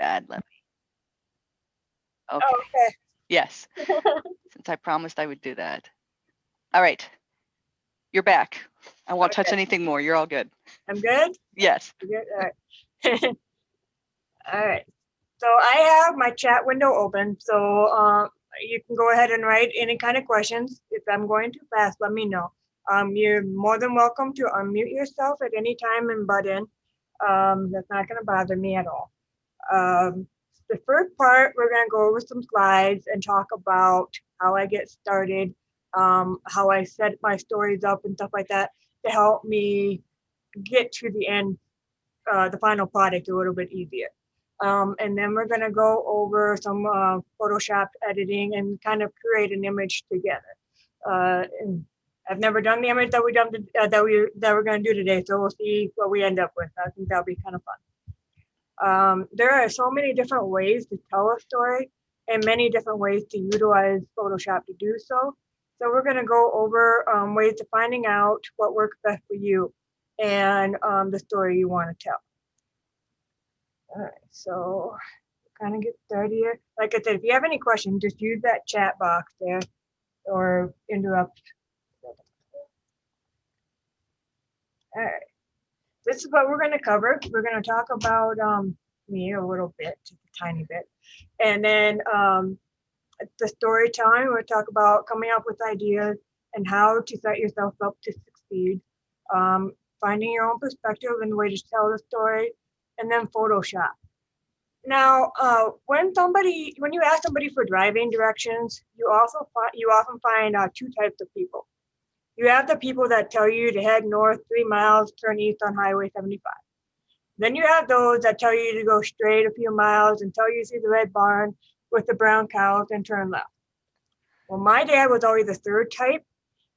bad. Let me. Okay. Oh, okay. Yes. Since I promised I would do that. All right. You're back. I won't touch Okay. anything more. You're all good. I'm good? Yes. You good? All right. All right. So I have my chat window open. So you can go ahead and write any kind of questions. If I'm going too fast, let me know. You're more than welcome to unmute yourself at any time and butt in. That's not going to bother me at all. Um, the first part, we're going to go over some slides and talk about how I get started, how I set my stories up and stuff like that to help me get to the end, the final product a little bit easier. And then we're going to go over some Photoshop editing and kind of create an image together. And I've never done the image that we're going to do today, so we'll see what we end up with. I think that'll be kind of fun. There are so many different ways to tell a story and many different ways to utilize Photoshop to do so. So we're going to go over ways to finding out what works best for you and the story you want to tell. All right, so kind of get started here. Like I said, if you have any questions, just use that chat box there or interrupt. All right, this is what we're going to cover. We're going to talk about me a little bit, just a tiny bit. And then the storytelling, we'll talk about coming up with ideas and how to set yourself up to succeed. Finding your own perspective and the way to tell the story, and then Photoshop. Now, when you ask somebody for driving directions, you often find two types of people. You have the people that tell you to head north 3 miles, turn east on Highway 75. Then you have those that tell you to go straight a few miles until you see the red barn with the brown cows and turn left. Well, my dad was always the third type.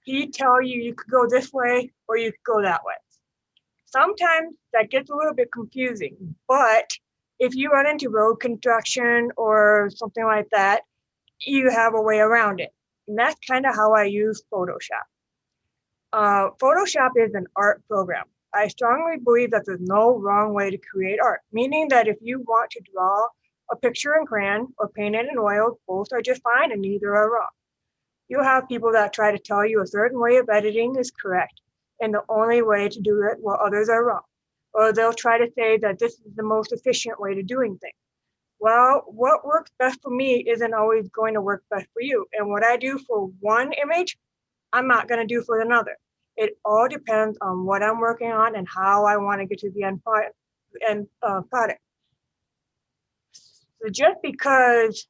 He'd tell you you could go this way or you could go that way. Sometimes that gets a little bit confusing, but if you run into road construction or something like that, you have a way around it. And that's kind of how I use Photoshop. Photoshop is an art program. I strongly believe that there's no wrong way to create art, meaning that if you want to draw a picture in crayon or paint it in oil, both are just fine and neither are wrong. You'll have people that try to tell you a certain way of editing is correct and the only way to do it while others are wrong. Or they'll try to say that this is the most efficient way to doing things. Well, what works best for me isn't always going to work best for you. And what I do for one image, I'm not going to do for another. It all depends on what I'm working on and how I want to get to the end product. So just because,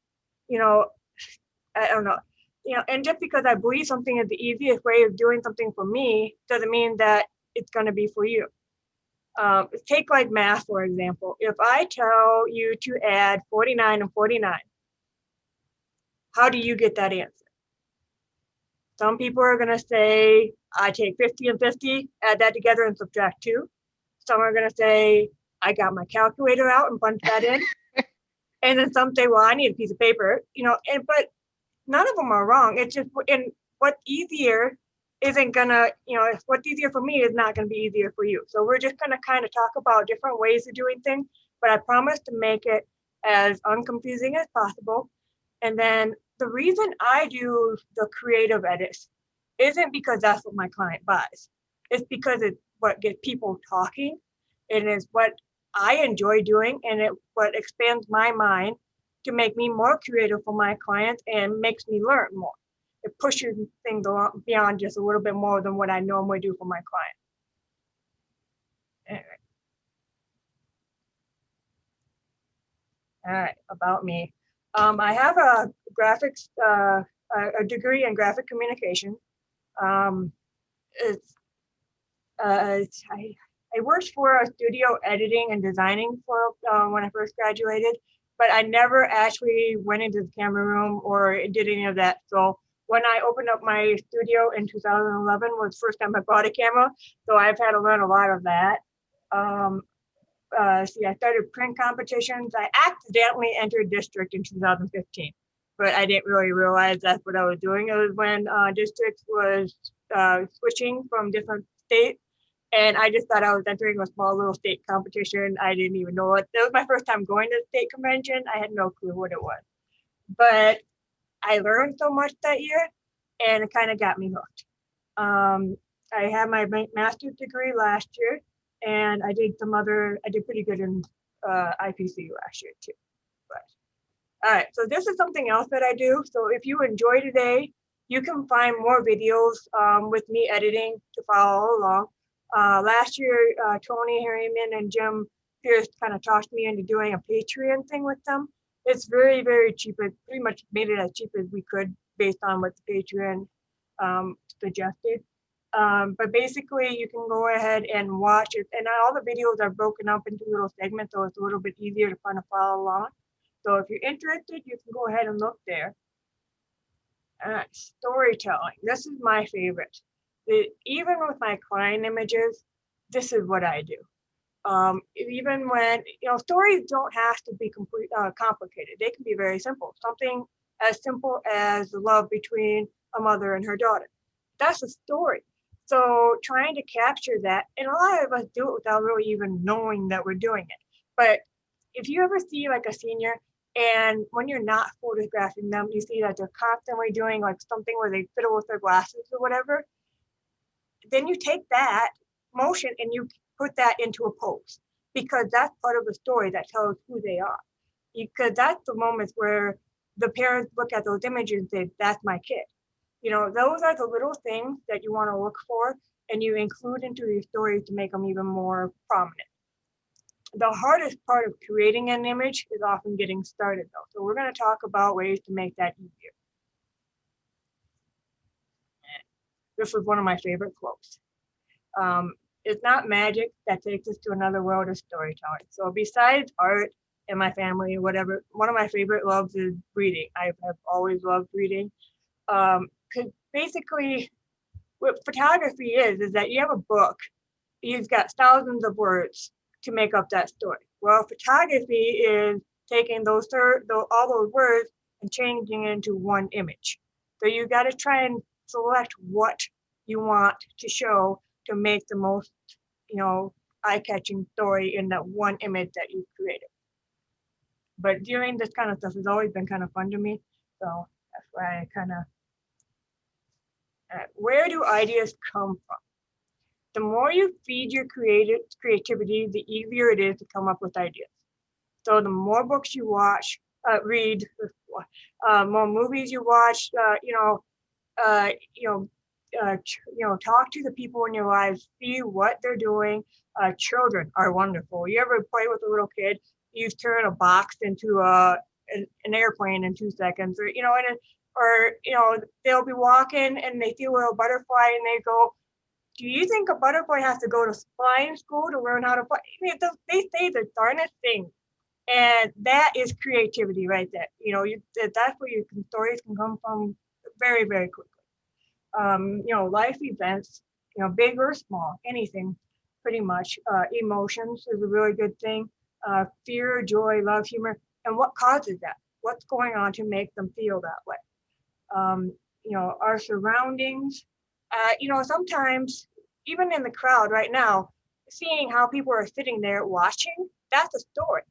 I don't know, and just because I believe something is the easiest way of doing something for me doesn't mean that it's going to be for you. Take like math, for example. If I tell you to add 49 and 49, how do you get that answer? Some people are going to say, I take 50 and 50, add that together and subtract 2. Some are going to say, I got my calculator out and punch that in. And then some say, well, I need a piece of paper, but none of them are wrong. It's just, and what's easier isn't gonna, what's easier for me is not gonna be easier for you. So we're just gonna kind of talk about different ways of doing things, but I promise to make it as unconfusing as possible. And then the reason I do the creative edits isn't because that's what my client buys. It's because it's what gets people talking. It is what I enjoy doing, and it what expands my mind to make me more creative for my clients and makes me learn more. It pushes things beyond just a little bit more than what I normally do for my client. Anyway. All right, about me. I have a graphics, a degree in graphic communication. I worked for a studio editing and designing for when I first graduated, but I never actually went into the camera room or did any of that. So when I opened up my studio in 2011 was the first time I bought a camera. So I've had to learn a lot of that. I started print competitions. I accidentally entered district in 2015, but I didn't really realize that's what I was doing. It was when districts was switching from different states. And I just thought I was entering a small little state competition. I didn't even know it. That was my first time going to the state convention. I had no clue what it was. But I learned so much that year, and it kind of got me hooked. I had my master's degree last year, and I did pretty good in IPC last year too. But all right, so this is something else that I do. So if you enjoy today, you can find more videos with me editing to follow along. Last year, Tony Harriman and Jim Pierce kind of talked me into doing a Patreon thing with them. It's very, very cheap. It pretty much made it as cheap as we could based on what the Patreon suggested. But basically, you can go ahead and watch it. And all the videos are broken up into little segments, so it's a little bit easier to kind of follow along. So if you're interested, you can go ahead and look there. Storytelling. This is my favorite. Even with my client images, this is what I do. Even when, stories don't have to be complicated. They can be very simple. Something as simple as the love between a mother and her daughter. That's a story. So trying to capture that, and a lot of us do it without really even knowing that we're doing it. But if you ever see like a senior, and when you're not photographing them, you see that they're constantly doing like something where they fiddle with their glasses or whatever, then you take that motion and you put that into a pose, because that's part of the story that tells who they are. Because that's the moments where the parents look at those images and say, that's my kid. Those are the little things that you want to look for and you include into your stories to make them even more prominent. The hardest part of creating an image is often getting started though. So we're going to talk about ways to make that easier. This was one of my favorite quotes. It's not magic that takes us to another world of storytelling. So besides art and my family, whatever, one of my favorite loves is reading. I've always loved reading. Because basically what photography is that you have a book, you've got thousands of words to make up that story. Well, photography is taking all those words and changing it into one image. So you got to try and select what you want to show to make the most, eye-catching story in that one image that you've created. But doing this kind of stuff has always been kind of fun to me. So that's why I kind of, where do ideas come from? The more you feed your creativity, the easier it is to come up with ideas. So the more books you read, more movies you watch, talk to the people in your lives, see what they're doing. Children are wonderful. You ever play with a little kid? You turn a box into an airplane in 2 seconds, they'll be walking and they see a little butterfly and they go, do you think a butterfly has to go to flying school to learn how to fly? They say the darnest thing. And that is creativity right there. That's where your stories can come from very, very quickly. Life events, big or small, anything pretty much. Emotions is a really good thing. Fear, joy, love, humor. And what causes that? What's going on to make them feel that way? Our surroundings. Sometimes even in the crowd right now, seeing how people are sitting there watching, that's a story.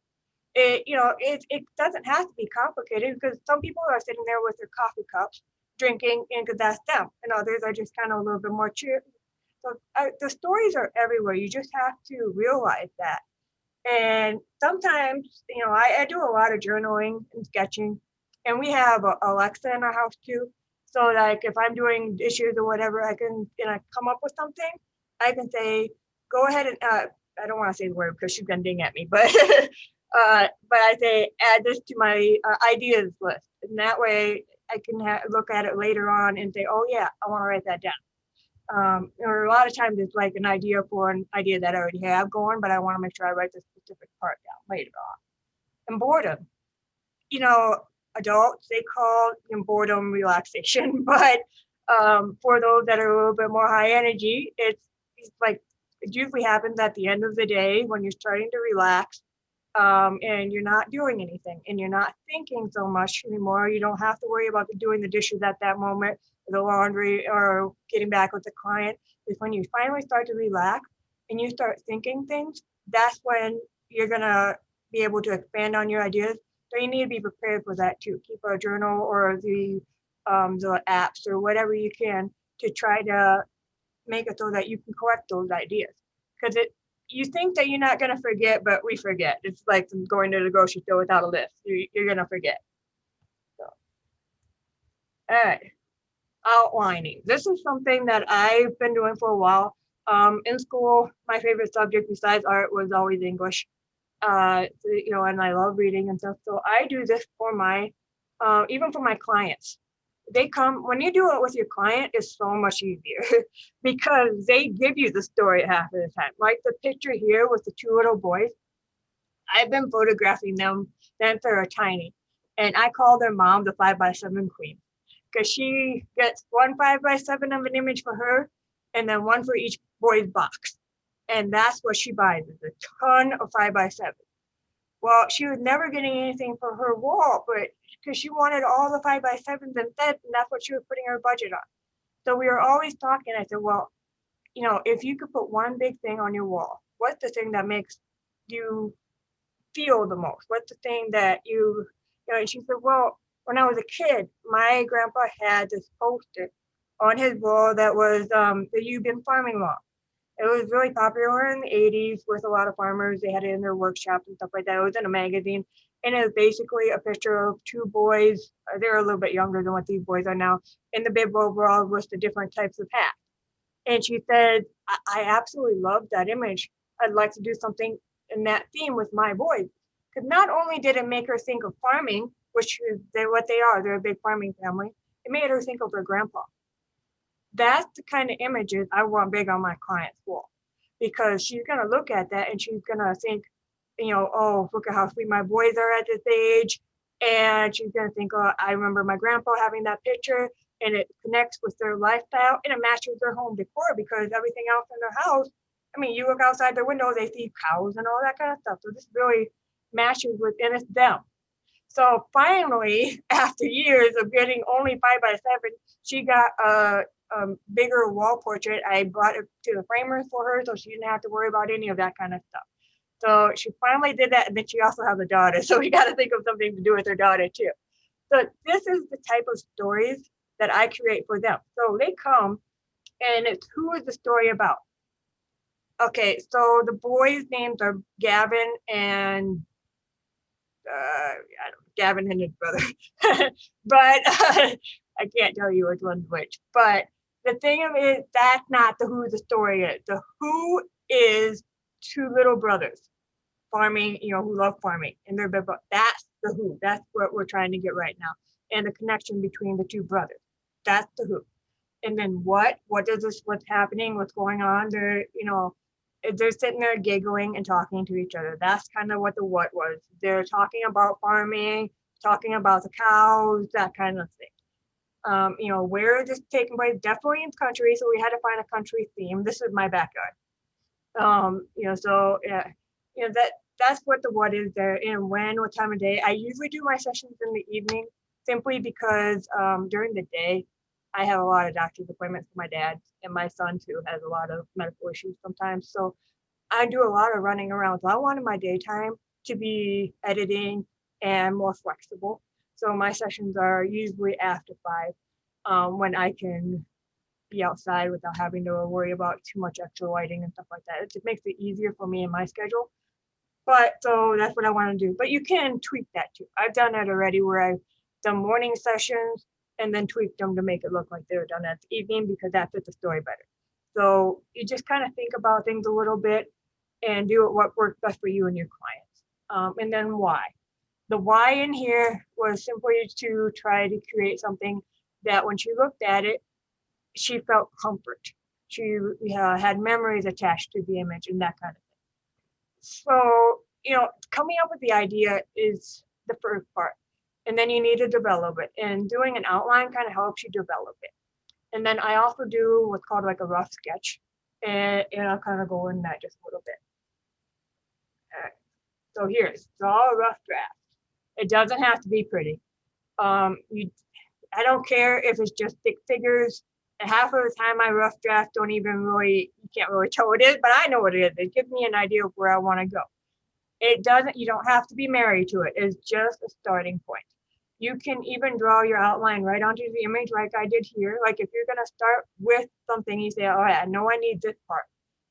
It doesn't have to be complicated because some people are sitting there with their coffee cups drinking, and because that's them, and others are just kind of a little bit more cheer. So the stories are everywhere. You just have to realize that. And sometimes, I do a lot of journaling and sketching, and we have Alexa in our house too. So like if I'm doing dishes or whatever, I can come up with something. I can say, go ahead and I don't want to say the word because she's gonna ding at me, but but I say add this to my ideas list, and that way I can look at it later on and say, oh yeah, I want to write that down. Or a lot of times it's like an idea for an idea that I already have going, but I want to make sure I write the specific part down later on. And boredom, adults, they call boredom relaxation, but for those that are a little bit more high energy, it's like it usually happens at the end of the day when you're starting to relax, and you're not doing anything and you're not thinking so much anymore. You don't have to worry about doing the dishes at that moment, or the laundry, or getting back with the client. Is when you finally start to relax, and you start thinking things, that's when you're gonna be able to expand on your ideas. So you need to be prepared for that too. Keep a journal or the apps or whatever you can to try to make it so that you can collect those ideas. Because it you think that you're not gonna forget, but we forget. It's like going to the grocery store without a list. You're gonna forget. So, all right, outlining. This is something that I've been doing for a while. In school, my favorite subject besides art was always English. And I love reading and stuff. So I do this for even for my clients. They come when you do it with your client, it's so much easier because they give you the story half of the time. Like the picture here with the two little boys, I've been photographing them since they were tiny, and I call their mom the 5x7 queen because she gets one 5x7 of an image for her, and then one for each boy's box, and that's what she buys is a ton of 5x7. Well, she was never getting anything for her wall, but because she wanted all the 5x7s instead, and that's what she was putting her budget on. So we were always talking. I said, well, if you could put one big thing on your wall, what's the thing that makes you feel the most? What's the thing that and she said, well, when I was a kid, my grandpa had this poster on his wall that was the You've Been Farming Law. It was really popular in the 80s with a lot of farmers. They had it in their workshops and stuff like that. It was in a magazine. And it was basically a picture of two boys. They're a little bit younger than what these boys are now. In the bib overall with the different types of hats. And she said, I absolutely love that image. I'd like to do something in that theme with my boys. Because not only did it make her think of farming, which is what they are, they're a big farming family, it made her think of her grandpa. That's the kind of images I want big on my client's wall. Because she's going to look at that and she's going to think, oh, look at how sweet my boys are at this age. And she's going to think, oh, I remember my grandpa having that picture, and it connects with their lifestyle and it matches their home decor because everything else in their house, I mean, you look outside their window, they see cows and all that kind of stuff. So this really matches with, and it's them. So finally, after years of getting only 5x7, she got a bigger wall portrait. I brought it to the framers for her so she didn't have to worry about any of that kind of stuff. So she finally did that, and then she also has a daughter. So we got to think of something to do with her daughter too. So this is the type of stories that I create for them. So they come, and it's who is the story about? Okay, so the boys' names are Gavin and Gavin and his brother, but I can't tell you which one's which. But the thing of it, that's not the who the story is. The who is two little brothers farming, who love farming, and they're that's the who. That's what we're trying to get right now, and the connection between the two brothers. That's the who. And then what is this? What's happening? What's going on? They're sitting there giggling and talking to each other. That's kind of what the what was. They're talking about farming, talking about the cows, that kind of thing. Where this taking place? Definitely in country, so we had to find a country theme. This is my backyard. So yeah, that's what the what is there and when, what time of day. I usually do my sessions in the evening simply because during the day I have a lot of doctor's appointments for my dad, and my son too has a lot of medical issues sometimes. So I do a lot of running around. So I wanted my daytime to be editing and more flexible. So my sessions are usually after 5, when I can be outside without having to worry about too much extra lighting and stuff like that. It just makes it easier for me in my schedule. But so that's what I want to do. But you can tweak that too. I've done that already where I've done morning sessions and then tweaked them to make it look like they were done at the evening because that fits the story better. So you just kind of think about things a little bit and do what works best for you and your clients. And then why? The why in here was simply to try to create something that when she looked at it, she felt comfort. She had memories attached to the image and that kind of thing. So, coming up with the idea is the first part. And then you need to develop it. And doing an outline kind of helps you develop it. And then I also do what's called like a rough sketch. And I'll kind of go in that just a little bit. All right. So here's all a rough draft. It doesn't have to be pretty. I don't care if it's just stick figures. And half of the time my rough draft don't even really, you can't really tell what it is, but I know what it is. It gives me an idea of where I want to go. It doesn't, you don't have to be married to it. It's just a starting point. You can even draw your outline right onto the image like I did here. Like if you're going to start with something, you say, oh, I know I need this part.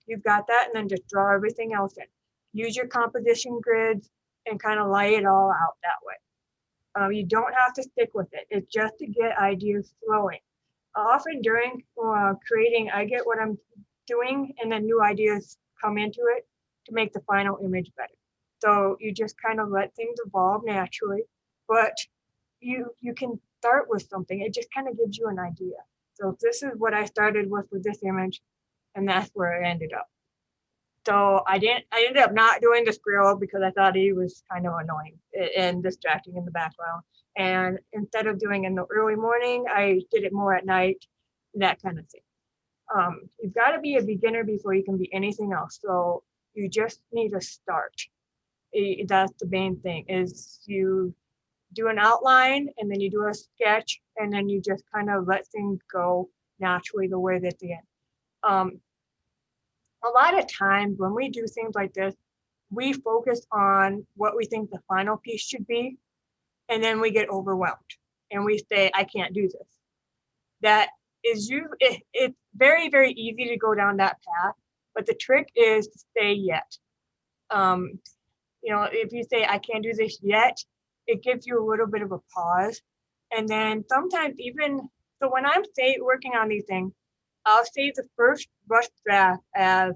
You've got that, and then just draw everything else in. Use your composition grids and kind of lay it all out that way. You don't have to stick with it. It's just to get ideas flowing. Often during creating, I get what I'm doing, and then new ideas come into it to make the final image better. So you just kind of let things evolve naturally, but you can start with something. It just kind of gives you an idea. So this is what I started with this image, and that's where I ended up. So I ended up not doing the squirrel because I thought he was kind of annoying and distracting in the background. And instead of doing it in the early morning, I did it more at night, that kind of thing. You've got to be a beginner before you can be anything else. So you just need to start. That's the main thing, is you do an outline and then you do a sketch and then you just kind of let things go naturally the way that they end. A lot of times when we do things like this, we focus on what we think the final piece should be, and then we get overwhelmed and we say, I can't do this. That is it's very, very easy to go down that path, but the trick is to say yet. If you say, I can't do this yet, it gives you a little bit of a pause. And then sometimes so when I'm working on these things, I'll save the first rough draft as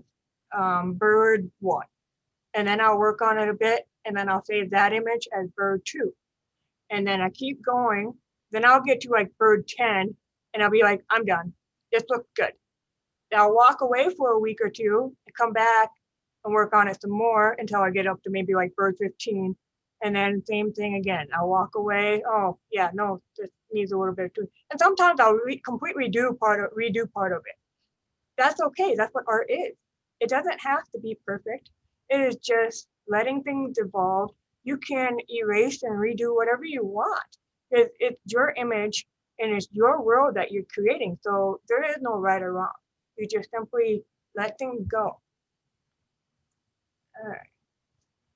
bird 1. And then I'll work on it a bit, and then I'll save that image as bird 2. And then I keep going. Then I'll get to like bird 10, and I'll be like, I'm done. This looks good. Then I'll walk away for a week or two and come back and work on it some more until I get up to maybe like bird 15. And then same thing again. I'll walk away. Oh, yeah, no, this needs a little bit of tweak. And sometimes I'll completely redo part of it. That's okay. That's what art is. It doesn't have to be perfect. It is just letting things evolve. You can erase and redo whatever you want. It's your image and it's your world that you're creating. So there is no right or wrong. You just simply let things go. All right.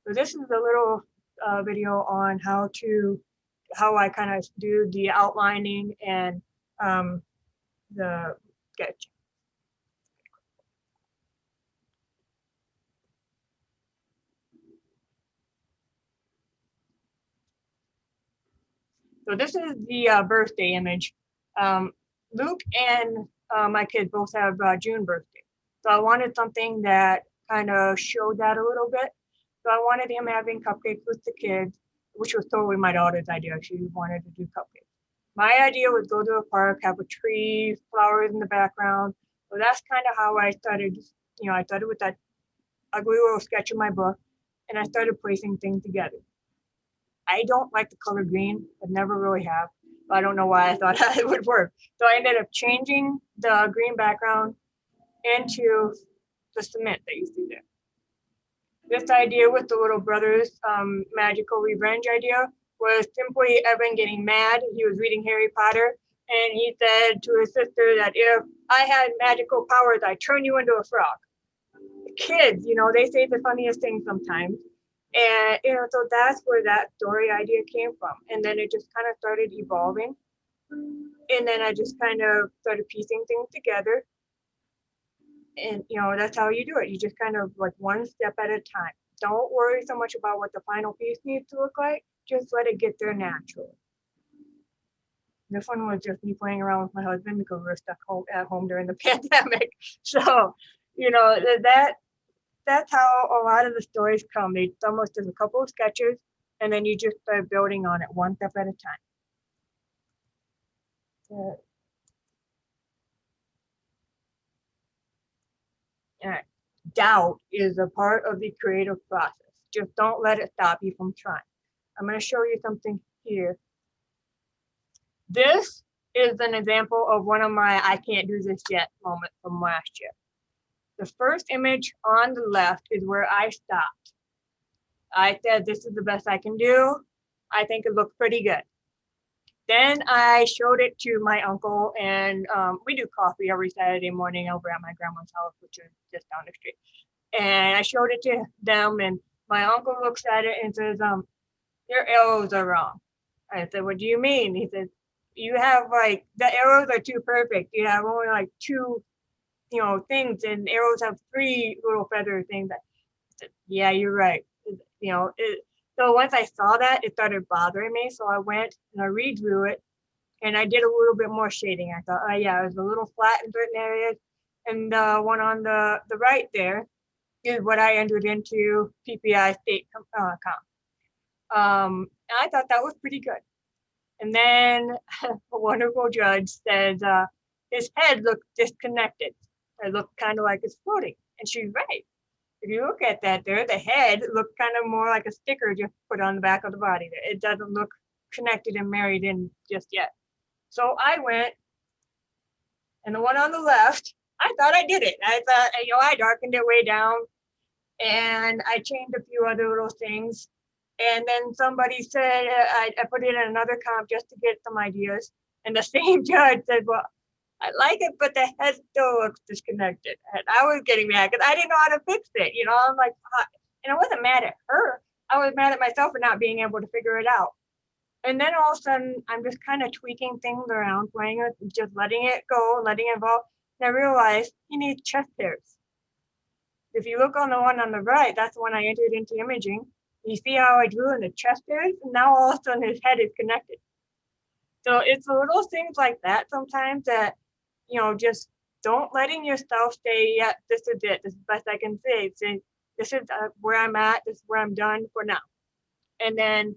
So this is a little video on how I kind of do the outlining and the sketch. So this is the birthday image. Luke and my kids both have June birthday. So I wanted something that kind of showed that a little bit. So I wanted him having cupcakes with the kids, which was totally my daughter's idea. She wanted to do cupcakes. My idea was go to a park, have a tree, flowers in the background. So that's kind of how I started. I started with that ugly little sketch in my book, and I started placing things together. I don't like the color green. I never really have. But I don't know why I thought it would work. So I ended up changing the green background into the cement that you see there. This idea with the little brothers magical revenge idea was simply Evan getting mad. He was reading Harry Potter, and he said to his sister that if I had magical powers, I'd turn you into a frog. Kids, they say the funniest things sometimes. And, so that's where that story idea came from. And then it just kind of started evolving. And then I just kind of started piecing things together. And, that's how you do it. You just kind of like one step at a time. Don't worry so much about what the final piece needs to look like. Just let it get there naturally. This one was just me playing around with my husband because we were stuck at home during the pandemic. So, that's how a lot of the stories come. They almost just a couple of sketches, and then you just start building on it one step at a time. All right. Doubt is a part of the creative process. Just don't let it stop you from trying. I'm going to show you something here. This is an example of one of my I can't do this yet moment from last year. The first image on the left is where I stopped. I said, this is the best I can do. I think it looks pretty good. Then I showed it to my uncle, and we do coffee every Saturday morning over at my grandma's house, which is just down the street. And I showed it to them, and my uncle looks at it and says, "Your arrows are wrong." I said, "What do you mean?" He said, "You have like the arrows are too perfect. You have only like two, things, and arrows have three little feather things." I said, "Yeah, you're right." You know, so once I saw that, it started bothering me. So I went and I redrew it, and I did a little bit more shading. I thought, oh yeah, it was a little flat in certain areas, and the one on the right there is what I entered into PPI state comp. I thought that was pretty good. And then a wonderful judge says his head looked disconnected. It looked kind of like it's floating, and she's right. If you look at that there, the head looked kind of more like a sticker just put on the back of the body. It doesn't look connected and married in just yet. So I went, and the one on the left, I thought I did it. I thought, I darkened it way down, and I changed a few other little things. And then somebody said, I put it in another comp just to get some ideas. And the same judge said, well, I like it, but the head still looks disconnected. And I was getting mad because I didn't know how to fix it. I'm like, and I wasn't mad at her. I was mad at myself for not being able to figure it out. And then all of a sudden, I'm just kind of tweaking things around, playing it, just letting it go, letting it evolve. And I realized you need chest hairs. If you look on the one on the right, that's the one I entered into imaging. You see how I drew in the chest hairs? And now all of a sudden his head is connected. So it's the little things like that sometimes that, just don't letting yourself say, yeah, this is it. This is the best I can say. Say, this is where I'm at. This is where I'm done for now. And then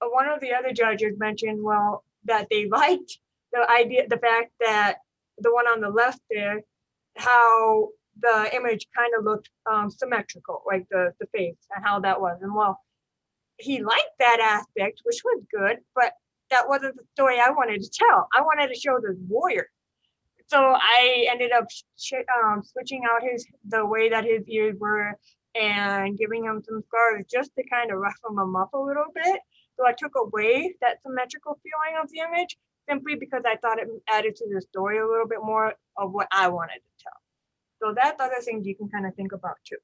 one of the other judges mentioned, well, that they liked the fact that the one on the left there, how the image kind of looked symmetrical, like the face and how that was. And well, he liked that aspect, which was good, but that wasn't the story I wanted to tell. I wanted to show this warrior. So I ended up switching out the way that his ears were and giving him some scars just to kind of roughen him up a little bit. So I took away that symmetrical feeling of the image simply because I thought it added to the story a little bit more of what I wanted to tell. So that's other things you can kind of think about too.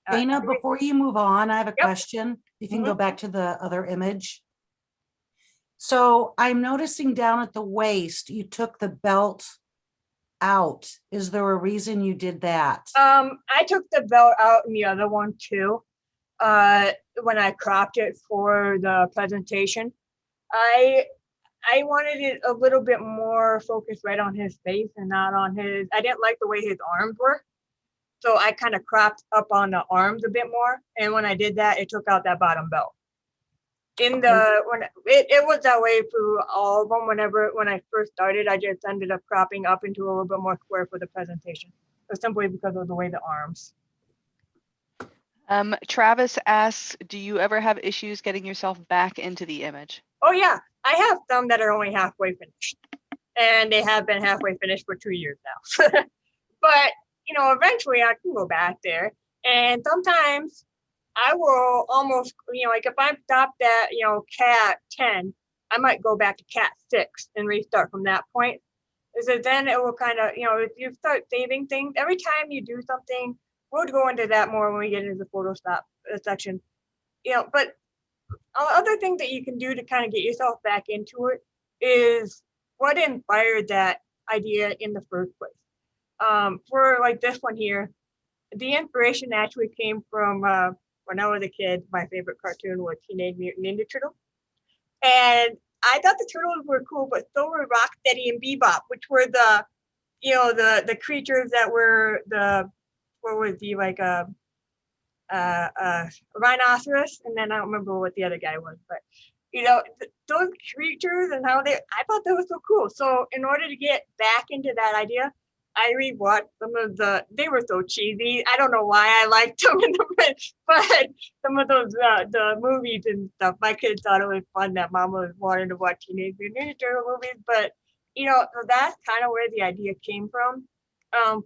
Dana, before you move on, I have a question. You can go Mhm. back to the other image. So I'm noticing down at the waist, you took the belt out. Is there a reason you did that? I took the belt out in the other one too. When I cropped it for the presentation, I wanted it a little bit more focused right on his face and not on his. I didn't like the way his arms were, so I kind of cropped up on the arms a bit more. And when I did that, it took out that bottom belt. When it was that way through all of them. When I first started, I just ended up cropping up into a little bit more square for the presentation, but simply because of the way the arms. Travis asks, do you ever have issues getting yourself back into the image? Oh yeah, I have some that are only halfway finished, and they have been halfway finished for 2 years now. But eventually I can go back there, and sometimes I will almost, like if I'm stopped at cat 10, I might go back to cat 6 and restart from that point. So then it will kind of, if you start saving things every time you do something. We'll go into that more when we get into the Photoshop section. But other thing that you can do to kind of get yourself back into it is what inspired that idea in the first place. For like this one here, the inspiration actually came from when I was a kid. My favorite cartoon was Teenage Mutant Ninja Turtle, and I thought the turtles were cool, but so were Rocksteady and Bebop, which were the creatures that were what was the like a rhinoceros, and then I don't remember what the other guy was, but those creatures and how I thought that was so cool. So in order to get back into that idea, I rewatched some of they were so cheesy. I don't know why I liked them but some of those the movies and stuff. My kids thought it was fun that Mama was wanting to watch Teenage Mutant Ninja Turtle movies, but that's kind of where the idea came from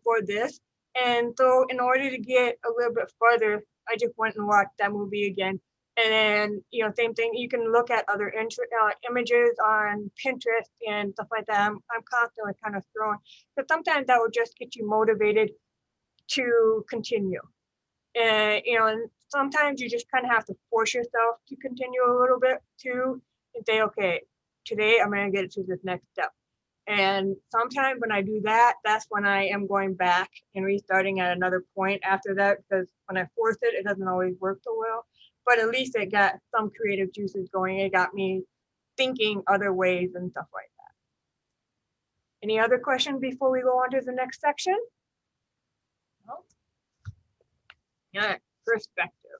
for this. And so in order to get a little bit further, I just went and watched that movie again. And then, same thing, you can look at other images on Pinterest and stuff like that. I'm constantly kind of throwing, but sometimes that will just get you motivated to continue. And sometimes you just kind of have to force yourself to continue a little bit too, and say, okay, today I'm going to get to this next step. And sometimes when I do that, that's when I am going back and restarting at another point after that, because when I force it, it doesn't always work so well. But at least it got some creative juices going. It got me thinking other ways and stuff like that. Any other questions before we go on to the next section? No? Yeah, perspective.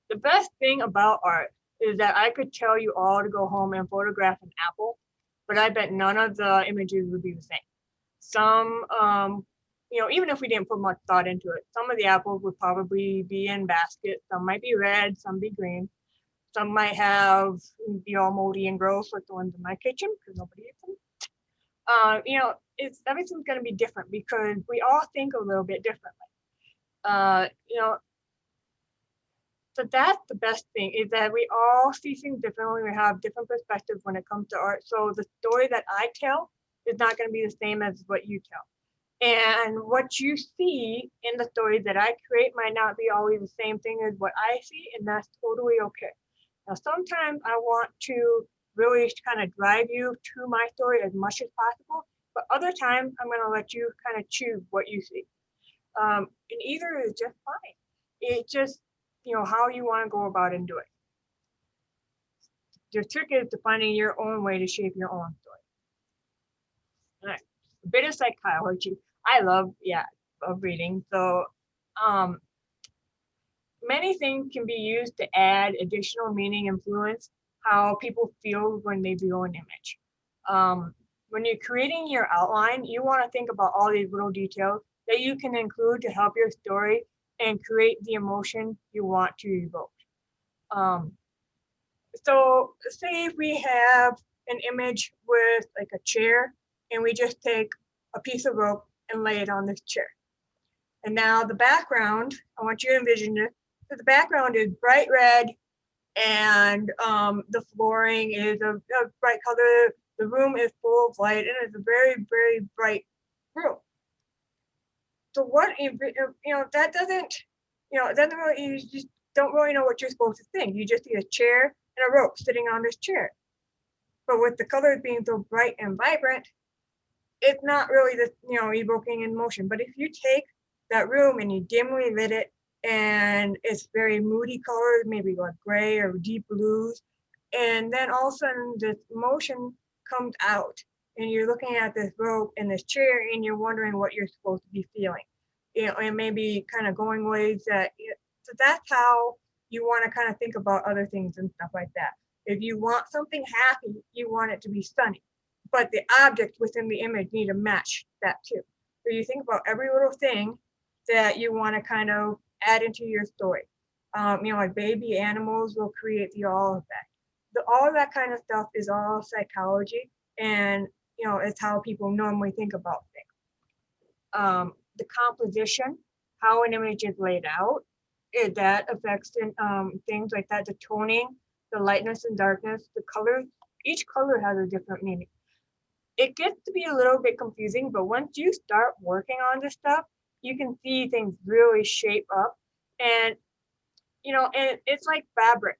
The best thing about art is that I could tell you all to go home and photograph an apple, but I bet none of the images would be the same. Some, even if we didn't put much thought into it, some of the apples would probably be in baskets. Some might be red, some be green. Some might be all moldy and gross, like the ones in my kitchen, because nobody eats them. Everything's going to be different because we all think a little bit differently. So that's the best thing, is that we all see things differently. We have different perspectives when it comes to art. So the story that I tell is not going to be the same as what you tell. And what you see in the stories that I create might not be always the same thing as what I see, and that's totally okay. Now, sometimes I want to really kind of drive you to my story as much as possible, but other times I'm going to let you kind of choose what you see. And either is just fine. It just, how you want to go about and do it. The trick is to finding your own way to shape your own story. All right, a bit of psychology. I love reading. So many things can be used to add additional meaning, influence how people feel when they view an image. When you're creating your outline, you want to think about all these little details that you can include to help your story and create the emotion you want to evoke. So say if we have an image with like a chair, and we just take a piece of rope and lay it on this chair. And now the background, I want you to envision this. So the background is bright red, and the flooring is a bright color. The room is full of light, and it's a very, very bright room. So what, that doesn't, it doesn't really, you just don't really know what you're supposed to think. You just see a chair and a rope sitting on this chair. But with the colors being so bright and vibrant, it's not really this, evoking emotion. But if you take that room and you dimly lit it, and it's very moody colors, maybe like gray or deep blues, and then all of a sudden this emotion comes out, and you're looking at this rope and this chair, and you're wondering what you're supposed to be feeling, and maybe kind of going ways that. So that's how you want to kind of think about other things and stuff like that. If you want something happy, you want it to be sunny, but the objects within the image need to match that too. So you think about every little thing that you want to kind of add into your story. Like baby animals will create the all effect. All of that kind of stuff is all psychology, and it's how people normally think about things. The composition, how an image is laid out, that affects things like that. The toning, the lightness and darkness, the colors. Each color has a different meaning. It gets to be a little bit confusing, but once you start working on this stuff, you can see things really shape up. And and it's like fabric.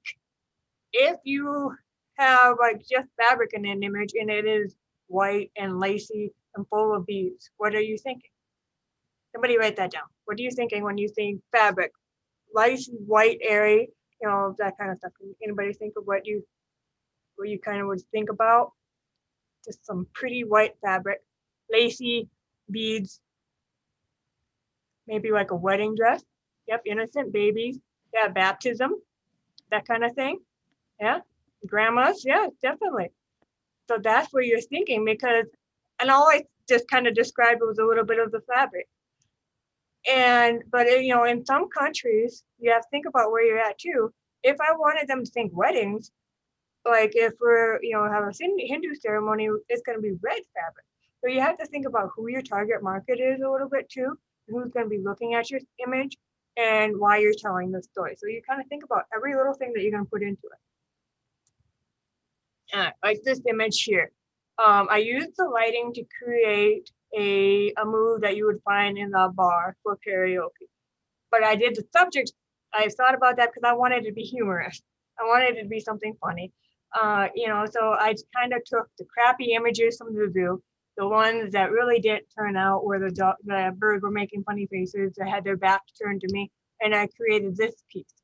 If you have like just fabric in an image and it is white and lacy and full of beads, what are you thinking? Somebody write that down. What are you thinking when you think fabric? Lacy, white, airy, that kind of stuff. Anybody think of what you kind of would think about? Just some pretty white fabric, lacy, beads, maybe like a wedding dress. Yep, innocent babies. Yeah, baptism, that kind of thing. Yeah, grandmas. Yeah, definitely. So that's what you're thinking, and all I just kind of described was a little bit of the fabric. But in some countries, you have to think about where you're at too. If I wanted them to think weddings, like if we're, have a Hindu ceremony, it's going to be red fabric. So you have to think about who your target market is a little bit too, who's going to be looking at your image, and why you're telling the story. So you kind of think about every little thing that you're going to put into it. Like this image here. I used the lighting to create a mood that you would find in a bar for karaoke. But I did the subject, I thought about that because I wanted it to be humorous. I wanted it to be something funny. So I kind of took the crappy images from the zoo, the ones that really didn't turn out where the birds were making funny faces, that had their back turned to me, and I created this piece.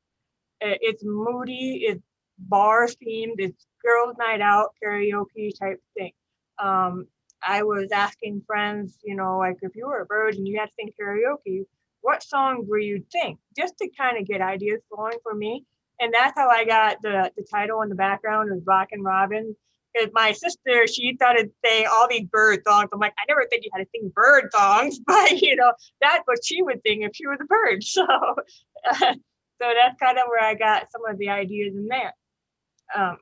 It's moody, it's bar themed, it's girls' night out, karaoke type thing. I was asking friends, like if you were a bird and you had to sing karaoke, what song were you sing? Just to kind of get ideas flowing for me. And that's how I got the title in the background of Rockin' Robin. Because my sister, she started saying all these bird songs. I'm like, I never think you had to sing bird songs, but that's what she would sing if she was a bird. So that's kind of where I got some of the ideas in there. I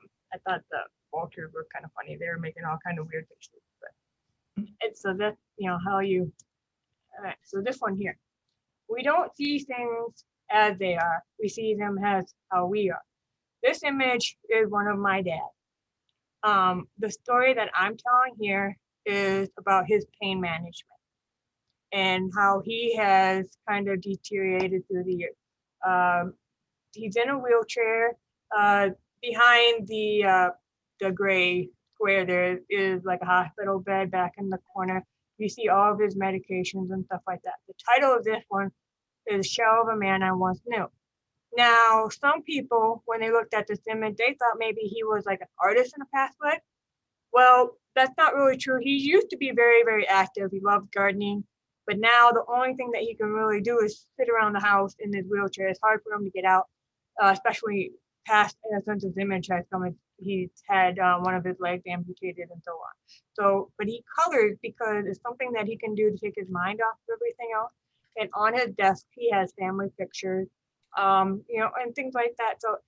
thought the vultures were kind of funny. They were making all kind of weird faces. And so that's, how you, all right, so this one here. We don't see things as they are. We see them as how we are. This image is one of my dad. The story that I'm telling here is about his pain management and how he has kind of deteriorated through the years. He's in a wheelchair. Behind the gray square, there is like a hospital bed back in the corner. You see all of his medications and stuff like that. The title of this one is Shell of a Man I Once Knew. Now, some people, when they looked at this image, they thought maybe he was like an artist in a past life. Well, that's not really true. He used to be very, very active. He loved gardening. But now the only thing that he can really do is sit around the house in his wheelchair. It's hard for him to get out, especially past, since his image has come, he's had one of his legs amputated and so on. So, but he colors because it's something that he can do to take his mind off of everything else. And on his desk, he has family pictures, and things like that. So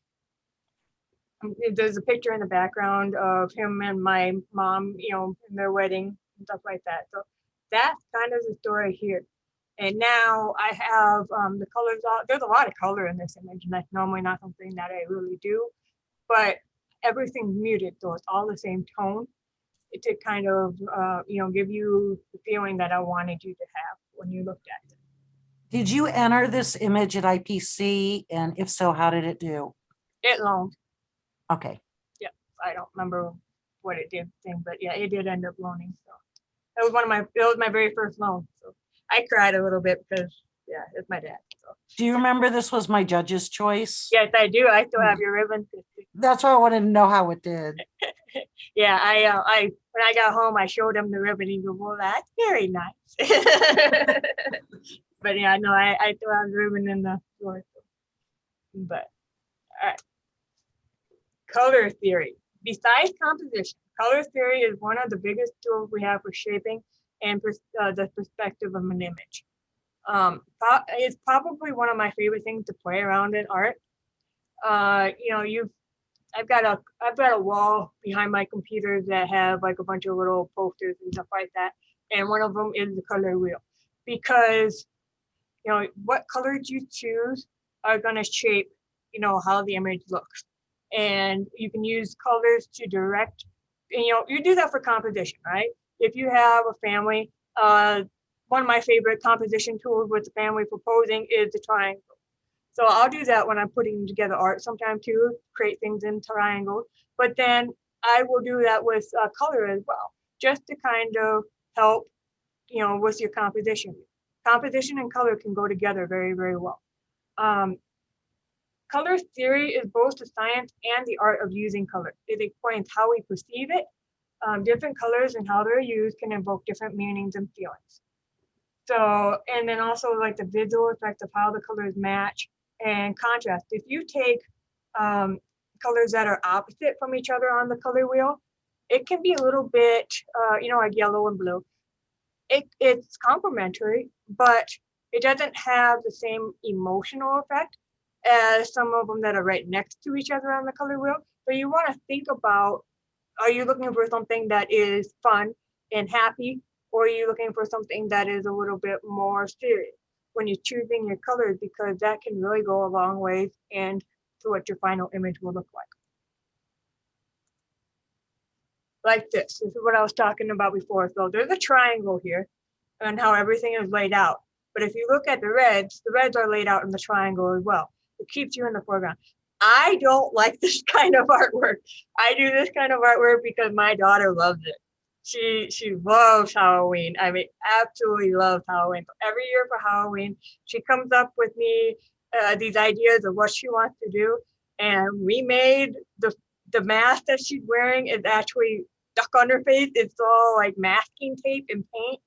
there's a picture in the background of him and my mom, in their wedding and stuff like that. So that's kind of the story here. And now I have the colors. There's a lot of color in this image, and that's normally not something that I really do. But everything's muted, so it's all the same tone to kind of, give you the feeling that I wanted you to have when you looked at it. Did you enter this image at IPC? And if so, how did it do? It loaned. Okay. Yeah, I don't remember what it did thing, but yeah, it did end up loaning. So it was my very first loan. So I cried a little bit because yeah, it's my dad. So Do you remember this was my judge's choice? yes, I do. I still have your ribbon. That's why I wanted to know how it did. Yeah, I when I got home, I showed him the ribbon. He goes, "Well, that's very nice." But yeah, no, I still have the ribbon in the drawer. But all right, color theory. Besides composition, color theory is one of the biggest tools we have for shaping and the perspective of an image. It's probably one of my favorite things to play around in art. I've got a wall behind my computer that have like a bunch of little posters and stuff like that, and one of them is the color wheel, because what colors you choose are going to shape how the image looks, and you can use colors to direct. And, you do that for composition, right? If you have a family, one of my favorite composition tools with the family proposing is the triangle. So I'll do that when I'm putting together art sometime too, create things in triangles. But then I will do that with color as well, just to kind of help, with your composition. Composition and color can go together very, very well. Color theory is both the science and the art of using color. It explains how we perceive it. Different colors and how they're used can invoke different meanings and feelings. So, and then also like the visual effect of how the colors match and contrast. If you take colors that are opposite from each other on the color wheel, it can be a little bit, like yellow and blue. It's complementary, but it doesn't have the same emotional effect as some of them that are right next to each other on the color wheel. So you want to think about, are you looking for something that is fun and happy, or are you looking for something that is a little bit more serious? when you're choosing your colors, because that can really go a long ways and to what your final image will look like. Like this is what I was talking about before. So there's a triangle here and how everything is laid out. But if you look at the reds are laid out in the triangle as well. It keeps you in the foreground. I don't like this kind of artwork. I do this kind of artwork because my daughter loves it. She loves Halloween. I mean, absolutely loves Halloween. So every year for Halloween, she comes up with me these ideas of what she wants to do. And we made the mask that she's wearing is actually stuck on her face. It's all like masking tape and paint.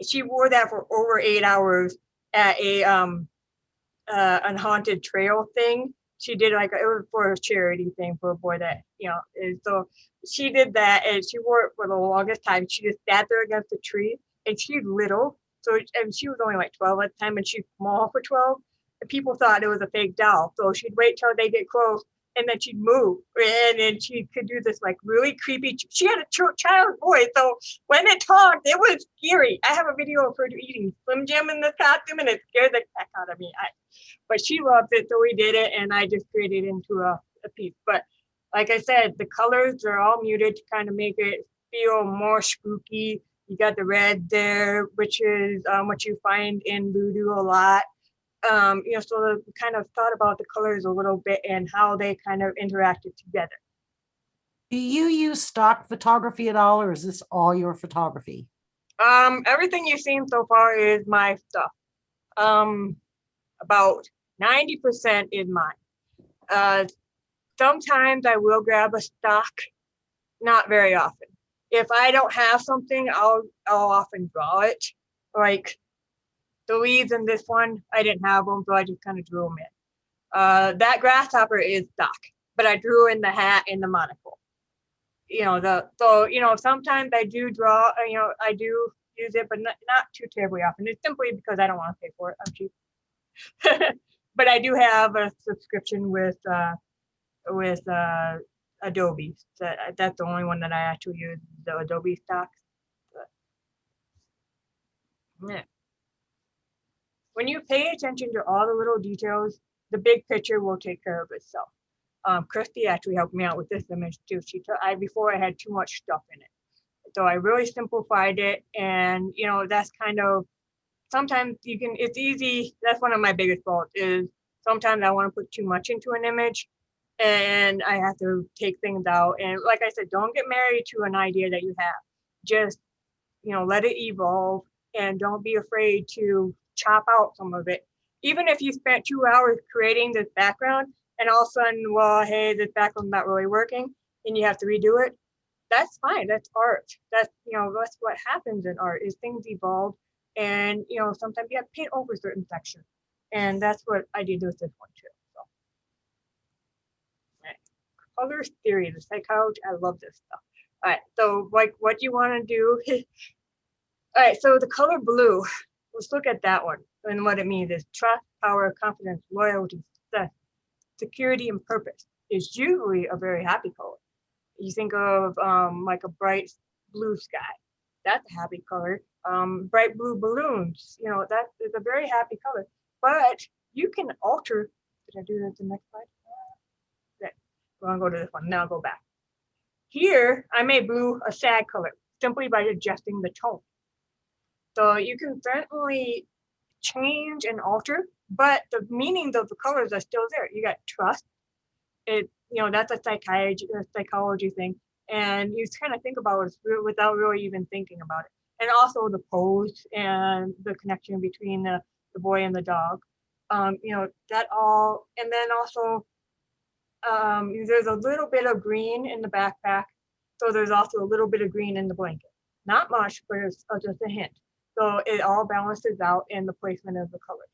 She wore that for over 8 hours at a unhaunted trail thing. She did like it was for a charity thing for a boy that and so she did that and she wore it for the longest time. She just sat there against a tree and she's little, and she was only like 12 at the time and she's small for 12. And people thought it was a fake doll, so she'd wait till they get close and then she'd move, and then she could do this like really creepy. She had a child's voice, so when it talked, it was scary. I have a video of her eating Slim Jim in the costume, and it scared the heck out of me. But she loved it, so we did it, and I just created it into a piece. But like I said, the colors are all muted to kind of make it feel more spooky. You got the red there, which is what you find in voodoo a lot. So we kind of thought about the colors a little bit and how they kind of interacted together. Do you use stock photography at all, or is this all your photography? Everything you've seen so far is my stuff. About 90% is mine. Sometimes I will grab a stock, not very often. If I don't have something, I'll often draw it. Like the leaves in this one, I didn't have them, so I just kind of drew them in. That grasshopper is stock, but I drew in the hat and the monocle. Sometimes I do draw, I do use it, but not too terribly often. It's simply because I don't want to pay for it. I'm cheap. But I do have a subscription with Adobe. So that's the only one that I actually use, the Adobe stocks. Yeah. When you pay attention to all the little details, the big picture will take care of itself. Christy actually helped me out with this image too. Before I had too much stuff in it. So I really simplified it, and that's kind of, sometimes it's easy. That's one of my biggest faults is sometimes I want to put too much into an image and I have to take things out. And like I said, don't get married to an idea that you have. Just, let it evolve and don't be afraid to chop out some of it. Even if you spent 2 hours creating this background and all of a sudden, well, hey, this background's not really working and you have to redo it, that's fine. That's art. That's what happens in art is things evolve. And sometimes you have to paint over certain sections, and that's what I did with this one too. So, right. Color theory, the psychology, I love this stuff. All right, so like what you want to do. All right, so the color blue. Let's look at that one and what it means is trust, power, confidence, loyalty, success, security, and purpose. Is usually a very happy color. You think of like a bright blue sky. That's a happy color. Bright blue balloons, that is a very happy color. But you can alter. Did I do that the next slide? Okay. We're gonna go to this one. Now I'll go back. Here, I made blue a sad color simply by adjusting the tone. So you can certainly change and alter, but the meanings of the colors are still there. You got trust. That's a psychology thing. And you kind of think about it without really even thinking about it. And also the pose and the connection between the boy and the dog. That all, and then also there's a little bit of green in the backpack. So there's also a little bit of green in the blanket. Not much, but it's just a hint. So it all balances out in the placement of the colors.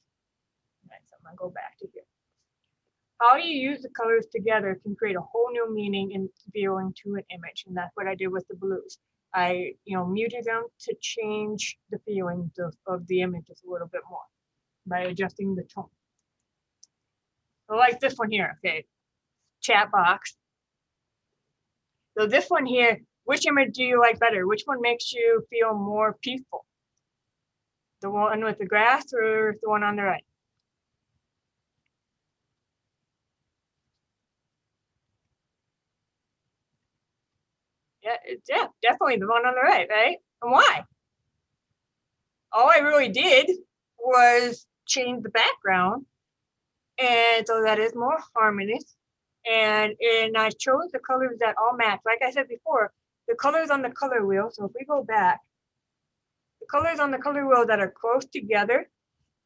Right, so I'm gonna go back to here. How you use the colors together can create a whole new meaning in feeling to an image, and that's what I did with the blues. I, muted them to change the feelings of the images a little bit more by adjusting the tone. So like this one here, okay, chat box. So this one here, which image do you like better? Which one makes you feel more peaceful? The one with the grass or the one on the right? Yeah, definitely the one on the right, right? And why? All I really did was change the background, and so that is more harmonious. And I chose the colors that all match. Like I said before, the colors on the color wheel. So if we go back, the colors on the color wheel that are close together,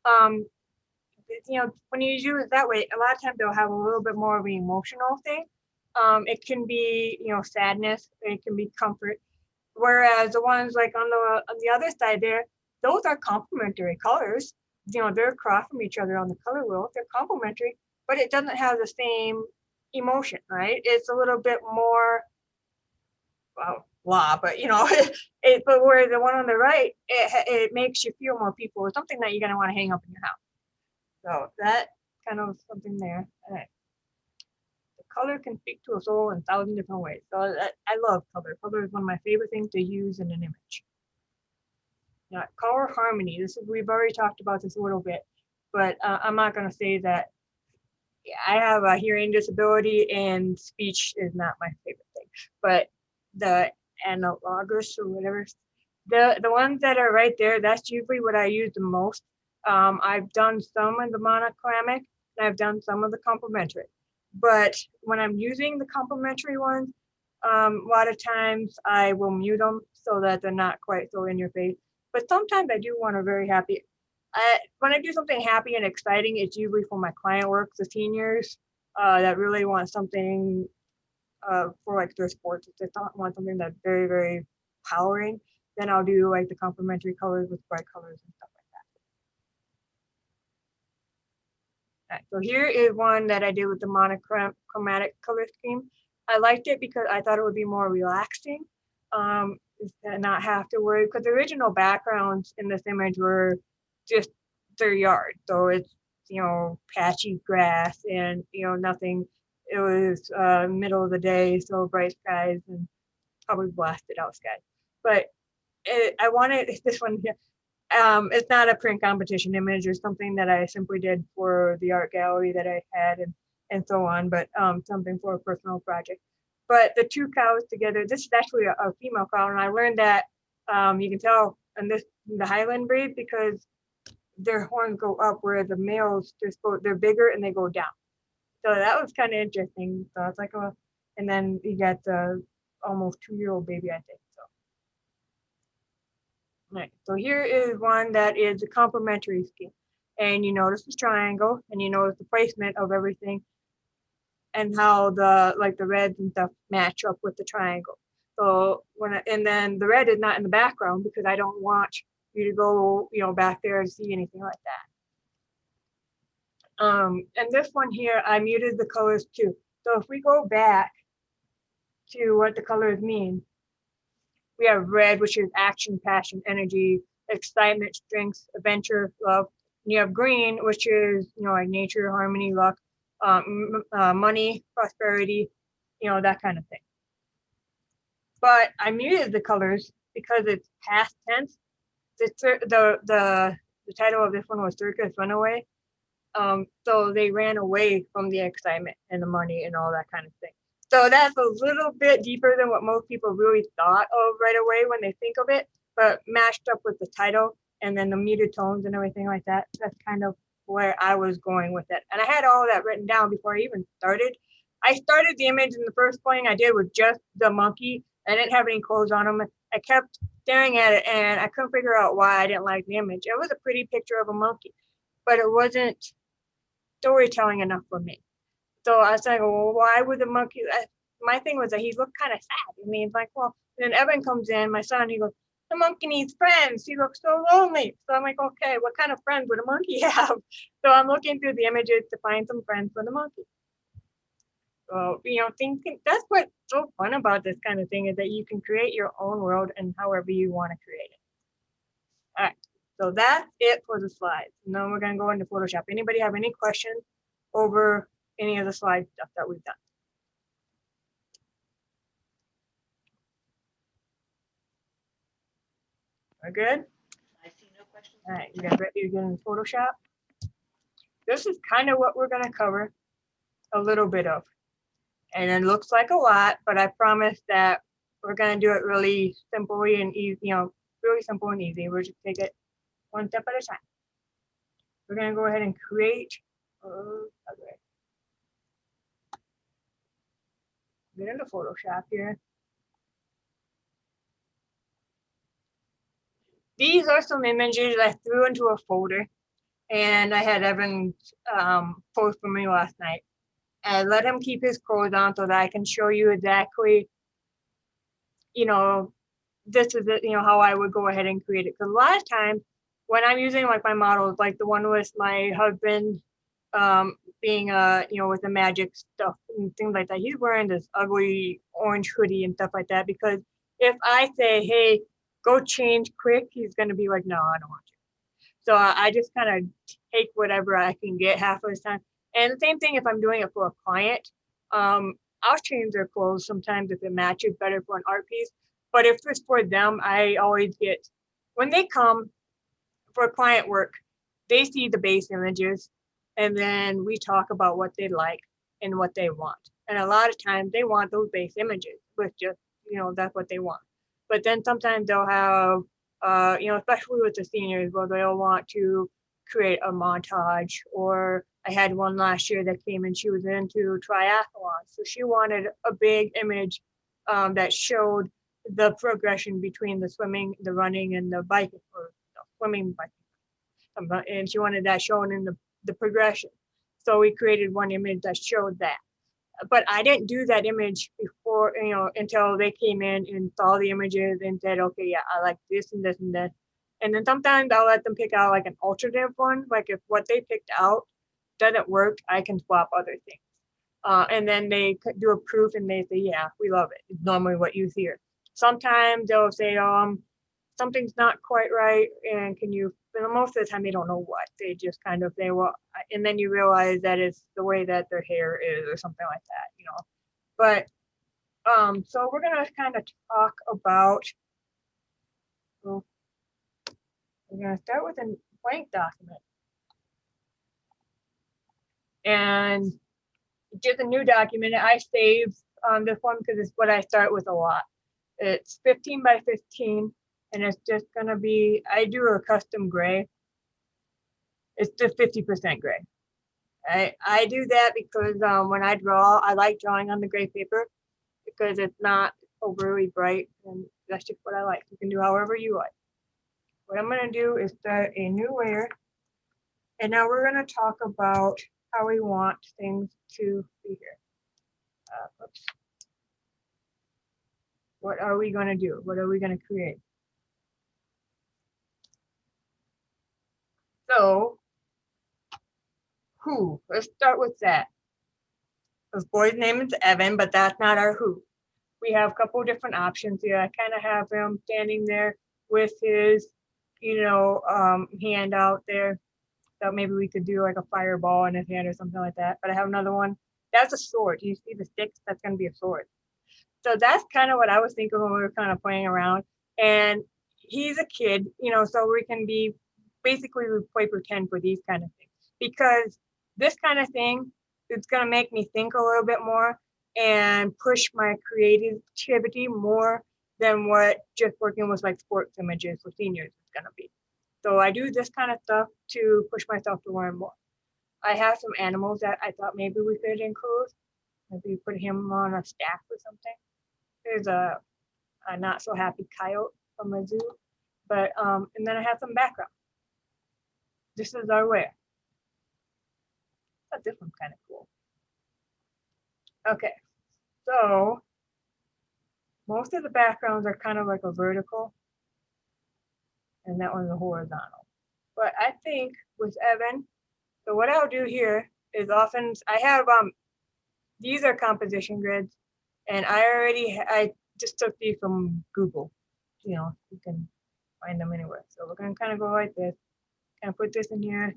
um, when you use it that way, a lot of times they'll have a little bit more of an emotional thing. It can be, sadness, it can be comfort. Whereas the ones like on the other side there, those are complementary colors. They're across from each other on the color wheel. They're complementary, but it doesn't have the same emotion, right? It's a little bit more, well, blah, but but where the one on the right, it makes you feel more people or something that you're gonna want to hang up in your house. So that kind of something there. The color can speak to a soul in 1,000 different ways. So I love color. Color is one of my favorite things to use in an image. Now, color harmony. We've already talked about this a little bit, but I'm not going to say that. I have a hearing disability, and speech is not my favorite thing. But the analogous or whatever, the ones that are right there, that's usually what I use the most. I've done some of the monochromatic, and I've done some of the complementary. But when I'm using the complementary ones, a lot of times I will mute them so that they're not quite so in your face. But sometimes I do want a very happy. When I do something happy and exciting, it's usually for my client work, the seniors that really want something for like their sports. If they want something that's very, very powering, then I'll do like the complementary colors with bright colors and stuff like that. Right, so here is one that I did with the monochromatic color scheme. I liked it because I thought it would be more relaxing, and not have to worry, because the original backgrounds in this image were just their yard. So it's, patchy grass and, nothing. It was middle of the day, so bright skies and probably blasted out skies. But I wanted this one here. It's not a print competition image or something that I simply did for the art gallery that I had and so on, but something for a personal project. But the two cows together, this is actually a female cow, and I learned that you can tell in the Highland breed because their horns go up, where the males they're bigger and they go down. So that was kind of interesting. So it's like and then you got the almost 2-year-old baby, I think. Right. So here is one that is a complementary scheme. And you notice this triangle and you notice the placement of everything and how the reds and stuff match up with the triangle. So and then the red is not in the background because I don't want you to go, back there and see anything like that. And this one here, I muted the colors too. So if we go back to what the colors mean, we have red, which is action, passion, energy, excitement, strength, adventure, love. And you have green, which is, like nature, harmony, luck, money, prosperity, that kind of thing. But I muted the colors because it's past tense. The title of this one was Circus Runaway. So they ran away from the excitement and the money and all that kind of thing. So that's a little bit deeper than what most people really thought of right away when they think of it, but matched up with the title and then the muted tones and everything like that. That's kind of where I was going with it. And I had all of that written down before I even started. I started the image, and the first thing I did was just the monkey. I didn't have any clothes on him. I kept staring at it and I couldn't figure out why I didn't like the image. It was a pretty picture of a monkey, but it wasn't storytelling enough for me. So I was like, well, why would the monkey? My thing was that he looked kind of sad. I mean, it's like, well, then Evan comes in, my son, he goes, the monkey needs friends. He looks so lonely. So I'm like, okay, what kind of friends would a monkey have? So I'm looking through the images to find some friends for the monkey. So, thinking that's what's so fun about this kind of thing is that you can create your own world and however you want to create it. All right. So that's it for the slides. And then we're going to go into Photoshop. Anybody have any questions over any of the slide stuff that we've done? We're good? I see no All right, you guys ready to get in Photoshop? This is kind of what we're gonna cover a little bit of. And it looks like a lot, but I promise that we're gonna do it really simply and easy, really simple and easy. We'll just take it one step at a time. We're gonna go ahead and create, okay. Get into Photoshop here. These are some images I threw into a folder, and I had Evan post for me last night. I let him keep his clothes on so that I can show you exactly, this is it, how I would go ahead and create it. Because a lot of times when I'm using like my models, like the one with my husband being with the magic stuff and things like that, he's wearing this ugly orange hoodie and stuff like that. Because if I say, hey, go change quick, he's gonna be like, no, I don't want to. So I just kind of take whatever I can get half of the time. And the same thing if I'm doing it for a client. I'll change their clothes sometimes if it matches better for an art piece. But if it's for them, I always get, when they come for client work, they see the base images and then we talk about what they like and what they want. And a lot of times they want those base images with just, that's what they want. But then sometimes they'll have, especially with the seniors, where they'll want to create a montage. Or I had one last year that came and she was into triathlon. So she wanted a big image that showed the progression between the swimming, the running, and the biking, or swimming, biking. And she wanted that shown in the progression. So we created one image that showed that. But I didn't do that image before, until they came in and saw the images and said, okay, yeah, I like this and this and this. And then sometimes I'll let them pick out like an alternative one. Like if what they picked out doesn't work, I can swap other things. And then they do a proof and they say, yeah, we love it. It's normally what you hear. Sometimes they'll say, something's not quite right, and can you, but most of the time they don't know what. They just kind of say, well, and then you realize that it's the way that their hair is or something like that, But so we're gonna kind of talk about, well, we're gonna start with a blank document. And just a new document. I saved this one because it's what I start with a lot. It's 15 by 15. And it's just gonna be, I do a custom gray. It's just 50% gray. I do that because when I draw, I like drawing on the gray paper because it's not overly bright, and that's just what I like. You can do however you like. What I'm gonna do is start a new layer, and now we're gonna talk about how we want things to be here. Oops. What are we gonna do? What are we gonna create? So, who? Let's start with that. His boy's name is Evan, but that's not our who. We have a couple different options here. I kind of have him standing there with his, hand out there. So maybe we could do like a fireball in his hand or something like that. But I have another one. That's a sword. Do you see the sticks? That's going to be a sword. So that's kind of what I was thinking when we were kind of playing around. And he's a kid, so we can be basically we play pretend for these kind of things. Because this kind of thing, it's going to make me think a little bit more and push my creativity more than what just working with like sports images for seniors is going to be. So I do this kind of stuff to push myself to learn more. I have some animals that I thought maybe we could include. Maybe put him on a staff or something. There's a not so happy coyote from the zoo, but and then I have some background. This is our layer. This one's kind of cool. Okay, so most of the backgrounds are kind of like a vertical, and that one's a horizontal. But I think with Evan, so what I'll do here is often I have these are composition grids, and I just took these from Google. You can find them anywhere. So we're gonna kind of go like this, kind of put this in here,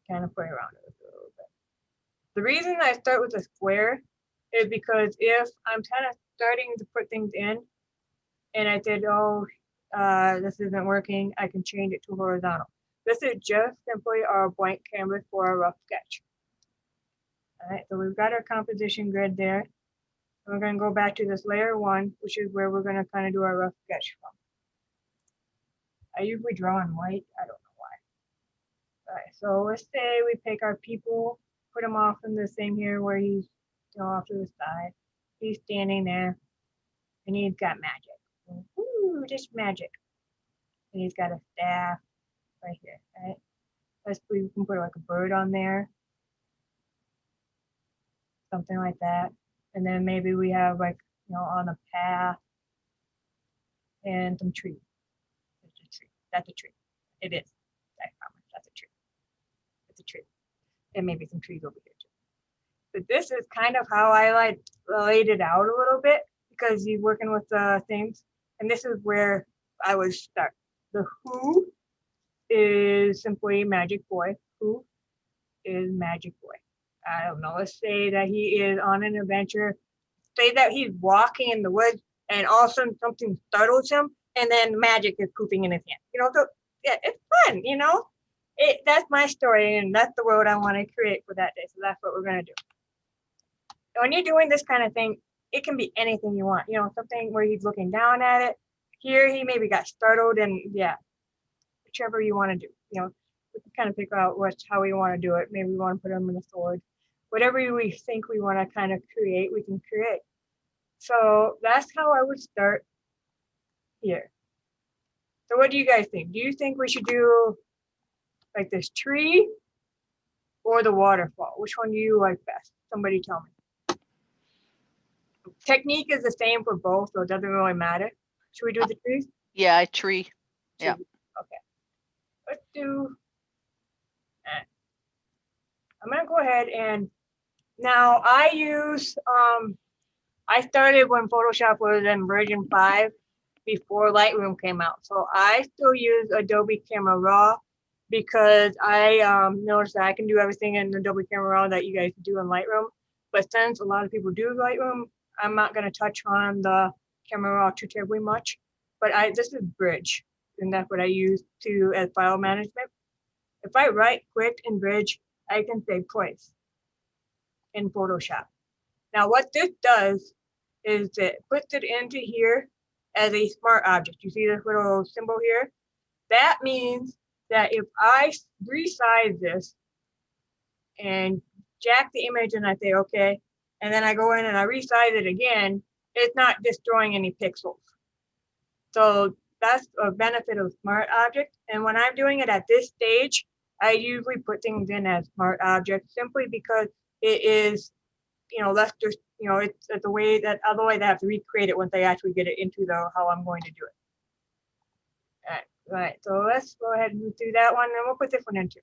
kind of play around with it a little bit. The reason I start with a square is because if I'm kind of starting to put things in, and I said, oh, this isn't working, I can change it to horizontal. This is just simply our blank canvas for a rough sketch. All right, so we've got our composition grid there. And we're gonna go back to this layer 1, which is where we're gonna kind of do our rough sketch from. I usually draw in white, I don't know why. All right, so let's say we pick our people, put him off in the same here where he's off to the side. He's standing there, and he's got magic. Ooh, just magic. And he's got a staff right here, right? We can put like a bird on there, something like that. And then maybe we have like, on a path and some trees. There's a tree. That's a tree. It is. I promise. That's a tree. It's a tree. And maybe some trees over here too. But this is kind of how I laid it out a little bit because you're working with things. And this is where I would start. The who is simply Magic Boy. Who is Magic Boy? I don't know. Let's say that he is on an adventure. Say that he's walking in the woods and all of a sudden something startles him and then magic is pooping in his hand. So yeah, it's fun, That's my story and that's the world I want to create for that day. So that's what we're going to do. When you're doing this kind of thing, it can be anything you want. Something where he's looking down at it. Here he maybe got startled and yeah, whichever you want to do. We can kind of figure out how we want to do it. Maybe we want to put him in a sword. Whatever we think we want to kind of create, we can create. So that's how I would start here. So what do you guys think? Do you think we should do like this tree or the waterfall? Which one do you like best? Somebody tell me. Technique is the same for both, so it doesn't really matter. Should we do the trees? Yeah, tree. Yeah. Okay. Let's do. I'm gonna go ahead and now I use I started when Photoshop was in version 5 before Lightroom came out. So I still use Adobe Camera Raw because I noticed that I can do everything in Adobe Camera Raw that you guys do in Lightroom. But since a lot of people do Lightroom, I'm not going to touch on the Camera Raw too terribly much. But this is Bridge, and that's what I use as file management. If I right click in Bridge, I can say place in Photoshop. Now what this does is it puts it into here as a smart object. You see this little symbol here? That means that if I resize this and jack the image and I say, okay, and then I go in and I resize it again, it's not destroying any pixels. So that's a benefit of smart object. And when I'm doing it at this stage, I usually put things in as smart objects simply because it is, less just, it's the way that, otherwise I have to recreate it once I actually get it into how I'm going to do it. All right, so let's go ahead and do that one, and we'll put this one in too.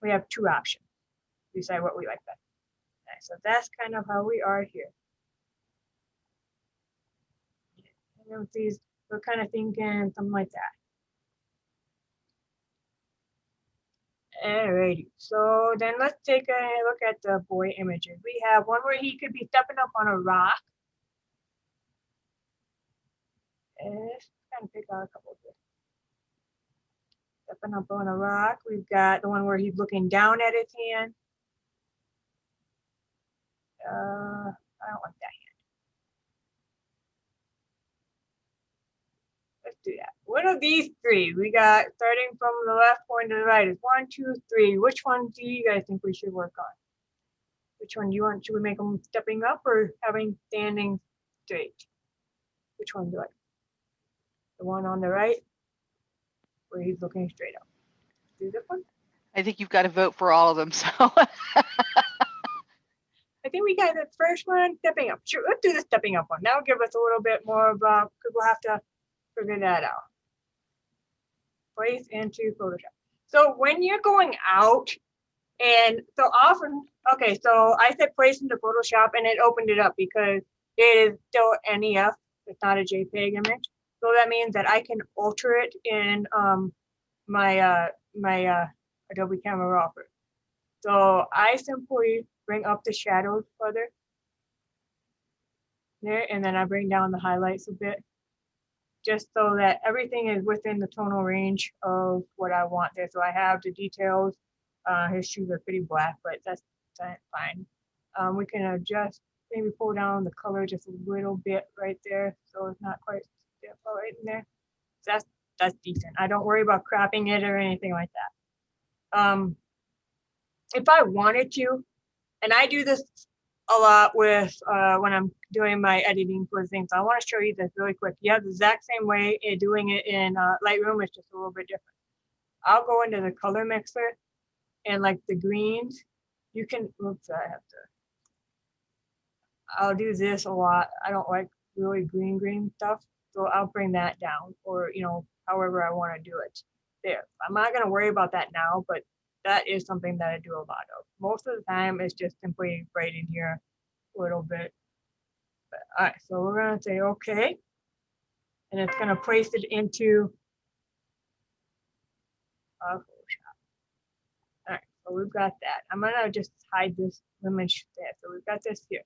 We have 2 options. Decide what we like best. All right, so that's kind of how we are here. And with these, we're kind of thinking something like that. Alrighty, so then let's take a look at the boy images. We have one where he could be stepping up on a rock. And let's kind of pick out a couple here. Stepping up on a rock. We've got the one where he's looking down at his hand. I don't like that hand. Let's do that. What are these 3? We got starting from the left going to the right. It's 1, 2, 3. Which one do you guys think we should work on? Which one do you want? Should we make them stepping up or having standing straight? Which one do you like? The one on the right, where he's looking straight up. Do this one. I think you've got to vote for all of them. So I think we got the first one, stepping up. Sure, let's do the stepping up one. That'll give us a little bit more of because we'll have to figure that out. Place into Photoshop. So when you're going out, and so often, okay, so I said place into Photoshop and it opened it up because it is still NEF. It's not a JPEG image. So that means that I can alter it in my Adobe Camera Raw. So I simply bring up the shadows further there, and then I bring down the highlights a bit. just so that everything is within the tonal range of what I want there. So I have the details. His shoes are pretty black, but that's fine. We can adjust, maybe pull down the color just a little bit right there, so it's not quite right in there. That's decent. I don't worry about cropping it or anything like that. If I wanted to, and I do this a lot with when I'm doing my editing for things. I want to show you this really quick. You have the exact same way in doing it in Lightroom. It's just a little bit different. I'll go into the color mixer and like the greens, you can, oops, I'll do this a lot. I don't like really green stuff. So I'll bring that down, or, however I want to do it there. I'm not going to worry about that now, but that is something that I do a lot of. Most of the time it's just simply right in here a little bit. But, all right, so we're going to say okay, and it's going to place it into Photoshop. All right, so we've got that. I'm going to just hide this image there. So we've got this here.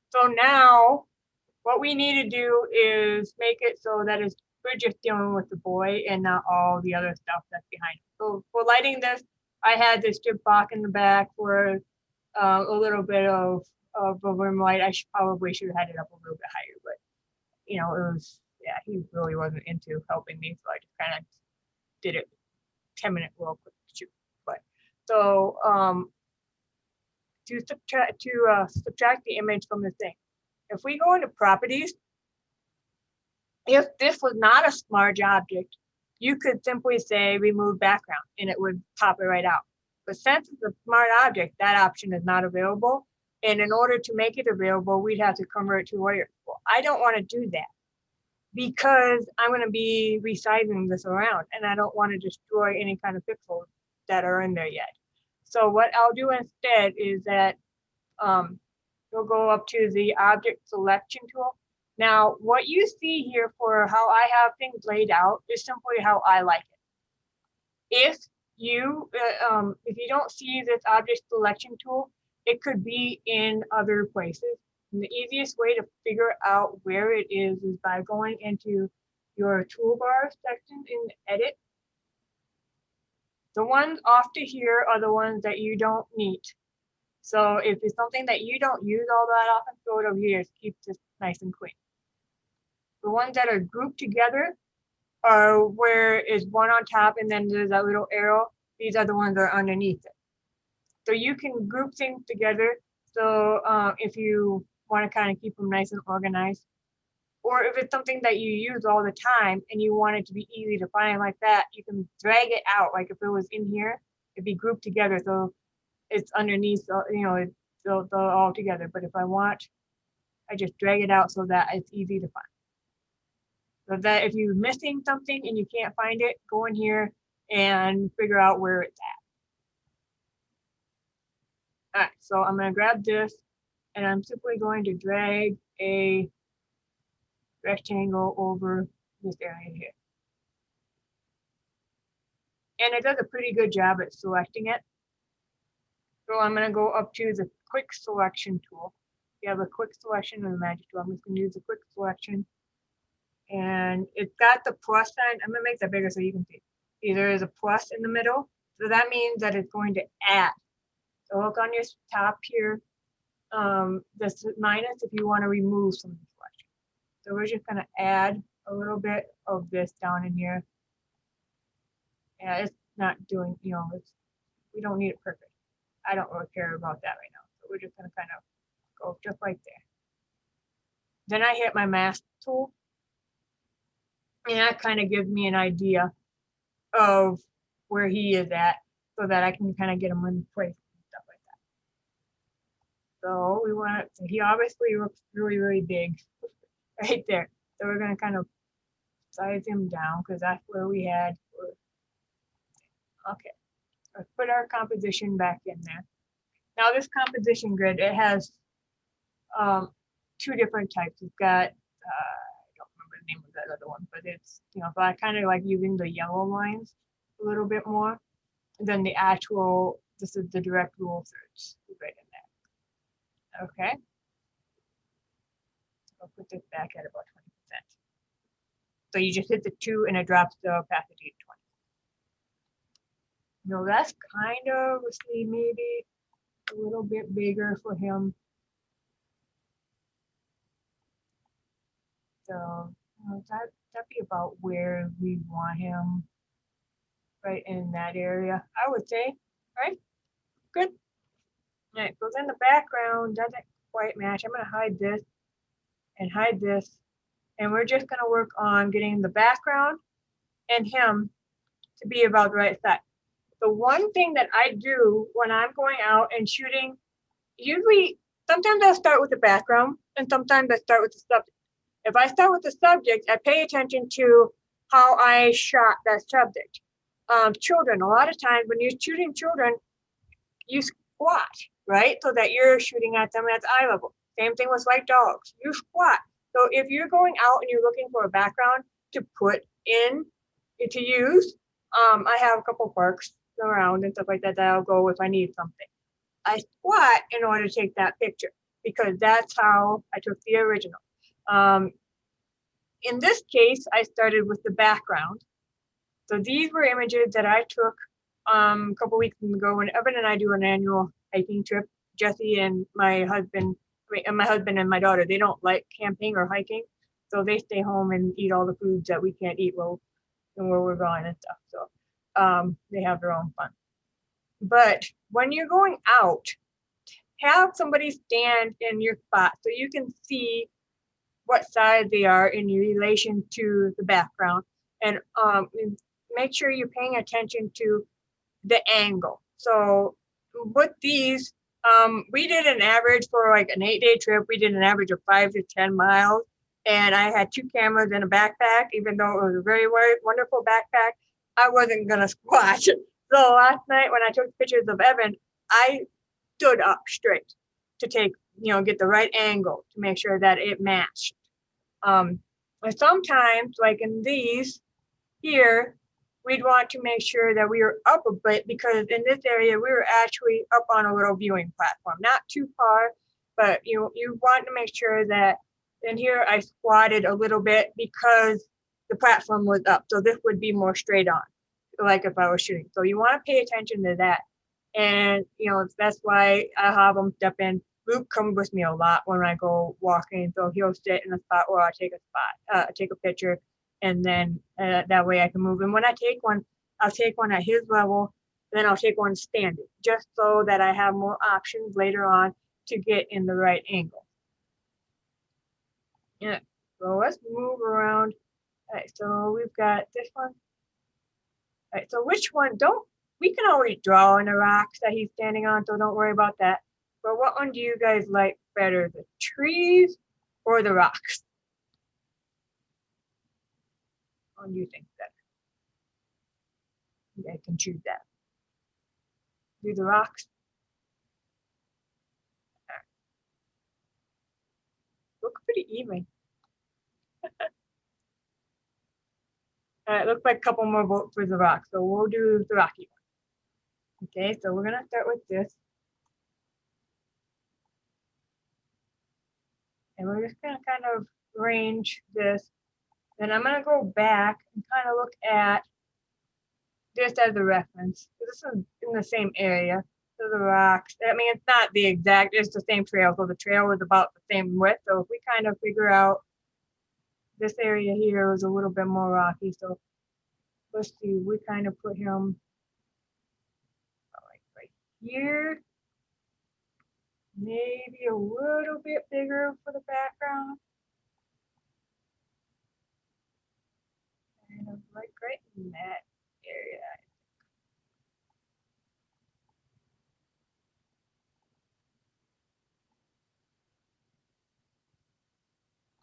So now what we need to do is make it so that we're just dealing with the boy and not all the other stuff that's behind it. So for lighting this, I had this chip box in the back for a little bit of a room light. I probably should have had it up a little bit higher, but it was, yeah, he really wasn't into helping me, so I just kind of did it 10-minute real quick shoot. But so to subtract the image from the thing, if we go into properties, if this was not a smart object, you could simply say remove background and it would pop it right out. But since it's a smart object, that option is not available. And in order to make it available, we'd have to convert to layer. Well, I don't want to do that because I'm going to be resizing this around and I don't want to destroy any kind of pixels that are in there yet. So what I'll do instead is that we'll go up to the object selection tool. Now, what you see here for how I have things laid out is simply how I like it. If you don't see this object selection tool, it could be in other places. And the easiest way to figure out where it is by going into your toolbar section in Edit. The ones off to here are the ones that you don't need. So if it's something that you don't use all that often, throw it over here. Keep this nice and clean. The ones that are grouped together are where is one on top and then there's that little arrow. These are the ones that are underneath it. So you can group things together. So if you want to kind of keep them nice and organized, or if it's something that you use all the time and you want it to be easy to find like that, you can drag it out. Like if it was in here, it'd be grouped together. So it's underneath, they're all together. But if I want, I just drag it out so that it's easy to find. So that if you're missing something and you can't find it, go in here and figure out where it's at. All right, so I'm going to grab this and I'm simply going to drag a rectangle over this area here. And it does a pretty good job at selecting it. So I'm going to go up to the quick selection tool. You have a quick selection and the magic tool. I'm just going to use the quick selection. And it's got the plus sign. I'm going to make that bigger so you can see. There is a plus in the middle. So that means that it's going to add. So look on your top here. This minus if you want to remove some of the selection. So we're just going to add a little bit of this down in here. Yeah, it's not doing, we don't need it perfect. I don't really care about that right now. So we're just going to kind of go just like there. Then I hit my mask tool. And that kind of gives me an idea of where he is at so that I can kind of get him in place and stuff like that. So he obviously looks really, really big right there. So we're going to kind of size him down because that's where we had. Okay, let's put our composition back in there. Now this composition grid, it has two different types. It's got, I don't remember the name of that other one, but it's, so I kind of like using the yellow lines a little bit more than the actual, this is the direct rule search right in there. Okay. I'll put this back at about 20%. So you just hit the 2 and it drops the opacity to 20. No, that's kind of, let's see, maybe a little bit bigger for him. So that'd be about where we want him, right in that area, I would say, right? Good. All right, so then the background doesn't quite match. I'm gonna hide this and hide this. And we're just gonna work on getting the background and him to be about the right size. The one thing that I do when I'm going out and shooting, usually, sometimes I'll start with the background and sometimes I start with the subject. If I start with the subject, I pay attention to how I shot that subject. Children, a lot of times when you're shooting children, you squat, right? So that you're shooting at them at eye level. Same thing with white dogs, you squat. So if you're going out and you're looking for a background to put in, to use, I have a couple parks around and stuff like that that I'll go if I need something. I squat in order to take that picture because that's how I took the original. In this case, I started with the background. So these were images that I took a couple weeks ago when Evan and I do an annual hiking trip. Jesse and my husband and my daughter, they don't like camping or hiking. So they stay home and eat all the foods that we can't eat where we're going and stuff. So they have their own fun. But when you're going out, have somebody stand in your spot so you can see what side they are in relation to the background, and make sure you're paying attention to the angle. So with these, we did an average for like an 8-day trip. We did an average of 5 to 10 miles, and I had 2 cameras in a backpack. Even though it was a very wonderful backpack, I wasn't gonna squat. So last night when I took pictures of Evan, I stood up straight to take, get the right angle to make sure that it matched. And sometimes, like in these here, we'd want to make sure that we were up a bit because in this area, we were actually up on a little viewing platform, not too far, but you want to make sure that in here I squatted a little bit because the platform was up. So this would be more straight on, like if I was shooting. So you want to pay attention to that. And, that's why I have them step in. Luke comes with me a lot when I go walking. So he'll sit in a spot where I take a picture, and then that way I can move. And when I take one, I'll take one at his level, then I'll take one standing, just so that I have more options later on to get in the right angle. Yeah, so let's move around. All right, so we've got this one. All right, so which one? We can always draw on the rocks that he's standing on, so don't worry about that. But what one do you guys like better, the trees or the rocks? What one do you think better? You guys can choose that. Do the rocks. Right. Look pretty even. All right, looks like a couple more votes for the rocks, so we'll do the rocky one. Okay, so we're gonna start with this. And we're just gonna kind of range this. Then I'm gonna go back and kind of look at this as a reference. This is in the same area. So the rocks, I mean, it's not the exact, it's the same trail. So the trail is about the same width. So if we kind of figure out this area here is a little bit more rocky. So let's see, we kind of put him like right here. Maybe a little bit bigger for the background. Kind of like right in that area.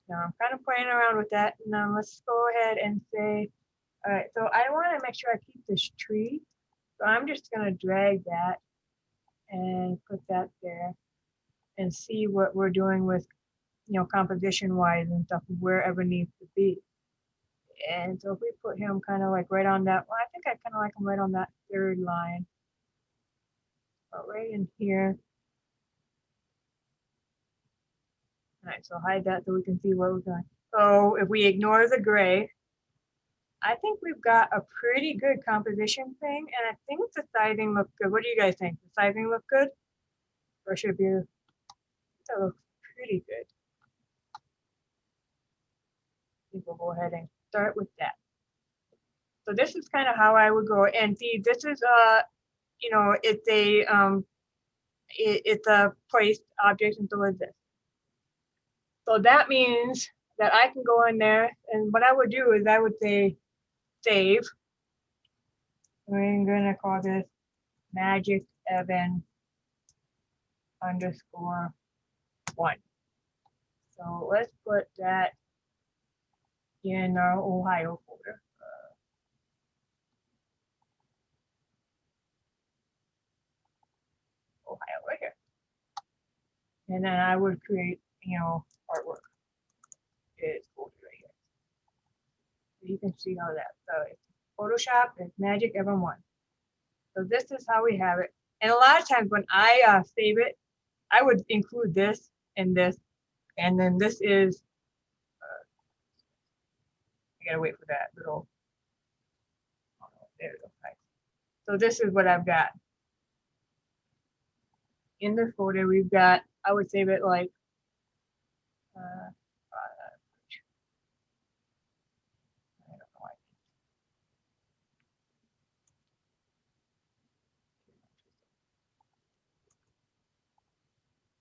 Now I'm kind of playing around with that. Now let's go ahead and say, all right, so I want to make sure I keep this tree. So I'm just going to drag that and put that there and see what we're doing with, composition wise and stuff, wherever needs to be. And so if we put him kind of like right on that, well, I think I kind of like him right on that third line. But right in here. All right, so hide that so we can see what we're doing. So if we ignore the gray, I think we've got a pretty good composition thing, and I think the sizing looks good. What do you guys think? The sizing look good? Or should be, that looks pretty good. I think we'll go ahead and start with that. So this is kind of how I would go. And see, this is you know, it's a placed object, and so is this. So that means that I can go in there, and what I would do is I would say save. I'm gonna call this Magic Evan _1. So let's put that in our Ohio folder. Ohio right here. And then I would create, you know, artwork. It's folder right here. So you can see how that. So it's Photoshop, it's Magic Evan 1. So this is how we have it. And a lot of times when I save it, I would include this and this, and then this is, I gotta wait for that little, oh, there we go, right. So this is what I've got. In the folder, we've got, I would save it like, I don't know why.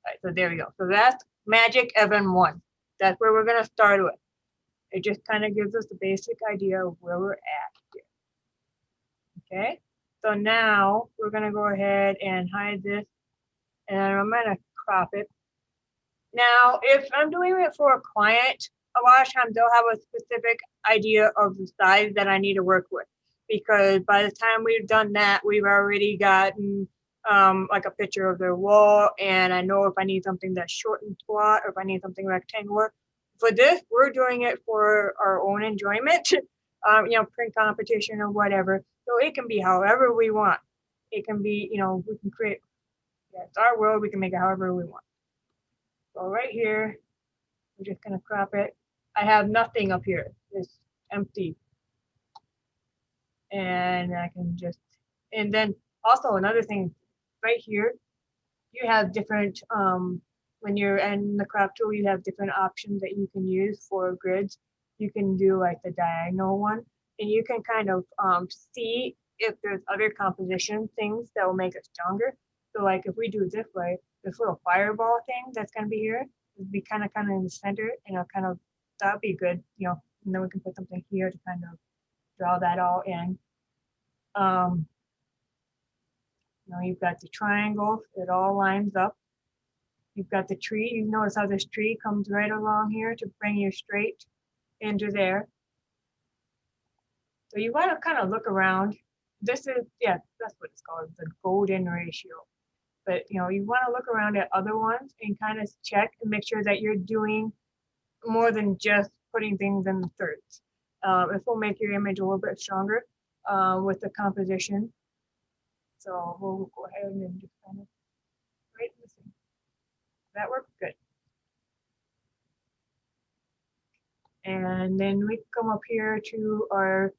Right, so there we go. So that's Magic Evan 1. That's where we're gonna start with. It just kind of gives us the basic idea of where we're at here. Okay, so now we're gonna go ahead and hide this, and I'm gonna crop it. Now, if I'm doing it for a client, a lot of times they'll have a specific idea of the size that I need to work with, because by the time we've done that, we've already gotten like a picture of their wall, and I know if I need something that's short and squat, or if I need something rectangular. For this, we're doing it for our own enjoyment, you know, print competition or whatever. So it can be however we want. It can be, you know, we can create, yeah, it's our world, we can make it however we want. So right here, we're just gonna crop it. I have nothing up here, it's empty. And I can just, and then also another thing, right here, you have different, when you're in the crop tool, you have different options that you can use for grids. You can do like the diagonal one, and you can kind of see if there's other composition things that will make it stronger. So like if we do it this way, this little fireball thing that's gonna be here, would be kind of in the center, and it'll kind of, that'd be good, you know, and then we can put something here to kind of draw that all in. You know, you've got the triangle, it all lines up. You've got the tree. You notice how this tree comes right along here to bring you straight into there. So you want to kind of look around. This is, yeah, that's what it's called, the golden ratio. But you know, you want to look around at other ones and kind of check and make sure that you're doing more than just putting things in the thirds. It will make your image a little bit stronger with the composition. So we'll go ahead and just kind of right in the center. That works good. And then we come up here to our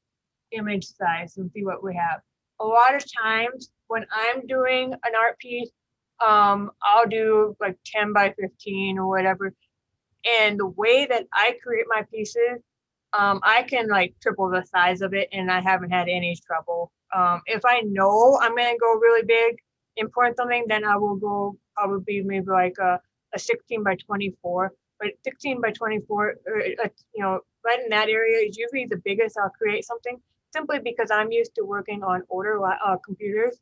image size and see what we have. A lot of times when I'm doing an art piece, I'll do like 10 by 15 or whatever. And the way that I create my pieces, I can like triple the size of it, and I haven't had any trouble. If I know I'm gonna go really big and print something, then I will go probably maybe like a 16 by 24. But 16 by 24, you know, right in that area is usually the biggest I'll create something, simply because I'm used to working on older computers.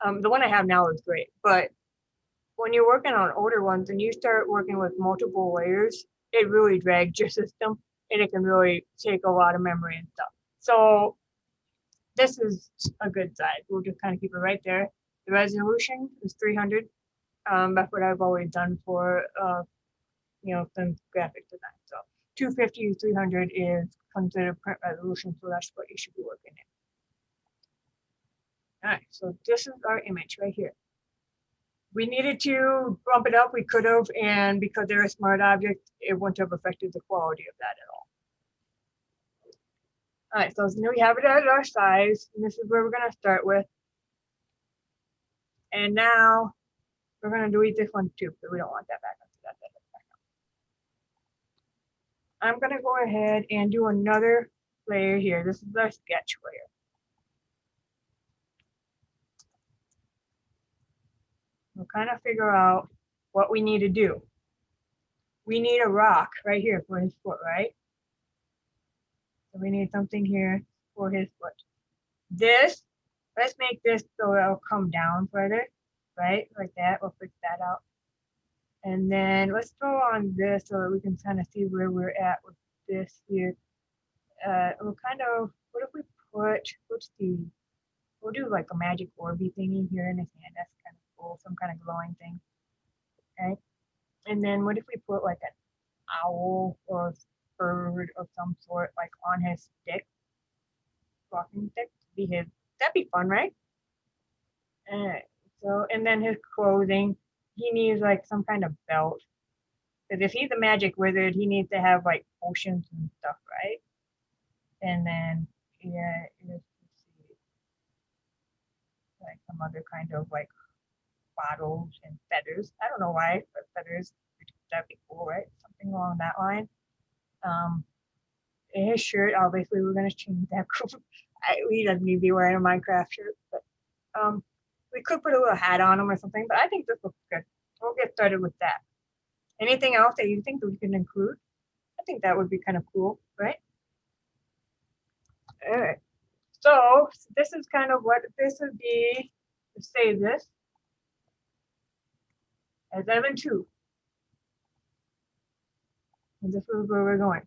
The one I have now is great, but when you're working on older ones and you start working with multiple layers, it really drags your system, and it can really take a lot of memory and stuff. So this is a good size. We'll just kind of keep it right there. The resolution is 300. That's what I've always done for you know, some graphic design. So 250 to 300 is considered print resolution, so that's what you should be working in. All right, so this is our image right here. We needed to bump it up, we could have, and because they're a smart object, it wouldn't have affected the quality of that All right, so now we have it at our size, and this is where we're gonna start with. And now we're gonna delete this one too, because we don't want that background. So that's it. I'm gonna go ahead and do another layer here. This is our sketch layer. We'll kind of figure out what we need to do. We need a rock right here for his foot, right? So we need something here for his foot. This, let's make this so it'll come down further, right? Like that, we'll fix that out. And then let's throw on this so that we can kind of see where we're at with this here. We'll kind of, what if we put, let's see, we'll do like a magic orby thingy here in his hand. That's kind of cool, some kind of glowing thing, right? And then what if we put like an owl or bird of some sort like on his stick, walking stick, to be his, that'd be fun, right? Alright, so, and then his clothing, he needs like some kind of belt. Because if he's a magic wizard, he needs to have like potions and stuff, right? And then, yeah, let's see, like some other kind of like bottles and feathers. I don't know why, but feathers, that'd be cool, right? Something along that line. And his shirt, obviously, we're gonna change that. He doesn't need to be wearing a Minecraft shirt, but we could put a little hat on him or something. But I think this looks good. We'll get started with that. Anything else that you think that we can include? I think that would be kind of cool, right? All right. So this is kind of what this would be. To save this as M2. And this is where we're going.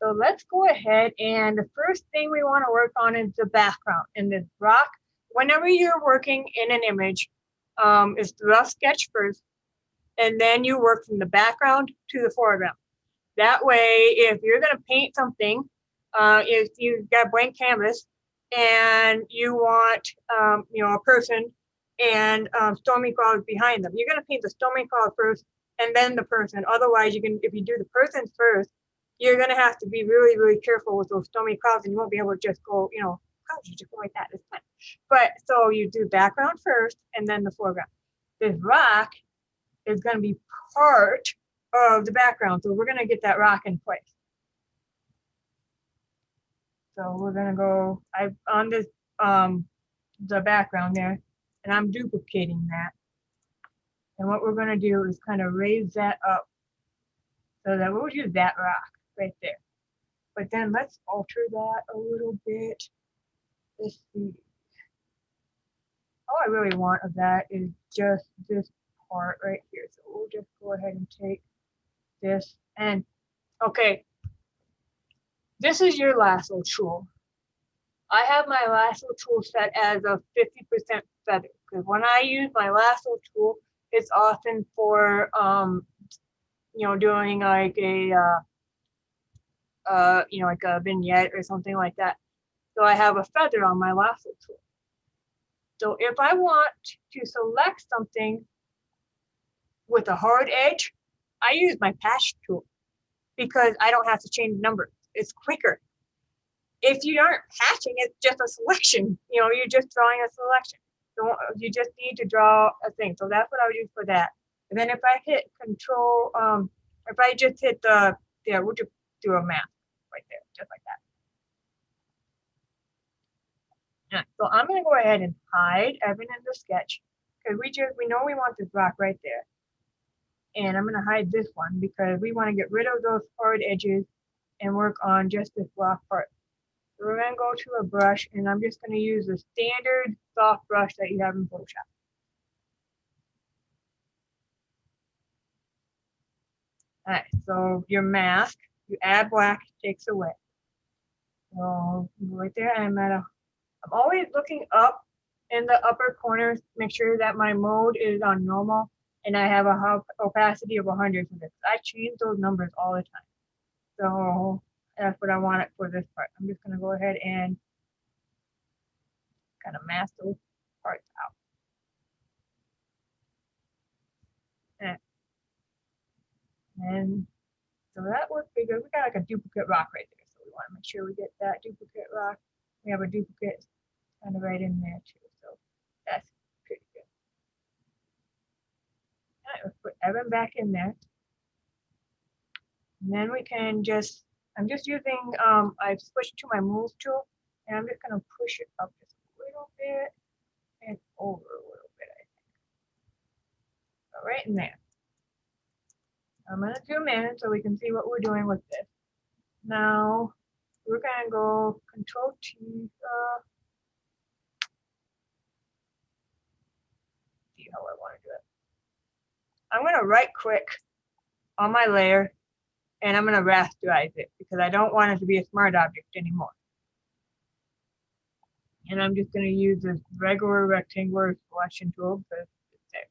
So let's go ahead, and the first thing we want to work on is the background in this rock. Whenever you're working in an image, it's the rough sketch first, and then you work from the background to the foreground. That way, if you're going to paint something, if you've got blank canvas and you want, a person and stormy clouds behind them, you're going to paint the stormy cloud first and then the person. Otherwise, if you do the person first, you're going to have to be really, really careful with those stormy clouds, and you won't be able to just go, clouds, you just go like that. It's fine. But so you do background first and then the foreground. This rock is going to be part of the background, so we're going to get that rock in place. So we're going to go on this the background there, and I'm duplicating that. And what we're going to do is kind of raise that up so that we'll use that rock right there. But then let's alter that a little bit. Let's see. All I really want of that is just this part right here. So we'll just go ahead and take this. And okay, this is your lasso tool. I have my lasso tool set as a 50% feather, because when I use my lasso tool, it's often for doing like a like a vignette or something like that. So I have a feather on my lasso tool. So if I want to select something with a hard edge, I use my patch tool because I don't have to change numbers. It's quicker. If you aren't patching, it's just a selection. You're just drawing a selection. So you just need to draw a thing. So that's what I would use for that. And then if I hit control, if I just hit we'll just do a map right there, just like that. Right, so I'm going to go ahead and hide everything in the sketch, because we know we want this rock right there. And I'm going to hide this one because we want to get rid of those hard edges and work on just this rock part. So we're going to go to a brush, and I'm just going to use the standard soft brush that you have in Photoshop. All right, so your mask, you add black, takes away. So right there, I'm always looking up in the upper corners, make sure that my mode is on normal, and I have a opacity of 100 for this. I change those numbers all the time. So that's what I want it for this part. I'm just going to go ahead and kind of mask those parts out. And so that worked pretty good. We got like a duplicate rock right there. So we want to make sure we get that duplicate rock. We have a duplicate kind of right in there too, so that's pretty good. All right, let's put Evan back in there. And then we can just, I'm just using, I've switched to my move tool, and I'm just gonna push it up just a little bit and over a little bit, I think. So right in there. I'm gonna zoom in so we can see what we're doing with this. Now, we're gonna go Control T, see how I wanna do it. I'm gonna right click on my layer and I'm gonna rasterize it because I don't want it to be a smart object anymore. And I'm just gonna use this regular rectangular selection tool because it's there.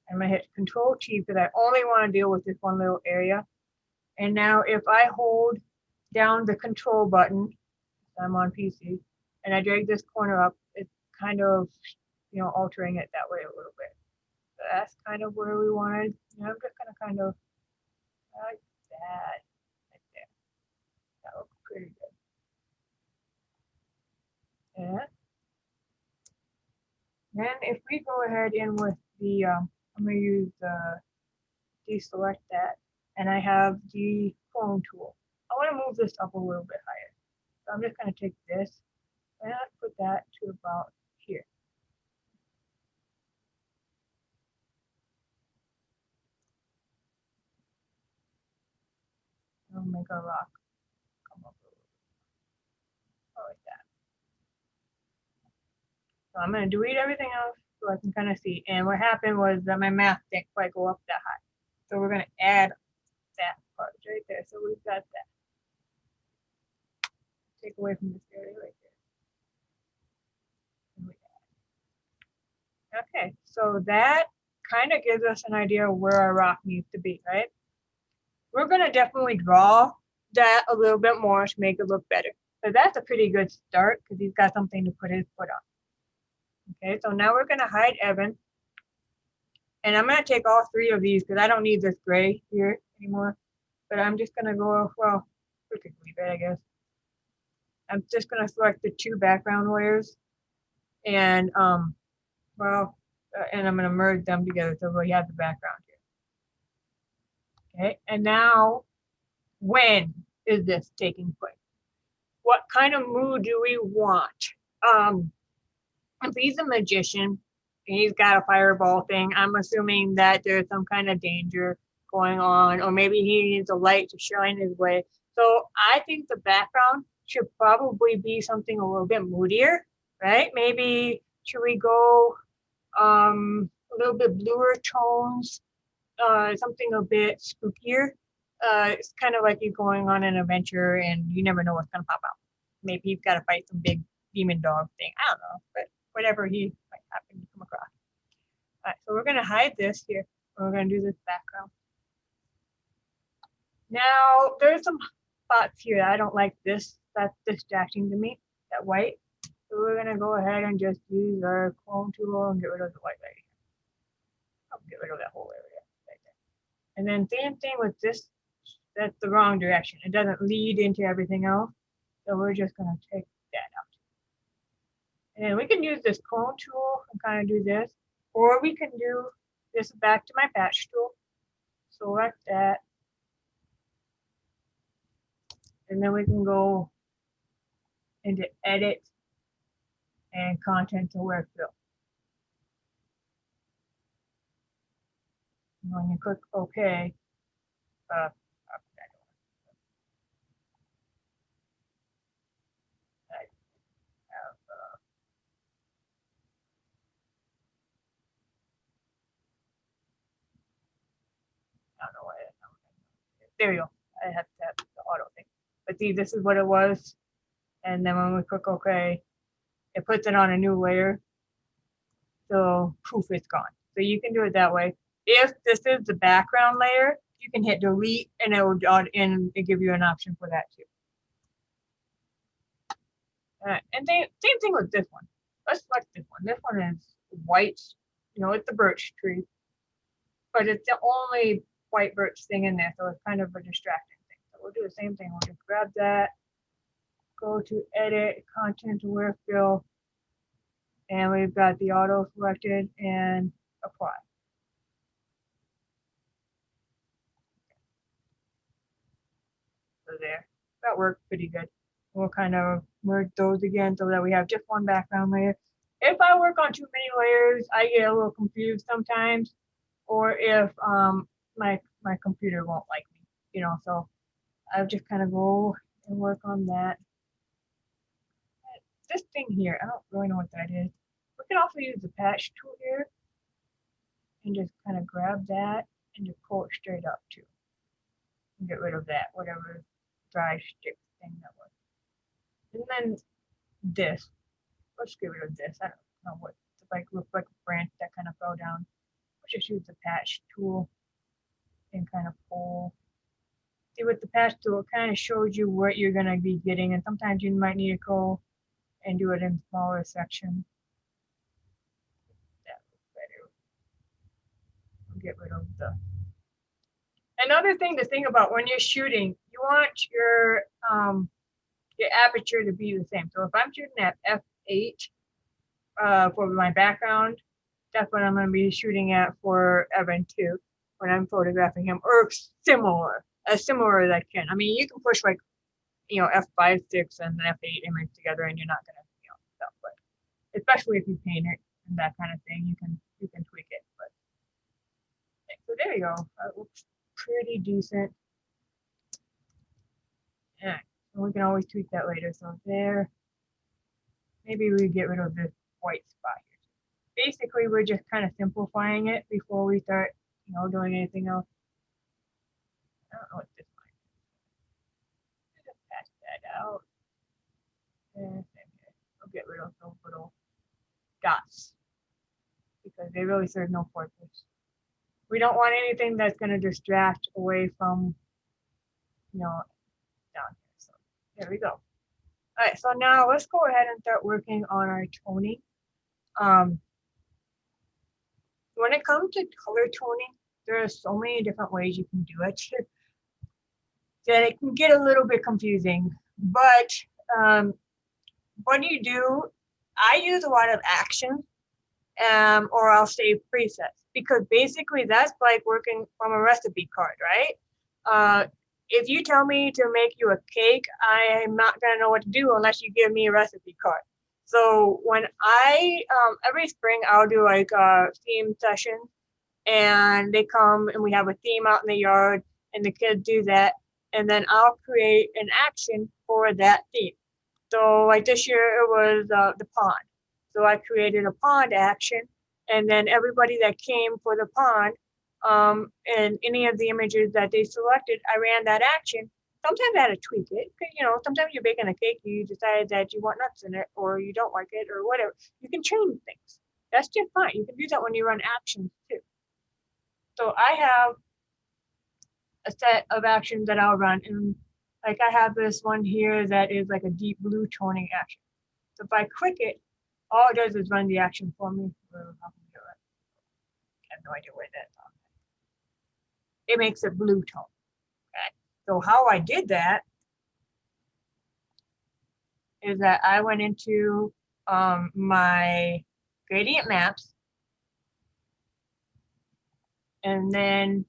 I'm gonna hit Control T because I only wanna deal with this one little area. And now if I hold down the control button, I'm on PC, and I drag this corner up, it's kind of, altering it that way a little bit. So that's kind of where we wanted. I'm just gonna kind of like that right there. That looks pretty good. And then if we go ahead in with the, I'm gonna use deselect that, and I have the clone tool. I want to move this up a little bit higher. So I'm just gonna take this and put that to about here. I'll make our rock come up a little bit like that. So I'm going to delete everything else so I can kind of see. And what happened was that my math didn't quite go up that high. So we're going to add that part right there. So we've got that. Take away from this area right there. Okay, so that kind of gives us an idea of where our rock needs to be, right? We're going to definitely draw that a little bit more to make it look better. So that's a pretty good start because he's got something to put his foot on. Okay, so now we're going to hide Evan. And I'm going to take all three of these because I don't need this gray here anymore. But I'm just going to go, well, we could leave it, I guess. I'm just going to select the two background layers. And, and I'm going to merge them together so we have the background here. Okay, and now, when is this taking place? What kind of mood do we want? If he's a magician and he's got a fireball thing, I'm assuming that there's some kind of danger going on, or maybe he needs a light to shine his way. So I think the background should probably be something a little bit moodier, right? Maybe should we go a little bit bluer tones, something a bit spookier? It's kind of like you're going on an adventure and you never know what's gonna pop out. Maybe you've got to fight some big demon dog thing. I don't know, but whatever he might happen to come across. All right, so we're gonna hide this here. We're gonna do this background. Now there's some spots here that I don't like this. That's distracting to me, that white. So we're gonna go ahead and just use our clone tool and get rid of the white right here. I'll get rid of that whole area right there. And then same thing with this. That's the wrong direction. It doesn't lead into everything else. So we're just gonna take that out. And then we can use this clone tool and kind of do this, or we can do this back to my patch tool. Select that. And then we can go into edit and content aware fill. And when you click OK, I don't know why that's not working. There you go. I have to have the auto thing. But see, this is what it was. And then when we click OK, it puts it on a new layer. So poof, it's gone. So you can do it that way. If this is the background layer, you can hit delete and it will give you an option for that too. And same thing with this one. Let's select this one. This one is white. It's the birch tree. But it's the only white birch thing in there, so it's kind of a distracting thing. So we'll do the same thing. We'll just grab that go to edit, content aware fill, and we've got the auto selected and apply. So there, that worked pretty good. We'll kind of merge those again so that we have just one background layer. If I work on too many layers, I get a little confused sometimes, or if my computer won't like me, you know. So I'll just kind of go and work on that. This thing here, I don't really know what that is. We can also use the patch tool here and just kind of grab that and just pull it straight up too. And get rid of that, whatever dry stick thing that was. And then this, let's get rid of this. I don't know what, it like looks like a branch that kind of fell down. Let's just use the patch tool and kind of pull. See, with the patch tool, it kind of shows you what you're gonna be getting, and sometimes you might need to go and do it in smaller sections. That looks better. We'll get rid of the. Another thing to think about when you're shooting, you want your aperture to be the same. So if I'm shooting at f8 for my background, that's what I'm going to be shooting at for Evan too when I'm photographing him, or similar, as similar as I can. I mean, you can push like, you know, f5, 6, and f8 image together, and you're not going to, you know, stuff. But especially if you paint it and that kind of thing, you can tweak it. But so there you go. That looks pretty decent. Yeah, and we can always tweak that later. So there, maybe we get rid of this white spot here. Basically, we're just kind of simplifying it before we start, you know, doing anything else. I don't know what this line is. Just patch that out. And we'll get rid of those little dots because they really serve no purpose. We don't want anything that's going to distract away from, you know, down here. So there we go. All right, so now let's go ahead and start working on our toning. When it comes to color toning, there are so many different ways you can do it that it can get a little bit confusing. But what you do, I use a lot of actions, or I'll say presets, because basically that's like working from a recipe card, right? If you tell me to make you a cake, I'm not gonna know what to do unless you give me a recipe card. So when I, every spring I'll do like a theme session, and they come and we have a theme out in the yard and the kids do that. And then I'll create an action for that theme. So like this year it was the pond. So I created a pond action, and then everybody that came for the pond, and any of the images that they selected, I ran that action. Sometimes I had to tweak it, because you know, sometimes you're baking a cake, you decide that you want nuts in it, or you don't like it, or whatever. You can change things. That's just fine. You can do that when you run actions too. So I have a set of actions that I'll run, and like I have this one here that is like a deep blue toning action. So if I click it, all it does is run the action for me. I have no idea where that's on. It makes it blue tone. Okay. So how I did that is that I went into my gradient maps, and then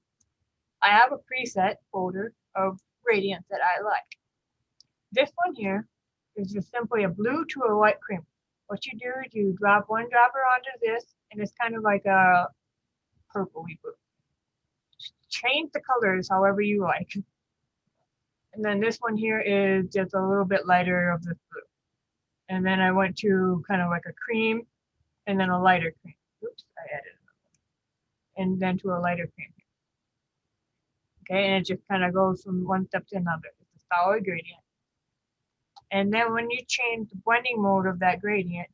I have a preset folder of gradients that I like. This one here is just simply a blue to a light cream. What you do is you drop one dropper onto this, and it's kind of like a purpley blue. Change the colors however you like. And then this one here is just a little bit lighter of the blue. And then I went to kind of like a cream, and then a lighter cream. Oops, I added another. And then to a lighter cream. Okay, and it just kind of goes from one step to another. It's a solid gradient. And then when you change the blending mode of that gradient,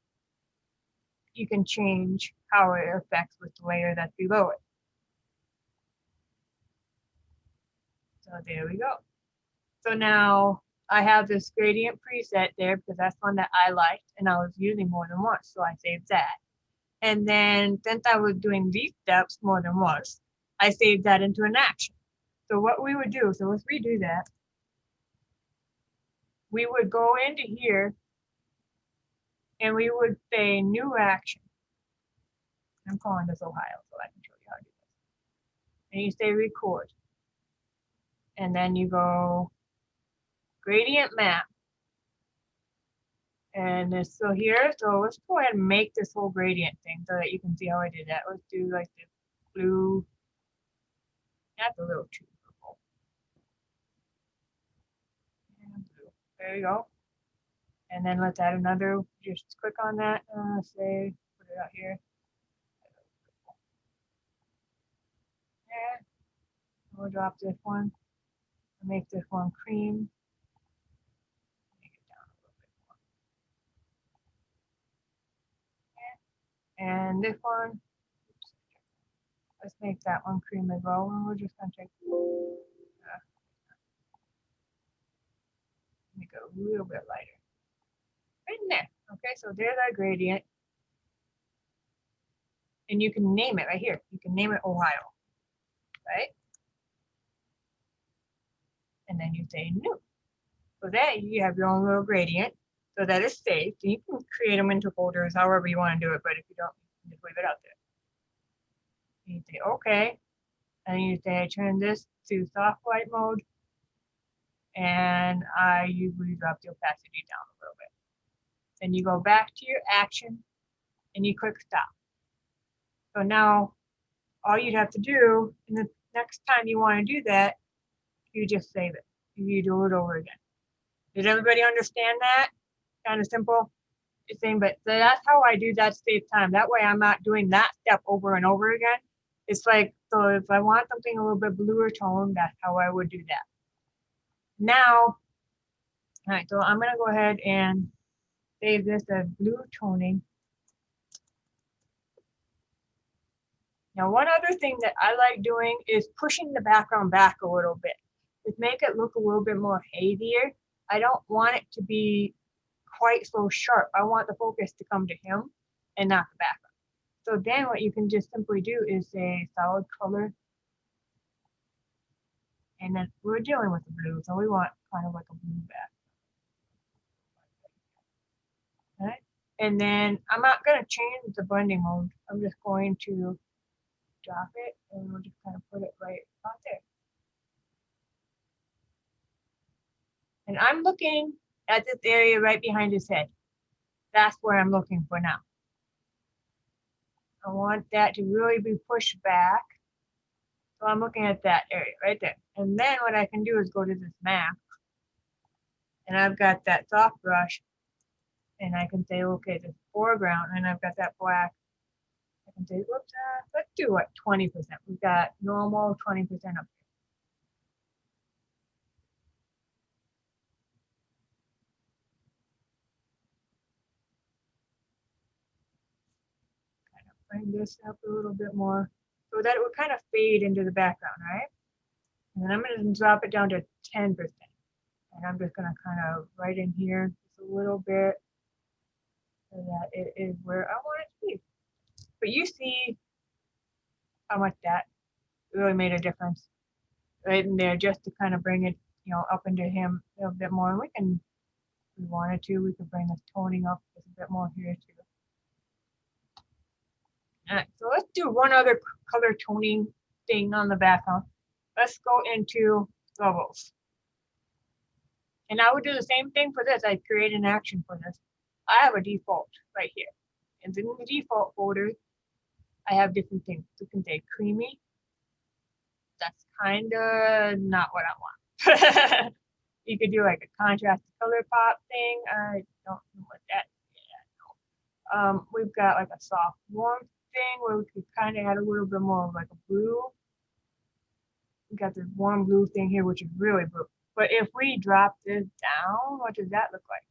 you can change how it affects with the layer that's below it. So there we go. So now I have this gradient preset there because that's one that I liked and I was using more than once. So I saved that. And then since I was doing these steps more than once, I saved that into an action. So what we would do, so let's redo that. we would go into here and we would say new action. I'm calling this Ohio so I can show you how to do this. And you say record. And then you go gradient map. And it's still here. So let's go ahead and make this whole gradient thing so that you can see how I did that. Let's do like the blue. That's a little too purple. And blue. There you go. And then let's add another. Just click on that. Say, put it out here. Yeah. We'll drop this one. Make this one cream. Make it down a little bit more. And this one, oops, let's make that one cream as well. And we're just gonna check. Make it a little bit lighter. Right in there. Okay, so there's our gradient. And you can name it right here. You can name it Ohio, right? And then you say new. So that you have your own little gradient. So that is saved. And you can create them into folders however you want to do it, but if you don't, just leave it out there. You say okay. And you say I turn this to soft white mode. And I usually drop the opacity down a little bit. Then you go back to your action and you click stop. So now all you'd have to do, and the next time you want to do that, you just save it. You do it over again. Did everybody understand that? Kind of simple. Thing, but that's how I do that to save time. That way I'm not doing that step over and over again. It's like, so if I want something a little bit bluer tone, that's how I would do that. Now, all right, so I'm gonna go ahead and save this as blue toning. Now, one other thing that I like doing is pushing the background back a little bit. To make it look a little bit more hazier. I don't want it to be quite so sharp. I want the focus to come to him and not the background. So then what you can just simply do is say solid color. And then we're dealing with the blue, so we want kind of like a blue back. Right? And then I'm not going to change the blending mode. I'm just going to drop it and we'll just kind of put it right out there. And I'm looking at this area right behind his head. That's where I'm looking for now. I want that to really be pushed back. So I'm looking at that area right there. And then what I can do is go to this map. And I've got that soft brush. And I can say, okay, this foreground. And I've got that black. I can say, whoops, let's do what, 20%. We've got normal 20% up here. Bring this up a little bit more so that it would kind of fade into the background, right? And then I'm going to drop it down to 10%. And I'm just going to kind of right in here just a little bit so that it is where I want it to be. But you see how much that really made a difference right in there, just to kind of bring it, you know, up into him a little bit more. And we can, if we wanted to, we could bring this toning up just a bit more here too. All right, so let's do one other color toning thing on the background. Let's go into levels. And I would do the same thing for this. I create an action for this. I have a default right here. And in the default folder, I have different things. You can say creamy. That's kind of not what I want. You could do like a contrast color pop thing. I don't know what that is. Yeah, no. We've got like a soft warm thing where we could kind of add a little bit more of like a blue. We got this warm blue thing here, which is really blue. But if we drop this down, what does that look like?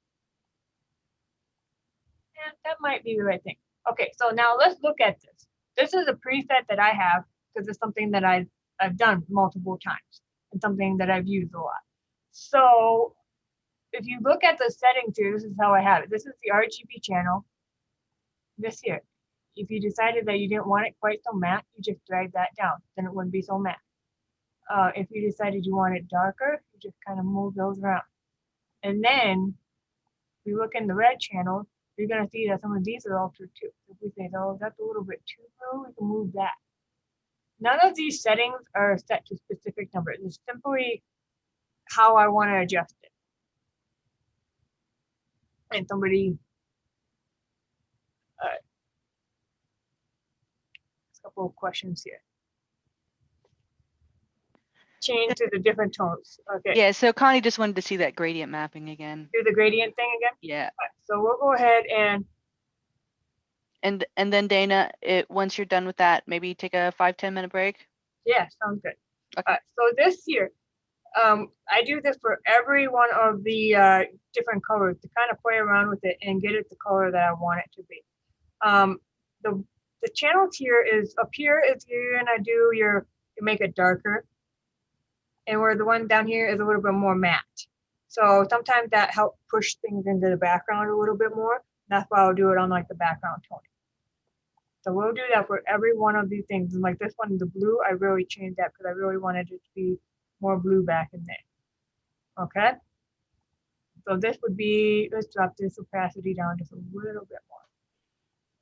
Yeah, that might be the right thing. Okay, so now let's look at this. This is a preset that I have because it's something that I've done multiple times and something that I've used a lot. So if you look at the settings here, this is how I have it. This is the RGB channel. This here. If you decided that you didn't want it quite so matte, you just drag that down. Then it wouldn't be so matte. If you decided you want it darker, you just kind of move those around. And then if you look in the red channel, you're gonna see that some of these are altered too. If we say, oh, that's a little bit too low, we can move that. None of these settings are set to specific numbers. It's simply how I want to adjust it. And somebody, a couple of questions here. Change to the different tones. Okay, Yeah, so Connie just wanted to see that gradient mapping again. do the gradient thing again. Yeah. All right, so we'll go ahead and And then Dana, once you're done with that, maybe take a 5-10 minute break. yeah, sounds good. Okay. All right, so this here, I do this for every one of the different colors to kind of play around with it and get it the color that I want it to be. The channel tier is up here is you're gonna do you make it darker, and where the one down here is a little bit more matte. So sometimes that helps push things into the background a little bit more. That's why I'll do it on like the background tone. So we'll do that for every one of these things. And like this one, the blue, I really changed that because I really wanted it to be more blue back in there. Okay. So this would be, let's drop this opacity down just a little bit more.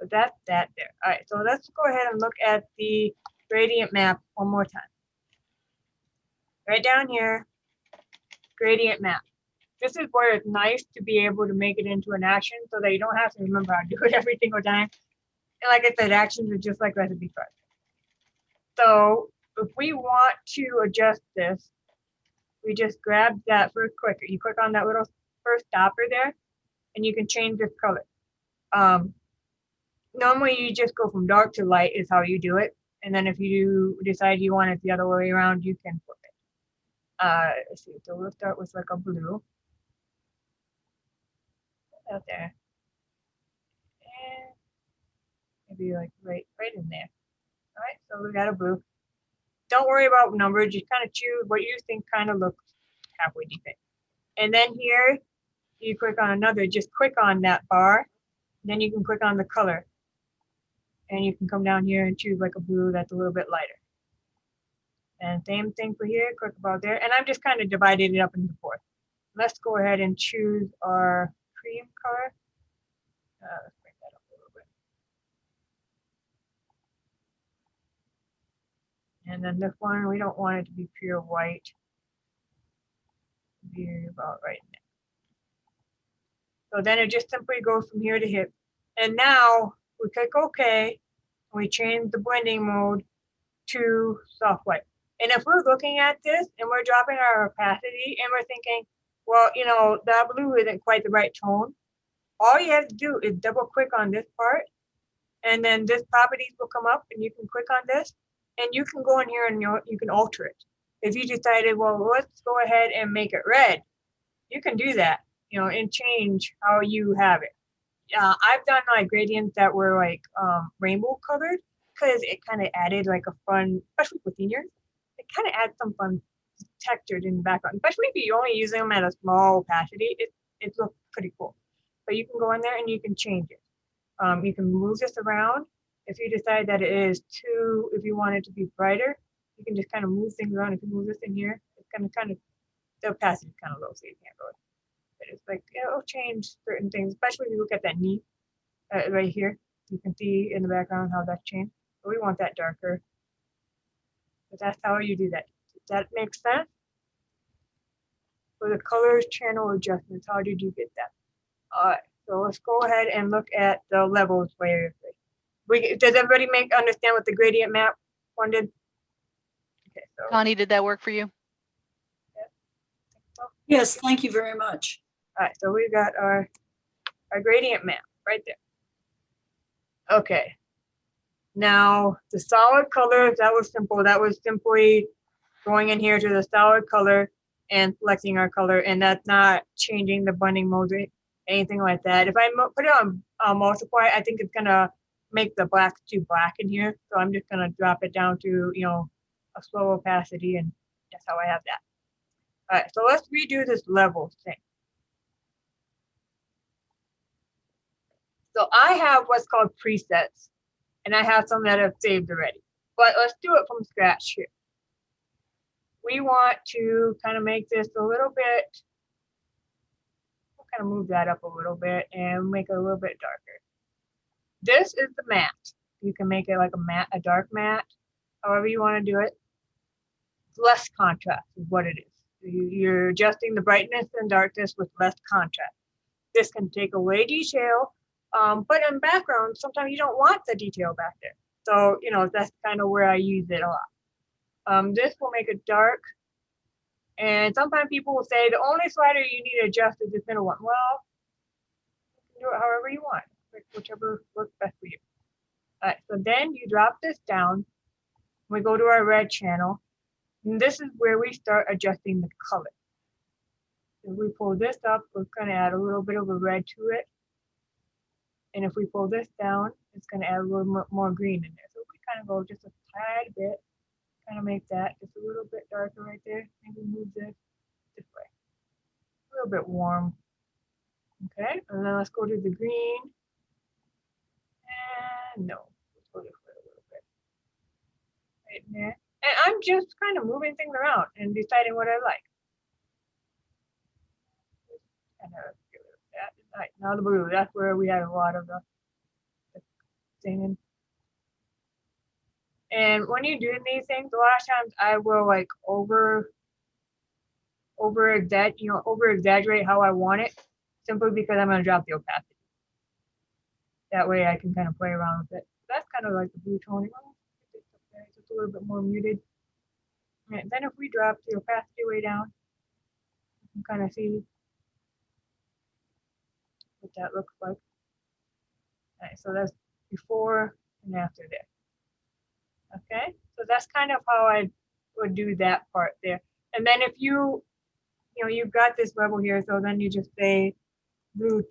So that's that there. All right, so let's go ahead and look at the gradient map one more time. Right down here, gradient map. This is where it's nice to be able to make it into an action so that you don't have to remember how to do it every single time. And like I said, actions are just like recipe cards. So if we want to adjust this, we just grab that first clicker. You click on that little first stopper there, and you can change this color. Normally you just go from dark to light is how you do it. And then if you decide you want it the other way around, you can flip it. Let's see, so we'll start with like a blue. Out there. And maybe like right in there. All right, so we got a blue. Don't worry about numbers, just kind of choose what you think kind of looks halfway decent. And then here, you click on another, just click on that bar, then you can click on the color. And you can come down here and choose like a blue that's a little bit lighter. And same thing for here, click about there. And I've just kind of divided it up into four. Let's go ahead and choose our cream color. Let's bring that up a little bit. And then this one, we don't want it to be pure white. Be about right now. So then it just simply goes from here to here. And now we click OK. We change the blending mode to soft white. And if we're looking at this and we're dropping our opacity and we're thinking, well, you know, that blue isn't quite the right tone, all you have to do is double click on this part, and then this properties will come up and you can click on this and you can go in here and you can alter it. If you decided, well, let's go ahead and make it red, you can do that, you know, and change how you have it. I've done like gradients that were like rainbow colored because it kind of added like a fun, especially for seniors, it kind of adds some fun texture in the background, especially if you're only using them at a small opacity, it looks pretty cool. But you can go in there and you can change it. You can move this around. If you decide that it is too, if you want it to be brighter, you can just kind of move things around. If you move this in here, it's going to kind of, the opacity is kind of low, so you can't really. But it's like, it'll change certain things, especially if you look at that knee right here. You can see in the background how that's changed. But we want that darker. But that's how you do that. Does that make sense? For the colors channel adjustments, how did you get that? All right, so let's go ahead and look at the levels layer. Does everybody understand what the gradient map one did? Okay, so. Connie, did that work for you? Yes, thank you very much. All right, so we got our gradient map right there. Okay. Now the solid colors, that was simple. That was simply going in here to the solid color and selecting our color, and that's not changing the blending mode or anything like that. If I put it on multiply, I think it's gonna make the blacks too black in here. So I'm just gonna drop it down to, you know, a slow opacity, and that's how I have that. All right, so let's redo this level thing. So I have what's called presets, and I have some that I've saved already. But let's do it from scratch here. We want to kind of make this a little bit kind of move that up a little bit and make it a little bit darker. This is the matte. You can make it like a matte, a dark matte, however you want to do it. Less contrast is what it is. You're adjusting the brightness and darkness with less contrast. This can take away detail, but in background, sometimes you don't want the detail back there. So, that's kind of where I use it a lot. This will make it dark. And sometimes people will say the only slider you need to adjust is this middle one. Well, you can do it however you want, whichever works best for you. All right, so then you drop this down. We go to our red channel. And this is where we start adjusting the color. If we pull this up, we're going to add a little bit of a red to it. And if we pull this down, it's going to add a little more green in there. So we kind of go just a tiny bit, kind of make that just a little bit darker right there. Maybe move this way. A little bit warm. Okay, and then let's go to the green. And no, let's go this way a little bit. Right in there. And I'm just kind of moving things around and deciding what I like. Kind of get rid of that. All right, now the blue. That's where we had a lot of the singing. And when you're doing these things, a lot of times I will like over exaggerate how I want it, simply because I'm going to drop the opacity. That way I can kind of play around with it. That's kind of like the blue toning. It's just a little bit more muted. And then if we drop the opacity way down, you can kind of see what that looks like. All right, so that's before and after there. Okay, so that's kind of how I would do that part there. And then if you've got this level here, so then you just say blue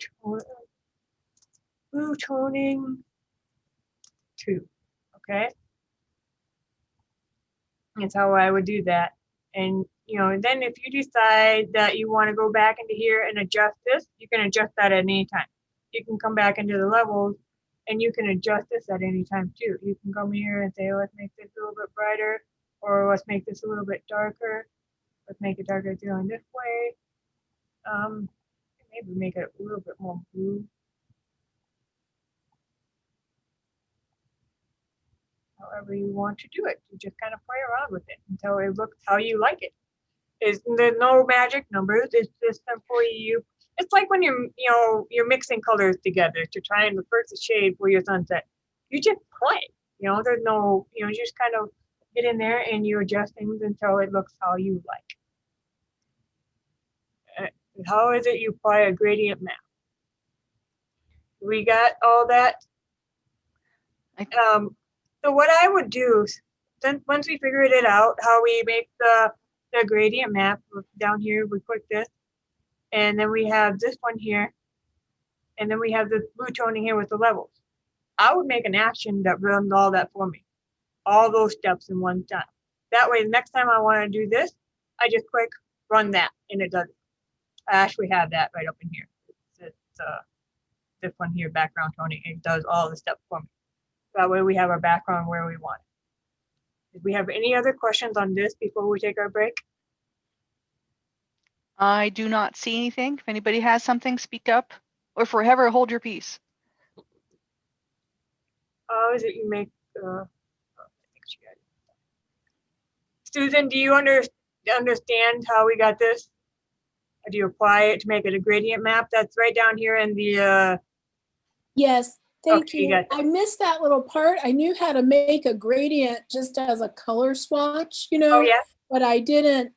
toning 2. Okay, that's how I would do that. And then if you decide that you want to go back into here and adjust this, you can adjust that at any time. You can come back into the levels and you can adjust this at any time too. You can come here and say, let's make this a little bit brighter, or let's make this a little bit darker. Let's make it darker going this way. Maybe make it a little bit more blue. However you want to do it. You just kind of play around with it until it looks how you like it. There's no magic numbers. It's just simply it's like when you're mixing colors together to try and reverse the shade for your sunset. You just play. There's no, you just kind of get in there and you adjust things until it looks how you like. How is it you apply a gradient map? We got all that. So what I would do, once we figured it out, how we make the gradient map down here, we click this, and then we have this one here, and then we have the blue toning here with the levels. I would make an action that runs all that for me, all those steps in one time. That way, the next time I want to do this, I just click run that, and it does it. I actually have that right up in here. It's this one here, background toning. It does all the steps for me. That way we have our background where we want it. Do we have any other questions on this before we take our break? I do not see anything. If anybody has something, speak up, or forever hold your peace. How is it you make Susan, do you understand how we got this? Or do you apply it to make it a gradient map? That's right down here in the Yes, thank Okay, you you. got it. I missed that little part. I knew how to make a gradient just as a color swatch, oh yeah? but I didn't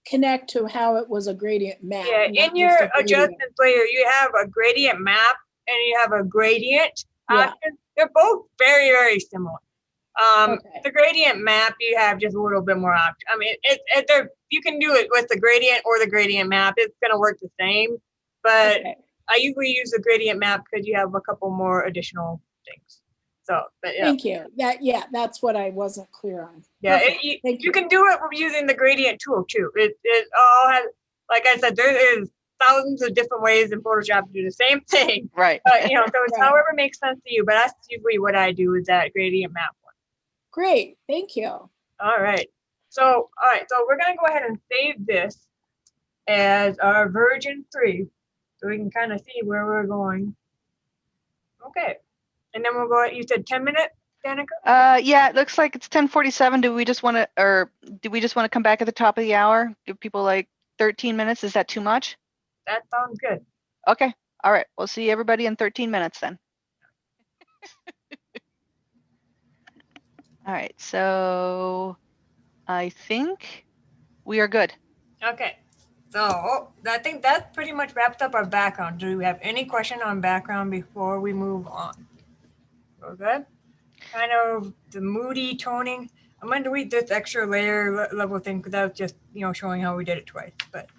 connect to how it was a gradient map. Yeah, not in your just a gradient. adjustments layer, you have a gradient map and you have a gradient Yeah. option. They're both very, very similar. Okay. The gradient map, you have just a little bit more option. I mean, you can do it with the gradient or the gradient map. It's gonna work the same, but Okay. I usually use the gradient map because you have a couple more additional things. So, but yeah, Thank you. That's what I wasn't clear on. yeah, Perfect. you Thank you. can do it using the gradient tool too. It all has, like I said, there is thousands of different ways in Photoshop to do the same thing. Right. So it's Right. however makes sense to you. But that's usually what I do is that gradient map one. Great. Thank you. All right. So we're gonna go ahead and save this as our version 3. so we can kind of see where we're going. Okay, and then we'll go, you said 10 minutes, Danica? Yeah, it looks like it's 10:47. Do we just want to, or do we just want to come back at the top of the hour? Give people like 13 minutes? Is that too much? That sounds good. Okay. All right. We'll see everybody in 13 minutes then. All right. So I think we are good. Okay, so I think that pretty much wraps up our background. Do we have any question on background before we move on? We're good? Kind of the moody toning. I'm going to delete this extra layer level thing because that was just, showing how we did it twice. But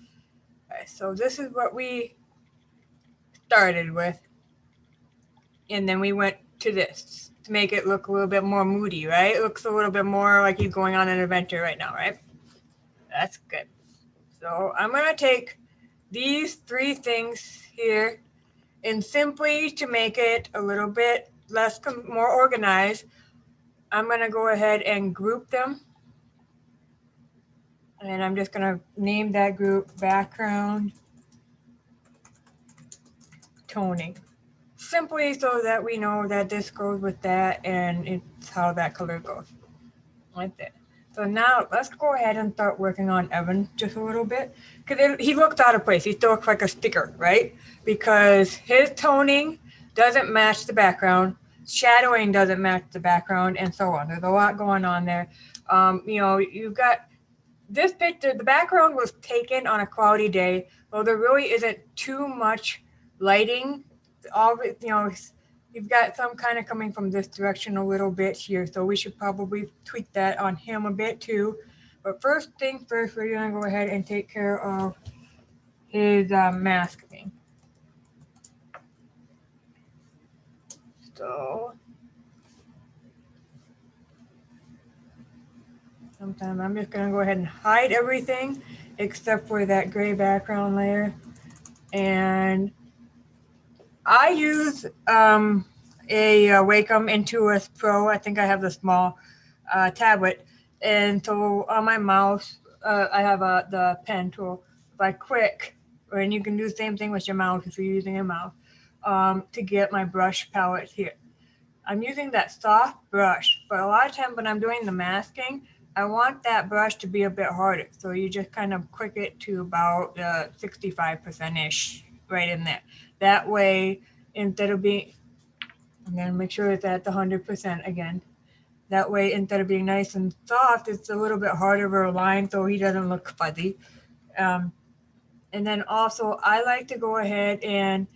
okay, so this is what we started with. And then we went to this to make it look a little bit more moody, right? It looks a little bit more like he's going on an adventure right now, right? That's good. So I'm going to take these three things here and simply to make it a little bit less, more organized, I'm going to go ahead and group them. And I'm just going to name that group background toning. Simply so that we know that this goes with that and it's how that color goes. Like that. So now let's go ahead and start working on Evan just a little bit. Because he looks out of place. He still looks like a sticker, right? Because his toning doesn't match the background. Shadowing doesn't match the background and so on. There's a lot going on there. You've got this picture, the background was taken on a cloudy day. Well, there really isn't too much lighting. All of it, you've got some kind of coming from this direction a little bit here. So we should probably tweak that on him a bit too. But first thing first, we're gonna go ahead and take care of his masking. So sometimes I'm just gonna go ahead and hide everything except for that gray background layer. And I use a Wacom Intuos Pro. I think I have the small tablet. And so on my mouse, I have the pen tool. If I click, and you can do the same thing with your mouse if you're using a mouse, to get my brush palette here. I'm using that soft brush, but a lot of times when I'm doing the masking, I want that brush to be a bit harder. So you just kind of click it to about 65%-ish right in there. That way, instead of being, I'm gonna make sure it's at the 100% again. That way, instead of being nice and soft, it's a little bit harder of a line so he doesn't look fuzzy. And then also, I like to go ahead and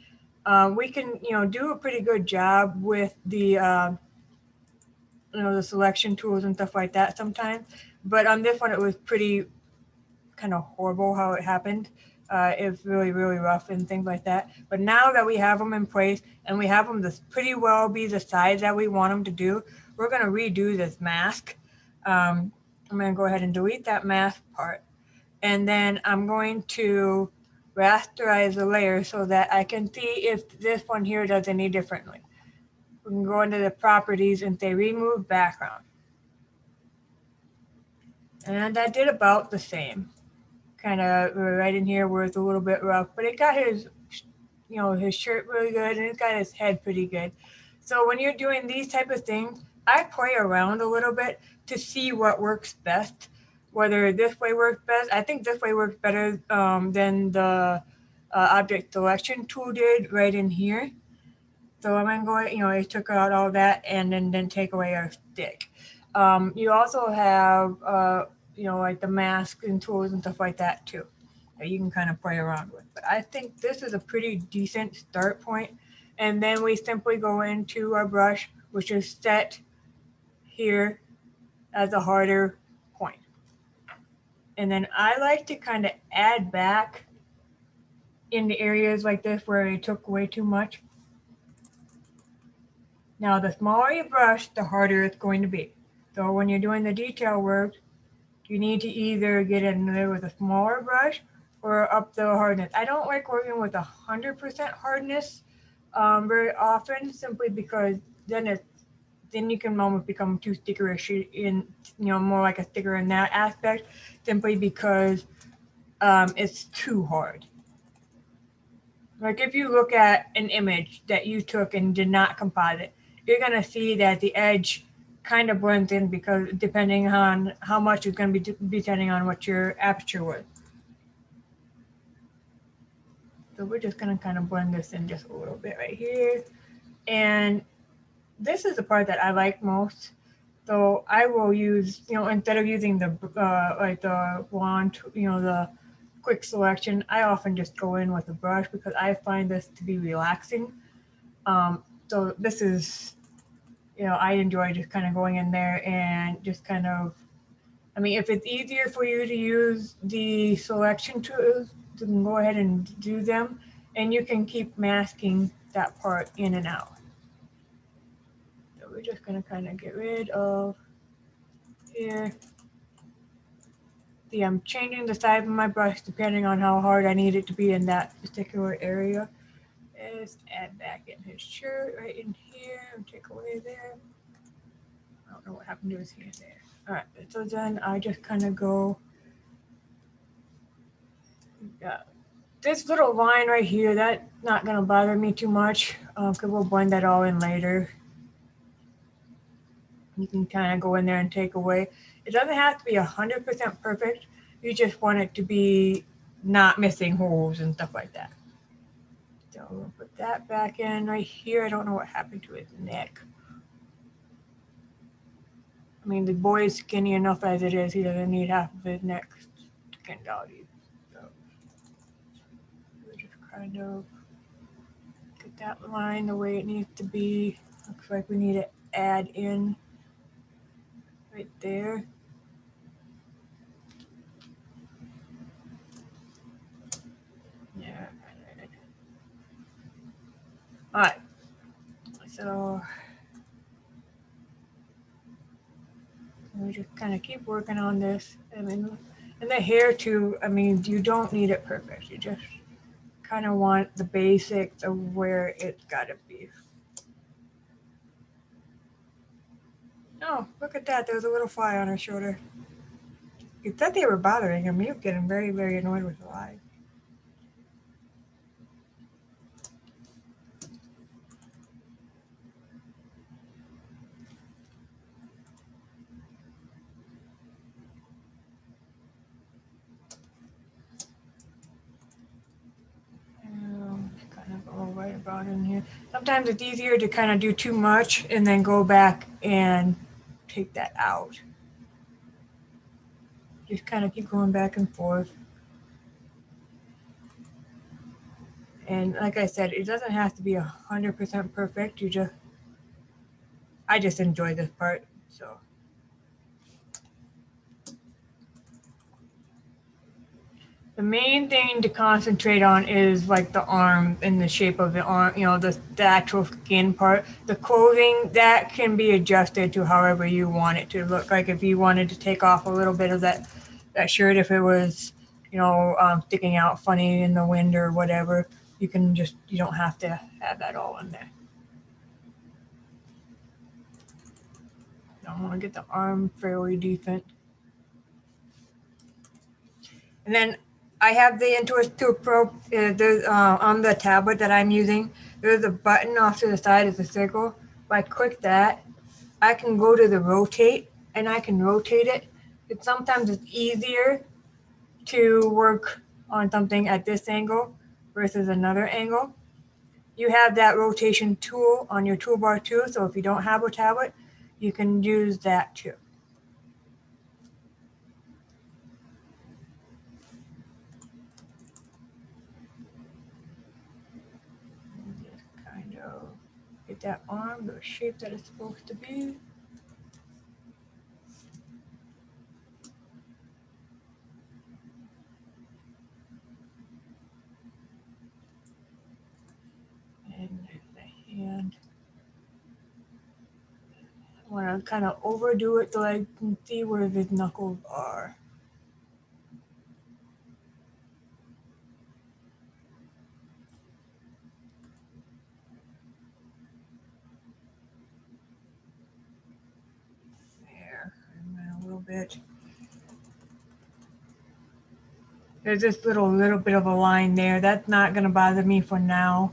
we can, do a pretty good job with the, the selection tools and stuff like that sometimes. But on this one, it was pretty kind of horrible how it happened. It's really, really rough and things like that. But now that we have them in place and we have them to pretty well be the size that we want them to do, we're going to redo this mask. I'm going to go ahead and delete that mask part. And then I'm going to rasterize the layer so that I can see if this one here does any differently. We can go into the properties and say remove background. And I did about the same. Kind of right in here where it's a little bit rough, but it got his, his shirt really good and it got his head pretty good. So when you're doing these type of things, I play around a little bit to see what works best, whether this way works best. I think this way works better than the object selection tool did right in here. So I'm going to go, I took out all that and then take away our stick. You also have, like the mask and tools and stuff like that too, that you can kind of play around with. But I think this is a pretty decent start point. And then we simply go into our brush, which is set here as a harder point. And then I like to kind of add back in the areas like this where it took way too much. Now, the smaller you brush, the harder it's going to be. So when you're doing the detail work, you need to either get in there with a smaller brush or up the hardness. I don't like working with 100% hardness very often, simply because then you can almost become too stickerish in, more like a sticker in that aspect, simply because it's too hard. Like if you look at an image that you took and did not composite, you're gonna see that the edge kind of blends in because depending on how much is gonna be depending on what your aperture was. So we're just gonna kind of blend this in just a little bit right here. And this is the part that I like most. So I will use, instead of using the like the wand, the quick selection, I often just go in with a brush because I find this to be relaxing. So this is, I enjoy just kind of going in there and just kind of, I mean, if it's easier for you to use the selection tools, you can go ahead and do them, and you can keep masking that part in and out. So we're just gonna kind of get rid of here. See, I'm changing the size of my brush depending on how hard I need it to be in that particular area. Just add back in his shirt right in here and take away there. I don't know what happened to his hand there. All right, so then I just kind of go, yeah, this little line right here, that's not gonna bother me too much because we'll blend that all in later. You can kind of go in there and take away. It doesn't have to be 100% perfect. You just want it to be not missing holes and stuff like that. So we'll put that back in right here. I don't know what happened to his neck. I mean, the boy is skinny enough as it is. He doesn't need half of his neck skinned out either. So we'll just kind of get that line the way it needs to be. Looks like we need to add in right there. Yeah. All right. So we just kind of keep working on this. I mean, and the hair too, I mean, you don't need it perfect. You just kind of want the basics of where it's got to be. Oh, look at that. There's a little fly on her shoulder. You thought they were bothering him. He was getting very, very annoyed with the flies. Kind of go right about in here. Sometimes it's easier to kind of do too much and then go back and take that out. Just kind of keep going back and forth. And like I said, it doesn't have to be 100% perfect. I just enjoy this part. So the main thing to concentrate on is like the arm and the shape of the arm, the actual skin part. The clothing, that can be adjusted to however you want it to look. Like if you wanted to take off a little bit of that shirt, if it was, sticking out funny in the wind or whatever, you don't have to have that all in there. I want to get the arm fairly decent. And then I have the Intuos 2 Pro on the tablet that I'm using. There's a button off to the side, it's a circle. If I click that, I can go to the rotate and I can rotate it. But sometimes it's easier to work on something at this angle versus another angle. You have that rotation tool on your toolbar too, so if you don't have a tablet, you can use that too. Just kind of get that arm the shape that it's supposed to be. And the hand. I want to kind of overdo it so I can see where his knuckles are. There, and then a little bit. There's this little bit of a line there. That's not gonna bother me for now.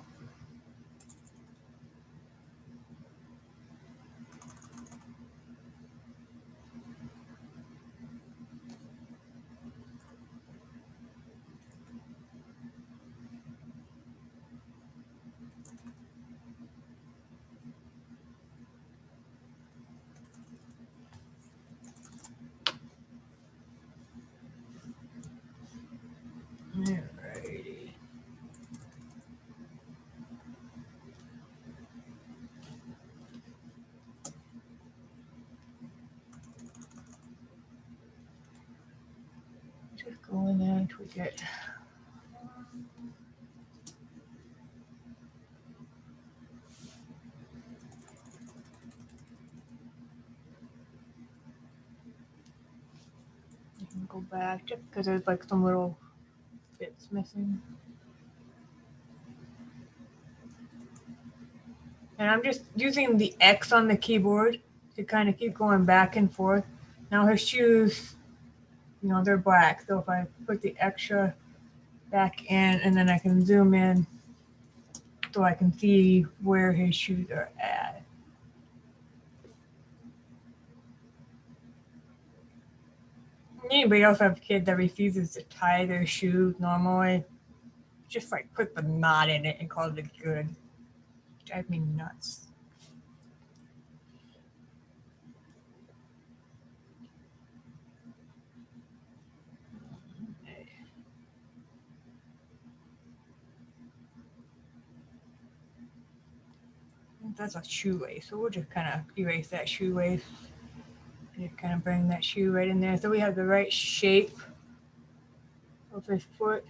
Alrighty. Just go in there and tweak it. You can go back just because there's like some little bits missing. And I'm just using the X on the keyboard to kind of keep going back and forth. Now his shoes, you know, they're black. So if I put the extra back in and then I can zoom in so I can see where his shoes are at. Anybody else have kids that refuses to tie their shoes normally? Just like put the knot in it and call it good. Drive me nuts. That's a shoelace, so we'll just kind of erase that shoelace. And kind of bring that shoe right in there so we have the right shape of his foot.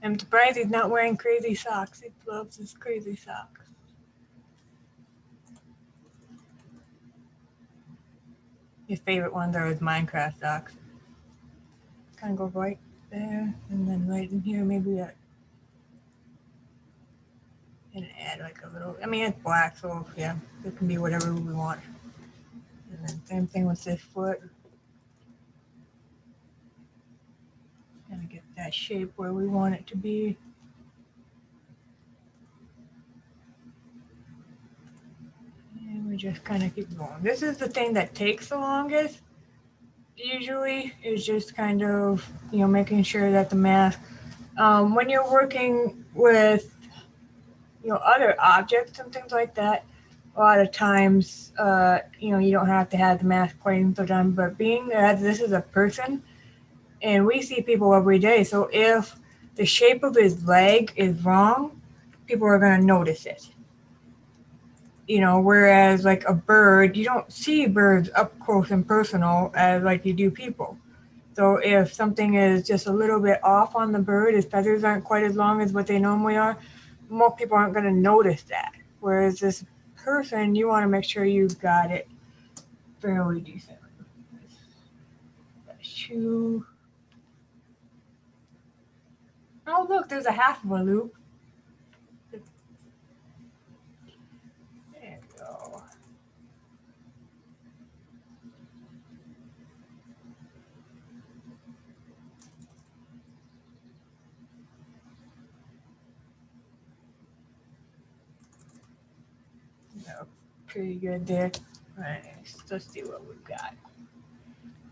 I'm surprised he's not wearing crazy socks. He loves his crazy socks. His favorite ones are his Minecraft socks. Kind of go right there and then right in here, maybe that. And add like a little, I mean, it's black, so yeah, it can be whatever we want. And then same thing with this foot. Kind of get that shape where we want it to be. And we just kind of keep going. This is the thing that takes the longest. Usually is just kind of, you know, making sure that the mask, when you're working with, you know, other objects and things like that, a lot of times, you know, you don't have to have the mask pointing so time, but being that this is a person and we see people every day. So if the shape of his leg is wrong, people are going to notice it. You know, whereas like a bird, you don't see birds up close and personal as like you do people. So if something is just a little bit off on the bird, his feathers aren't quite as long as what they normally are, most people aren't going to notice that. Whereas this person, you want to make sure you've got it fairly decent. That shoe. Oh, look, there's a half of a loop. There we go. No, pretty good there. All right, let's see what we've got.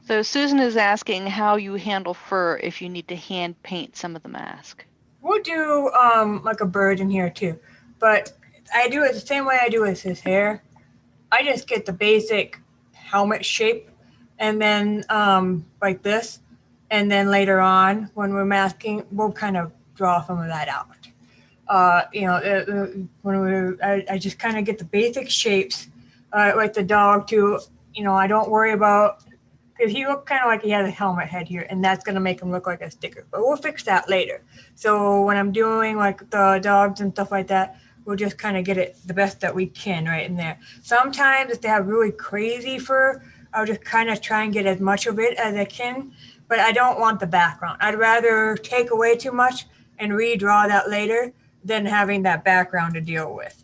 So Susan is asking how you handle fur if you need to hand paint some of the mask. We'll do like a bird in here too, but I do it the same way I do with his hair. I just get the basic helmet shape and then like this, and then later on when we're masking, we'll kind of draw some of that out. You know, when I just kind of get the basic shapes, like the dog too. You know, I don't worry about, because he looked kind of like he has a helmet head here, and that's going to make him look like a sticker. But we'll fix that later. So when I'm doing like the dogs and stuff like that, we'll just kind of get it the best that we can right in there. Sometimes if they have really crazy fur, I'll just kind of try and get as much of it as I can. but I don't want the background. I'd rather take away too much and redraw that later than having that background to deal with.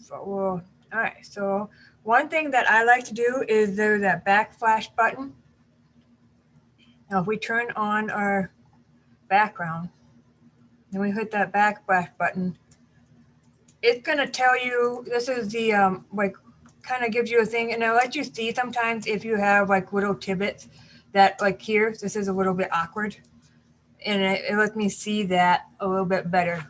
So, well, all right, so one thing that I like to do is there's that backflash button. Now, if we turn on our background, then we hit that backflash button, it's gonna tell you, this is the, like, kind of gives you a thing, and it lets you see sometimes if you have like little tidbits that like here, this is a little bit awkward. And it lets me see that a little bit better.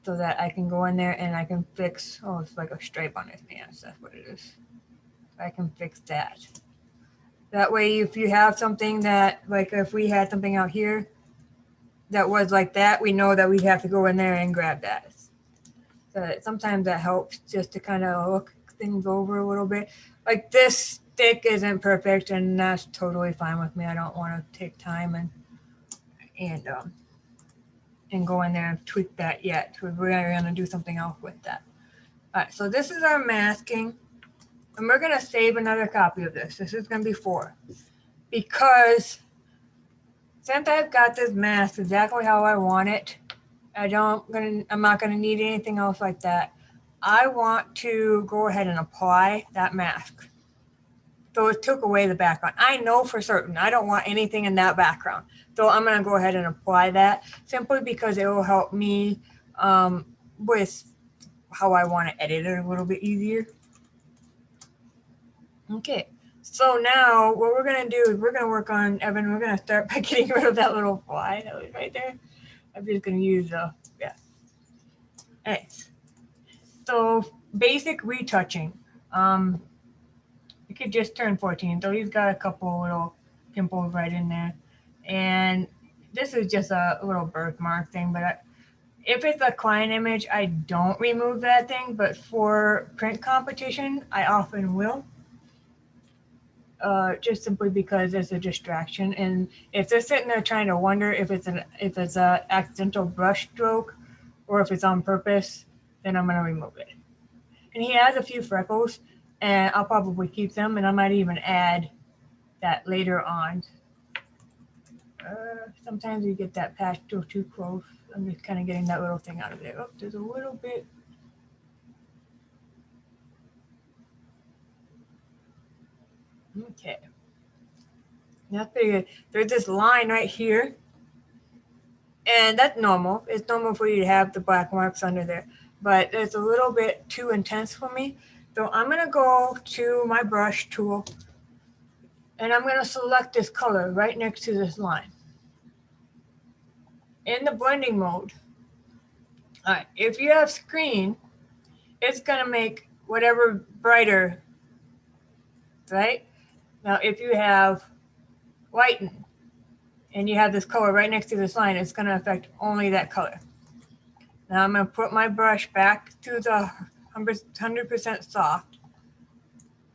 So that I can go in there and I can fix, oh, it's like a stripe on his pants, that's what it is. I can fix that. That way, if you have something that, like if we had something out here that was like that, we know that we have to go in there and grab that. So sometimes that helps just to kind of look things over a little bit. Like this stick isn't perfect, and that's totally fine with me. I don't want to take time and go in there and tweak that yet. We're going to do something else with that. All right, so this is our masking, and we're going to save another copy of this. This is going to be 4, because since I've got this mask exactly how I want it, I'm not going to need anything else like that. I want to go ahead and apply that mask. So it took away the background. I know for certain I don't want anything in that background. So I'm going to go ahead and apply that simply because it will help me with how I want to edit it a little bit easier. Okay, so now what we're going to do is we're going to work on, Evan, we're going to start by getting rid of that little fly that was right there. I'm just going to use yeah. Okay. So basic retouching. The kid just turned 14, so he's got a couple little pimples right in there. And this is just a little birthmark thing, but if it's a client image, I don't remove that thing, but for print competition, I often will. Just simply because it's a distraction. And if they're sitting there trying to wonder if it's a accidental brush stroke or if it's on purpose, then I'm going to remove it. And he has a few freckles, and I'll probably keep them, and I might even add that later on. Sometimes you get that patch still too close. I'm just kind of getting that little thing out of there. Oh, there's a little bit. Okay. That's pretty good. There's this line right here, and that's normal. It's normal for you to have the black marks under there, but it's a little bit too intense for me. So I'm going to go to my brush tool, and I'm going to select this color right next to this line. In the blending mode, all right, if you have screen, it's going to make whatever brighter, right? Now, if you have lighten, and you have this color right next to this line, it's going to affect only that color. Now I'm going to put my brush back to the 100% soft.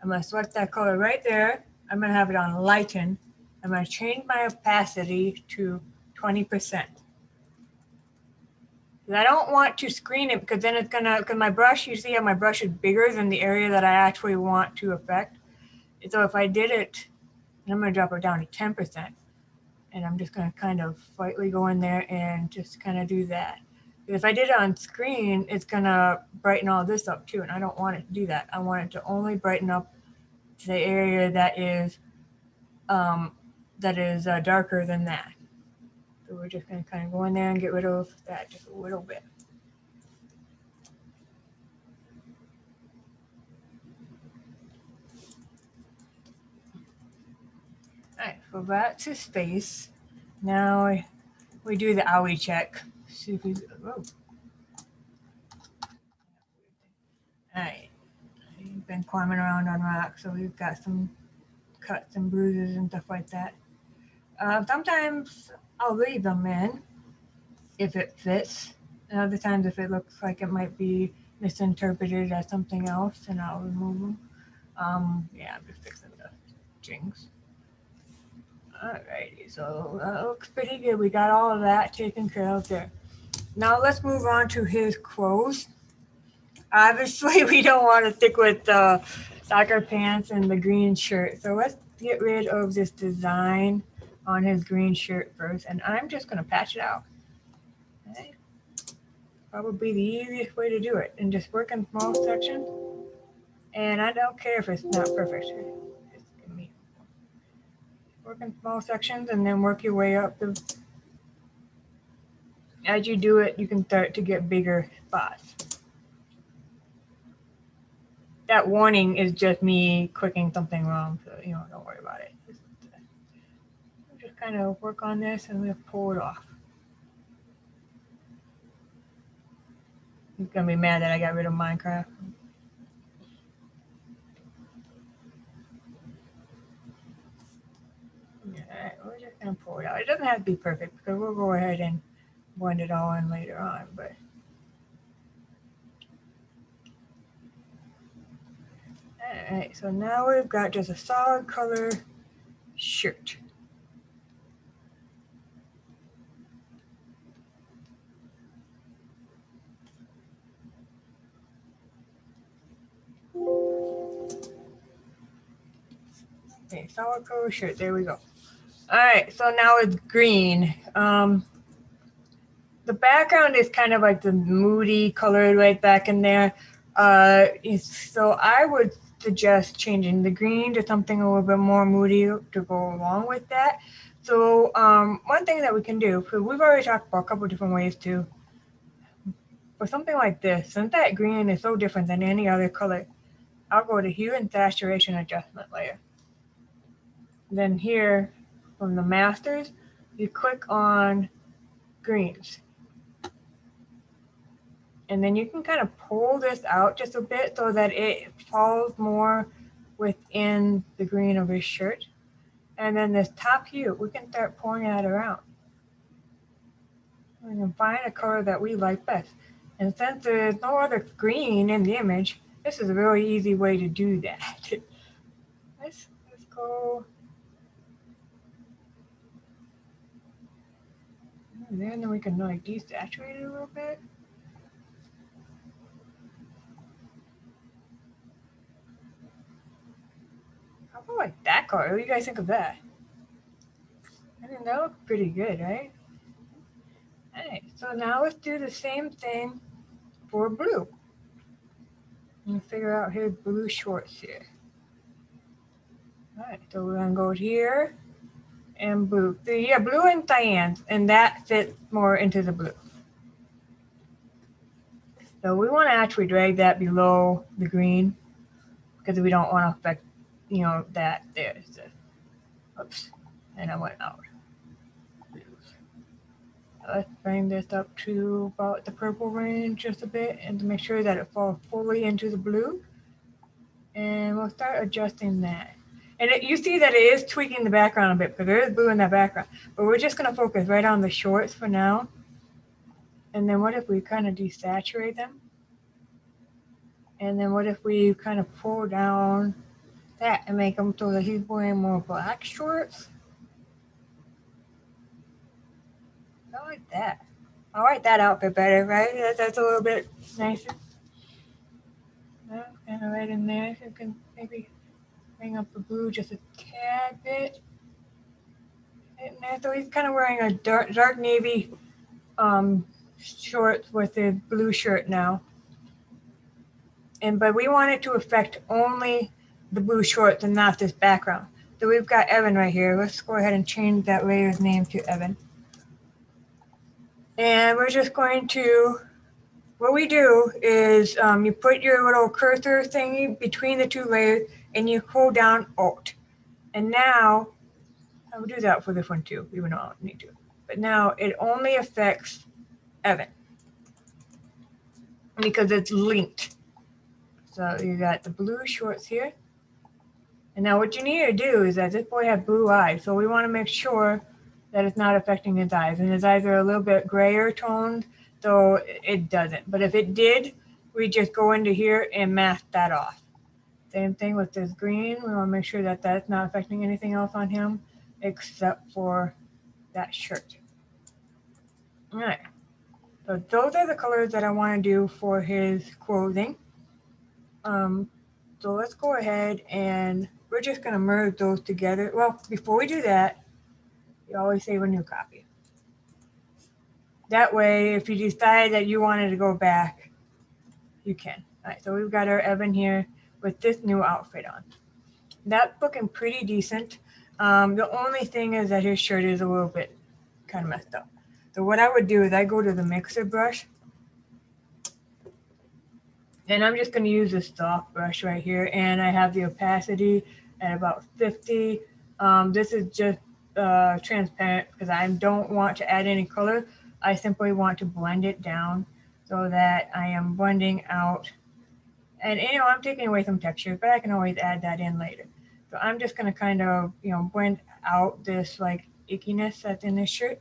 I'm going to select that color right there. I'm going to have it on lighten. I'm going to change my opacity to 20%. I don't want to screen it because then it's going to, because my brush, you see how my brush is bigger than the area that I actually want to affect. So if I did it, I'm going to drop it down to 10%. And I'm just going to kind of slightly go in there and just kind of do that. If I did it on screen, it's going to brighten all this up too. And I don't want it to do that. I want it to only brighten up the area that is darker than that. So we're just going to kind of go in there and get rid of that just a little bit. All right, so that's his face. Now we do the owie check. See if he's, oh. All right, he's been climbing around on rocks, so we've got some cuts and bruises and stuff like that. Sometimes I'll leave them in if it fits. And other times if it looks like it might be misinterpreted as something else, then I'll remove them. Yeah, I'm just fixing the strings. Alrighty, so that looks pretty good. We got all of that taken care of there. Now let's move on to his clothes. Obviously, we don't want to stick with the soccer pants and the green shirt. So get rid of this design on his green shirt first, and I'm just gonna patch it out. Okay. Probably the easiest way to do it, and just work in small sections. And I don't care if it's not perfect. Just give me work in small sections, and then work your way up. As you do it, you can start to get bigger spots. That warning is just me clicking something wrong, so don't worry about it. Just kind of work on this and we'll pull it off. He's gonna be mad that I got rid of Minecraft. Alright, we're just gonna pull it out. It doesn't have to be perfect because we'll go ahead and blend it all in later on, but alright, so now we've got just a solid color shirt. Okay, solid color shirt, there we go. Alright, so now it's green. The background is kind of like the moody colored right back in there. So I would suggest changing the green to something a little bit more moody to go along with that. So one thing that we can do, because we've already talked about a couple different ways to, for something like this, since that green is so different than any other color, I'll go to Hue and Saturation Adjustment layer. Then here, from the masters, you click on greens. And then you can kind of pull this out just a bit so that it falls more within the green of his shirt. And then this top hue, we can start pulling that around. We can find a color that we like best. And since there's no other green in the image, this is a really easy way to do that. Let's go. And then we can like desaturate it a little bit. How about like that color? What do you guys think of that? I think that looks pretty good, right? Alright, so now let's do the same thing for blue. And figure out his blue shorts here. Alright, so we're gonna go here and blue. So yeah, blue and cyan, and that fits more into the blue. So we want to actually drag that below the green because we don't want to affect, that there. So, oops, and I went out. Let's bring this up to about the purple range just a bit and to make sure that it falls fully into the blue. And we'll start adjusting that. And you see that it is tweaking the background a bit because there is blue in that background. But we're just going to focus right on the shorts for now. And then what if we kind of desaturate them? And then what if we kind of pull down that and make them so that he's wearing more black shorts? I like that. I like that outfit better, right? That's a little bit nicer. Kind of right in there. So you can maybe bring up the blue just a tad bit. So he's kind of wearing a dark navy shorts with a blue shirt now. But we want it to affect only the blue shorts and not this background. So we've got Evan right here. Let's go ahead and change that layer's name to Evan. And we're just going to, what we do is you put your little cursor thingy between the two layers and you hold down Alt. And now, I will do that for this one too, even though I don't need to. But now it only affects Evan because it's linked. So you got the blue shorts here. And now what you need to do is that this boy has blue eyes. So we want to make sure that it's not affecting his eyes. And his eyes are a little bit grayer toned, so it doesn't. But if it did, we just go into here and mask that off. Same thing with this green. We want to make sure that that's not affecting anything else on him except for that shirt. All right. So those are the colors that I want to do for his clothing. So let's go ahead and we're just gonna merge those together. Well, before we do that, you always save a new copy. That way, if you decide that you wanted to go back, you can. All right, so we've got our Evan here with this new outfit on. That's looking pretty decent. The only thing is that his shirt is a little bit kind of messed up. So what I would do is I go to the mixer brush, and I'm just going to use this soft brush right here, and I have the opacity at about 50. This is just transparent because I don't want to add any color. I simply want to blend it down so that I am blending out. And I'm taking away some texture, but I can always add that in later. So I'm just going to kind of, blend out this like ickiness that's in this shirt.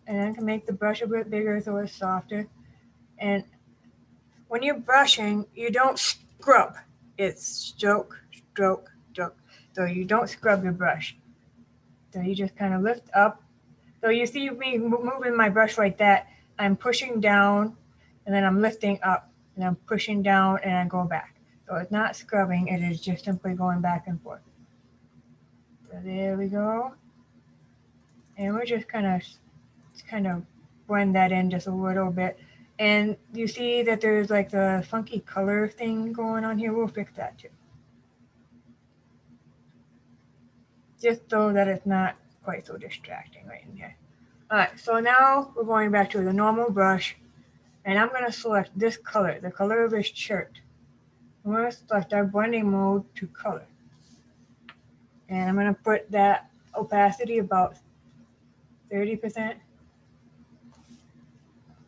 And then I can make the brush a bit bigger so it's softer. And when you're brushing, you don't scrub. It's stroke, stroke, stroke. So you don't scrub your brush. So you just kind of lift up. So you see me moving my brush like that. I'm pushing down, and then I'm lifting up, and I'm pushing down, and I go back. So it's not scrubbing. It is just simply going back and forth. So there we go. And we're just kind of blend that in just a little bit. And you see that there's like the funky color thing going on here. We'll fix that too. Just so that it's not quite so distracting right in here. All right, so now we're going back to the normal brush, and I'm going to select this color, the color of his shirt. I'm going to select our blending mode to color. And I'm going to put that opacity about 30%.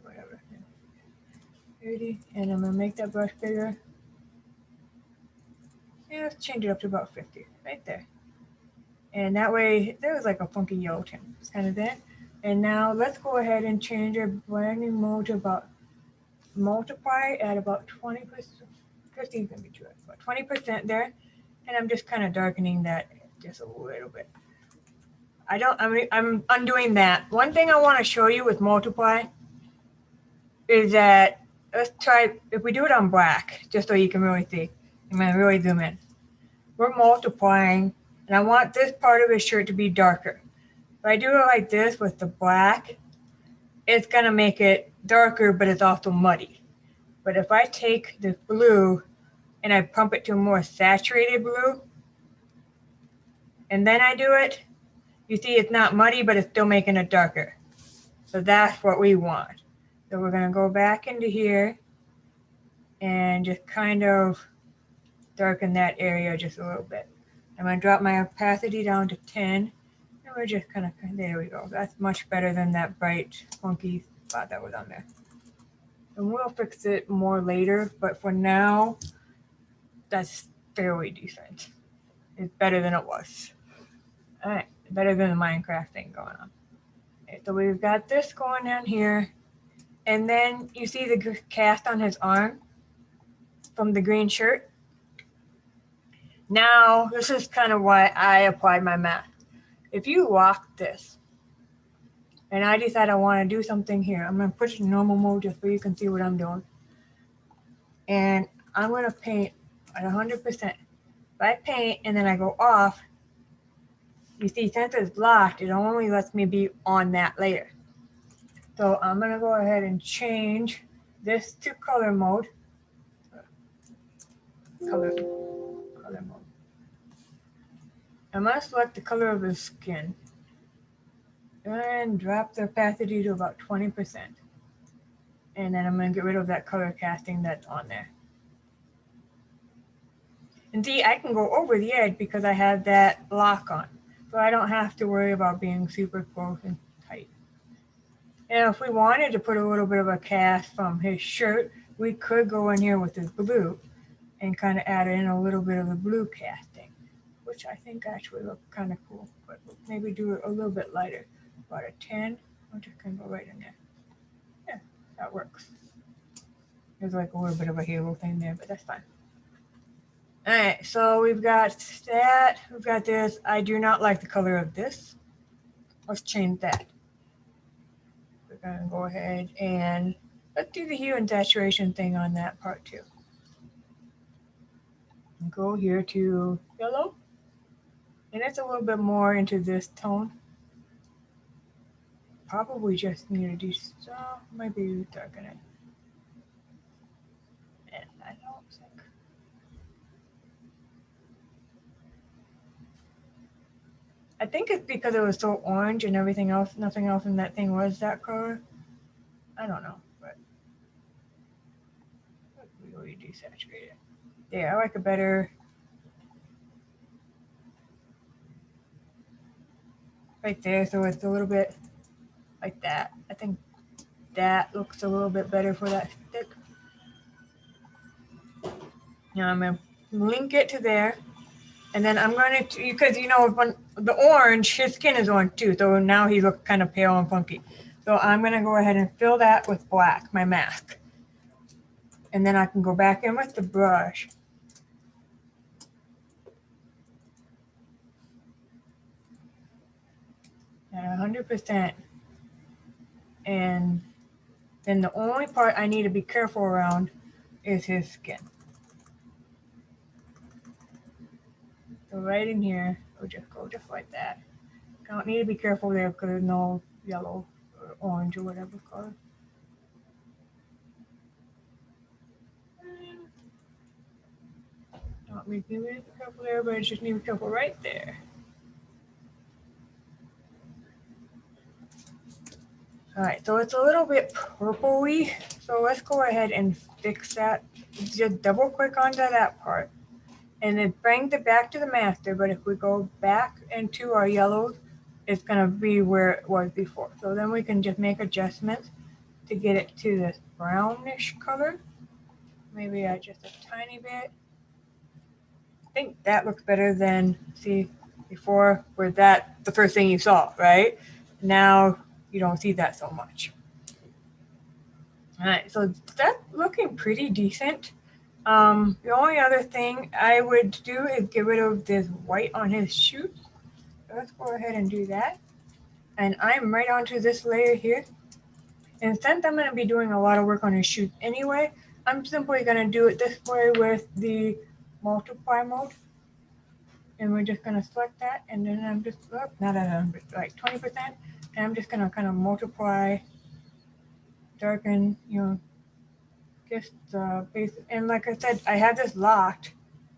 Whatever. 30, and I'm going to make that brush bigger. Yeah, let's change it up to about 50, right there. And that way, there was like a funky yellow tint. It's kind of there. And now let's go ahead and change our blending mode to about multiply at about 20%. 50 is going to be true. About 20% there. And I'm just kind of darkening that just a little bit. I'm undoing that. One thing I want to show you with multiply is that, let's try, if we do it on black, just so you can really see. I'm going to really zoom in. We're multiplying, and I want this part of his shirt to be darker. If I do it like this with the black, it's going to make it darker, but it's also muddy. But if I take the blue and I pump it to a more saturated blue, and then I do it, you see it's not muddy, but it's still making it darker. So that's what we want. So we're going to go back into here and just kind of darken that area just a little bit. I'm going to drop my opacity down to 10. And we're just kind of, there we go. That's much better than that bright, funky spot that was on there. And we'll fix it more later, but for now, that's fairly decent. It's better than it was. All right, better than the Minecraft thing going on. Okay, so we've got this going down here. And then you see the cast on his arm from the green shirt. Now, this is kind of why I applied my math. If you lock this, and I decide I want to do something here, I'm going to put it in normal mode just so you can see what I'm doing. And I'm going to paint at 100%. If I paint and then I go off, you see, since it's locked, it only lets me be on that layer. So I'm going to go ahead and change this to color mode. Color mode. I'm going to select the color of his skin and drop the opacity to about 20%. And then I'm going to get rid of that color casting that's on there. And see, I can go over the edge because I have that lock on. So I don't have to worry about being super close and tight. And if we wanted to put a little bit of a cast from his shirt, we could go in here with his blue and kind of add in a little bit of the blue casting, which I think actually look kind of cool. But maybe do it a little bit lighter, about a 10. I'm just gonna go right in there. Yeah, that works. There's like a little bit of a halo thing there, but that's fine. All right, so we've got that. We've got this. I do not like the color of this. Let's change that. We're gonna go ahead and let's do the hue and saturation thing on that part too. Go here to yellow. And it's a little bit more into this tone. Probably just need to do some, maybe darken it. And I don't think. I think it's because it was so orange and everything else, nothing else in that thing was that color. I don't know, but we already desaturated. Yeah, I like a better. Right there, so it's a little bit like that. I think that looks a little bit better for that stick. Now I'm gonna link it to there, and then I'm gonna, because you know, when the orange, his skin is orange too, so now he looks kind of pale and funky. So I'm gonna go ahead and fill that with black, my mask. And then I can go back in with the brush. At 100%. And then the only part I need to be careful around is his skin. So right in here, we'll just go just like that. I don't need to be careful there because there's no yellow or orange or whatever color. Don't need to be careful there, but I just need to be careful right there. All right, so it's a little bit purpley. So let's go ahead and fix that. Just double click onto that part. And it brings it back to the master, but if we go back into our yellows, it's gonna be where it was before. So then we can just make adjustments to get it to this brownish color. Maybe just a tiny bit. I think that looks better than, see, before where that, the first thing you saw, right? Now you don't see that so much. All right, so that's looking pretty decent. The only other thing I would do is get rid of this white on his shoes. So let's go ahead and do that. And I'm right onto this layer here. And since I'm going to be doing a lot of work on his shoes anyway, I'm simply going to do it this way with the multiply mode. And we're just going to select that. And then I'm just, oh, not at 100, like 20%. And I'm just going to kind of multiply, darken, you know, just base. And like I said, I have this locked,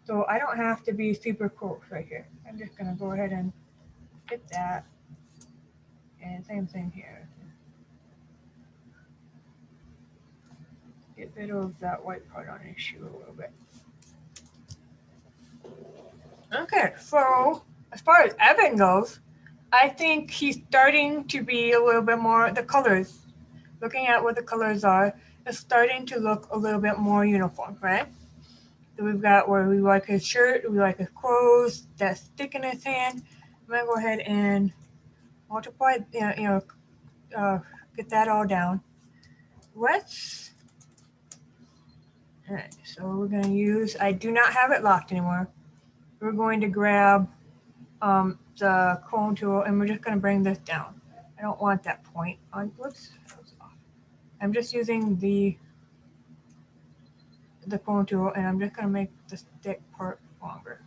so I don't have to be super close right here. I'm just gonna go ahead and get that. And same thing here. Get rid of that white part on his shoe a little bit. Okay, so as far as Evan goes, I think he's starting to be a little bit more, the colors, looking at what the colors are, is starting to look a little bit more uniform, right? So we've got where we like his shirt, we like his clothes, that stick in his hand. I'm gonna go ahead and multiply, get that all down. Let's, all right, so we're gonna use, I do not have it locked anymore. We're going to grab the clone tool and we're just gonna bring this down. I don't want that point on, whoops, that was off. I'm just using the clone tool and I'm just gonna make the stick part longer.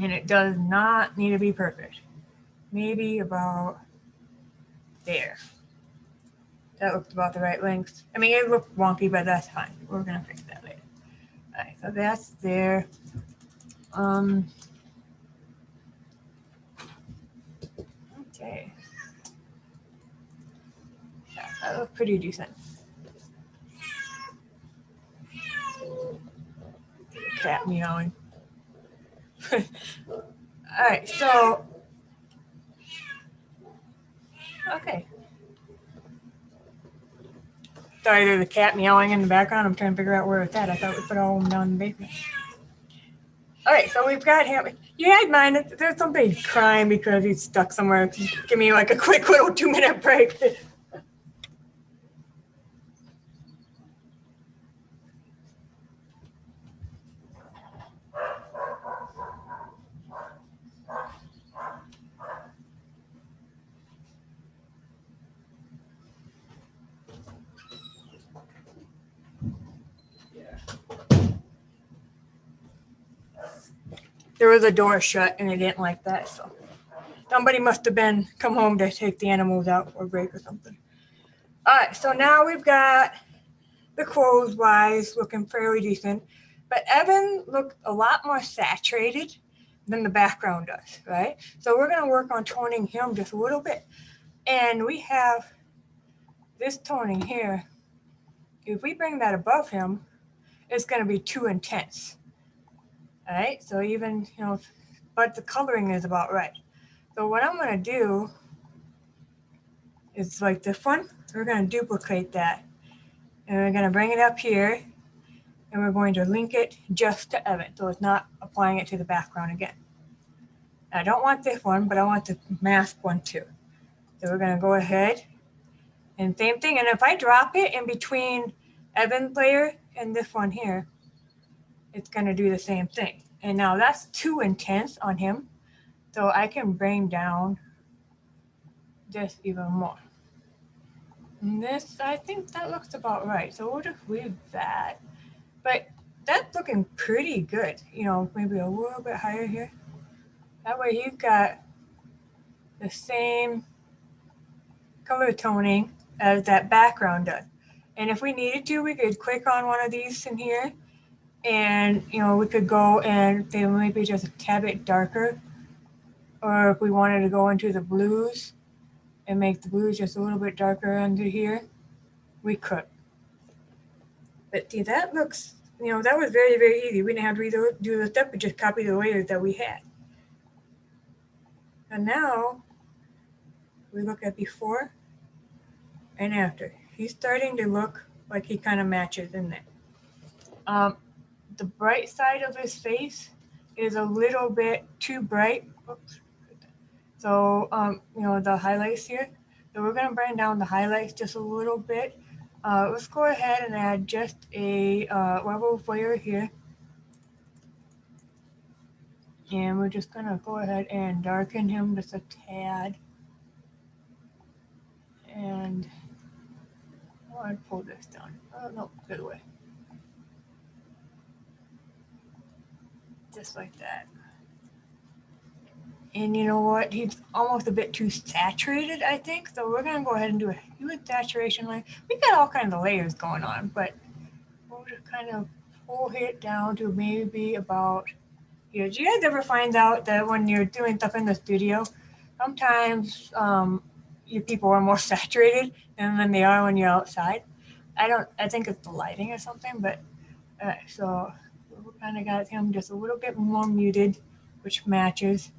And it does not need to be perfect. Maybe about there. That looked about the right length. I mean, it looked wonky, but that's fine. We're gonna fix that later. All right, so that's there. Okay. Yeah, that looked pretty decent. Cat meowing. All right, so okay. Sorry, there's a cat meowing in the background. I'm trying to figure out where it's at. I thought we put all of them down in the basement. All right, so we've got him. You guys mind? There's somebody crying because he's stuck somewhere. Just give me like a quick little 2-minute break. there was a door shut and they didn't like that. So somebody must have been come home to take the animals out for a break or something. All right, so now we've got the clothes wise looking fairly decent, but Evan looked a lot more saturated than the background does, right? So we're gonna work on toning him just a little bit. And we have this toning here. If we bring that above him, it's gonna be too intense. All right, so even, but the coloring is about right. So what I'm gonna do is like this one, we're gonna duplicate that. And we're gonna bring it up here and we're going to link it just to Evan. So it's not applying it to the background again. I don't want this one, but I want the mask one too. So we're gonna go ahead and same thing. And if I drop it in between Evan's layer and this one here, it's gonna do the same thing. And now that's too intense on him. So I can bring down this even more. And this, I think that looks about right. So we'll just leave that. But that's looking pretty good. Maybe a little bit higher here. That way you've got the same color toning as that background does. And if we needed to, we could click on one of these in here and, we could go and they might be just a tad bit darker. Or if we wanted to go into the blues and make the blues just a little bit darker under here, we could. But see, that looks, that was very, very easy. We didn't have to do the step, we just copy the layers that we had. And now we look at before and after. He's starting to look like he kind of matches in there. The bright side of his face is a little bit too bright. Oops. So, the highlights here. So we're gonna bring down the highlights just a little bit. Let's go ahead and add just a level layer here. And we're just gonna go ahead and darken him just a tad. And I'd pull this down. Oh, no, good way. Just like that. And you know what? He's almost a bit too saturated, I think. So we're gonna go ahead and do a huge saturation layer. We got all kinds of layers going on, but we'll just kind of pull it down to maybe about here. Do you guys ever find out that when you're doing stuff in the studio, sometimes you people are more saturated than they are when you're outside? I think it's the lighting or something, but so we kind of got him just a little bit more muted, which matches.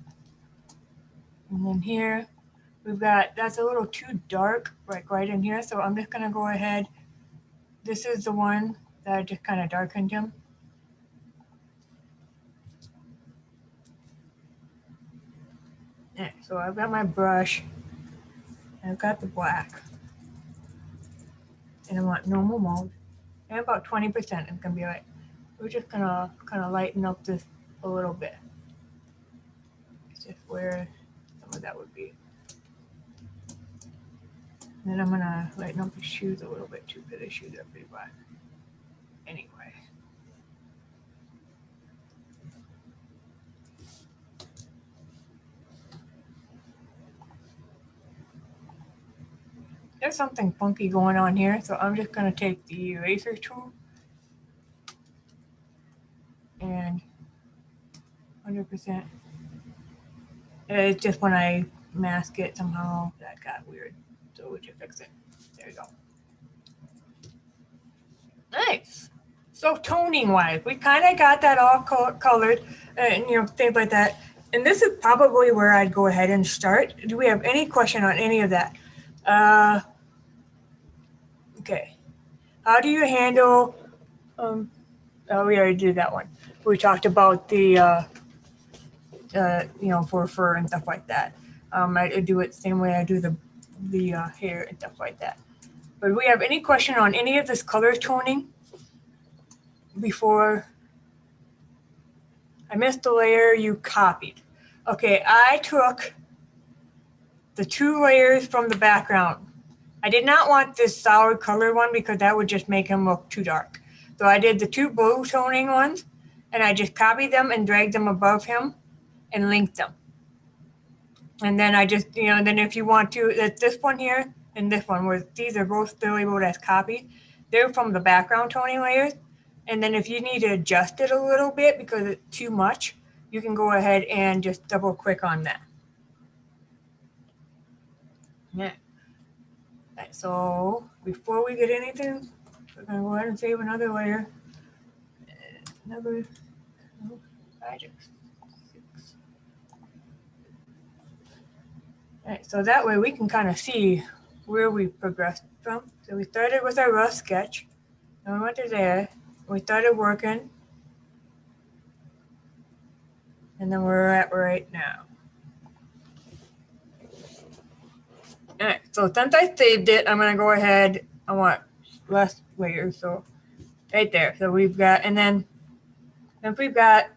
And then here we've got, that's a little too dark, right in here. So I'm just gonna go ahead. This is the one that I just kind of darkened him. Yeah, so I've got my brush. I've got the black. And I want normal mode. And about 20% is gonna be right. We're just gonna kind of lighten up this a little bit. It's just where some of that would be. And then I'm gonna lighten up the shoes a little bit too, because the shoes are pretty black. Anyway. There's something funky going on here, so I'm just gonna take the eraser tool and 100%. It's just when I mask it somehow that got weird, so we just fix it. There you go. Nice. So toning wise, we kind of got that all colored and things like that. And this is probably where I'd go ahead and start. Do we have any question on any of that? Okay. How do you handle, oh, we already did that one. We talked about the, for fur and stuff like that. I do it the same way I do the hair and stuff like that. But do we have any question on any of this color toning before? I missed the layer you copied. Okay, I took the 2 layers from the background. I did not want this solid color one because that would just make him look too dark. So I did the 2 blue toning ones, and I just copy them and drag them above him and link them. And then I just, and then if you want to, this one here and this one, where these are both still labeled as copy, they're from the background toning layers. And then if you need to adjust it a little bit because it's too much, you can go ahead and just double click on that. Yeah. Right, so before we get anything, we're gonna go ahead and save another layer. Another projects. All right, so that way we can kind of see where we progressed from. So we started with our rough sketch, and we went to there. We started working, and then we're at right now. All right, so since I saved it, I'm gonna go ahead. I want less layers, so right there. So we've got, and then if we've got,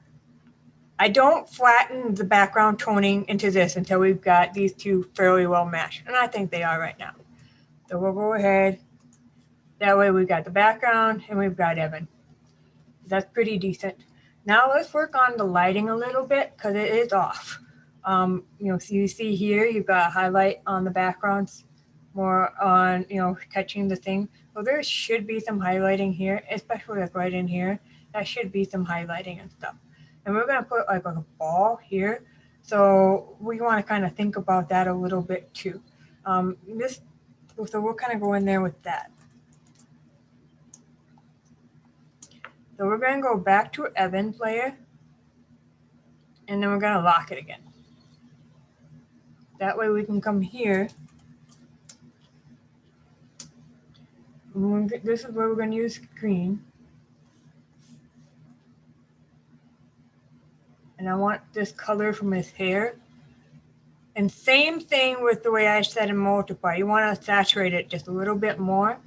I don't flatten the background toning into this until we've got these two fairly well matched, and I think they are right now. So we'll go ahead. That way we've got the background and we've got Evan. That's pretty decent. Now let's work on the lighting a little bit because it is off. So you see here, you've got a highlight on the backgrounds, more on, catching the thing. Well, there should be some highlighting here, especially like right in here. That should be some highlighting and stuff. And we're going to put like a ball here. So we want to kind of think about that a little bit too. So we'll kind of go in there with that. So we're going to go back to Evan's layer, and then we're going to lock it again. That way we can come here. This is where we're going to use green. And I want this color from his hair. And same thing with the way I said in multiply. You want to saturate it just a little bit more.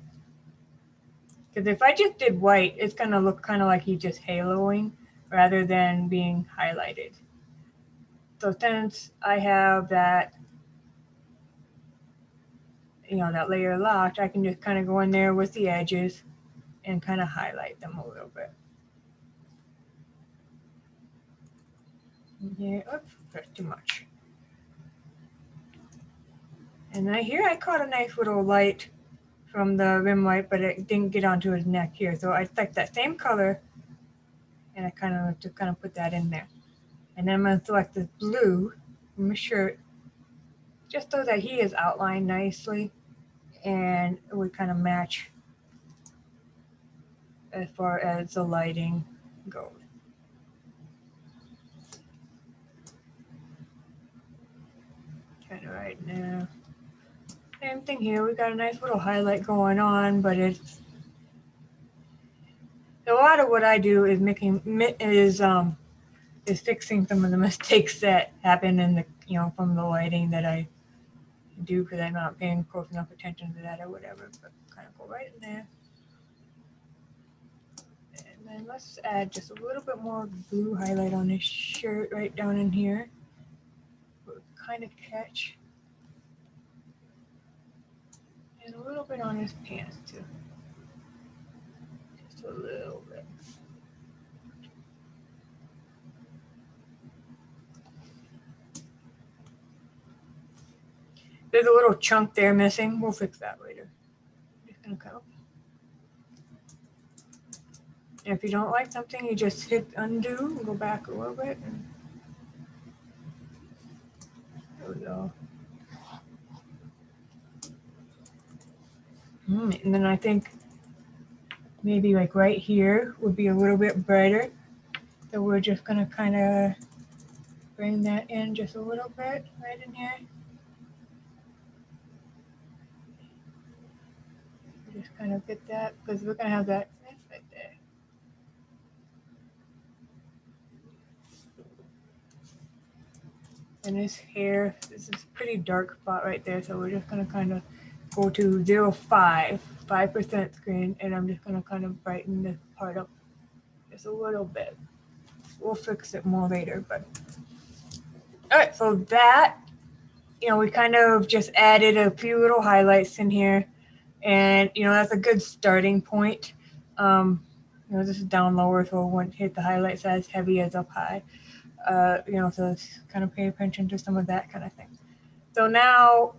Because if I just did white, it's going to look kind of like he's just haloing rather than being highlighted. So since I have that, that layer locked, I can just kind of go in there with the edges and kind of highlight them a little bit. Yeah, oops, that's too much. And I caught a nice little light from the rim light, but it didn't get onto his neck here. So I took that same color and I kind of put that in there. And then I'm going to select this blue from his shirt just so that he is outlined nicely and it would kind of match as far as the lighting goes. Kind of right now. Same thing here. We got a nice little highlight going on, but it's a lot of what I do is is fixing some of the mistakes that happen in the from the lighting that I do because I'm not paying close enough attention to that or whatever. But kind of go right in there, and then let's add just a little bit more blue highlight on his shirt right down in here. We'll kind of catch. And a little bit on his pants too. Just a little bit. There's a little chunk there missing. We'll fix that later. Just gonna go. And if you don't like something, you just hit undo and go back a little bit. And there we go. And then I think maybe like right here would be a little bit brighter. So we're just gonna kind of bring that in just a little bit right in here. Just kind of get that because we're gonna have that right there. And his hair, this is a pretty dark spot right there. So we're just gonna kind of go to 5% screen, and I'm just gonna kind of brighten this part up just a little bit. We'll fix it more later, but all right. So that, we kind of just added a few little highlights in here, and that's a good starting point. this is down lower, so it wouldn't hit the highlights as heavy as up high. So it's kind of pay attention to some of that kind of thing. So now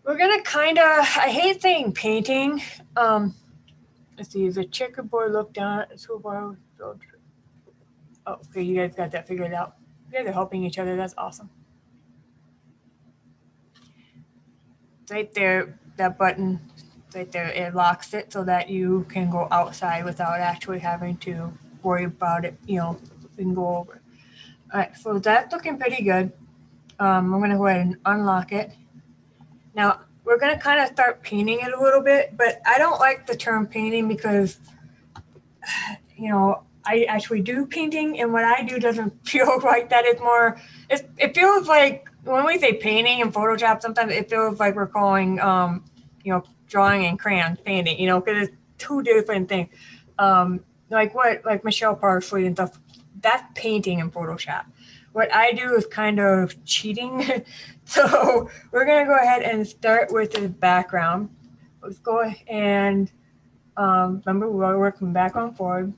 we're gonna I hate saying painting. Let's see, the checkerboard look down at the toolbar. Oh, okay, you guys got that figured out. You guys are helping each other. That's awesome. Right there, that button right there, it locks it so that you can go outside without actually having to worry about it. We can go over. All right, so that's looking pretty good. I'm gonna go ahead and unlock it. Now we're gonna kind of start painting it a little bit, but I don't like the term painting because, I actually do painting, and what I do doesn't feel like that. It feels like when we say painting in Photoshop, sometimes it feels like we're calling, drawing in crayons painting, because it's two different things. Like Michelle Parsley and stuff, that's painting in Photoshop. What I do is kind of cheating. So we're going to go ahead and start with the background. Let's go and remember, we're working back on forward.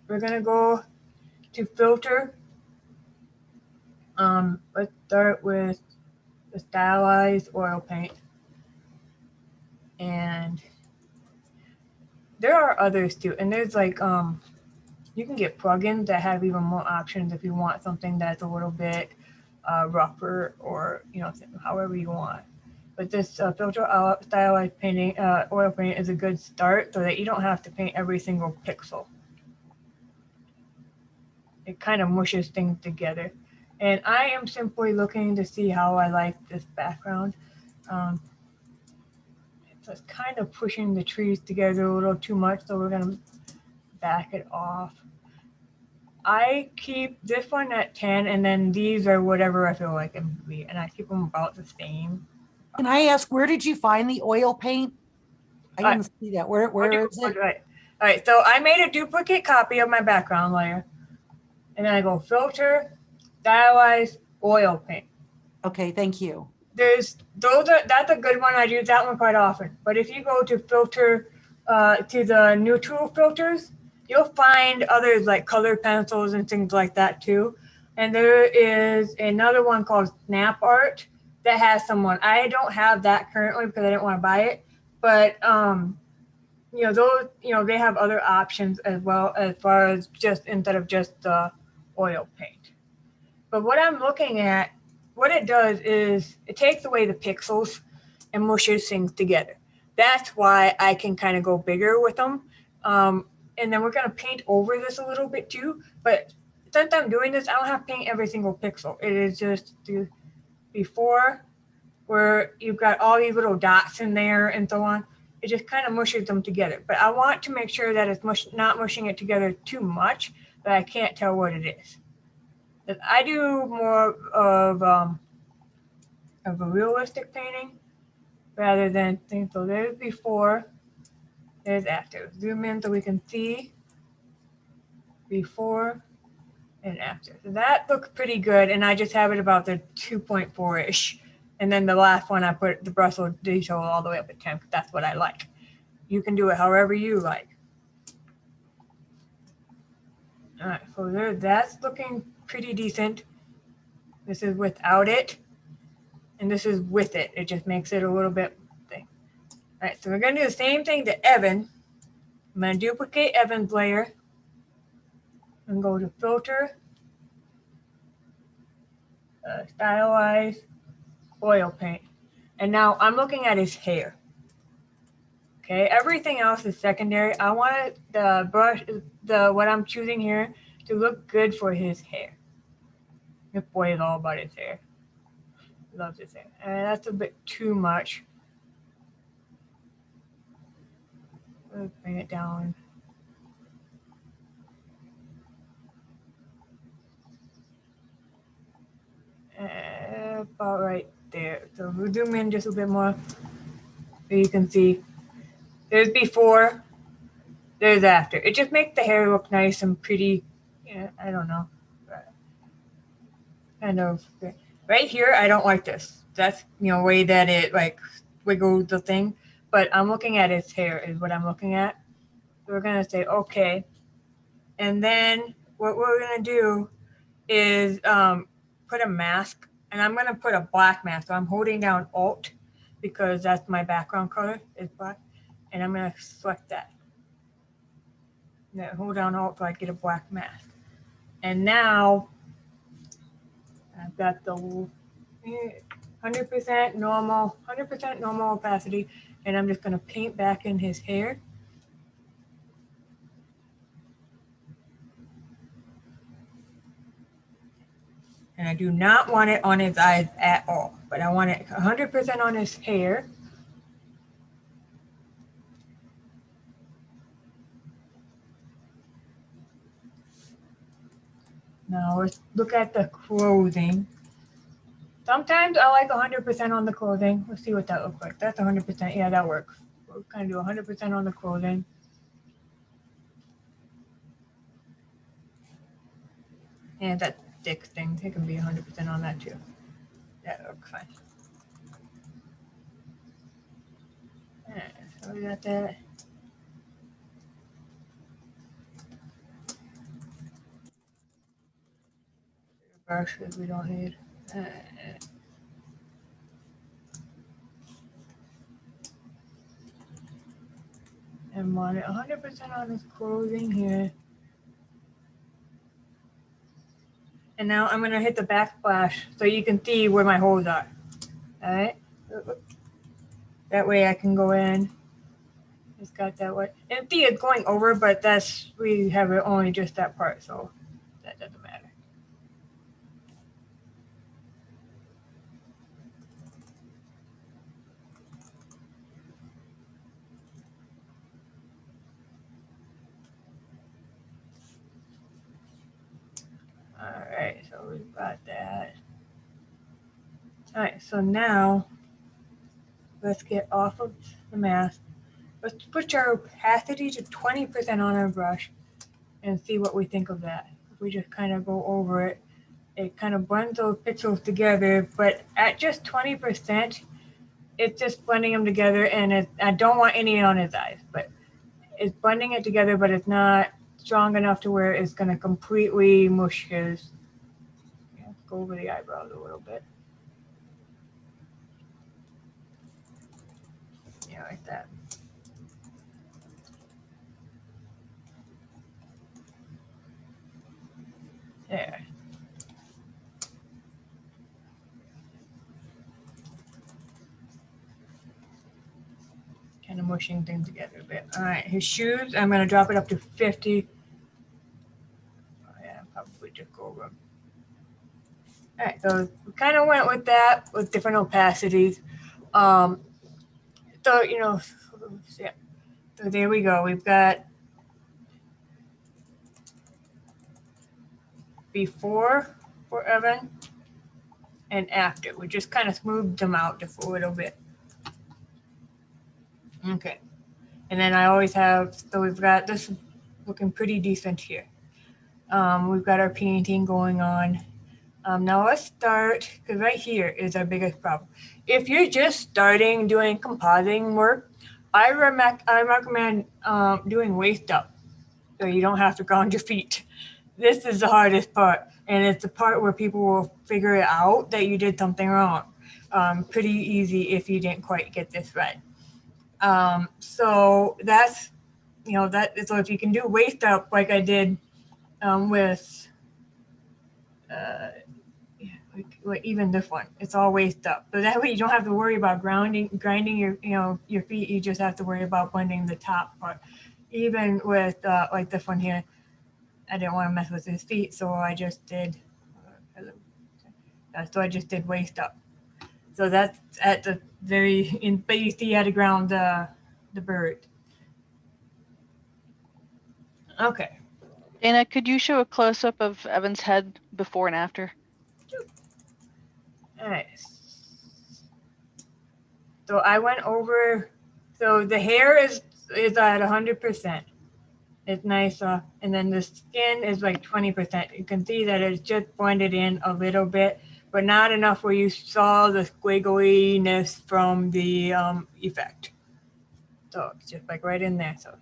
We're going to go to filter. Let's start with the stylized oil paint. And there are others too. And there's you can get plugins that have even more options if you want something that's a little bit rougher or, however you want. But this filter stylized painting, oil paint is a good start so that you don't have to paint every single pixel. It kind of mushes things together. And I am simply looking to see how I like this background. So it's kind of pushing the trees together a little too much, so we're going to back it off. I keep this one at 10, and then these are whatever I feel like them to be, and I keep them about the same. Can I ask, where did you find the oil paint? I didn't see that. Where is it? Right. All right, so I made a duplicate copy of my background layer, and then I go filter, stylize, oil paint. Okay, thank you. That's a good one. I use that one quite often. But if you go to filter, to the neutral filters, you'll find others like colored pencils and things like that too. And there is another one called Snap Art that has someone. I don't have that currently because I didn't want to buy it. But those, they have other options as well, as far as just instead of just the oil paint. But what I'm looking at, what it does is it takes away the pixels and mushes things together. That's why I can kind of go bigger with them. And then we're going to paint over this a little bit too. But since I'm doing this, I don't have to paint every single pixel. It is just before, where you've got all these little dots in there and so on. It just kind of mushes them together. But I want to make sure that it's not mushing it together too much that I can't tell what it is. I do more of a realistic painting rather than things. So there's before, there's after. Zoom in so we can see before and after. So that looks pretty good, and I just have it about the 2.4-ish. And then the last one, I put the brush detail all the way up at 10, because that's what I like. You can do it however you like. All right, so that's looking pretty decent. This is without it, and this is with it. It just makes it a little bit thing. All right, so we're gonna do the same thing to Evan. I'm gonna duplicate Evan's layer and go to filter, stylize, oil paint. And now I'm looking at his hair. Okay, everything else is secondary. I want the brush, what I'm choosing here, to look good for his hair. This boy is all about his hair. He loves his hair. And that's a bit too much. Let's bring it down. About right there. So we'll zoom in just a bit more so you can see. There's before, there's after. It just makes the hair look nice and pretty. Yeah, I don't know. Kind of right here. I don't like this. That's way that it like wiggles the thing. But I'm looking at his hair is what I'm looking at. So we're gonna say okay. And then what we're gonna do is put a mask, and I'm gonna put a black mask. So I'm holding down Alt because that's my background color is black, and I'm gonna select that. Now hold down Alt so I get a black mask. And now I've got the 100% normal opacity, and I'm just gonna paint back in his hair. And I do not want it on his eyes at all, but I want it 100% on his hair. Now let's look at the clothing. Sometimes I like 100% on the clothing. Let's see what that looks like. That's 100%. Yeah, that works. We'll kind of do 100% on the clothing. And that thick thing, it can be 100% on that too. That looks fine. Alright, so we got that. Brushes we don't need. And want it 100% on his clothing here. And now I'm gonna hit the backsplash so you can see where my holes are. All right. That way I can go in. Just got that way. And see it's going over, but that's, we have it only just that part, so that doesn't matter. All right, so we've got that. All right, so now let's get off of the mask. Let's push our opacity to 20% on our brush and see what we think of that. If we just kind of go over it, it kind of blends those pixels together, but at just 20%, it's just blending them together, and I don't want any on his eyes, but it's blending it together, but it's not strong enough to where it's going to completely mush his. Yeah, go over the eyebrows a little bit. Yeah, like that. There. Kind of mushing things together a bit. All right, his shoes, I'm going to drop it up to 50. Oh, yeah, probably just go over them. All right, so we kind of went with that with different opacities. So, you know, yeah. So there we go. We've got before for Evan and after. We just kind of smoothed them out just a little bit. Okay. And then I always have, so we've got this looking pretty decent here. We've got our painting going on. Now let's start, because right here is our biggest problem. If you're just starting doing compositing work, I recommend doing waist up, so you don't have to ground your feet. This is the hardest part, and it's the part where people will figure it out that you did something wrong. Pretty easy if you didn't quite get this right. So that's, you know, so if you can do waist up like I did with like even this one, it's all waist up. So that way you don't have to worry about grinding your, you know, your feet. You just have to worry about blending the top part. Even with like this one here, I didn't want to mess with his feet, so I just did. So I just did waist up. So that's at the very, but you see how to ground the bird. Okay. Dana, could you show a close up of Evan's head before and after? All right. So I went over. So the hair is at 100%. It's nice, and then the skin is like 20%. You can see that it's just blended in a little bit, but not enough where you saw the squiggliness from the effect. So it's just like right in there. So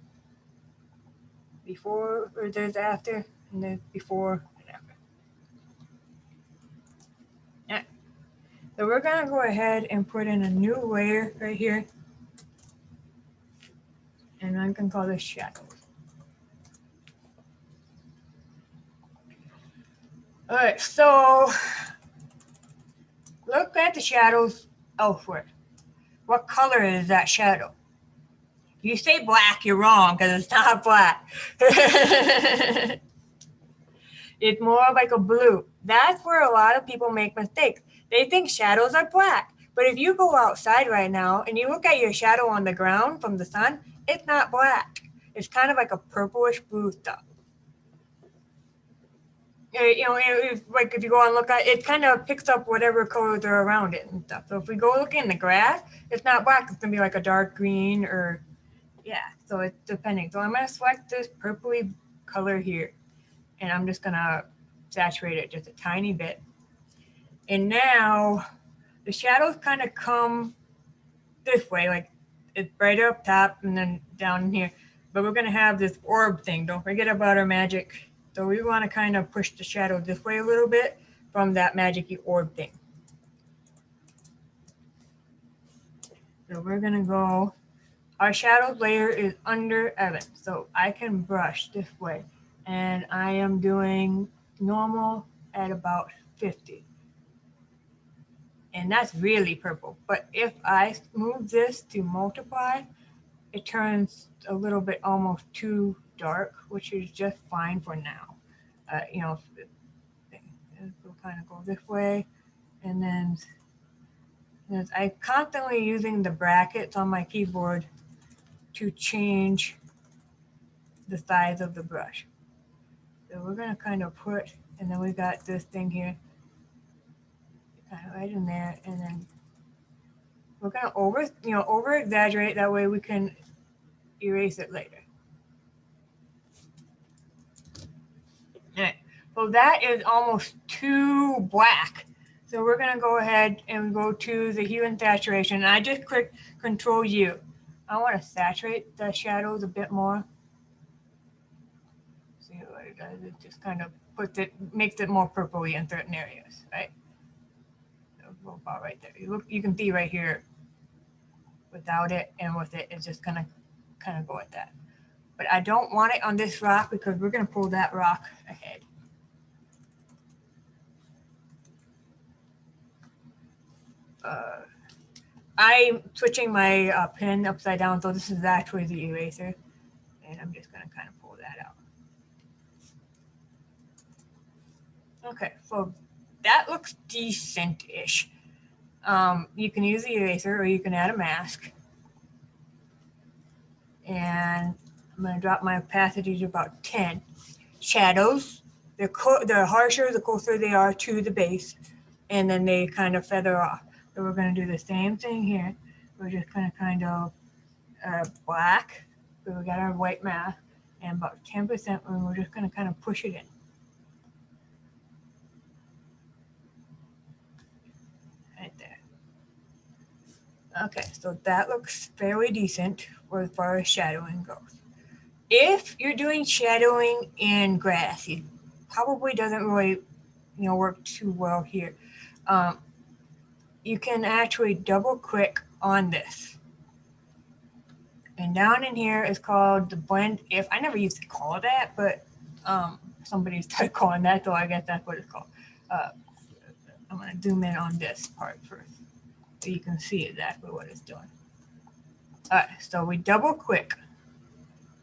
before, or there's after, and then before and after. Yeah. So we're gonna go ahead and put in a new layer right here. And I'm gonna call this shadows. All right, so look at the shadows elsewhere. What color is that shadow? If you say black, you're wrong because it's not black. It's more like a blue. That's where a lot of people make mistakes. They think shadows are black. But if you go outside right now and you look at your shadow on the ground from the sun, it's not black. It's kind of like a purplish blue stuff. You know, like if you go and look at it, kind of picks up whatever colors are around it and stuff. So if we go look in the grass, it's not black. It's gonna be like a dark green or, yeah. So it's depending. So I'm gonna select this purpley color here, and I'm just gonna saturate it just a tiny bit. And now the shadows kind of come this way, like it's right up top and then down in here. But we're gonna have this orb thing. Don't forget about our magic. So we want to kind of push the shadow this way a little bit from that magic-y orb thing. So we're gonna go, our shadow layer is under Evan. So I can brush this way. And I am doing normal at about 50. And that's really purple. But if I move this to multiply, it turns a little bit almost too dark, which is just fine for now. You know, we'll kind of go this way, and then I'm constantly using the brackets on my keyboard to change the size of the brush. So we're going to kind of put, and then we got this thing here, kind of right in there, and then we're going to over exaggerate, that way we can erase it later. All right. So that is almost too black. So we're going to go ahead and go to the hue and saturation. And I just click Control U. I want to saturate the shadows a bit more. See what it does? It just kind of makes it more purpley in certain areas, right? So we'll about right there. You can see right here without it, and with it, it's just gonna kind of go at that. But I don't want it on this rock because we're going to pull that rock ahead. I'm switching my pen upside down, so this is actually the eraser. And I'm just going to kind of pull that out. Okay, so that looks decent-ish. You can use the eraser or you can add a mask. And I'm going to drop my opacity to about 10. Shadows, they're harsher the closer they are to the base, and then they kind of feather off. So we're going to do the same thing here. We're just going to kind of black. So we got our white mask, and about 10%, and we're just going to kind of push it in. Right there. Okay, so that looks fairly decent as far as shadowing goes. If you're doing shadowing in grass, it probably doesn't really, work too well here. You can actually double click on this. And down in here is called the blend if. I never used to call it that, but somebody started calling that, so I guess that's what it's called. I'm going to zoom in on this part first so you can see exactly what it's doing. All right, so we double click.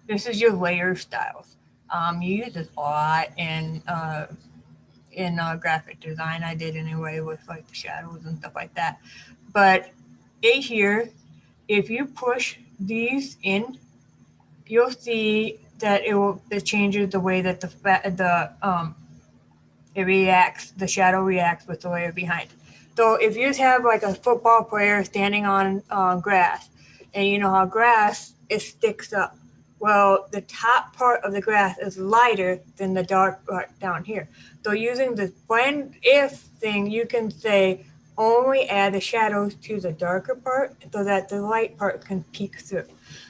This is your layer styles. You use this a lot in graphic design. I did anyway with like the shadows and stuff like that. But here, if you push these in, you'll see that it changes the way that it reacts. The shadow reacts with the layer behind. So if you have like a football player standing on grass, and you know how grass it sticks up. Well, the top part of the grass is lighter than the dark part down here. So using the blend if thing, you can say only add the shadows to the darker part so that the light part can peek through.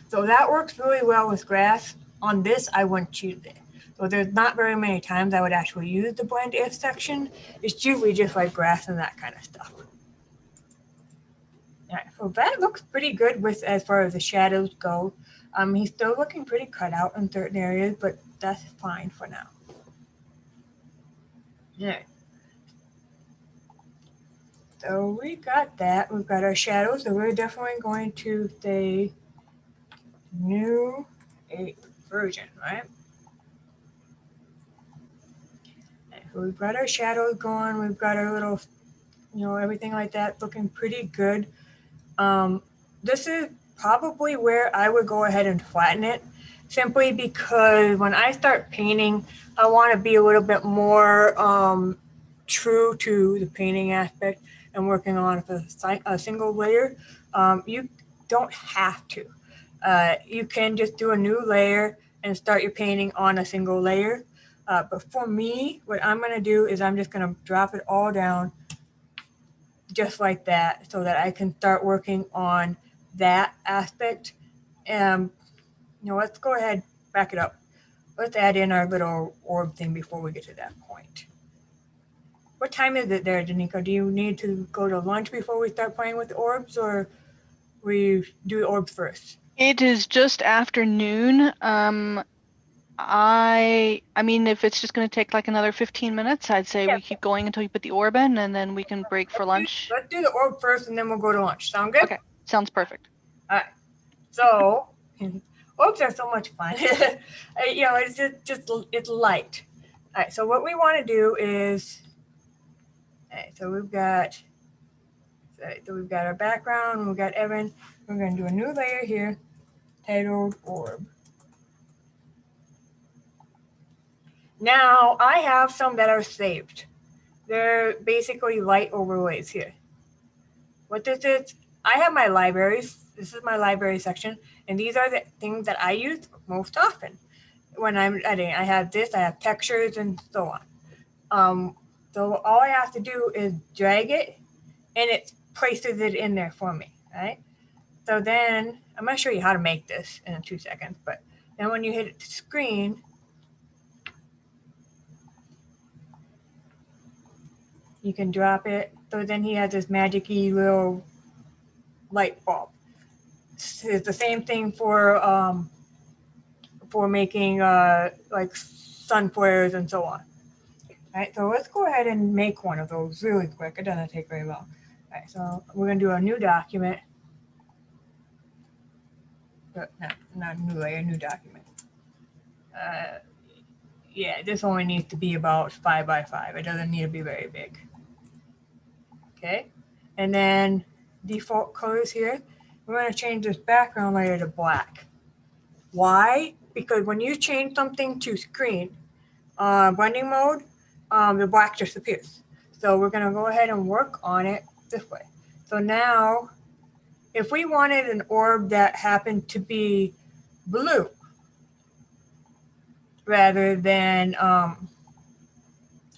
So that works really well with grass. on this, I wouldn't choose it. So there's not very many times I would actually use the blend if section. It's usually just like grass and that kind of stuff. All right, so that looks pretty good with as far as the shadows go. He's still looking pretty cut out in certain areas, but that's fine for now. All right. So we got that. We've got our shadows. So we're definitely going to say new 8 version, right? So we've got our shadows going. We've got our little, everything like that looking pretty good. This is probably where I would go ahead and flatten it, simply because when I start painting, I want to be a little bit more true to the painting aspect and working on a single layer. You don't have to. You can just do a new layer and start your painting on a single layer. But for me, what I'm going to do is I'm just going to drop it all down just like that so that I can start working on that aspect. Let's go ahead, back it up. Let's add in our little orb thing before we get to that point. What time is it there, Danica? Do you need to go to lunch before we start playing with the orbs, or we do the orbs first? It is just afternoon. I mean, if it's just going to take like another 15 minutes, I'd say Yeah. we keep going until you put the orb in, and then we can break for lunch. Let's do the orb first, and then we'll go to lunch. Sound good? Okay, sounds perfect. So, orbs are so much fun. It's it's light. All right, so what we want to do is, all right, so we've got our background, we've got Evan. We're going to do a new layer here titled orb. Now, I have some that are saved. They're basically light overlays here. What this is, I have my libraries. This is my library section, and these are the things that I use most often when I'm editing. I have this, I have textures, and so on. So all I have to do is drag it, and it places it in there for me, right? So then, I'm going to show you how to make this in 2 seconds, but then when you hit the screen, you can drop it. So then he has this magic-y little light bulb. It's the same thing for making like sun flares and so on. All right, so let's go ahead and make one of those really quick. It doesn't take very long. All right, so we're gonna do a new document. Not new layer, new document. Yeah, this only needs to be about 5 by 5. It doesn't need to be very big. Okay, and then default colors here. We're going to change this background layer to black. Why? Because when you change something to screen blending mode, the black disappears. So we're going to go ahead and work on it this way. So now, if we wanted an orb that happened to be blue, rather than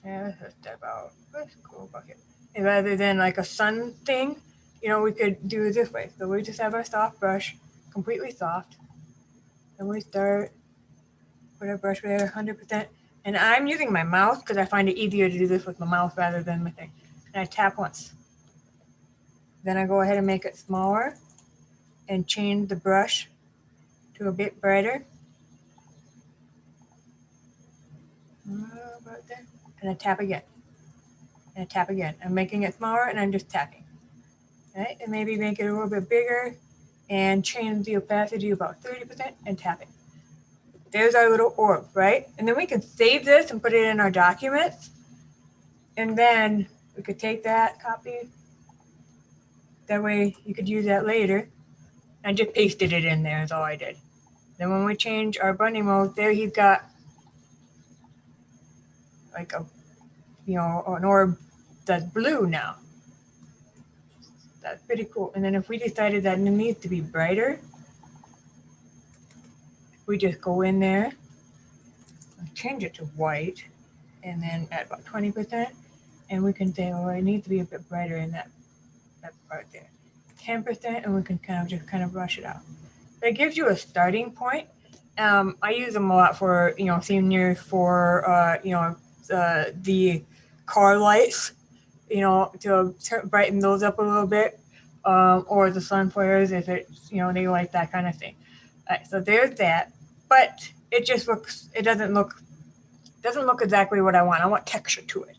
let's go back here. And rather than like a sun thing, we could do it this way. So we just have our soft brush, completely soft. And we start, put our brush there, 100%. And I'm using my mouse because I find it easier to do this with my mouse rather than my thing. And I tap once. Then I go ahead and make it smaller and change the brush to a bit brighter. About there. And I tap again. And I tap again. I'm making it smaller and I'm just tapping. Right? And maybe make it a little bit bigger and change the opacity about 30% and tap it. There's our little orb, right? And then we can save this and put it in our documents. And then we could take that, copy. That way you could use that later. I just pasted it in there is all I did. Then when we change our bunny mode, there he's got like an orb that's blue now. That's pretty cool. And then if we decided that it needs to be brighter, we just go in there, change it to white, and then add about 20%. And we can say, oh, it needs to be a bit brighter in that part there. 10%, and we can kind of brush it out. That gives you a starting point. I use them a lot for, seniors, for, the car lights, to brighten those up a little bit, or the sun flares if it's, they like that kind of thing. All right, so there's that, but it doesn't look exactly what I want. I want texture to it.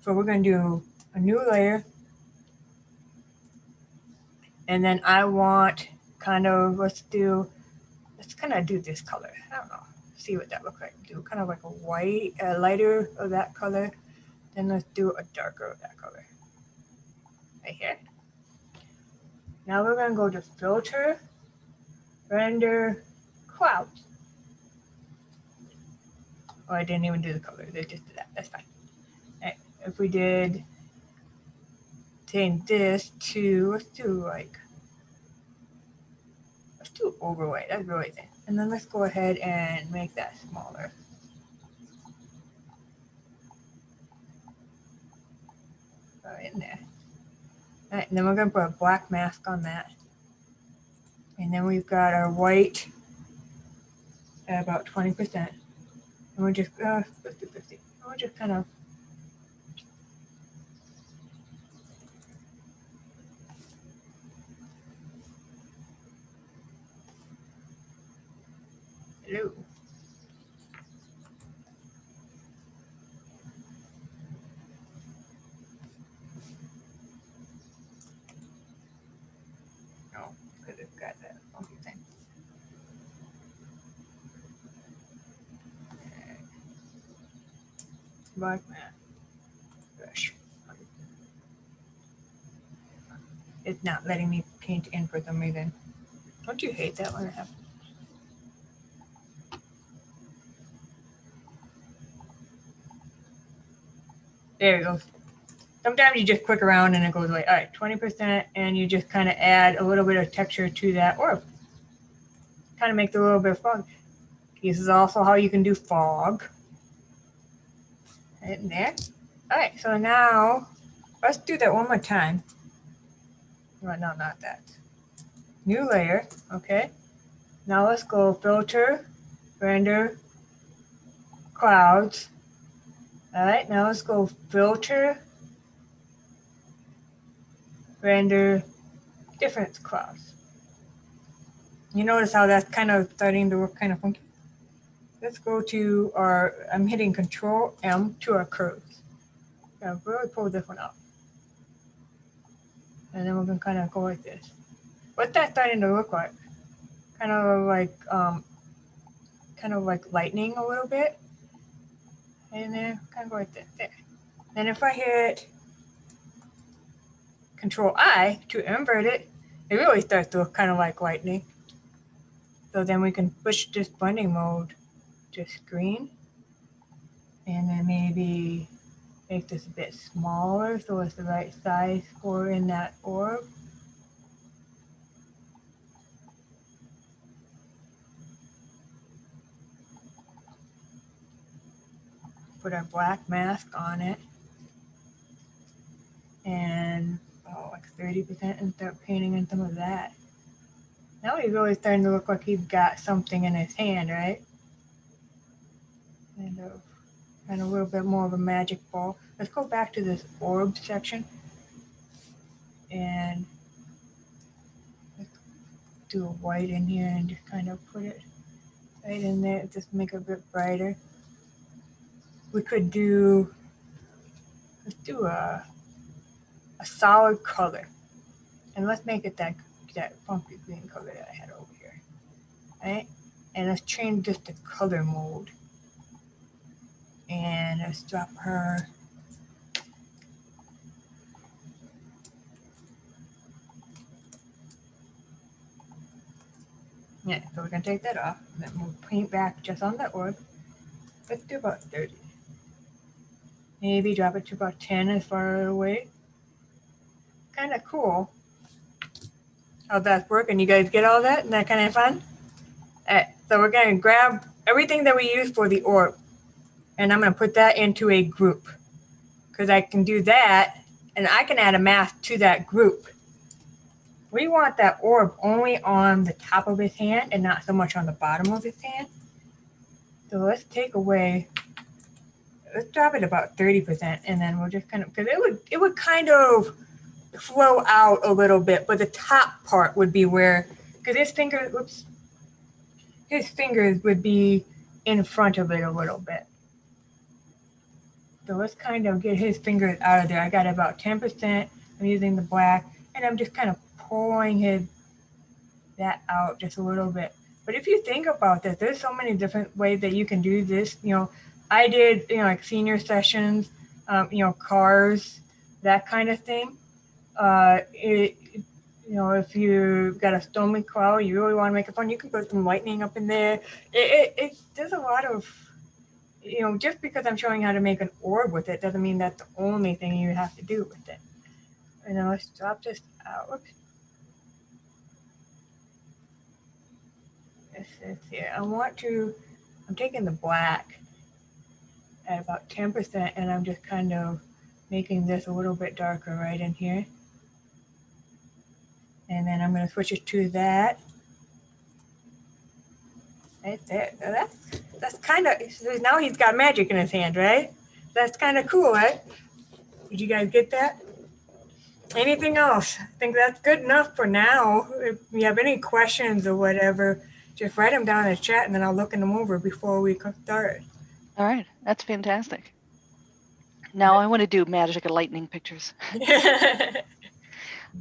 So we're going to do a new layer. And then I want let's kind of do this color. I don't know. See what that looks like. Do kind of like a white, lighter of that color. Then let's do a darker of that color. Right here. Now we're going to go to filter, render, clouds. Oh, I didn't even do the color. They just did that. That's fine. All right. If we did change this to, let's do overlay. That's really thin. And then let's go ahead and make that smaller. Right in there. All right, and then we're going to put a black mask on that. And then we've got our white at about 20%. And we're just 50-50. And we're just kind of hello. No, because it's got that funky thing. Black mask. Gosh. It's not letting me paint in for some reason. Don't you hate that when it happens? There we go. Sometimes you just click around and it goes away. All right, 20%, and you just kind of add a little bit of texture to that orb. Kind of makes a little bit of fog. This is also how you can do fog. Right in there. All right, so now let's do that one more time. Well, no, not that. New layer, okay. Now let's go filter, render, clouds. All right, now let's go filter, render, different clouds. You notice how that's kind of starting to look kind of funky? Let's go to I'm hitting Control M to our curves. Yeah, really pull this one up. And then we're gonna kind of go like this. What's that starting to look like? Kind of like lightning a little bit. And then kind of go like this, there. Then if I hit Control I to invert it, it really starts to look kind of like lightning. So then we can push this blending mode to screen. And then maybe make this a bit smaller so it's the right size for in that orb. Put our black mask on it. And like 30% and start painting in some of that. Now he's really starting to look like he's got something in his hand, right? And a little bit more of a magic ball. Let's go back to this orb section. And let's do a white in here and just kind of put it right in there, just make it a bit brighter. We could let's do a solid color. And let's make it that funky green color that I had over here. Right? And let's change just the color mode. And let's drop her. Yeah, so we're gonna take that off. And then we'll paint back just on that orb. Let's do about 30. Maybe drop it to about 10 as far away. Kind of cool. How that's working. You guys get all that? Isn't that kind of fun? All right, so we're gonna grab everything that we use for the orb. And I'm gonna put that into a group. Because I can do that, and I can add a mask to that group. we want that orb only on the top of his hand and not so much on the bottom of his hand. So let's take away, let's drop it about 30%, and then we'll just kind of, because it would kind of flow out a little bit, but the top part would be where, because his fingers would be in front of it a little bit. So let's kind of get his fingers out of there. I got about 10%. I'm using the black, and I'm just kind of pulling that out just a little bit. But if you think about this, there's so many different ways that you can do this. I did, like senior sessions, cars, that kind of thing. If you've got a stormy cloud, you really want to make it fun, you can put some lightning up in there. There's a lot of, just because I'm showing how to make an orb with it doesn't mean that's the only thing you have to do with it. And then let's drop this out. Oops. This here. I'm taking the black at about 10%, and I'm just kind of making this a little bit darker right in here. And then I'm going to switch it to that. Right there. So that's kind of, now he's got magic in his hand, right? That's kind of cool, right? Did you guys get that? Anything else? I think that's good enough for now. If you have any questions or whatever, just write them down in the chat, and then I'll look them over before we start. All right, that's fantastic. Now I want to do magic and lightning pictures.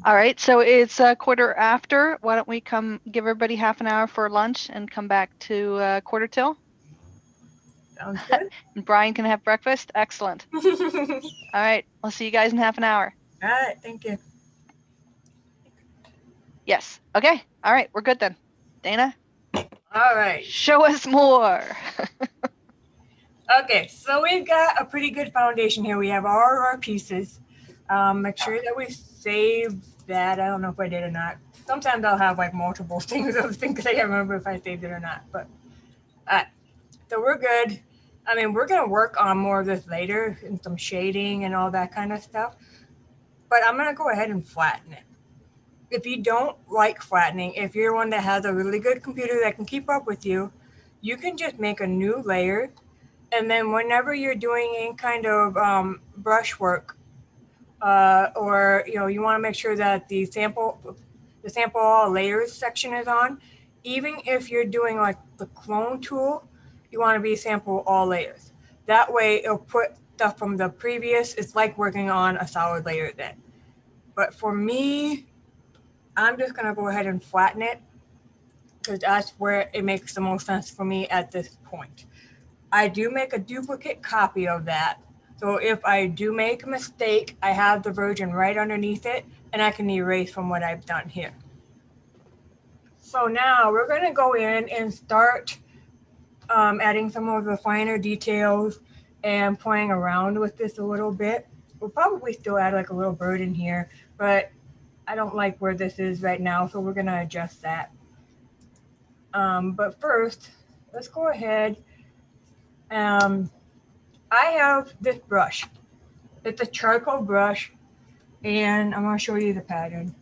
All right, so it's a quarter after. Why don't we come give everybody half an hour for lunch and come back to quarter till? Sounds good. And Brian can have breakfast. Excellent. All right, I'll see you guys in half an hour. All right, thank you. Yes. Okay. All right, we're good then. Dana, All right. show us more. Okay, so we've got a pretty good foundation here. We have all of our pieces. Make sure that we save that. I don't know if I did or not. Sometimes I'll have like multiple things of things because I can't remember if I saved it or not. But so we're good. I mean, we're gonna work on more of this later and some shading and all that kind of stuff. But I'm gonna go ahead and flatten it. If you don't like flattening, if you're one that has a really good computer that can keep up with you, you can just make a new layer. And then whenever you're doing any kind of brush work, or you want to make sure that the sample all layers section is on, even if you're doing like the clone tool, you want to be sample all layers. That way it'll put stuff from the previous. It's like working on a solid layer then. But for me, I'm just going to go ahead and flatten it because that's where it makes the most sense for me at this point. I do make a duplicate copy of that. So if I do make a mistake, I have the version right underneath it, and I can erase from what I've done here. So now we're going to go in and start adding some of the finer details and playing around with this a little bit. We'll probably still add like a little bird in here, but I don't like where this is right now, so we're going to adjust that. But first, let's go ahead. I have this brush. It's a charcoal brush, and I'm going to show you the pattern.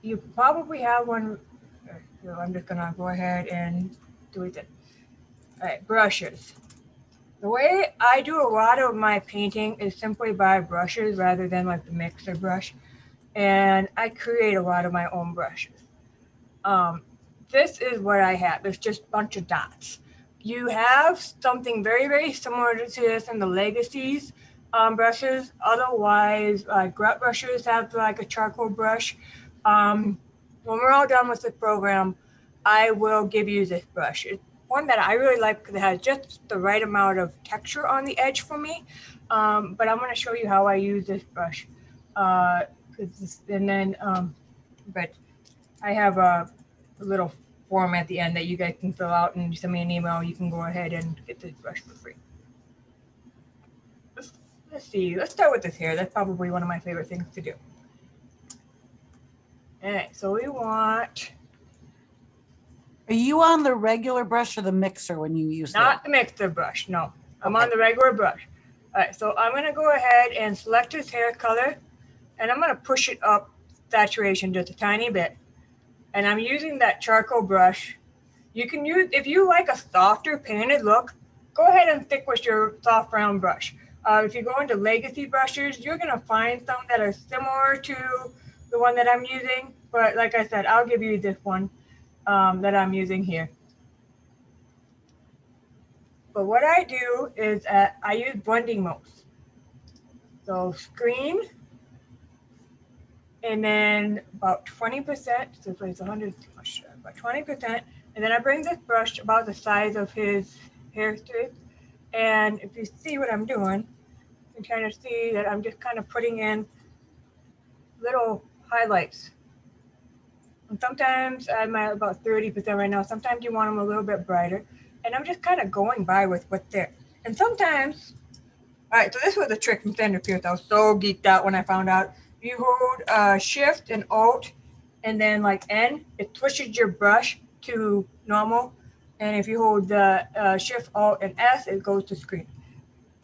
You probably have one. So I'm just going to go ahead and delete it. All right, brushes. The way I do a lot of my painting is simply by brushes rather than like the mixer brush. And I create a lot of my own brushes. This is what I have. It's just a bunch of dots. You have something very, very similar to this in the Legacies brushes. Otherwise, Glut brushes have like a charcoal brush. When we're all done with the program, I will give you this brush. It's one that I really like because it has just the right amount of texture on the edge for me. But I'm going to show you how I use this brush. But I have a little form at the end that you guys can fill out and send me an email. You can go ahead and get this brush for free. Let's see. Let's start with this here. That's probably one of my favorite things to do. All right. So we want. Are you on the regular brush or the mixer when you use that? Not the mixer brush. No, I'm on the regular brush. All right, so I'm gonna go ahead and select his hair color, and I'm gonna push it up saturation just a tiny bit. And I'm using that charcoal brush. You can use, if you like a softer painted look, go ahead and stick with your soft round brush. If you go into legacy brushes, you're gonna find some that are similar to the one that I'm using. But like I said, I'll give you this one that I'm using here. But what I do is I use blending modes. So screen, and then about 20%, so if it's 100, about 20%, and then I bring this brush about the size of his hair strip. And if you see what I'm doing, you can kind of see that I'm just kind of putting in little highlights. And sometimes I'm at about 30% right now. Sometimes you want them a little bit brighter. And I'm just kind of going by with what's there. And sometimes, all right, so this was a trick from Sandra Pierce. I was so geeked out when I found out. You hold Shift and Alt, and then like N, it switches your brush to normal. And if you hold the Shift, Alt, and S, it goes to screen.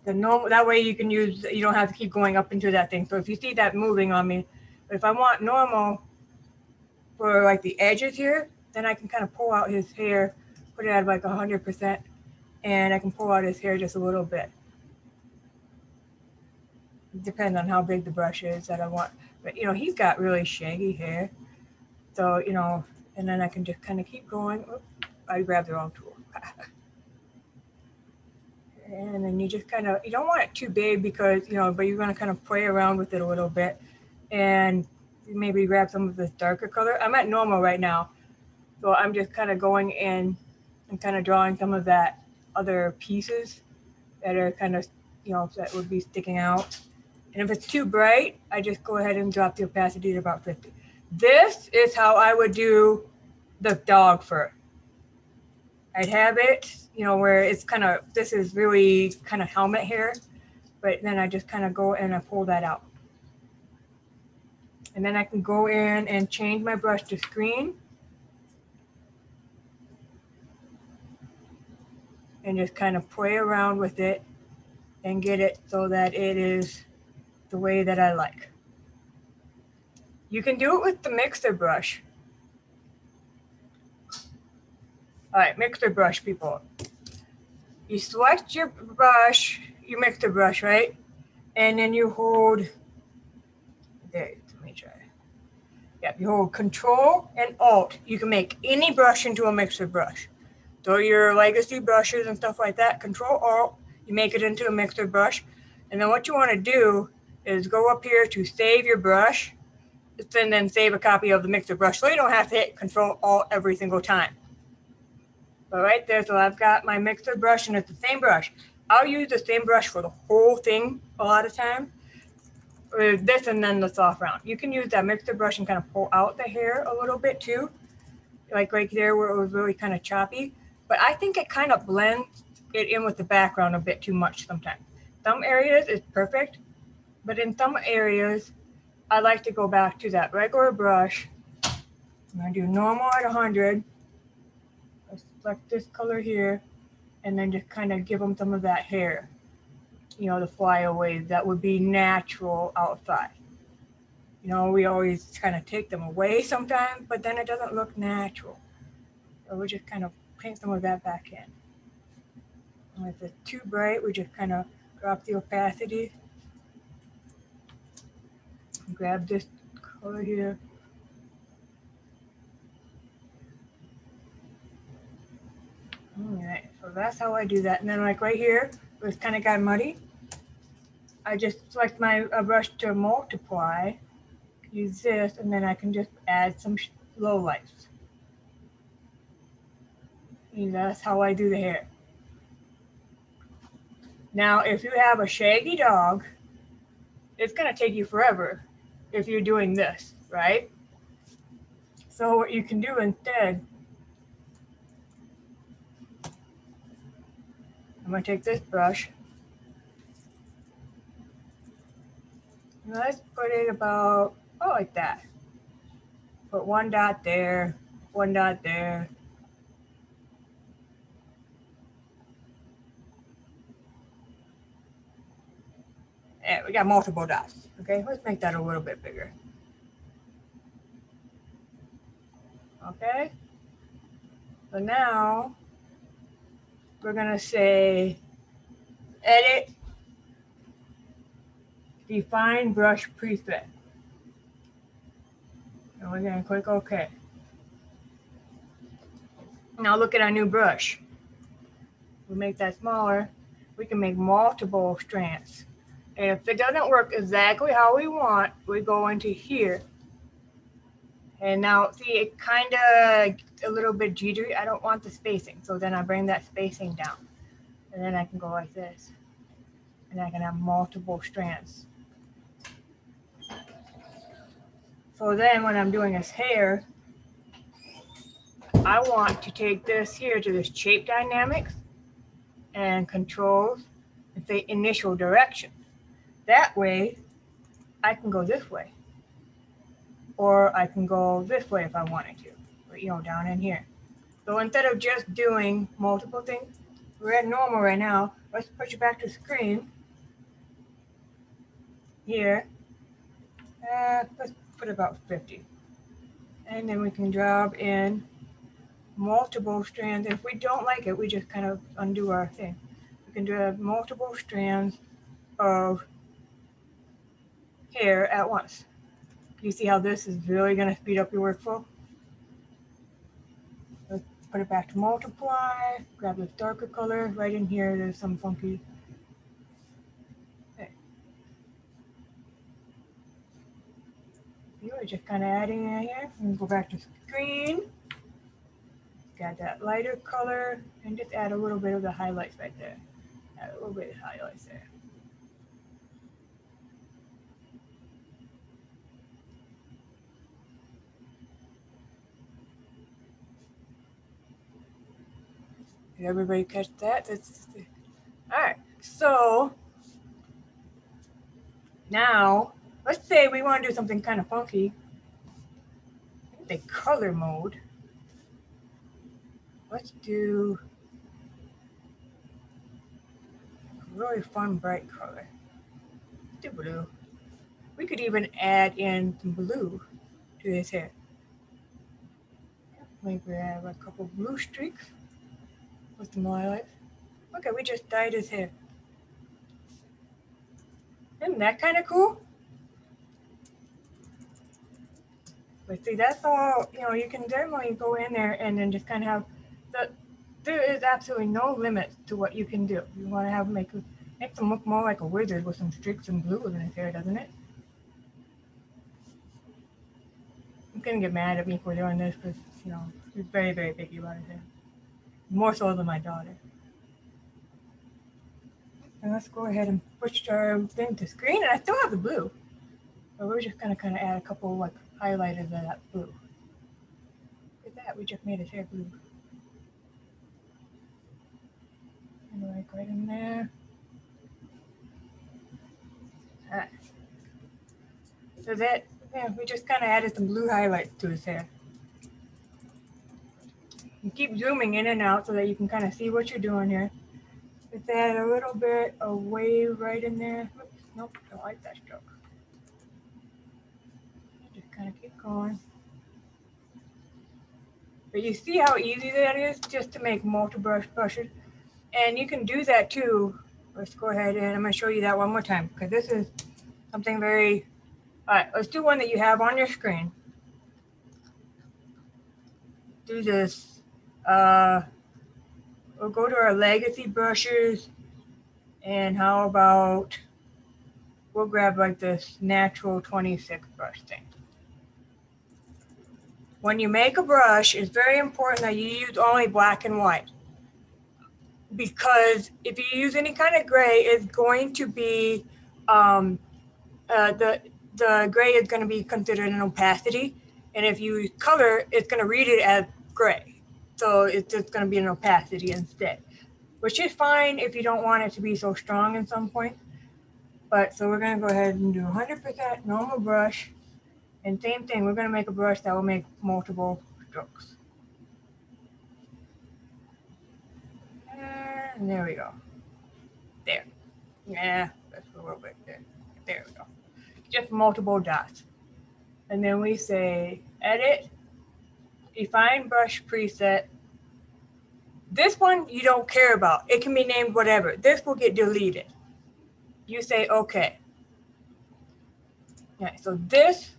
The normal, that way you can use, you don't have to keep going up into that thing. So if you see that moving on me, if I want normal for like the edges here, then I can kind of pull out his hair, put it at like 100%, and I can pull out his hair just a little bit. It depends on how big the brush is that I want. But you know, he's got really shaggy hair. So, you know, and then I can just kind of keep going. Oops, I grabbed the wrong tool. And then you just kind of, you don't want it too big because, you know, but you're going to kind of play around with it a little bit. And maybe grab some of this darker color. I'm at normal right now. So I'm just kind of going in and kind of drawing some of that other pieces that are kind of, you know, that would be sticking out. And if it's too bright, I just go ahead and drop the opacity to about 50. This is how I would do the dog fur. I'd have it, you know, where it's kind of, this is really kind of helmet hair, but then I just kind of go and I pull that out. And then I can go in and change my brush to screen. And just kind of play around with it and get it so that it is the way that I like. You can do it with the mixer brush. All right, mixer brush people. You select your brush, your mixer brush, right? And then you hold, there, let me try. Yeah, you hold Control and Alt. You can make any brush into a mixer brush. So your legacy brushes and stuff like that, Control Alt, you make it into a mixer brush. And then what you want to do is go up here to save your brush, and then save a copy of the mixer brush. So you don't have to hit Control Alt every single time. But right there, so I've got my mixer brush and it's the same brush. I'll use the same brush for the whole thing a lot of time. With this and then the soft round. You can use that mixer brush and kind of pull out the hair a little bit too. Like right there where it was really kind of choppy. But I think it kind of blends it in with the background a bit too much sometimes. Some areas it's perfect, but in some areas, I like to go back to that regular brush. I'm gonna do normal at 100. I'll select this color here, and then just kind of give them some of that hair. You know, the flyaways that would be natural outside. You know, we always kind of take them away sometimes, but then it doesn't look natural. So we just kind of paint some of that back in. And if it's too bright, we just kind of drop the opacity. Grab this color here. All right, so that's how I do that. And then like right here, it's kind of got muddy. I just select my brush to multiply, use this, and then I can just add some lowlights. And that's how I do the hair. Now, if you have a shaggy dog, it's gonna take you forever if you're doing this, right? So what you can do instead, I'm gonna take this brush. And let's put it about, oh, like that. Put one dot there, one dot there. And we got multiple dots. Okay, let's make that a little bit bigger. Okay, so now we're gonna say edit, define brush preset. And we're gonna click OK. Now look at our new brush. We make that smaller. We can make multiple strands. And if it doesn't work exactly how we want, we go into here. And now see, it kind of a little bit jittery. I don't want the spacing. So then I bring that spacing down. And then I can go like this. And I can have multiple strands. So then when I'm doing his hair, I want to take this here to this shape dynamics and controls and say initial direction. That way I can go this way. Or I can go this way if I wanted to, but, you know, down in here. So instead of just doing multiple things, we're at normal right now. Let's push it back to screen. Here. Let's put about 50. And then we can drop in multiple strands. If we don't like it, we just kind of undo our thing. We can do multiple strands of hair at once. You see how this is really going to speed up your workflow? Let's put it back to multiply, grab this darker color. Right in here, there's some funky. Okay. You are just kind of adding in here. And go back to screen. Got that lighter color, and just add a little bit of the highlights right there. Add a little bit of highlights there. Did everybody catch that? All right, so now let's say we want to do something kind of funky. The color mode. Let's do a really fun, bright color. Let's do blue. We could even add in some blue to his hair. Maybe have a couple blue streaks with some highlights. Okay, we just dyed his hair. Isn't that kind of cool? But see, that's all, you know, you can definitely go in there and then just kind of have, there is absolutely no limit to what you can do. You want to have, make them look more like a wizard with some streaks and blue in his hair, doesn't it? I'm going to get mad at me for doing this because, you know, he's very, very picky about his hair. More so than my daughter. And let's go ahead and push our thing to screen, and I still have the blue. But we're just going to kind of add a couple like highlighters of that blue. Look at that, we just made his hair blue. And like right in there. All right. So that, yeah, we just kind of added some blue highlights to his hair. You keep zooming in and out so that you can kind of see what you're doing here. Just add a little bit of wave right in there. Oops, nope, don't like that stroke. Just kind of keep going. But you see how easy that is just to make multi-brush brushes? And you can do that too. Let's go ahead and I'm going to show you that one more time because this is something very, all right, let's do one that you have on your screen. Do this. We'll go to our legacy brushes, and how about we'll grab like this natural 26 brush thing. When you make a brush, it's very important that you use only black and white, because if you use any kind of gray, it's going to be the gray is going to be considered an opacity, and if you use color, it's going to read it as gray. So it's just going to be an opacity instead, which is fine if you don't want it to be so strong at some point. But so we're going to go ahead and do 100% normal brush. And same thing, we're going to make a brush that will make multiple strokes. And there we go. There. Yeah, that's a little bit there. there we go. Just multiple dots. And then we say edit, define brush preset. This one you don't care about. It can be named whatever. This will get deleted. You say okay. Yeah, so this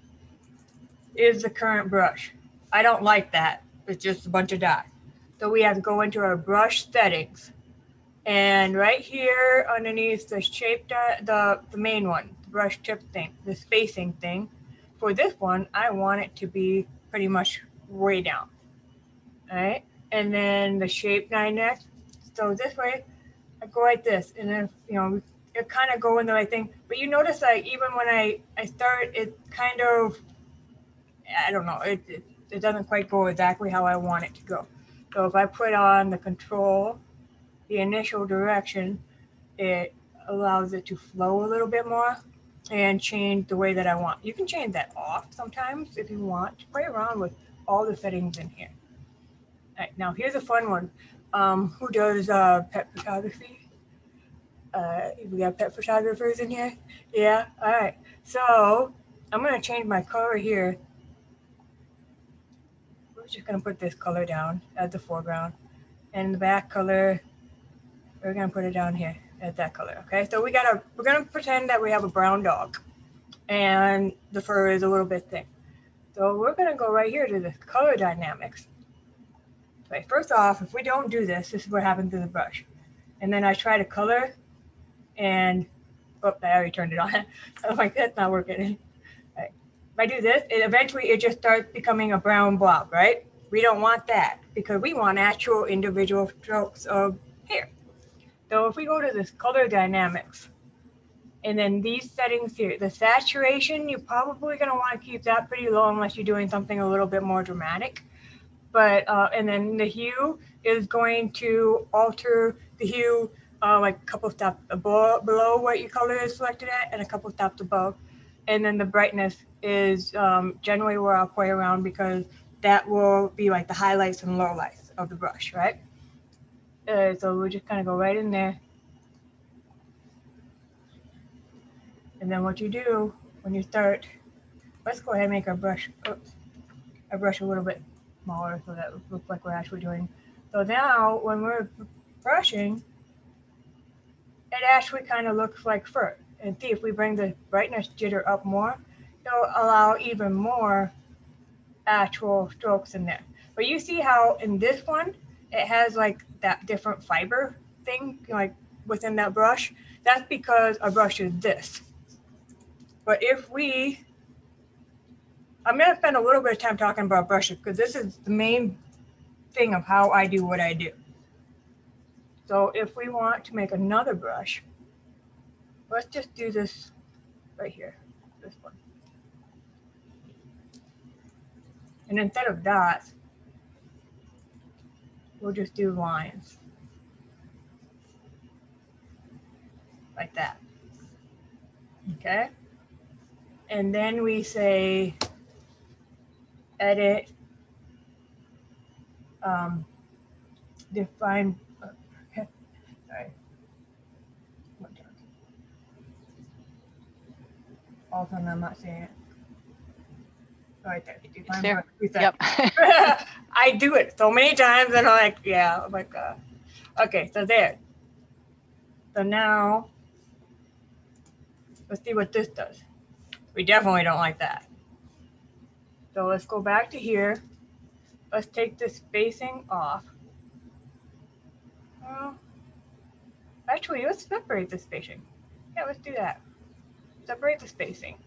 is the current brush. I don't like that. It's just a bunch of dots. So we have to go into our brush settings. And right here underneath the shape dot, the main one, the brush tip thing, the spacing thing. For this one, I want it to be pretty much way down. All right. And then the shape nine next. So this way, I go like this. And then, you know, it kind of go in the right thing. But you notice like even when I start, it kind of, I don't know, it doesn't quite go exactly how I want it to go. So if I put on the control, the initial direction, it allows it to flow a little bit more and change the way that I want. You can change that off sometimes if you want to play around with all the settings in here. All right, now here's a fun one. Who does pet photography? We got pet photographers in here? Yeah, all right. So I'm gonna change my color here. We're just gonna put this color down as the foreground. And the back color, we're gonna put it down here at that color, okay? So we're gonna pretend that we have a brown dog and the fur is a little bit thick. So we're gonna go right here to the color dynamics. Right, first off, if we don't do this, this is what happens to the brush. And then I try to color and, oh, I already turned it on. I'm like, that's not working. Right. If I do this, eventually it just starts becoming a brown blob, right? We don't want that because we want actual individual strokes of hair. So if we go to this color dynamics, and then these settings here, the saturation, you're probably going to want to keep that pretty low unless you're doing something a little bit more dramatic. But, and then the hue is going to alter the hue like a couple steps below what your color is selected at and a couple steps above. And then the brightness is generally where I'll play around because that will be like the highlights and lowlights of the brush, right? So we're just kind of go right in there. And then what you do when you start, let's go ahead and make our brush, our brush a little bit smaller so that it looks like we're actually doing. So now when we're brushing, it actually kind of looks like fur. And see if we bring the brightness jitter up more, it'll allow even more actual strokes in there. But you see how in this one, it has like that different fiber thing, like within that brush. That's because our brush is this. But if we, I'm going to spend a little bit of time talking about brushes because this is the main thing of how I do what I do. So if we want to make another brush, let's just do this right here, this one. And instead of dots, we'll just do lines. Like that. Okay? And then we say edit, define, sorry. Also, I'm not saying it. Right there. It's there. Preset. Yep. I do it so many times and I'm like, yeah, I'm like, okay, so there. So now, let's see what this does. We definitely don't like that. So let's go back to here. Let's take the spacing off. Actually, let's separate the spacing. Yeah, let's do that. Separate the spacing.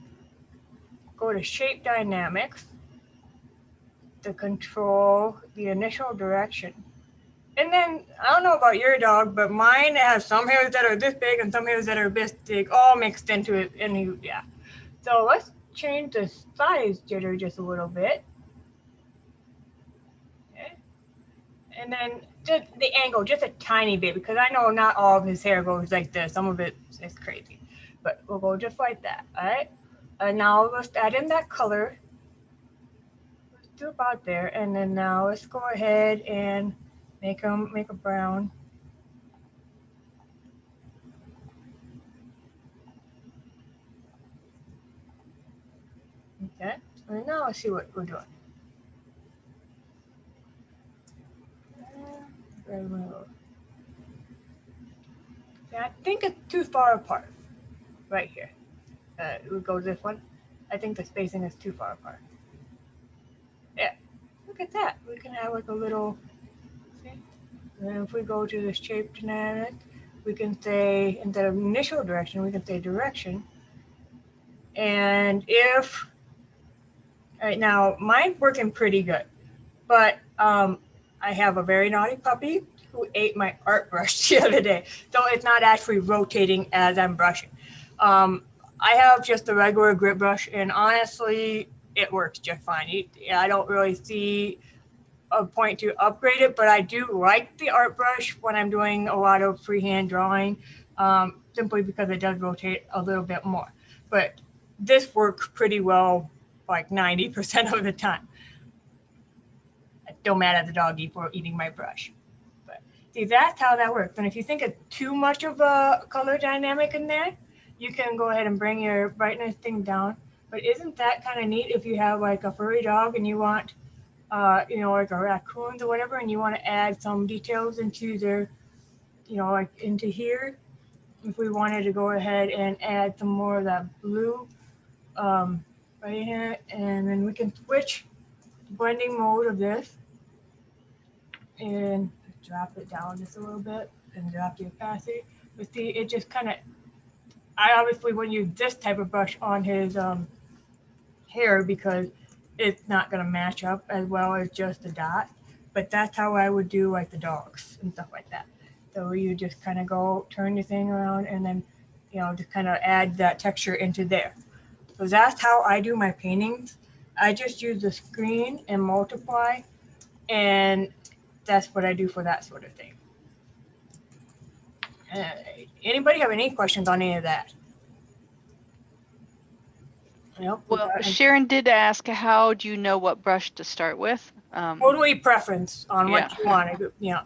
Go to shape dynamics. To control the initial direction. And then, I don't know about your dog, but mine has some hairs that are this big and some hairs that are this big, all mixed into it. And yeah. So let's change the size jitter just a little bit. Okay. And then just the angle, just a tiny bit, because I know not all of his hair goes like this. Some of it is crazy. But we'll go just like that, all right? And now let's add in that color. Let's do about there. And then now let's go ahead and make a brown. Okay, and now let's see what we're doing. Very well. Yeah, I think it's too far apart right here. We go this one. I think the spacing is too far apart. Yeah, look at that. We can have like a little, see? And then if we go to the shape dynamic, we can say, instead of initial direction, we can say direction. And if, all right, now mine's working pretty good, but I have a very naughty puppy who ate my art brush the other day. So it's not actually rotating as I'm brushing. I have just a regular grip brush, and honestly, it works just fine. I don't really see a point to upgrade it, but I do like the art brush when I'm doing a lot of freehand drawing, simply because it does rotate a little bit more. But this works pretty well, like 90% of the time. I'm still mad at the doggy for eating my brush. But see, that's how that works. And if you think it's too much of a color dynamic in there, you can go ahead and bring your brightness thing down. But isn't that kind of neat if you have like a furry dog and you want, like a raccoon or whatever, and you want to add some details into their, like into here. If we wanted to go ahead and add some more of that blue right here, and then we can switch the blending mode of this and drop it down just a little bit and drop the opacity. But see, it just kind of, I obviously wouldn't use this type of brush on his hair because it's not going to match up as well as just a dot. But that's how I would do like the dogs and stuff like that. So you just kind of go turn the thing around and then, just kind of add that texture into there. So that's how I do my paintings. I just use the screen and multiply, and that's what I do for that sort of thing. Anybody have any questions on any of that? Nope. Well, Sharon did ask, how do you know what brush to start with? Totally preference on what Yeah. you want to do.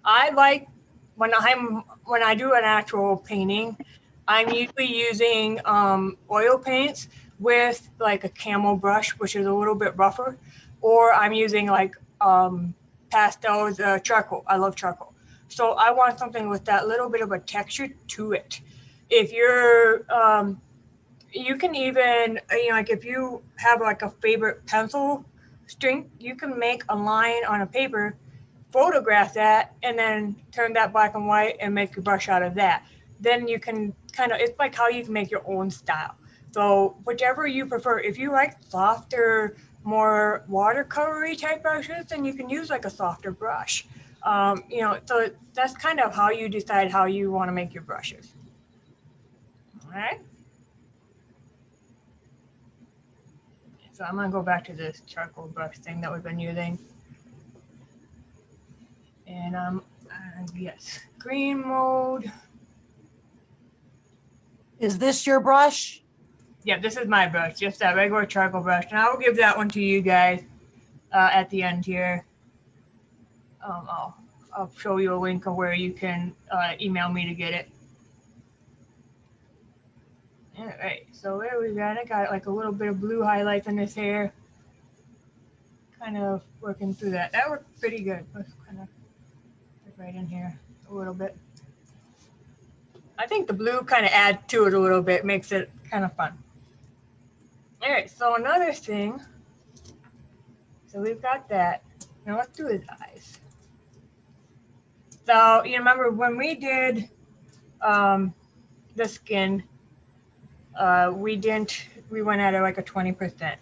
I like when I do an actual painting, I'm usually using oil paints with like a camel brush, which is a little bit rougher, or I'm using like pastels, charcoal. I love charcoal. So I want something with that little bit of a texture to it. If you're you can even, like if you have like a favorite pencil string, you can make a line on a paper, photograph that, and then turn that black and white and make a brush out of that. Then you can kind of, it's like how you can make your own style. So whichever you prefer, if you like softer, more watercolory type brushes, then you can use like a softer brush. So that's kind of how you decide how you want to make your brushes. All right. So I'm gonna go back to this charcoal brush thing that we've been using. And yes, green mode. Is this your brush? Yeah, this is my brush, just that regular charcoal brush. And I will give that one to you guys at the end here. I'll show you a link of where you can email me to get it. All right, so there we got it. Got like a little bit of blue highlights in this hair. Kind of working through that. That worked pretty good. Let's kind of put right in here a little bit. I think the blue kind of adds to it a little bit, makes it kind of fun. All right, so another thing. So we've got that. Now let's do his eyes. So you remember when we did the skin, we went at it like a 20%.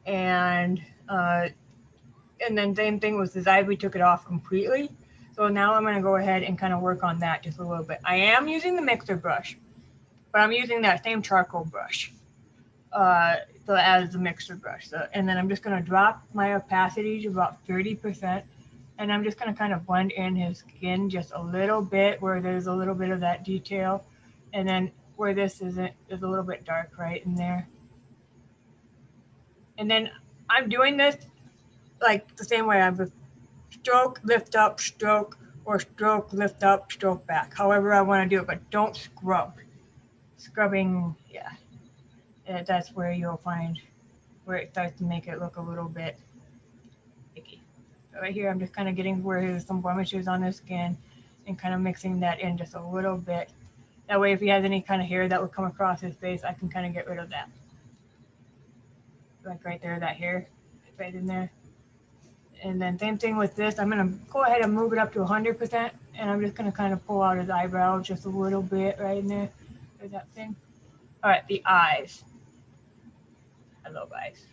And then same thing with his eyes, we took it off completely. So now I'm gonna go ahead and kind of work on that just a little bit. I am using the mixer brush, but I'm using that same charcoal brush. So as the mixer brush. So, and then I'm just gonna drop my opacity to about 30%. And I'm just gonna kind of blend in his skin just a little bit where there's a little bit of that detail. And then where this isn't, is a little bit dark right in there. And then I'm doing this like the same way. I'm stroke, lift up, stroke, or stroke, lift up, stroke back. However I want to do it, but don't scrub. Scrubbing, yeah. That's where you'll find where it starts to make it look a little bit icky. So right here, I'm just kind of getting where there's some blemishes on his skin and kind of mixing that in just a little bit. That way, if he has any kind of hair that would come across his face, I can kind of get rid of that. Like right there, that hair right in there. And then same thing with this. I'm going to go ahead and move it up to 100%. And I'm just going to kind of pull out his eyebrows just a little bit right in there. There's that thing. All right, the eyes. I love eyes.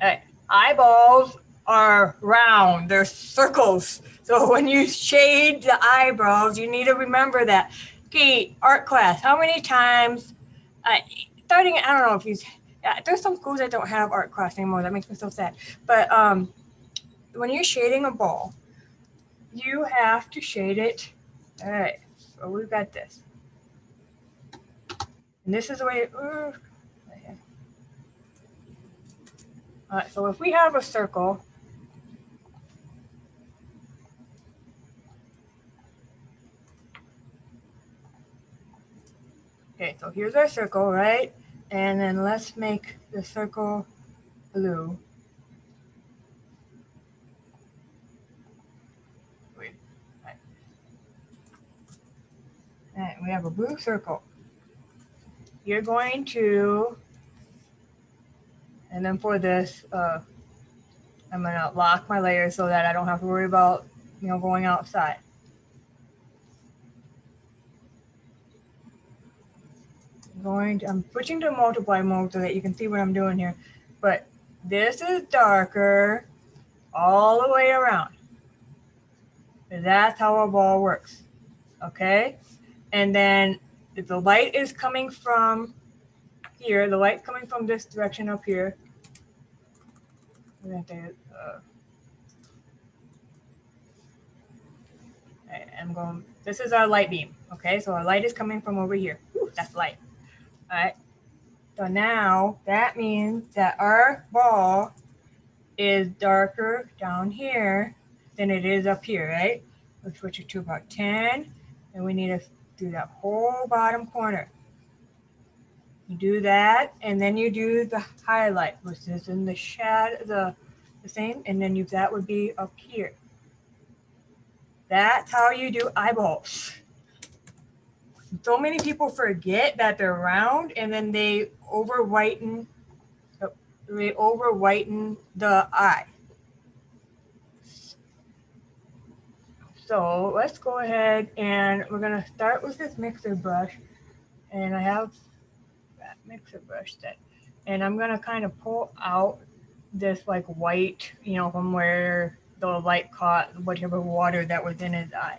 All right, eyeballs are round. They're circles. So when you shade the eyebrows, you need to remember that. Okay, art class. How many times, starting, I don't know if you, there's some schools that don't have art class anymore. That makes me so sad. But when you're shading a ball, you have to shade it. All right, so we've got this. And this is the way, all right, so if we have a circle, okay, so here's our circle, right? And then let's make the circle blue. Wait, all right, we have a blue circle. You're going to, and then for this, I'm gonna lock my layers so that I don't have to worry about, going outside. I'm switching to multiply mode so that you can see what I'm doing here. But this is darker all the way around. That's how a ball works, okay? And then if the light is coming from here, the light coming from this direction up here, this is our light beam, okay? So our light is coming from over here. Ooh, that's light, all right? So now that means that our ball is darker down here than it is up here, right? Let's switch it to about 10, and we need to do that whole bottom corner. You do that, and then you do the highlight, which is in the shadow, the same, and then that would be up here. That's how you do eyeballs. So many people forget that they're round, and then they over whiten the eye. So let's go ahead and we're gonna start with this mixer brush, and I have that mixer brush set, and I'm gonna kind of pull out this like white, from where the light caught whatever water that was in his eye.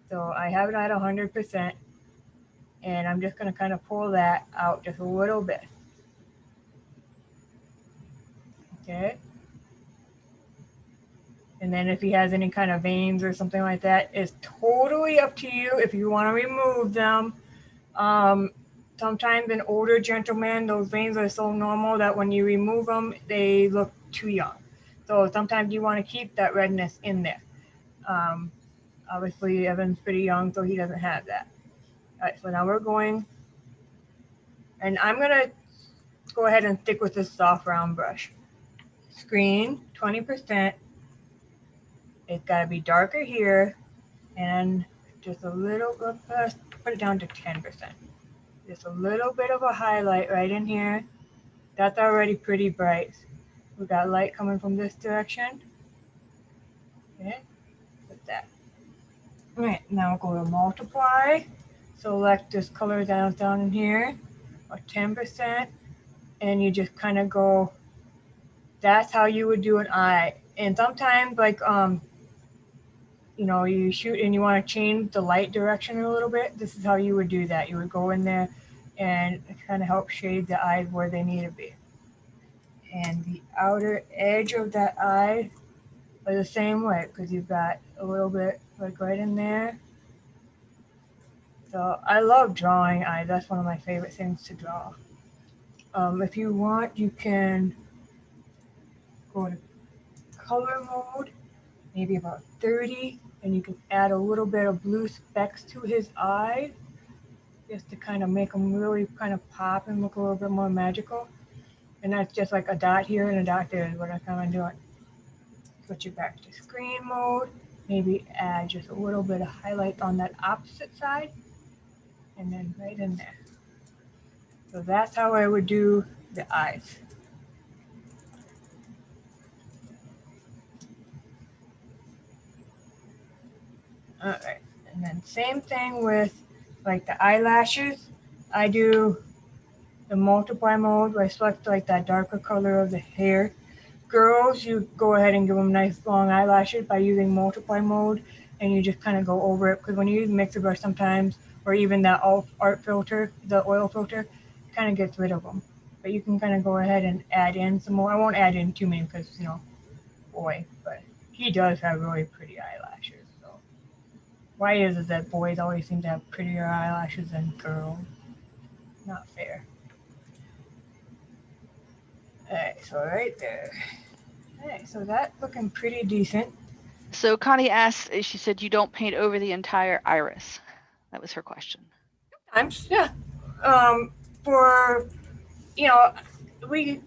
So I have it at 100%, and I'm just gonna kind of pull that out just a little bit. Okay. And then if he has any kind of veins or something like that, it's totally up to you if you want to remove them. Sometimes in older gentlemen, those veins are so normal that when you remove them, they look too young. So sometimes you want to keep that redness in there. Obviously, Evan's pretty young, so he doesn't have that. All right, so now we're going, and I'm going to go ahead and stick with this soft round brush. Screen, 20%. It's got to be darker here, and just a little, let's put it down to 10%. Just a little bit of a highlight right in here. That's already pretty bright. We got light coming from this direction. Okay, put that. All right, now go to multiply. Select this color down in here, or 10%, and you just kind of go. That's how you would do an eye. And sometimes, like you shoot and you want to change the light direction a little bit, this is how you would do that. You would go in there and kind of help shade the eyes where they need to be. And the outer edge of that eye are the same way, because you've got a little bit like right in there. So I love drawing eyes. That's one of my favorite things to draw. If you want, you can go to color mode, maybe about 30, and you can add a little bit of blue specks to his eye, just to kind of make them really kind of pop and look a little bit more magical. And that's just like a dot here and a dot there is what I'm kind of doing. Switch it back to screen mode. Maybe add just a little bit of highlight on that opposite side. And then right in there. So that's how I would do the eyes. All right, and then same thing with like the eyelashes. I do the multiply mode where I select like that darker color of the hair. Girls, you go ahead and give them nice long eyelashes by using multiply mode, and you just kind of go over it because when you use mixer brush sometimes, or even that art filter, the oil filter, kind of gets rid of them. But you can kind of go ahead and add in some more. I won't add in too many because, you know, boy, but he does have really pretty eyelashes. So why is it that boys always seem to have prettier eyelashes than girls? Not fair. All right, so right there. All right, so that's looking pretty decent. So Connie asked, she said, you don't paint over the entire iris. That was her question. Times, yeah. For, you know, we,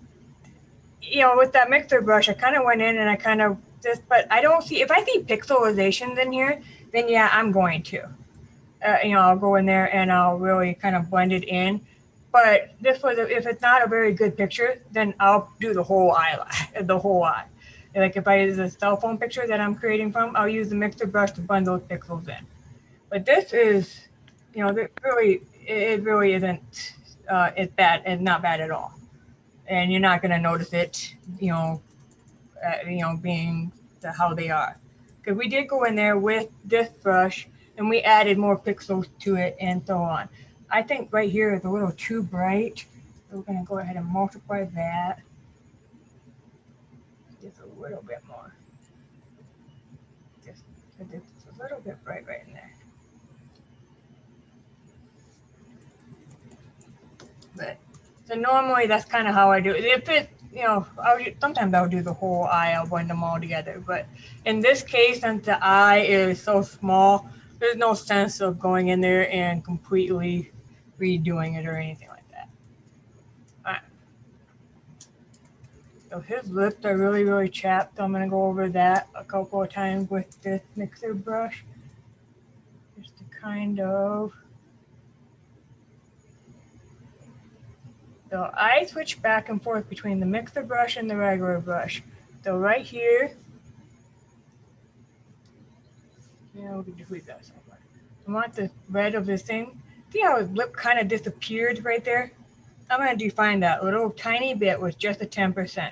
you know, with that mixer brush, I kind of went in and I kind of just, but I don't see, if I see pixelizations in here, then yeah, I'm going to. You know, I'll go in there and I'll really kind of blend it in. But this was, if it's not a very good picture, then I'll do the whole eyelash, the whole eye. Like if I use a cell phone picture that I'm creating from, I'll use the mixer brush to blend those pixels in. But this is, you know, it really isn't, it's bad, it's not bad at all. And you're not going to notice it, being how they are. Because we did go in there with this brush and we added more pixels to it and so on. I think right here is a little too bright. So we're going to go ahead and multiply that just a little bit more. Just a little bit bright right in there. But so normally that's kind of how I do it. If it, you know, sometimes I'll do the whole eye. I'll blend them all together. But in this case, since the eye is so small, there's no sense of going in there and completely redoing it or anything like that. All right. So his lips are really, really chapped. So I'm going to go over that a couple of times with this mixer brush. Just to kind of. So I switch back and forth between the mixer brush and the regular brush. So right here, yeah, we can delete that somewhere. I want the red of this thing. See how his lip kind of disappeared right there? I'm going to define that little tiny bit with just a 10%.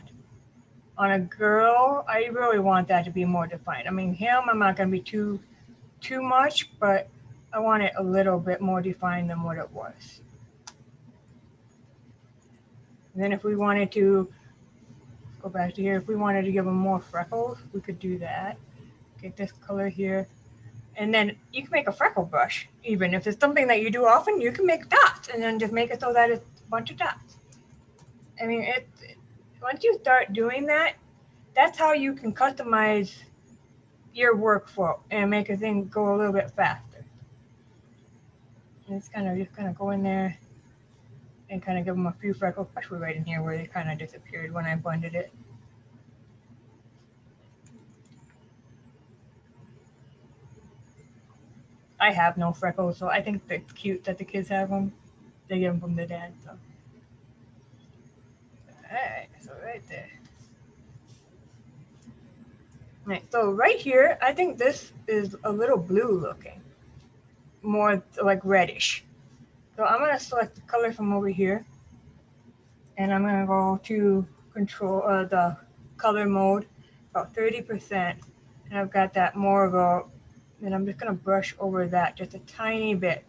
On a girl, I really want that to be more defined. I mean, him, I'm not going to be too much, but I want it a little bit more defined than what it was. And then if we wanted to go back to here, if we wanted to give him more freckles, we could do that. Get this color here. And then you can make a freckle brush. Even if it's something that you do often, you can make dots and then just make it so that it's a bunch of dots. I mean, once you start doing that, that's how you can customize your workflow and make a thing go a little bit faster. And it's kind of just kind of go in there and kind of give them a few freckles, especially right in here where they kind of disappeared when I blended it. I have no freckles, so I think it's cute that the kids have them. They get them from their dad. So. All right, so right there. All right, so right here, I think this is a little blue looking, more like reddish. So I'm gonna select the color from over here, and I'm gonna go to control the color mode, about 30%, and I've got that more of a. And I'm just gonna brush over that just a tiny bit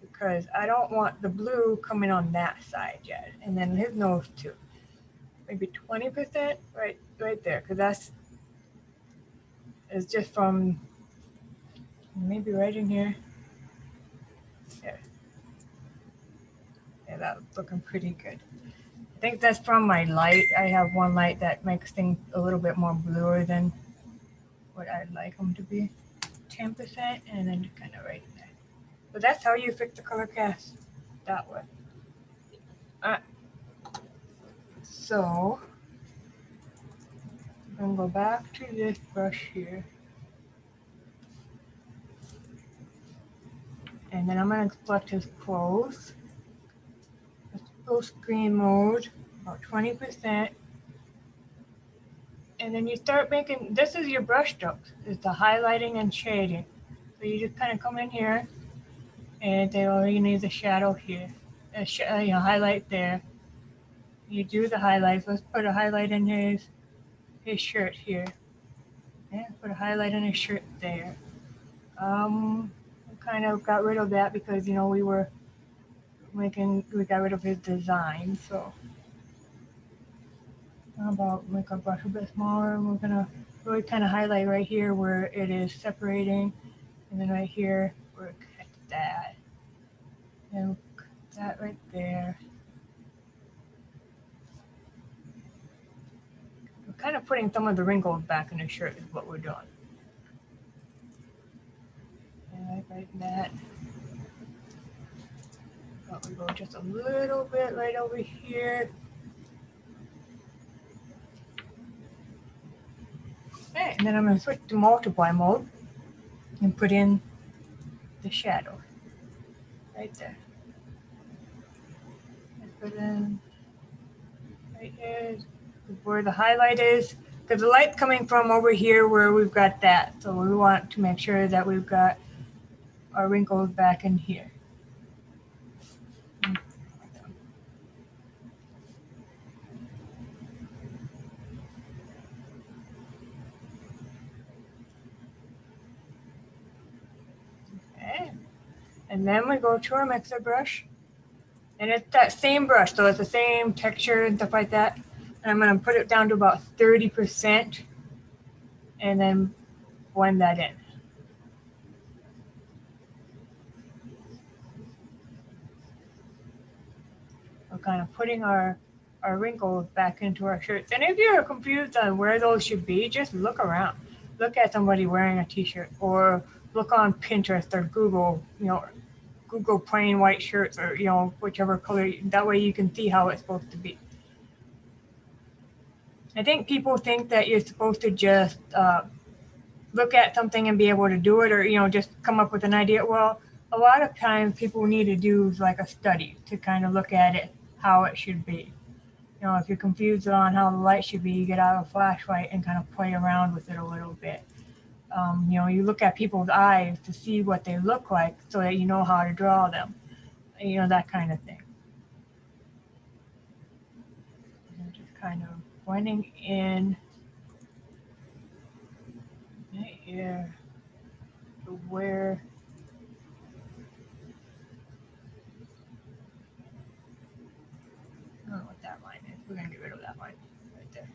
because I don't want the blue coming on that side yet. And then his nose too, maybe 20%, right there, because that's is just from maybe right in here. Yeah, that's looking pretty good. I think that's from my light. I have one light that makes things a little bit more bluer than what I'd like them to be. 10%, and then just kind of right in there. But that's how you fix the color cast that way. So I'm gonna go back to this brush here. And then I'm gonna select his clothes. Let's go screen mode, about 20%. And then you start making, this is your brush strokes, is the highlighting and shading. So you just kind of come in here and say, oh, you need the shadow here, highlight there. You do the highlights. Let's put a highlight in his shirt here. Yeah, put a highlight in his shirt there. Kind of got rid of that because, you know, we got rid of his design. So how about make our brush a bit smaller, and we're gonna really kind of highlight right here where it is separating, and then right here we're cut that, and cut that right there. We're kind of putting some of the wrinkles back in the shirt is what we're doing. And right that. But we go just a little bit right over here. Okay, and then I'm going to switch to multiply mode and put in the shadow right there. And put in right here where the highlight is, because the light's coming from over here where we've got that. So we want to make sure that we've got our wrinkles back in here. Okay. And then we go to our mixer brush. And it's that same brush, so it's the same texture and stuff like that. And I'm going to put it down to about 30% and then blend that in. We're kind of putting our wrinkles back into our shirts. And if you're confused on where those should be, just look around. Look at somebody wearing a t-shirt, or look on Pinterest or Google, Google plain white shirts, or, whichever color. That way you can see how it's supposed to be. I think people think that you're supposed to just look at something and be able to do it, or, just come up with an idea. Well, a lot of times people need to do like a study to kind of look at it, how it should be. If you're confused on how the light should be, you get out a flashlight and kind of play around with it a little bit. You look at people's eyes to see what they look like so that you know how to draw them, that kind of thing. And just kind of blending in right here to where I don't know what that line is. We're going to get rid of that line right there.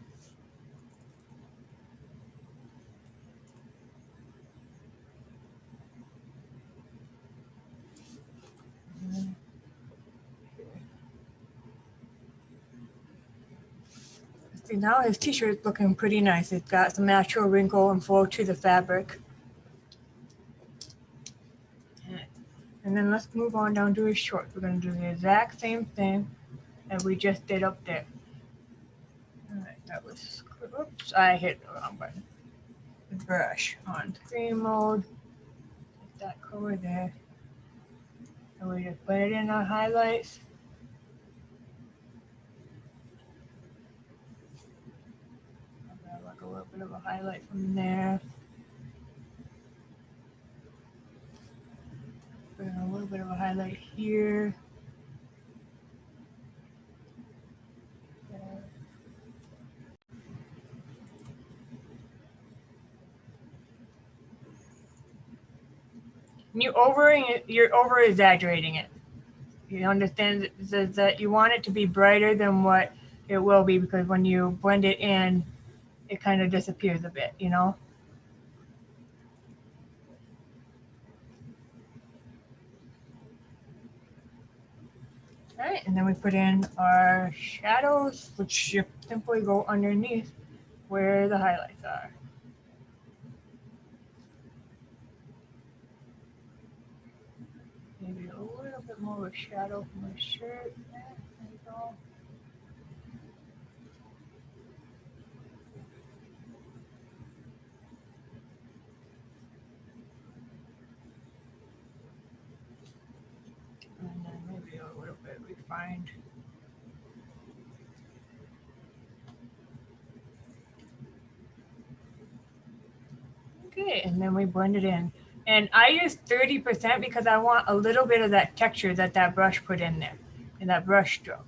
See, now his t-shirt is looking pretty nice. It's got some natural wrinkle and flow to the fabric. And then let's move on down to his shorts. We're going to do the exact same thing that we just did up there. All right, that was, oops, I hit the wrong button. The brush on screen mode. Get that color there. And we just put it in our highlights. I'll grab like a little bit of a highlight from there. Put in a little bit of a highlight here. You're over exaggerating it. You understand that you want it to be brighter than what it will be, because when you blend it in, it kind of disappears a bit, All right, and then we put in our shadows, which you simply go underneath where the highlights are. Maybe a little bit more of a shadow from my shirt. There you go. a little bit refined. Okay, and then we blend it in. And I use 30% because I want a little bit of that texture that that brush put in there, in that brush stroke.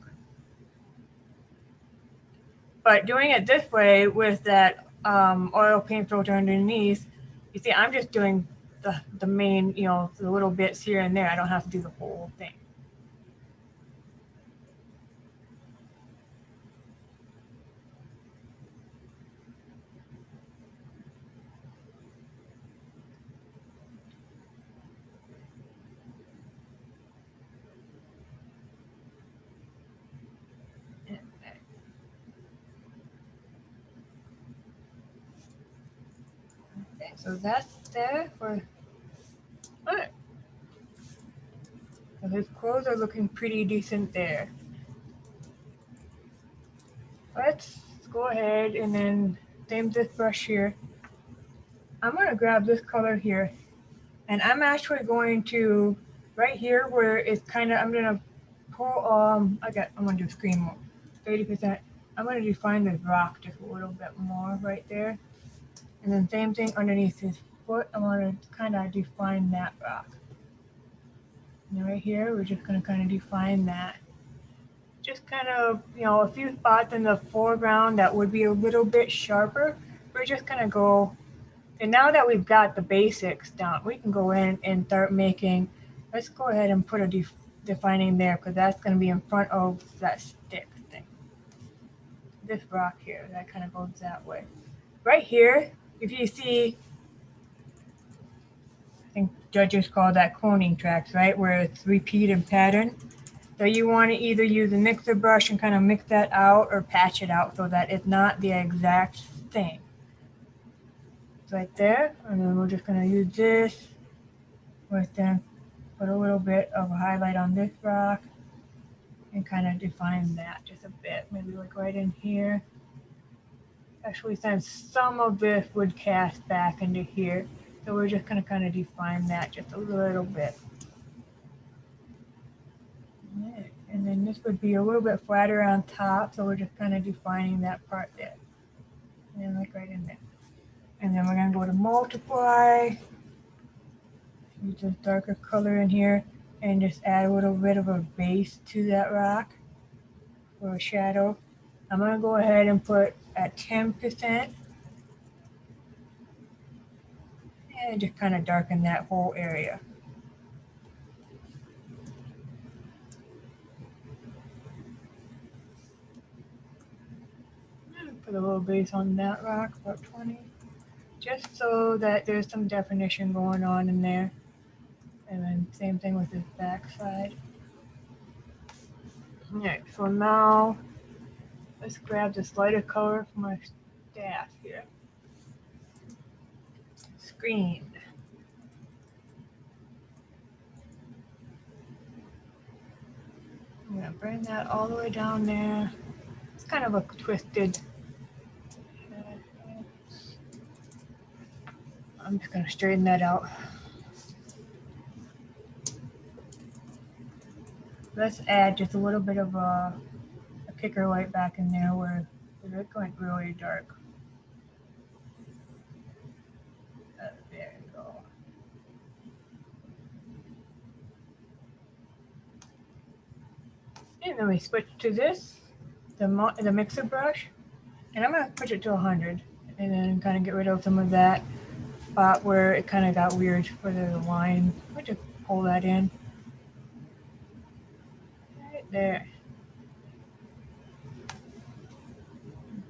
But doing it this way with that oil paint filter underneath, you see, I'm just doing the main, you know, the little bits here and there. I don't have to do the whole thing. Okay, so that's there for, all right. So his clothes are looking pretty decent there. Let's go ahead and then same this brush here. I'm gonna grab this color here, and I'm actually going to, right here where it's kind of, I'm gonna pull, I'm gonna do screen mode, 30%. I'm gonna define this rock just a little bit more right there. And then same thing underneath his foot, I wanna kind of define that rock. And right here, we're just gonna kind of define that. Just kind of, you know, a few spots in the foreground that would be a little bit sharper. We're just gonna go, and now that we've got the basics down, we can go in and start making, let's go ahead and put a defining there, because that's gonna be in front of that stick thing. This rock here, that kind of goes that way. Right here, if you see, I think judges call that cloning tracks, right? Where it's repeated pattern. So you want to either use a mixer brush and kind of mix that out or patch it out so that it's not the exact thing. Right there, and then we're just going to use this with then put a little bit of a highlight on this rock and kind of define that just a bit, maybe like right in here. Actually, since some of this would cast back into here, so we're just going to kind of define that just a little bit. And then this would be a little bit flatter on top, so we're just kind of defining that part there. And then like right in there. And then we're gonna go to multiply. Use this darker color in here and just add a little bit of a base to that rock for a shadow. I'm gonna go ahead and put at 10% and just kind of darken that whole area. Put a little base on that rock, about 20, just so that there's some definition going on in there. And then same thing with this back side. Alright, so now let's grab this lighter color from my staff here. Screen. I'm gonna bring that all the way down there. It's kind of a twisted. I'm just gonna straighten that out. Let's add just a little bit of a kicker light back in there where it's going really dark. There you go. And then we switch to this, the mixer brush, and I'm gonna push it to 100, and then kind of get rid of some of that spot where it kind of got weird for the line. I'll just pull that in. Right there.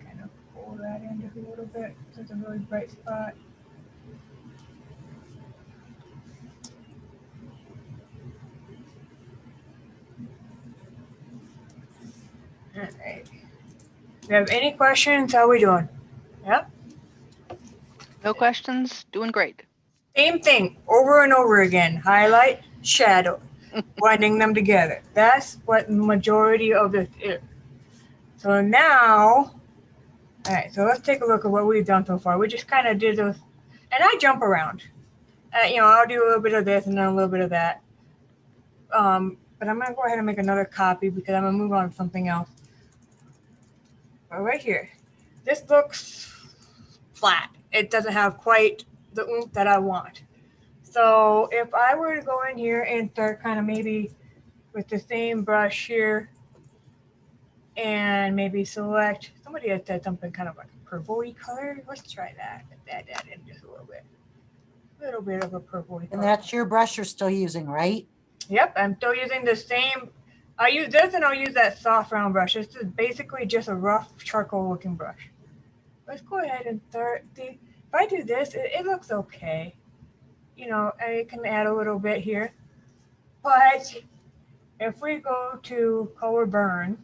Kind of pull that in just a little bit. It's a really bright spot. All right. Do you have any questions? How are we doing? Yep. No questions? Doing great. Same thing over and over again. Highlight, shadow, blending them together. That's what the majority of this is. So now, all right, so let's take a look at what we've done so far. We just kind of did those, and I jump around. You know, I'll do a little bit of this and then a little bit of that. but I'm gonna go ahead and make another copy because I'm gonna move on to something else. But right here, this looks flat. It doesn't have quite the oomph that I want. So if I were to go in here and start kind of maybe with the same brush here and maybe select, somebody had said something kind of like a purple-y color. Let's try that. Add that in just a little bit. A little bit of a purple-y And color. that's your brush you're still using, right? Yep, I'm still using the same. I use this and I'll use that soft round brush. This is basically just a rough charcoal looking brush. Let's go ahead and start. See, if I do this, it looks okay. You know, I can add a little bit here. But if we go to color burn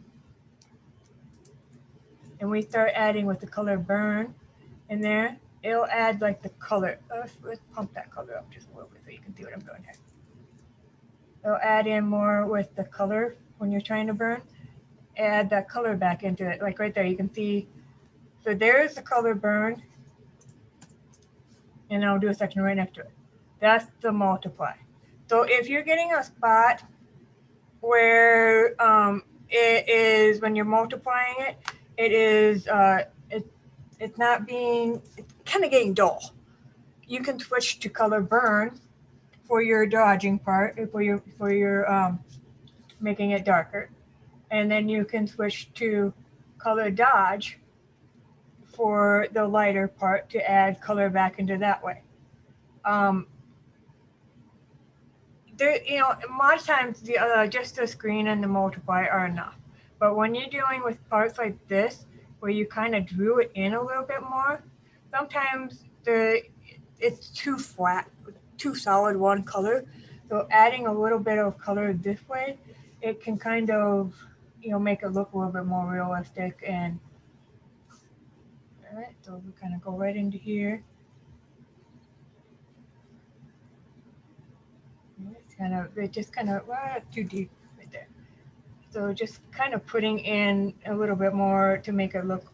and we start adding with the color burn in there, it'll add like the color. Let's pump that color up just a little bit so you can see what I'm doing here. It'll add in more with the color when you're trying to burn. Add that color back into it. Like right there, you can see. So there's the color burn. And I'll do a section right next to it. That's the multiply. So if you're getting a spot where it is, when you're multiplying it, it is, it's not being, it's kind of getting dull. You can switch to color burn for your dodging part, for your making it darker. And then you can switch to color dodge for the lighter part to add color back into that way. There, you know, a lot of times just the screen and the multiply are enough. But when you're dealing with parts like this, where you kind of drew it in a little bit more, sometimes it's too flat, too solid one color. So adding a little bit of color this way, it can kind of, you know, make it look a little bit more realistic. And all right, so we kind of go right into here. It just kind of too deep right there. So just kind of putting in a little bit more to make it look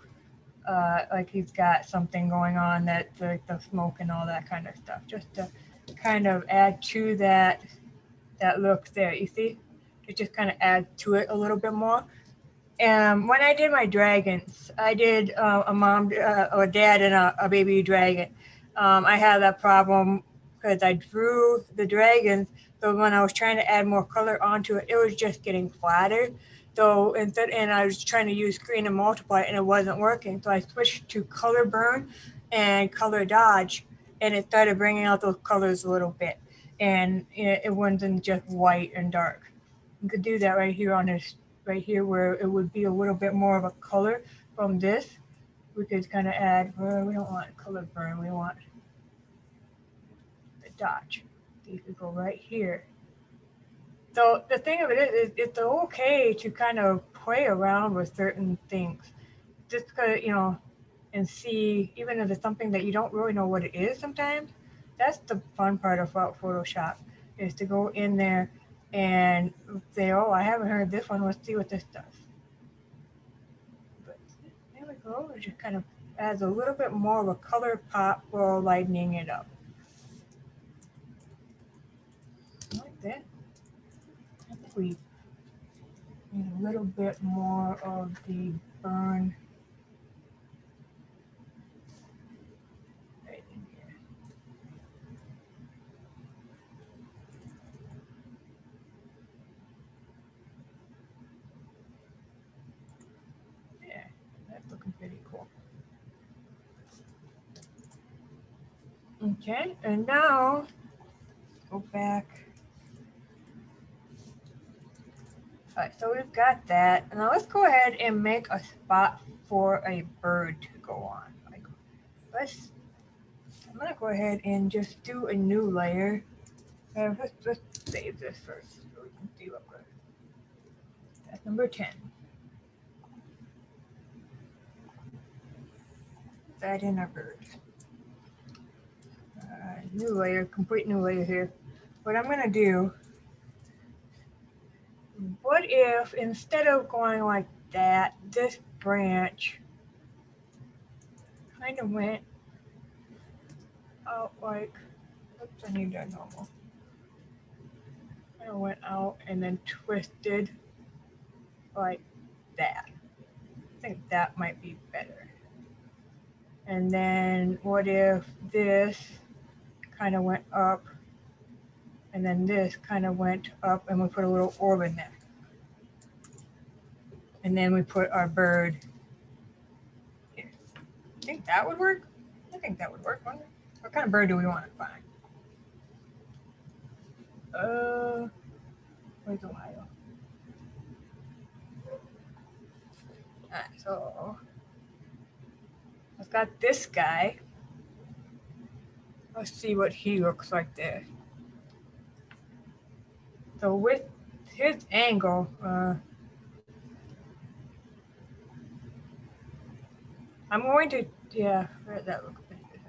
like he's got something going on, that the smoke and all that kind of stuff, just to kind of add to that look there. You see, it just kind of adds to it a little bit more. And when I did my dragons, I did a mom, a dad, and a baby dragon. I had that problem because I drew the dragons, so when I was trying to add more color onto it, it was just getting flatter. So instead, and I was trying to use screen and multiply, and it wasn't working. So I switched to color burn and color dodge, and it started bringing out those colors a little bit, and it wasn't just white and dark. You could do that right here on this, right here, where it would be a little bit more of a color from this. We could kind of add, well, we don't want color burn, we want the dodge. So you could go right here. So the thing of it is it's okay to kind of play around with certain things, just because, you know, and see, even if it's something that you don't really know what it is sometimes. That's the fun part about Photoshop, is to go in there and say, oh, I haven't heard this one, let's see what this does. But there we go. It just kind of adds a little bit more of a color pop while lightening it up. Like that. I think we need a little bit more of the burn right in here. Yeah, that's looking pretty cool. Okay, and now go back. All right, so we've got that. And now let's go ahead and make a spot for a bird to go on. Like, I'm gonna go ahead and just do a new layer. Let's save this first so we can see what we're. That's number 10. Add in our bird. New layer, complete new layer here. What I'm gonna do, what if instead of going like that, this branch kind of went out like, oops, I need that normal. kind of went out and then twisted like that. I think that might be better. And then what if this kind of went up and then this kind of went up and we put a little orb in there. And then we put our bird here. I think that would work. I think that would work. What kind of bird do we want to find? Where's Ohio? Alright, so I've got this guy. Let's see what he looks like there. So with his angle, I'm going to, yeah, that looks pretty good.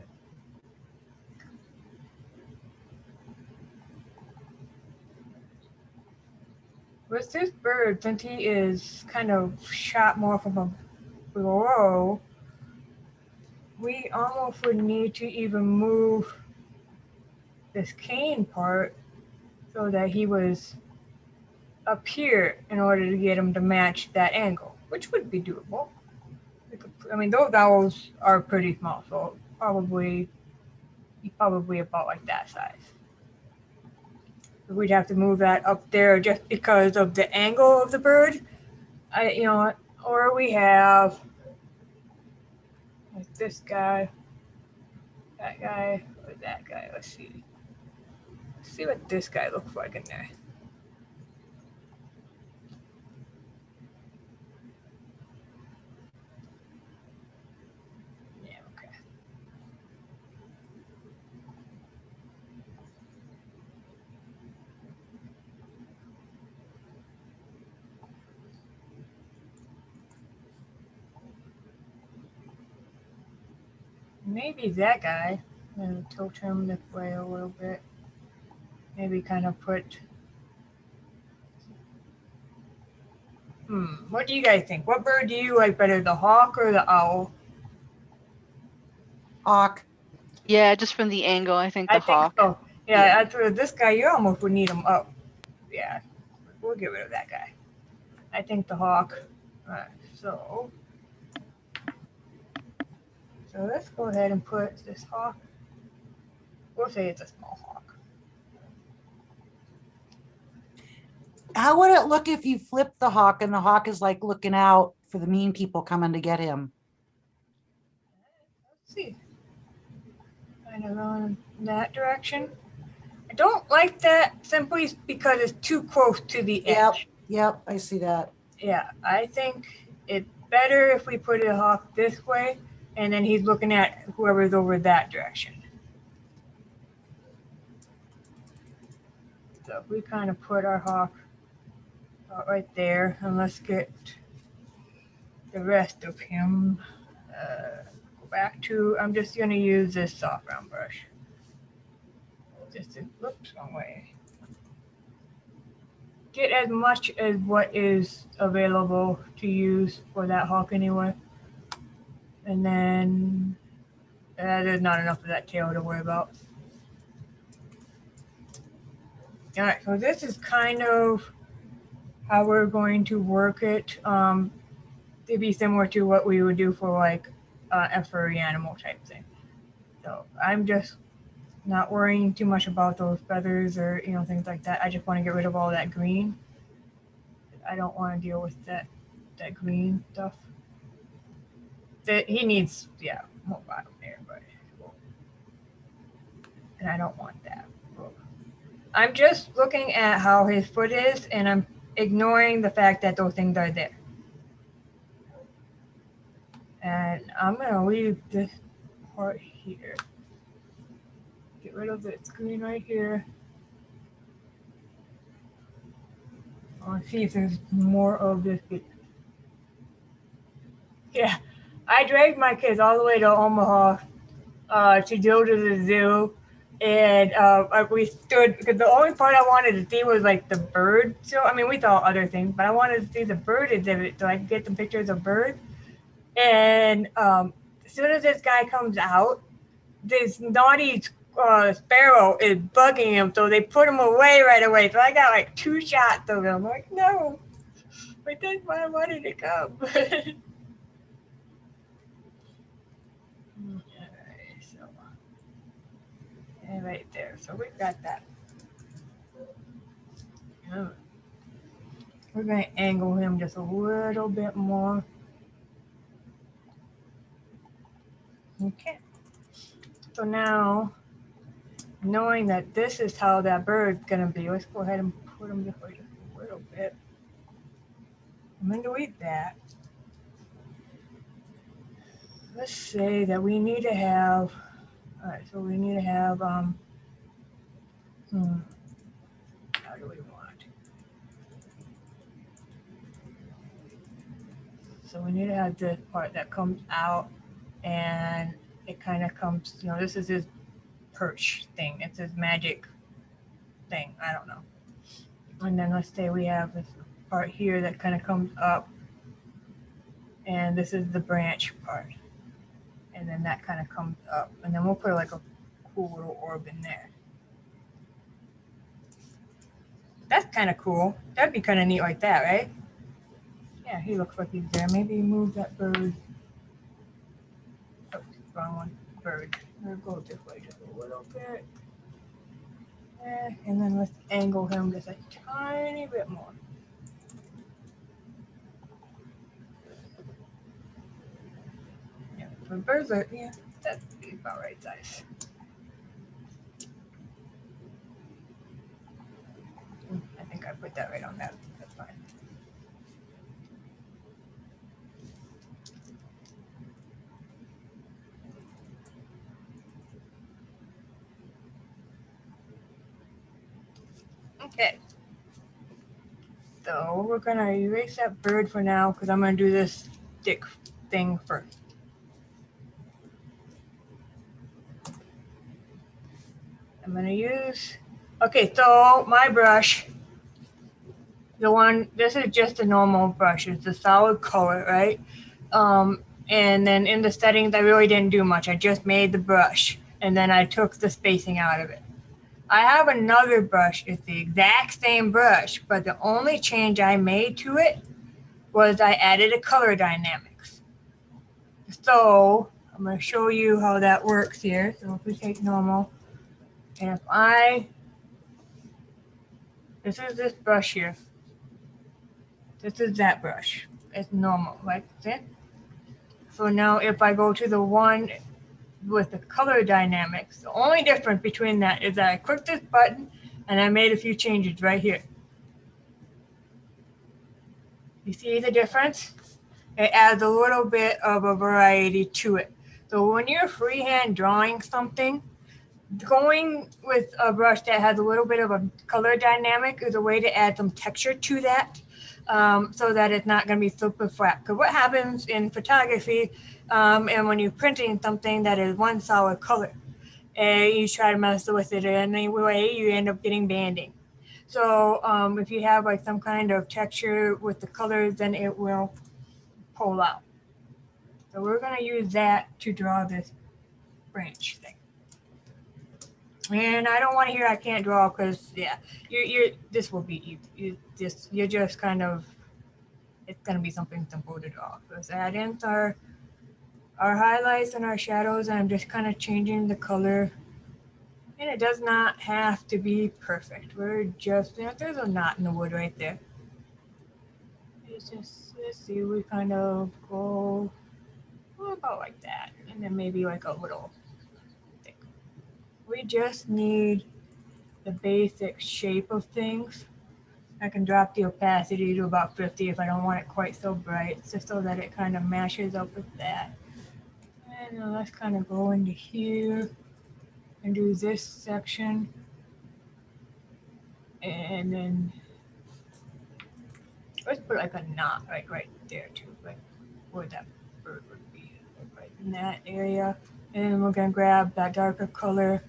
With this bird, since he is kind of shot more from below, we almost would need to even move this cane part so that he was up here in order to get him to match that angle, which would be doable. I mean, those owls are pretty small, so probably about like that size. We'd have to move that up there just because of the angle of the bird. Or we have like this guy, that guy, or that guy. Let's see. Let's see what this guy looks like in there. Yeah, okay. Maybe that guy. I'm gonna tilt him this way a little bit. Maybe kind of put. What do you guys think? What bird do you like better, the hawk or the owl? Hawk. Yeah, just from the angle, I think the hawk. So. Yeah, after this guy, you almost would need him up. Yeah, we'll get rid of that guy. I think the hawk. Alright, so let's go ahead and put this hawk. We'll say it's a small hawk. How would it look if you flip the hawk and the hawk is like looking out for the mean people coming to get him? Let's see. Kind of going in that direction. I don't like that simply because it's too close to the edge. Yep, I see that. Yeah, I think it's better if we put a hawk this way and then he's looking at whoever's over that direction. So if we kind of put our hawk right there, and let's get the rest of him. Go back to, I'm just going to use this soft round brush. Whoops, wrong way. Get as much as what is available to use for that hawk anyway. And then there's not enough of that tail to worry about. All right, so this is kind of how we're going to work it. It'd be similar to what we would do for like a furry animal type thing. So I'm just not worrying too much about those feathers or things like that. I just want to get rid of all that green. I don't want to deal with that green stuff. He needs more bottom there, but and I don't want that. I'm just looking at how his foot is, and I'm ignoring the fact that those things are there. And I'm gonna leave this part here. Get rid of this green right here. I want to see if there's more of this. Yeah, I dragged my kids all the way to Omaha to go to the zoo. And we stood, because the only part I wanted to see was like the bird. So, I mean, we saw other things, but I wanted to see the bird exhibit so I could get some pictures of birds. And as soon as this guy comes out, this naughty sparrow is bugging him, so they put him away right away. So I got like 2 shots of him. I'm like, no, but then why did it come? Alright, so and right there. So we got that. Oh. We're going to angle him just a little bit more. Okay. So now, knowing that this is how that bird's going to be, let's go ahead and put him this way just a little bit. I'm going to delete that. Let's say that we need to have, all right, so we need to have, how do we want? So we need to have this part that comes out and it kind of comes, this is his perch thing. It's his magic thing. I don't know. And then let's say we have this part here that kind of comes up and this is the branch part. And then that kind of comes up and then we'll put like a cool little orb in there. That's kind of cool. That'd be kind of neat like that, right? Yeah, he looks like he's there. Maybe move that bird. Oh, wrong one. Bird. We'll go this way just a little bit. And then let's angle him just a tiny bit more. Yeah, for birds are, yeah, that's about right size. I think I put that right on that. That's fine. Okay. So we're gonna erase that bird for now because I'm gonna do this stick thing first. I'm gonna use, okay, so my brush, this is just a normal brush. It's a solid color, right? And then in the settings, I really didn't do much. I just made the brush and then I took the spacing out of it. I have another brush. It's the exact same brush, but the only change I made to it was I added a color dynamics. So I'm going to show you how that works here. So if we take normal, and if this is this brush here. This is that brush. It's normal, like that. So now if I go to the one with the color dynamics, the only difference between that is that I clicked this button and I made a few changes right here. You see the difference? It adds a little bit of a variety to it. So when you're freehand drawing something, going with a brush that has a little bit of a color dynamic is a way to add some texture to that, so that it's not going to be super flat. Because what happens in photography, and when you're printing something that is one solid color, and you try to mess with it in any way, you end up getting banding. So if you have like some kind of texture with the colors, then it will pull out. So we're going to use that to draw this branch thing. And I don't want to hear I can't draw because yeah, this will be easy. You're just kind of, it's going to be something simple to draw. Let's add in our highlights and our shadows, and I'm just kind of changing the color. And it does not have to be perfect. We're just, there's a knot in the wood right there. It's just, let's see, we kind of go about like that, and then maybe like a little thick. We just need the basic shape of things. I can drop the opacity to about 50 if I don't want it quite so bright, just so that it kind of matches up with that. And now let's kind of go into here and do this section. And then let's put like a knot right there too, like where that bird would be, like right in that area. And then we're gonna grab that darker color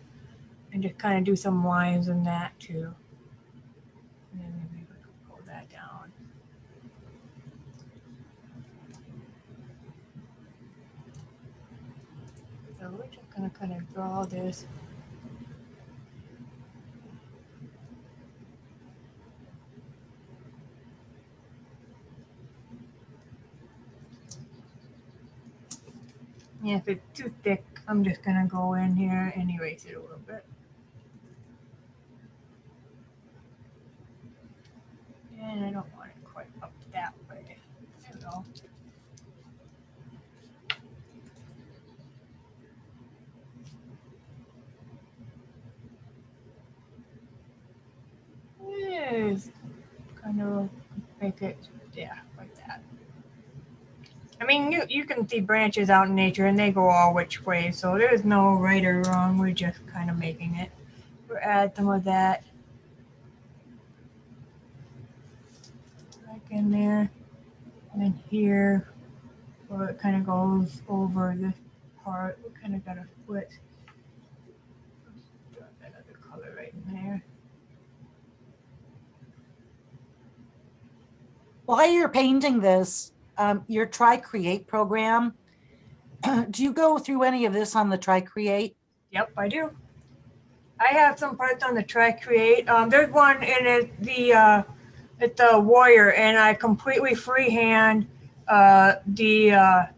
and just kind of do some lines in that too. And then maybe we can pull that down. So we're just gonna kind of draw this And if it's too thick, I'm just gonna go in here and erase it a little bit. And I don't want it quite up that way. There we go. Yes, kind of make it, yeah, like that. I mean, you can see branches out in nature and they go all which way, so there's no right or wrong. We're just kind of making it. We'll add some of that like in there, and then here, where it kind of goes over this part. We kind of got to split. Drop that other color right in there. While you're painting this, your Try Create program, do you go through any of this on the Try Create? Yep, I do. I have some parts on the Try Create. There's one in it, it's the warrior, and I completely freehand the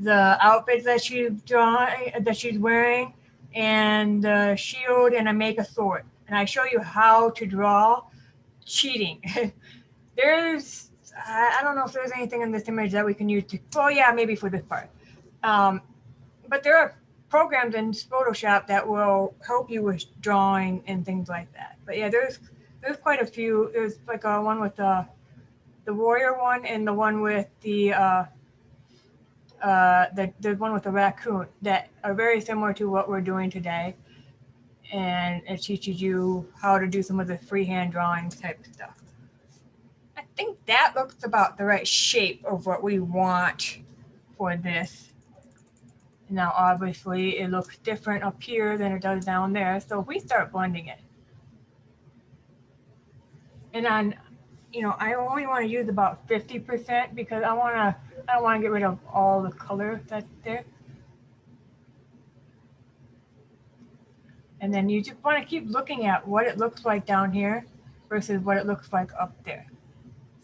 outfit that she's drawing, that she's wearing, and the shield, and I make a sword. And I show you how to draw cheating. There's, I don't know if there's anything in this image that we can use to, well, yeah, maybe for this part. But there are programs in Photoshop that will help you with drawing and things like that. But yeah, there's quite a few. There's like a one with the warrior one, and the one with the one with the raccoon that are very similar to what we're doing today. And it teaches you how to do some of the freehand drawing type stuff. I think that looks about the right shape of what we want for this. Now, obviously, it looks different up here than it does down there. So if we start blending it, and then, I only want to use about 50% because I don't want to get rid of all the color that's there. And then you just want to keep looking at what it looks like down here versus what it looks like up there.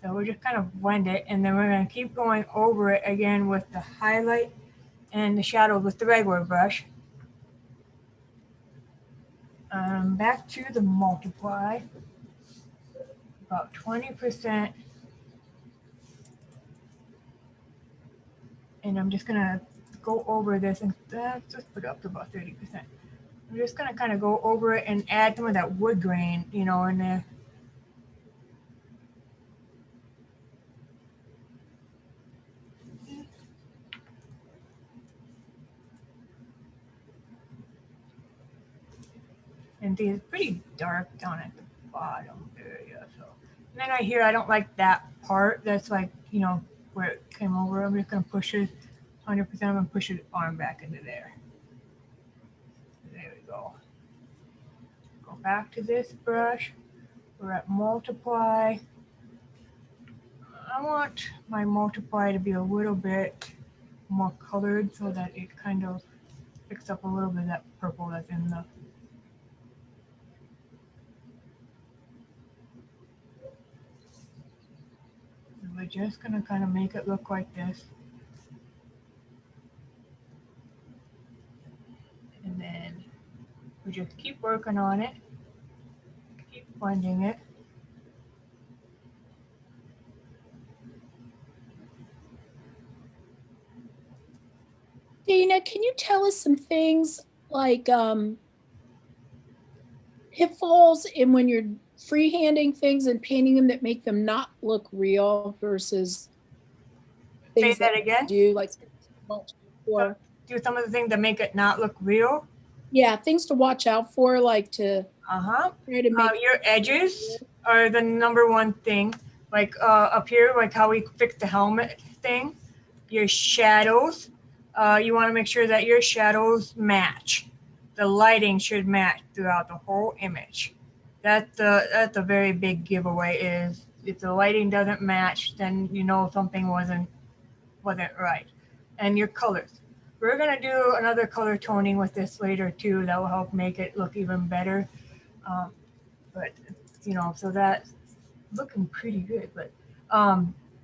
So we'll just kind of blend it, and then we're going to keep going over it again with the highlight and the shadow with the regular brush. Back to the multiply, about 20%. And I'm just going to go over this, and let's just put it up to about 30%. I'm just going to kind of go over it and add some of that wood grain, in there. And it's pretty dark down at the bottom area. So, and then I don't like that part. That's like, where it came over. I'm just going to push it 100%. I'm going to push his arm back into there. There we go. Go back to this brush. We're at multiply. I want my multiply to be a little bit more colored so that it kind of picks up a little bit of that purple that's in the. We're just going to kind of make it look like this. And then we just keep working on it. Keep blending it. Dana, can you tell us some things like pitfalls in when you're freehanding things and painting them that make them not look real versus Say things that again? do like for Do some of the things that make it not look real. yeah, things to watch out for, like to try to make Your edges are the number one thing. Like up here, like how we fixed the helmet thing. Your shadows, you want to make sure that your shadows match. The lighting should match throughout the whole image. That's a very big giveaway. Is if the lighting doesn't match, then something wasn't right. And your colors. We're gonna do another color toning with this later too. That will help make it look even better. But so that's looking pretty good. But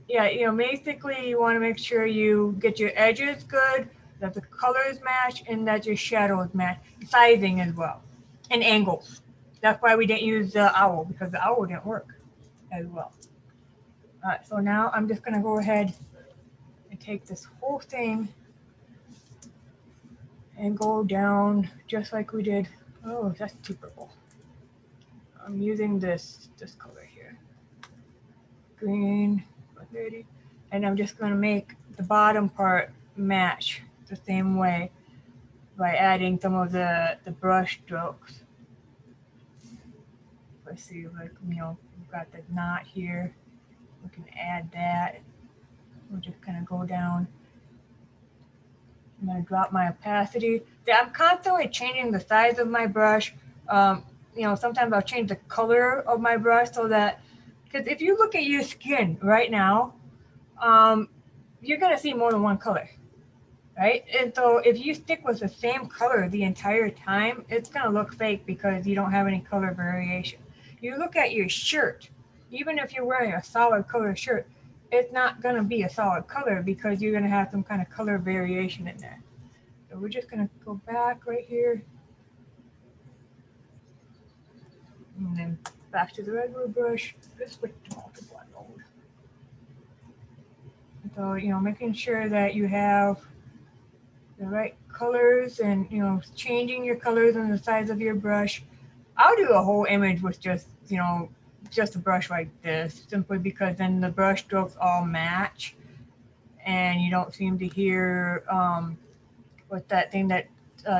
yeah, basically you want to make sure you get your edges good, that the colors match and that your shadows match, sizing as well, and angles. That's why we didn't use the owl, because the owl didn't work as well. All right, so now I'm just gonna go ahead and take this whole thing and go down just like we did. Oh, that's too purple. I'm using this color here, green, and I'm just gonna make the bottom part match the same way by adding some of the brush strokes. Let's see, like, you know, we've got the knot here. We can add that. We'll just kind of go down. I'm going to drop my opacity. I'm constantly changing the size of my brush. You know, sometimes I'll change the color of my brush so that, because if you look at your skin right now, you're going to see more than one color, right? And so if you stick with the same color the entire time, it's going to look fake because you don't have any color variation. You look at your shirt, even if you're wearing a solid color shirt, it's not going to be a solid color because you're going to have some kind of color variation in there. So we're just going to go back right here. And then back to the regular brush. Let's switch to multiply mode. So, you know, making sure that you have the right colors and, you know, changing your colors and the size of your brush. I'll do a whole image with just, you know, just a brush like this, simply because then the brush strokes all match and you don't seem to hear what's that thing that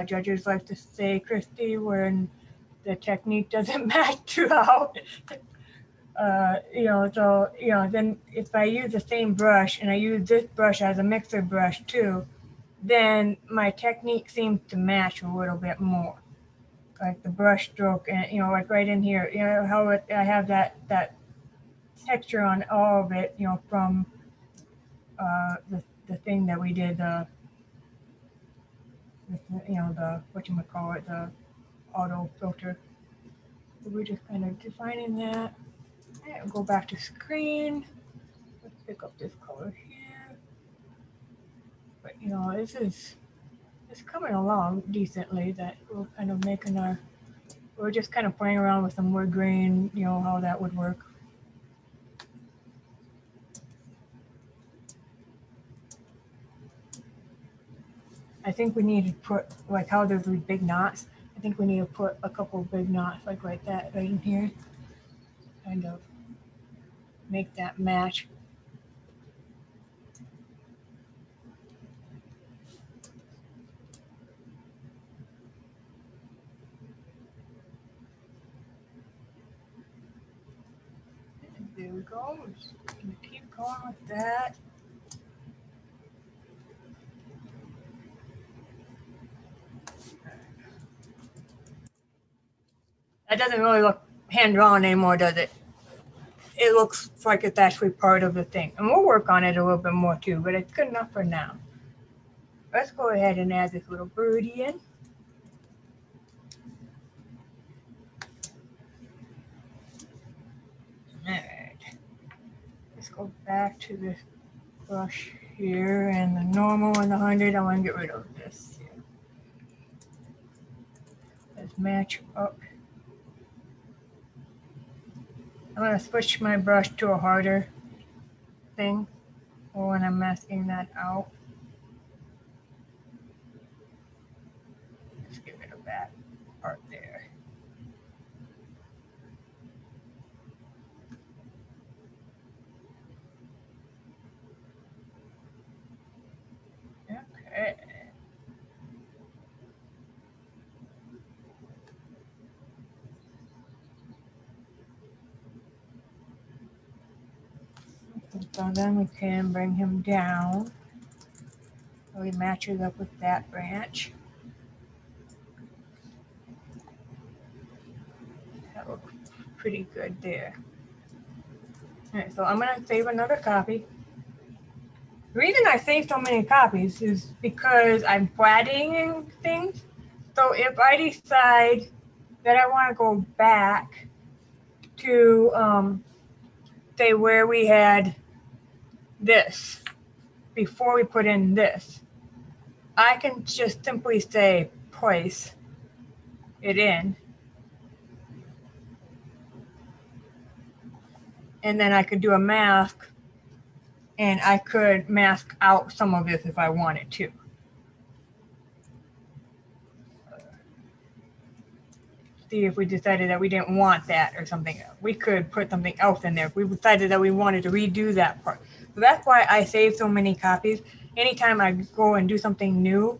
judges like to say, Christy, when the technique doesn't match throughout. You know, so, you know, then if I use the same brush and I use this brush as a mixer brush too, then my technique seems to match a little bit more. Like the brush stroke, and, you know, like right in here, you know, how I have that texture on all of it, you know, from the thing that we did, you know, the, whatchamacallit, the auto filter. So we're just kind of defining that. And go back to screen. Let's pick up this color here. But, you know, it's coming along decently, that we're kind of making we're just kind of playing around with some wood grain, you know, how that would work. I think we need to put, like how there's these big knots, I think we need to put a couple of big knots like that right in here. Kind of make that match. And there we go. We're just gonna keep going with that. That doesn't really look hand-drawn anymore, does it? It looks like it's actually part of the thing. And we'll work on it a little bit more too, but it's good enough for now. Let's go ahead and add this little birdie in. All right. Let's go back to this brush here, and the normal and the 100, I want to get rid of this here. Let's match up. I'm going to switch my brush to a harder thing for when I'm masking that out. Let's get rid of that part there. Okay. So then we can bring him down. So he matches up with that branch. That looks pretty good there. All right, so I'm going to save another copy. The reason I save so many copies is because I'm flattening things. So if I decide that I want to go back to, say, where we had this, before we put in this, I can just simply say place it in. And then I could do a mask, and I could mask out some of this if I wanted to. See if we decided that we didn't want that or something. We could put something else in there if we decided that we wanted to redo that part. So that's why I save so many copies. Anytime I go and do something new,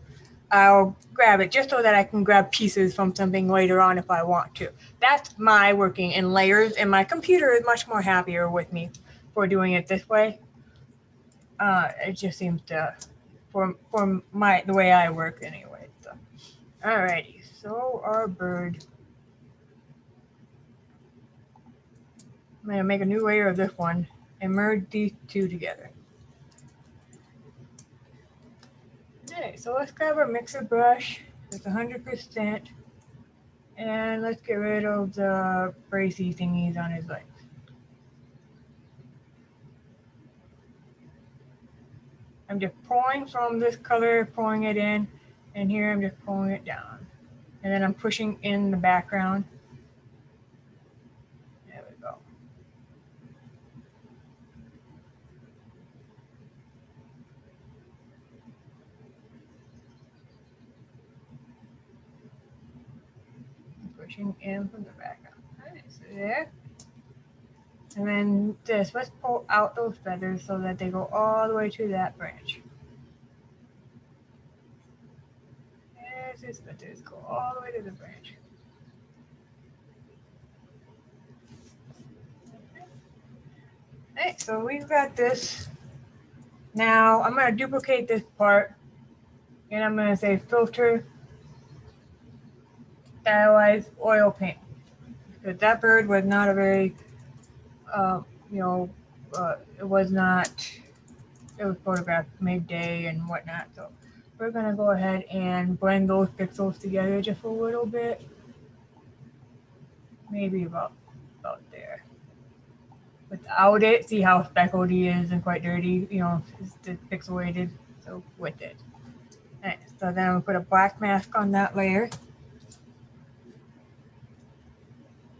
I'll grab it just so that I can grab pieces from something later on if I want to. That's my working in layers, and my computer is much more happier with me for doing it this way. It just seems to, for the way I work anyway. So, alrighty, so our bird. I'm going to make a new layer of this one and merge these two together. Okay, so let's grab our mixer brush. It's 100%. And let's get rid of the bracy thingies on his legs. I'm just pulling from this color, pulling it in, and here I'm just pulling it down. And then I'm pushing in the background. There we go. Pushing in from the background. All right, so there. And then this, let's pull out those feathers so that they go all the way to that branch. There's his feathers, go all the way to the branch. Okay, so we've got this. Now I'm going to duplicate this part, and I'm going to say filter stylized oil paint. Because that bird was not a very, it was not, it was photographed midday and whatnot. So we're going to go ahead and blend those pixels together just a little bit. Maybe about there. Without it, see how speckled he is and quite dirty, it's pixelated. So with it. Right, so then I'm going to put a black mask on that layer.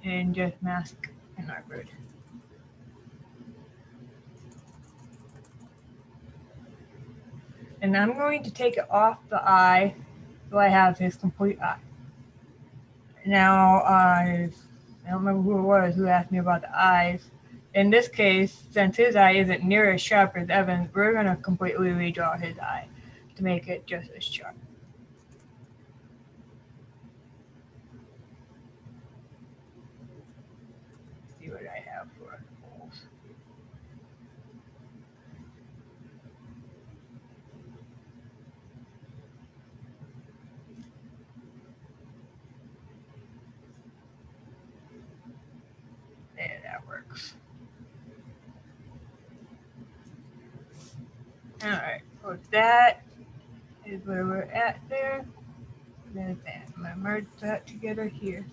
And just mask in our bird. And I'm going to take it off the eye so I have his complete eye. Now, I don't remember who it was who asked me about the eyes. In this case, since his eye isn't near as sharp as Evan's, we're going to completely redraw his eye to make it just as sharp. Let's see what I have for holes. There, that works. All right, so that is where we're at there. There's that. I'm going to merge that together here.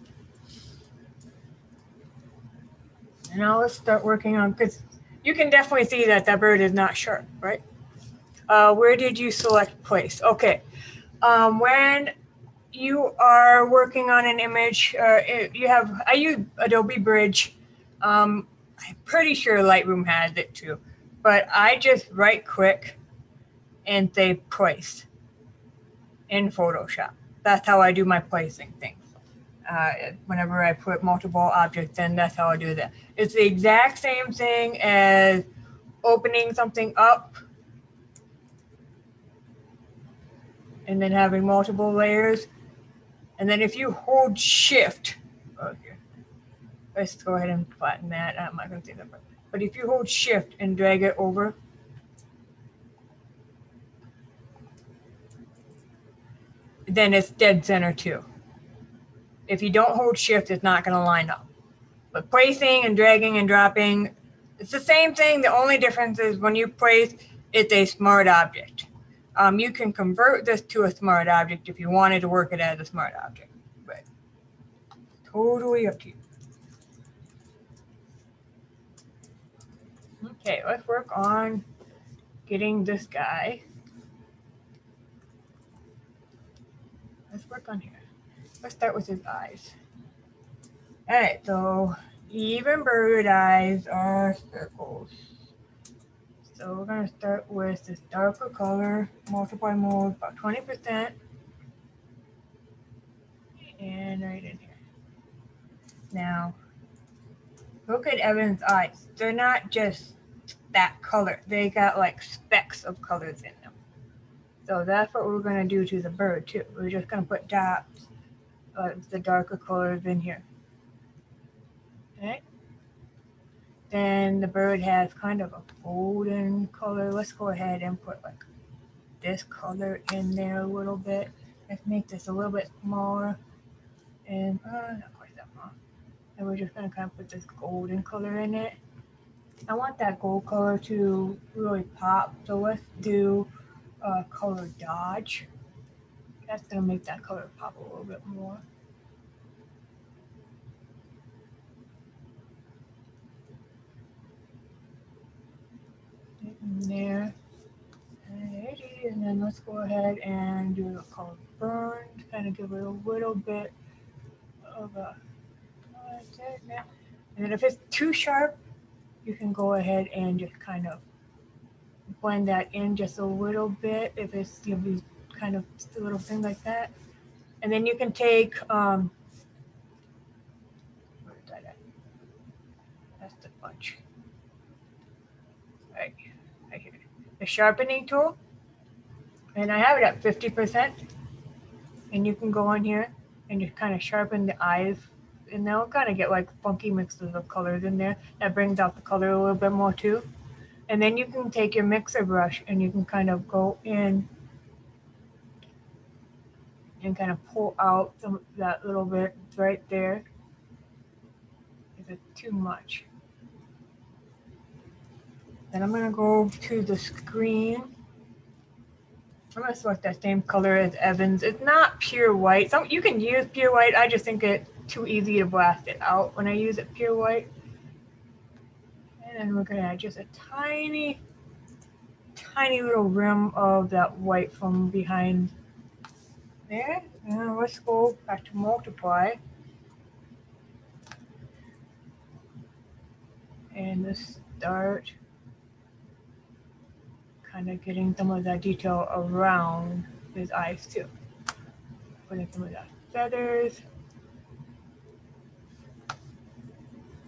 And now let's start working on, because you can definitely see that that bird is not sharp, right? Where did you select place? Okay. When you are working on an image, I use Adobe Bridge. I'm pretty sure Lightroom has it too, but I just right click and say place in Photoshop. That's how I do my placing things. Whenever I put multiple objects in, that's how I do that. It's the exact same thing as opening something up and then having multiple layers. And then if you hold shift, okay, let's go ahead and flatten that. I'm not going to say that, but if you hold shift and drag it over, then it's dead center too. If you don't hold shift, it's not going to line up. But placing and dragging and dropping, it's the same thing. The only difference is when you place, it's a smart object. You can convert this to a smart object if you wanted to work it as a smart object, but totally up to you. Okay, let's work on getting this guy let's work on here. Let's start with his eyes. All right, so even bird eyes are circles. So we're gonna start with this darker color, multiply mode about 20%, and right in here. Now, look at Evan's eyes. They're not just that color. They got like specks of colors in them. So that's what we're gonna do to the bird too. We're just gonna put dots of the darker colors in here. Okay. Then the bird has kind of a golden color. Let's go ahead and put like this color in there a little bit. Let's make this a little bit smaller. And not quite that much. And we're just gonna kind of put this golden color in it. I want that gold color to really pop. So let's do color dodge. That's gonna make that color pop a little bit more. In there. And then let's go ahead and do a color burn to kind of give it a little bit of a. And then if it's too sharp, you can go ahead and just kind of blend that in just a little bit. If it's these kind of little thing like that, and then you can take where is that at? That's the bunch. Right here. The sharpening tool, and I have it at 50%. And you can go in here and just kind of sharpen the eyes, and they'll kind of get like funky mixes of colors in there. That brings out the color a little bit more too. And then you can take your mixer brush and you can kind of go in and kind of pull out some of that little bit right there. Is it too much? Then I'm gonna go to the screen. I'm gonna select that same color as Evans. It's not pure white. You can use pure white. I just think it's too easy to blast it out when I use it pure white. And then we're gonna add just a tiny little rim of that white from behind there. And let's go back to multiply. And let's start kind of getting some of that detail around his eyes too. Putting some of that feathers.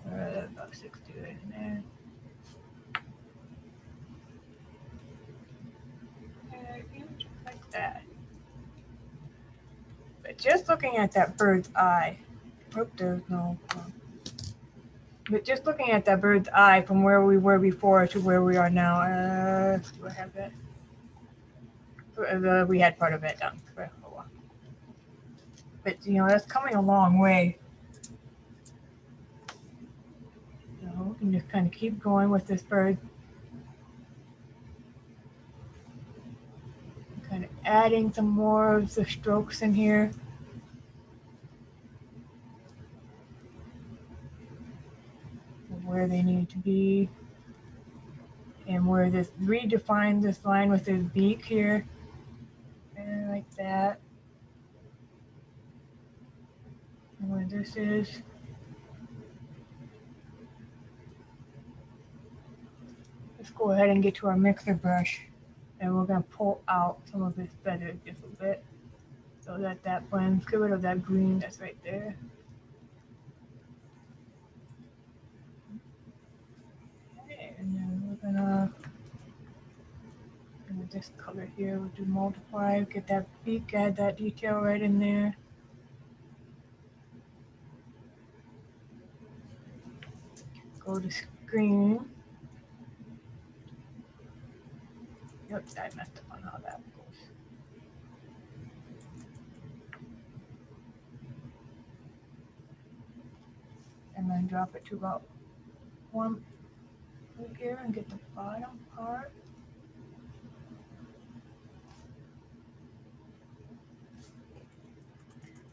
About 60 right in there. And just like that. But just looking at that bird's eye, there's no. But just looking at that bird's eye from where we were before to where we are now, do I have that? We had part of it done for a while. But that's coming a long way. So we can just kind of keep going with this bird. Kind of adding some more of the strokes in here. Where they need to be, and where this redefine this line with his beak here, and like that. And where this is, let's go ahead and get to our mixer brush, and we're going to pull out some of his feathers just a bit so that that blends. Get rid of that green that's right there. And then we're gonna this color here, we'll do multiply, get that beak, add that detail right in there. Go to screen. Yep, I messed up on how that goes. And then drop it to about 1 here and get the bottom part.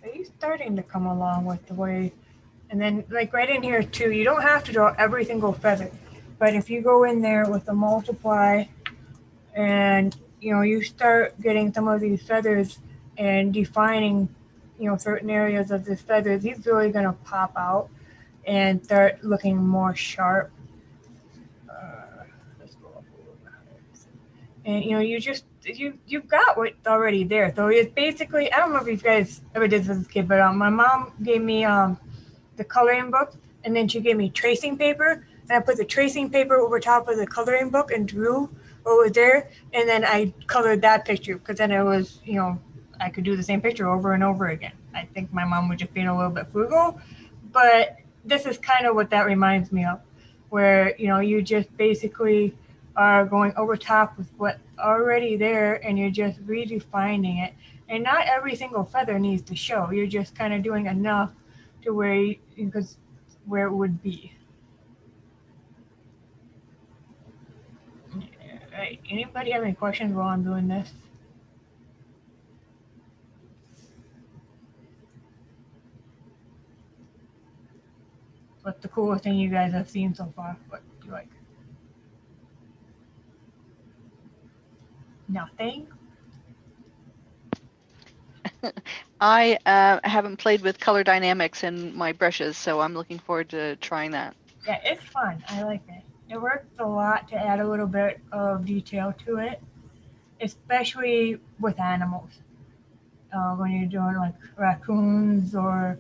He's starting to come along with the way, and then like right in here too, you don't have to draw every single feather, but if you go in there with the multiply and you start getting some of these feathers and defining, certain areas of this feather, he's really going to pop out and start looking more sharp. Let's go up a little bit higher. And you've got what's already there. So it's basically, I don't know if you guys ever did this as a kid, but my mom gave me the coloring book, and then she gave me tracing paper, and I put the tracing paper over top of the coloring book and drew what was there, and then I colored that picture because then it was, I could do the same picture over and over again. I think my mom was just being a little bit frugal, but this is kind of what that reminds me of, where, you just basically are going over top with what's already there, and you're just redefining it. And not every single feather needs to show. You're just kind of doing enough to because where it would be. Right. Anybody have any questions while I'm doing this? What's the coolest thing you guys have seen so far? What do you like? Nothing? I haven't played with color dynamics in my brushes, so I'm looking forward to trying that. Yeah, it's fun. I like it. It works a lot to add a little bit of detail to it, especially with animals. When you're doing like raccoons or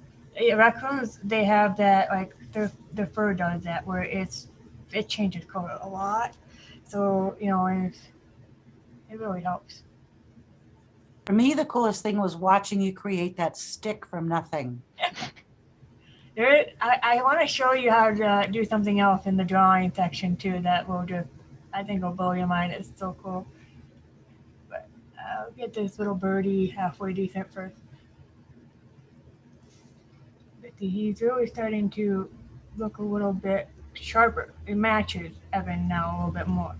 raccoons, they have that, like their fur does that where it changes color a lot. So it really helps. For me, the coolest thing was watching you create that stick from nothing. I want to show you how to do something else in the drawing section too that will just, I think will blow your mind. It's so cool. But I'll get this little birdie halfway decent first. But he's really starting to look a little bit sharper. It matches Evan now a little bit more.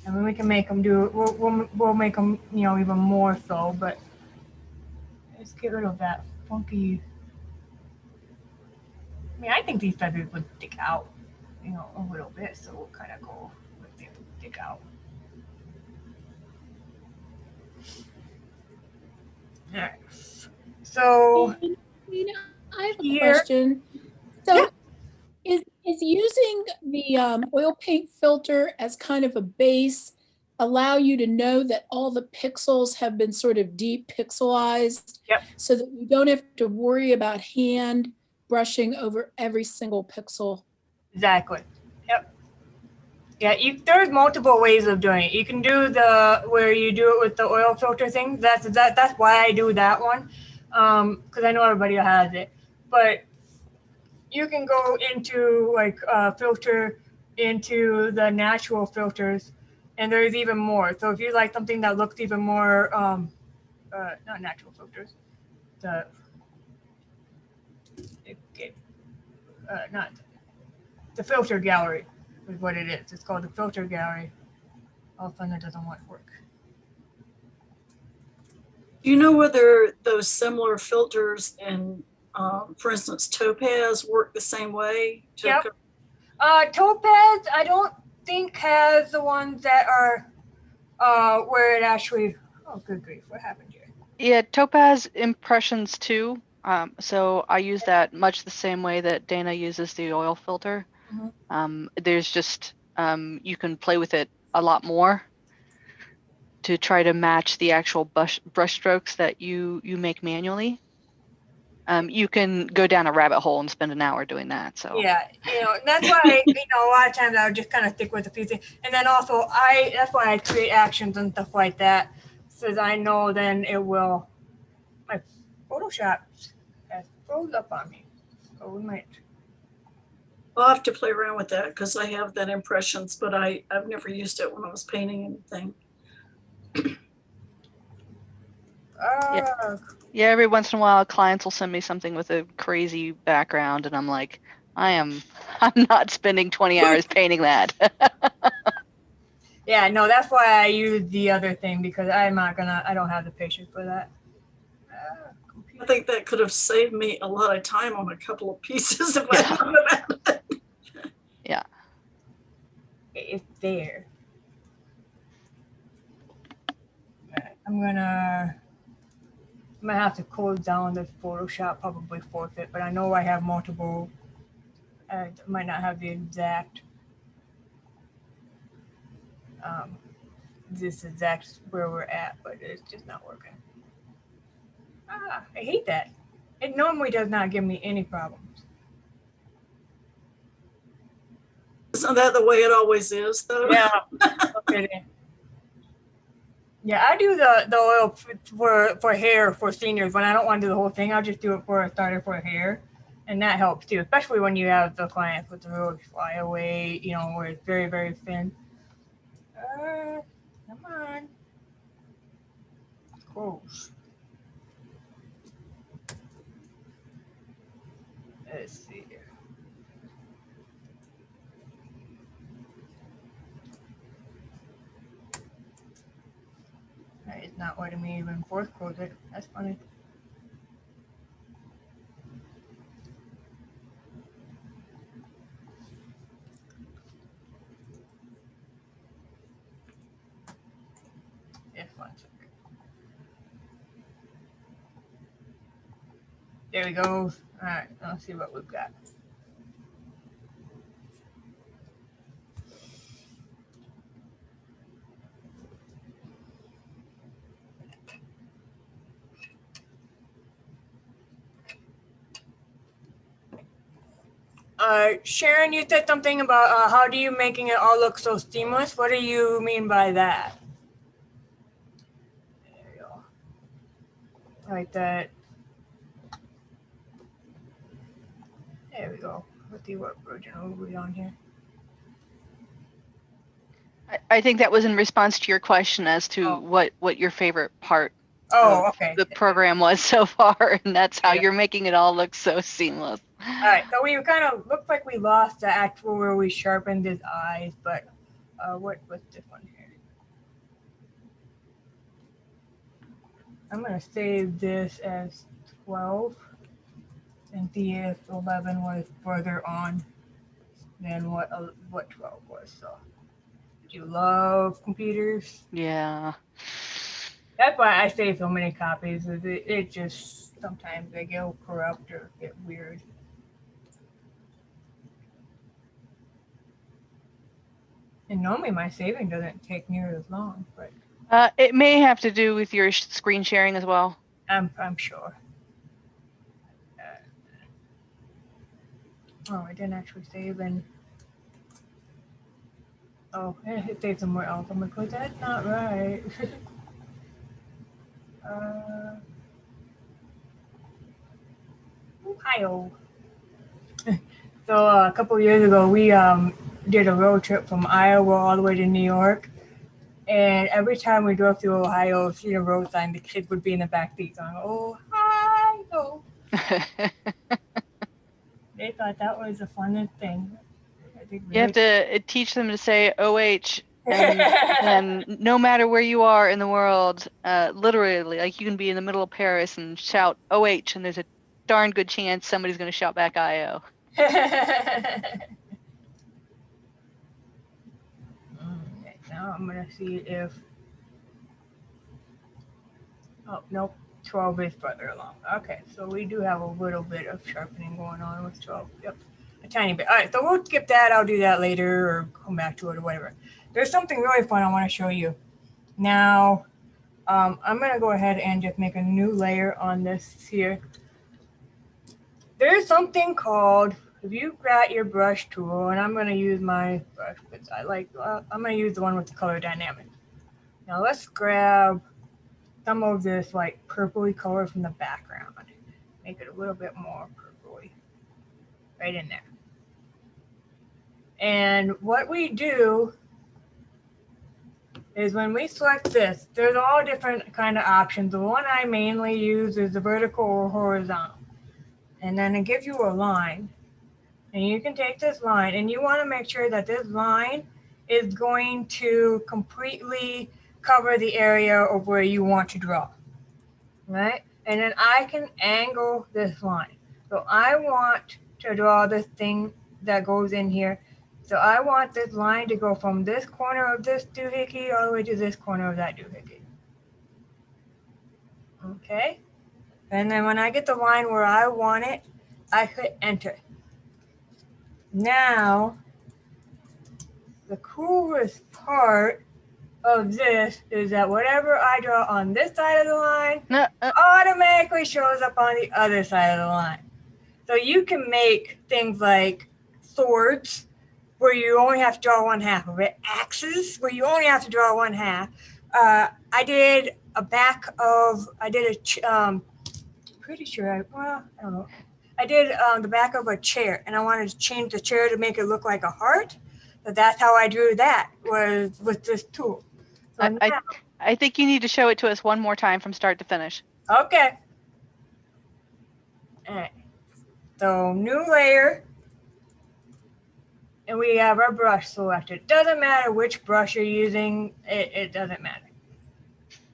And then we can make them do, we'll make them, even more so, but let's get rid of that funky. I mean, I think these feathers would stick out, a little bit, so we'll kind of go with them stick out. All right. So Nina, I have a here, question. So yeah. is using the oil paint filter as kind of a base allow you to know that all the pixels have been sort of depixelized? Yep. So that you don't have to worry about hand brushing over every single pixel? Exactly. Yep. Yeah, there's multiple ways of doing it. You can do where you do it with the oil filter thing. That's why I do that one, because I know everybody has it. But you can go into like filter into the natural filters, and there's even more. So if you like something that looks even more, not natural filters, not the filter gallery is what it is. It's called the filter gallery. All of a sudden it doesn't want to work. Do you know whether those similar filters in, for instance, Topaz work the same way? Yep. Topaz, I don't think has the ones that are where it actually. Oh, good grief! What happened here? Yeah, Topaz impressions too. So I use that much the same way that Dana uses the oil filter. Mhm. There's just you can play with it a lot more to try to match the actual brush strokes that you make manually. You can go down a rabbit hole and spend an hour doing that. So Yeah, that's why a lot of times I would just kind of stick with a few things, and then also that's why I create actions and stuff like that, so I know then it will. My Photoshop has froze up on me, so we might. I'll have to play around with that because I have that impressions, but I've never used it when I was painting anything. yeah, every once in a while, clients will send me something with a crazy background, and I'm like, I'm not spending 20 hours painting that. Yeah, no, that's why I use the other thing because I don't have the patience for that. I think that could have saved me a lot of time on a couple of pieces if I thought about it. Yeah. It's there. I'm gonna have to close down this Photoshop, probably forfeit, but I know I have multiple. I might not have the exact, this exact where we're at, but it's just not working. I hate that. It normally does not give me any problems. Isn't that the way it always is, though? Yeah. Okay. Yeah, I do the oil for hair for seniors. When I don't want to do the whole thing, I'll just do it for a starter for hair, and that helps too, especially when you have the clients with the real flyaway, where it's very, very thin. Come on. Close. Let's see here. It's not letting me even force close it. That's funny. Just 1 second. There we go. All right, let's see what we've got. Sharon, you said something about how do you making it all look so seamless? What do you mean by that? There we go. Like that. There we go. Let's see what version are we on here. I think that was in response to your question as to what your favorite part Oh, of okay. the program was so far, and that's how Yeah. you're making it all look so seamless. All right, so we kind of looked like we lost the actual where we sharpened his eyes, but what's this one here? I'm gonna save this as 12 and see if 11 was further on than what 12 was. So, do you love computers? Yeah. That's why I save so many copies. It just sometimes they get corrupt or get weird. And normally my saving doesn't take near as long, but It may have to do with your screen sharing as well. I'm sure. Oh, I didn't actually save and it saved somewhere else. I'm like, well, that's not right. Ohio. So a couple of years ago, we did a road trip from Iowa all the way to New York. And every time we drove through Ohio, see a road sign, the kids would be in the back seat going, Ohio. They thought that was the funnest thing. I think You have to teach them to say OH, and no matter where you are in the world, literally, like you can be in the middle of Paris and shout OH, and there's a darn good chance somebody's going to shout back IO. Now I'm going to see if, oh, nope, 12 is further along. Okay, so we do have a little bit of sharpening going on with 12. Yep, a tiny bit. All right, so we'll skip that. I'll do that later or come back to it or whatever. There's something really fun I want to show you. Now, I'm going to go ahead and just make a new layer on this here. There's something called, if you got your brush tool, and I'm going to use my brush because I'm going to use the one with the color dynamic. Now let's grab some of this like purpley color from the background. Make it a little bit more purpley. Right in there. And what we do is when we select this, there's all different kind of options. The one I mainly use is the vertical or horizontal. And then it gives you a line. And you can take this line and you want to make sure that this line is going to completely cover the area of where you want to draw, right? And then I can angle this line. So I want to draw this thing that goes in here. So I want this line to go from this corner of this doohickey all the way to this corner of that doohickey. Okay. And then when I get the line where I want it, I hit enter. Now, the coolest part of this is that whatever I draw on this side of the line No, automatically shows up on the other side of the line. So you can make things like swords where you only have to draw one half of it, axes where you only have to draw one half. I did pretty sure I don't know. I did the back of a chair, and I wanted to change the chair to make it look like a heart. So that's how I drew that, was with this tool. So now, I think you need to show it to us one more time from start to finish. okay. All right. So new layer, and we have our brush selected. Doesn't matter which brush you're using, it doesn't matter.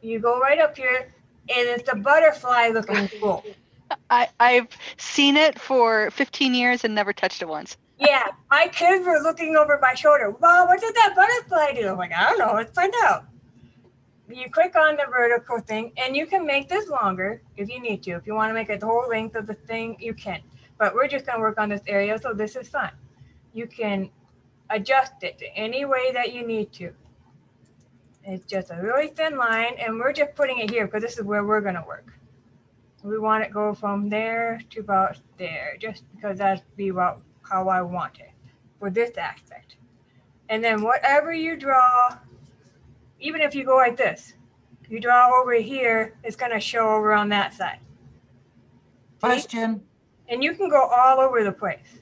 You go right up here, and it's a butterfly looking tool. I've seen it for 15 years and never touched it once. Yeah, my kids were looking over my shoulder. Mom, what did that butterfly do? I'm like, I don't know, let's find out. You click on the vertical thing, and you can make this longer if you need to. If you want to make it the whole length of the thing, you can. But we're just going to work on this area, so this is fine. You can adjust it any way that you need to. It's just a really thin line, and we're just putting it here because this is where we're going to work. We want it go from there to about there, just because that's be about how I want it for this aspect. And then whatever you draw, even if you go like this, you draw over here, it's going to show over on that side. See? Question. And you can go all over the place.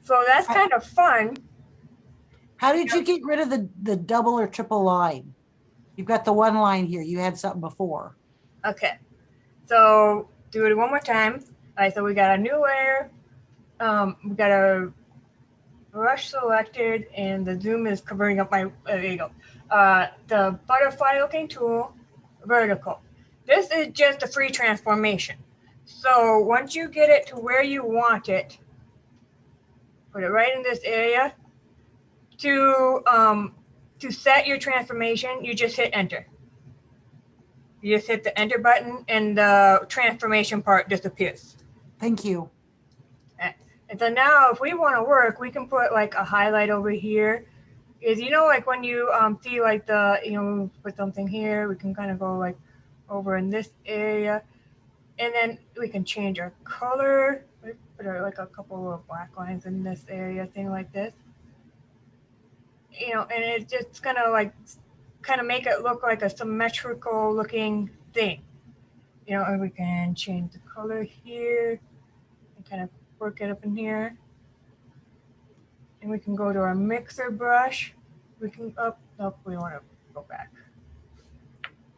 So that's kind of fun. How did you get rid of the double or triple line? You've got the one line here. You had something before. Okay. So do it one more time. All right, so we got a new layer. We got a brush selected, and the zoom is covering up my, there you go. The butterfly looking tool, vertical. This is just a free transformation. So once you get it to where you want it, put it right in this area. To set your transformation, you just hit enter. You just hit the enter button, and the transformation part disappears. Thank you. And so now if we want to work, we can put like a highlight over here. Is, you know, like when you see like the, you know, put something here, we can kind of go like over in this area, and then we can change our color. We put like a couple of black lines in this area, thing like this. You know, and it's just gonna like kind of make it look like a symmetrical looking thing. You know, and we can change the color here and kind of work it up in here. And we can go to our mixer brush. We can, we want to go back.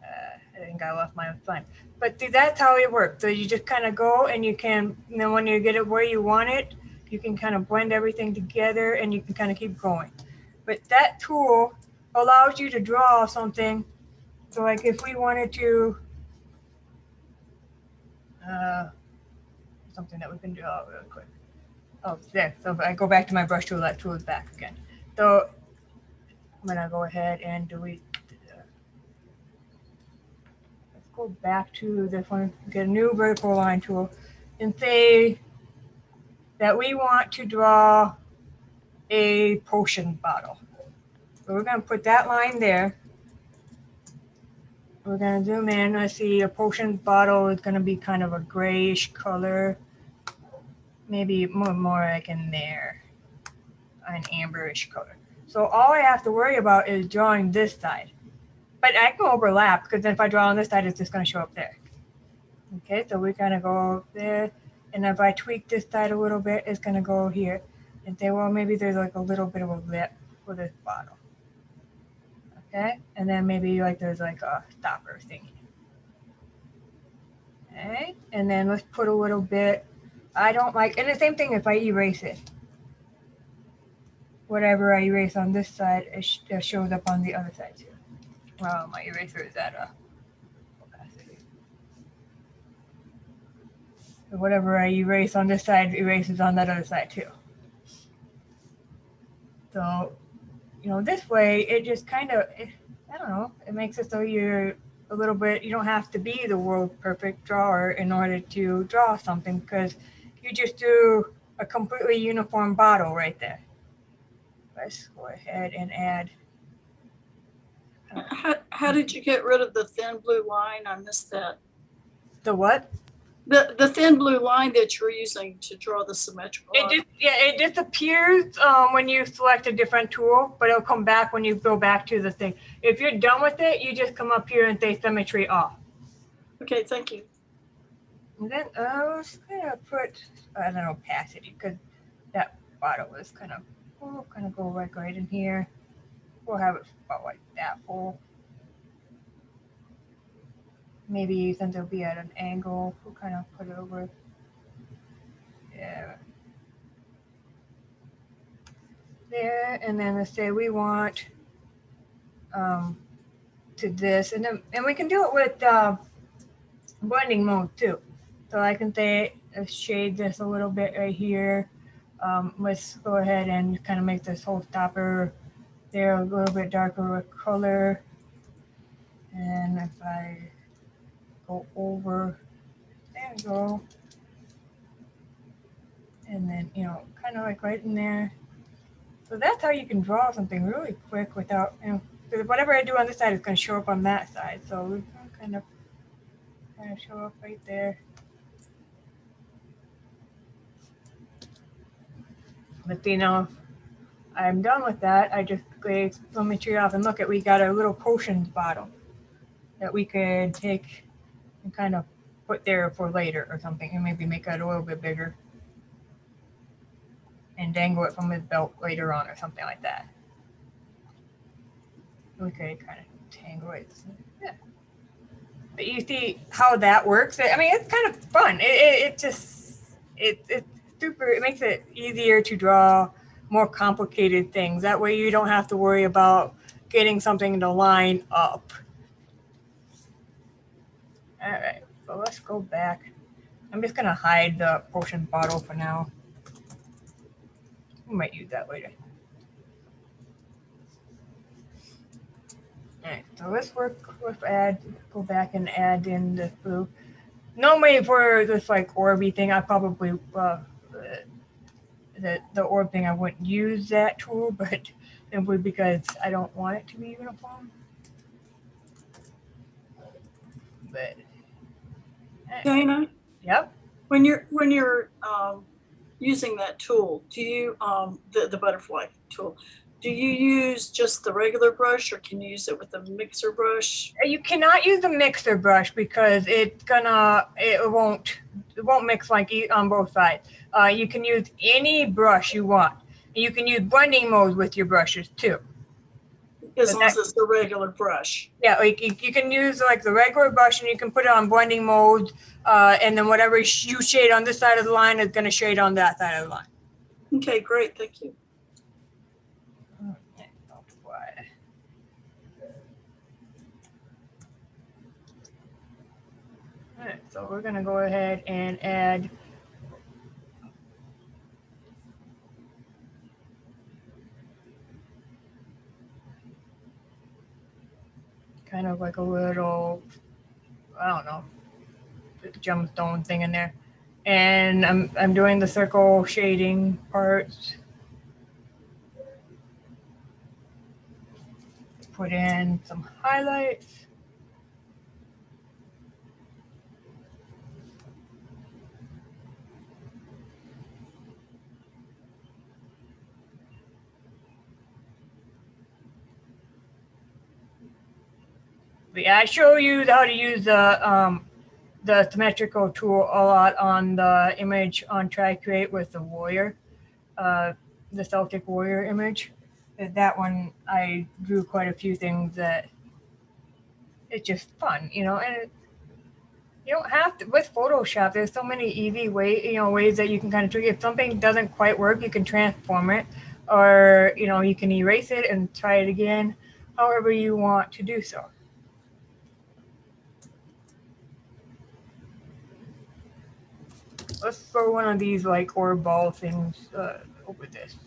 I think I lost my slide. But see, that's how it works. So you just kind of go, and you can, and then when you get it where you want it, you can kind of blend everything together, and you can kind of keep going. But that tool allows you to draw something. So like if we wanted to, something that we can draw real quick. Oh, there. So if I go back to my brush tool, that tool is back again. So I'm gonna go ahead and delete. Let's go back to this one, get a new vertical line tool, and say that we want to draw a potion bottle. So we're gonna put that line there. We're gonna zoom in. I see a potion bottle is gonna be kind of a grayish color. Maybe more like in there, an amberish color. So all I have to worry about is drawing this side. But I can overlap, because then if I draw on this side, it's just gonna show up there. Okay, so we're gonna go there. And if I tweak this side a little bit, it's gonna go here. And say, well, maybe there's like a little bit of a lip for this bottle. Okay, and then maybe like there's like a stopper thing. Okay, and then let's put a little bit. I don't like, and the same thing if I erase it. Whatever I erase on this side, it shows up on the other side too. Well, my eraser is at a opacity. So whatever I erase on this side erases on that other side too. So, you know, this way it just kind of, I don't know, it makes it so you're a little bit, you don't have to be the world perfect drawer in order to draw something, because you just do a completely uniform bottle right there. Let's go ahead and add. How did you get rid of the thin blue line? I missed that. The what? The thin blue line that you're using to draw the symmetrical. It disappears when you select a different tool, but it'll come back when you go back to the thing. If you're done with it, you just come up here and say symmetry off. Okay, thank you. And then I was gonna put, I don't know, opacity, because that bottle was kind of, we'll kind of go like right in here. We'll have it about like that full. Maybe since it'll be at an angle, we'll kind of put it over. Yeah. There, and then let's say we want to this, and we can do it with blending mode too. So I can say shade this a little bit right here. Let's go ahead and kind of make this whole stopper there a little bit darker with color. And if I go over, there we go. And then, you know, kind of like right in there. So that's how you can draw something really quick without, you know, because whatever I do on this side is going to show up on that side. So we can kind of show up right there. But you know, I'm done with that. I just click symmetry off, and look at, we got a little potions bottle that we could take and kind of put there for later or something, and maybe make it a little bit bigger and dangle it from his belt later on or something like that. We could kind of tangle it. Yeah. But you see how that works. I mean, it's kind of fun. It's super. It makes it easier to draw more complicated things. That way, you don't have to worry about getting something to line up. All right. So let's go back. I'm just gonna hide the potion bottle for now. We might use that later. All right, so let's work with go back and add in the blue. Normally for this like orby thing, I probably, the orb thing, I wouldn't use that tool, but simply because I don't want it to be uniform. But, Dana, yep. when you're using that tool, do you the butterfly tool, do you use just the regular brush, or can you use it with a mixer brush? You cannot use the mixer brush because it won't mix like on both sides. You can use any brush you want. You can use blending mode with your brushes too. As long as it's the regular brush. Yeah, like you can use like the regular brush, and you can put it on blending mode, and then whatever you shade on this side of the line is going to shade on that side of the line. Okay, great, thank you. All right, so we're going to go ahead and add kind of like a little, I don't know, gemstone thing in there. And I'm doing the circle shading parts. Put in some highlights. But yeah, I show you how to use the symmetrical tool a lot on the image on Try Create with the warrior, the Celtic warrior image. That one, I drew quite a few things that it's just fun, you know, and you don't have to, with Photoshop, there's so many easy ways that you can kind of tweak. If something doesn't quite work, you can transform it, or, you know, you can erase it and try it again, however you want to do so. Let's throw one of these like orb ball things over this.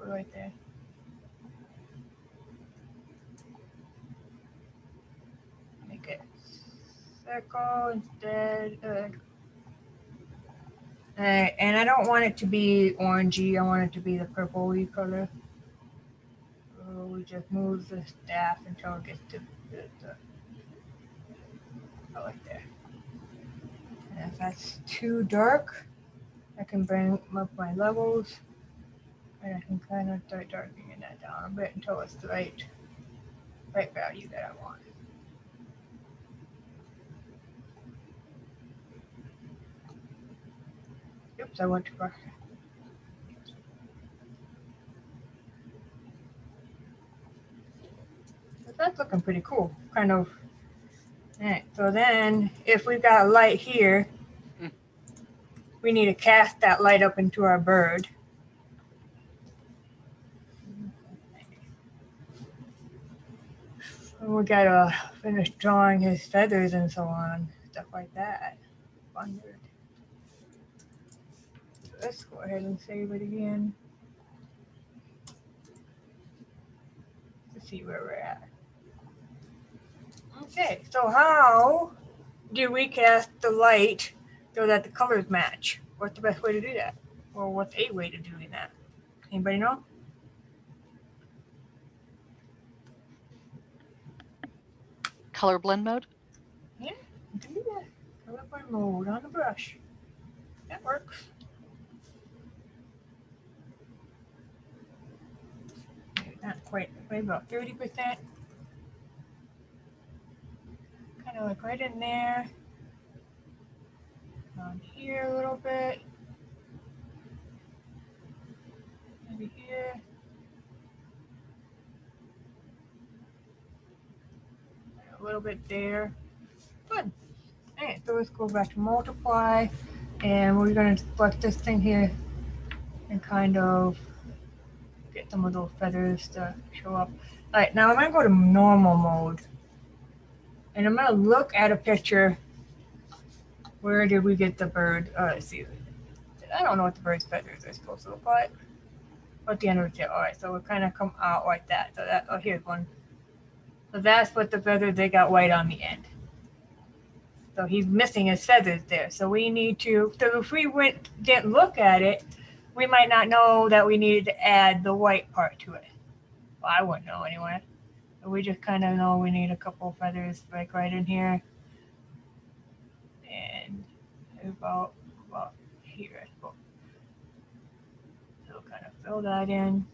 circle right there. Make it circle instead. And I don't want it to be orangey. I want it to be the purpley color. So we just move the staff until it gets to the color there. And if that's too dark, I can bring up my levels, and I can kind of start darkening that down a bit until it's the right value that I want. Oops, I went too far. But that's looking pretty cool, kind of. All right, so then if we've got a light here, we need to cast that light up into our bird. And we gotta finish drawing his feathers and so on, stuff like that. Wondered. Let's go ahead and save it again. Let's see where we're at. Okay, so how do we cast the light so that the colors match? What's the best way to do that? Or what's a way to doing that? Anybody know? Color blend mode. Yeah, you can do that. Color blend mode on the brush. That works. Not quite, maybe about 30%. Kind of like right in there. On here a little bit. Maybe here. A little bit there. Good. Alright, so let's go back to multiply. And we're going to select this thing here and kind of get some of those feathers to show up. Alright, now I'm going to go to normal mode. And I'm going to look at a picture. Where did we get the bird? Let's see. I don't know what the bird's feathers are supposed to look like. At the end of the tail. Alright, so we kind of come out like that. So that, oh, here's one. So that's what the feathers, they got white on the end. So he's missing his feathers there. So we need to, so if we didn't look at it, we might not know that we needed to add the white part to it. Well, I wouldn't know anyway. So we just kind of know we need a couple feathers like right in here. And about here, I suppose. So kind of fill that in.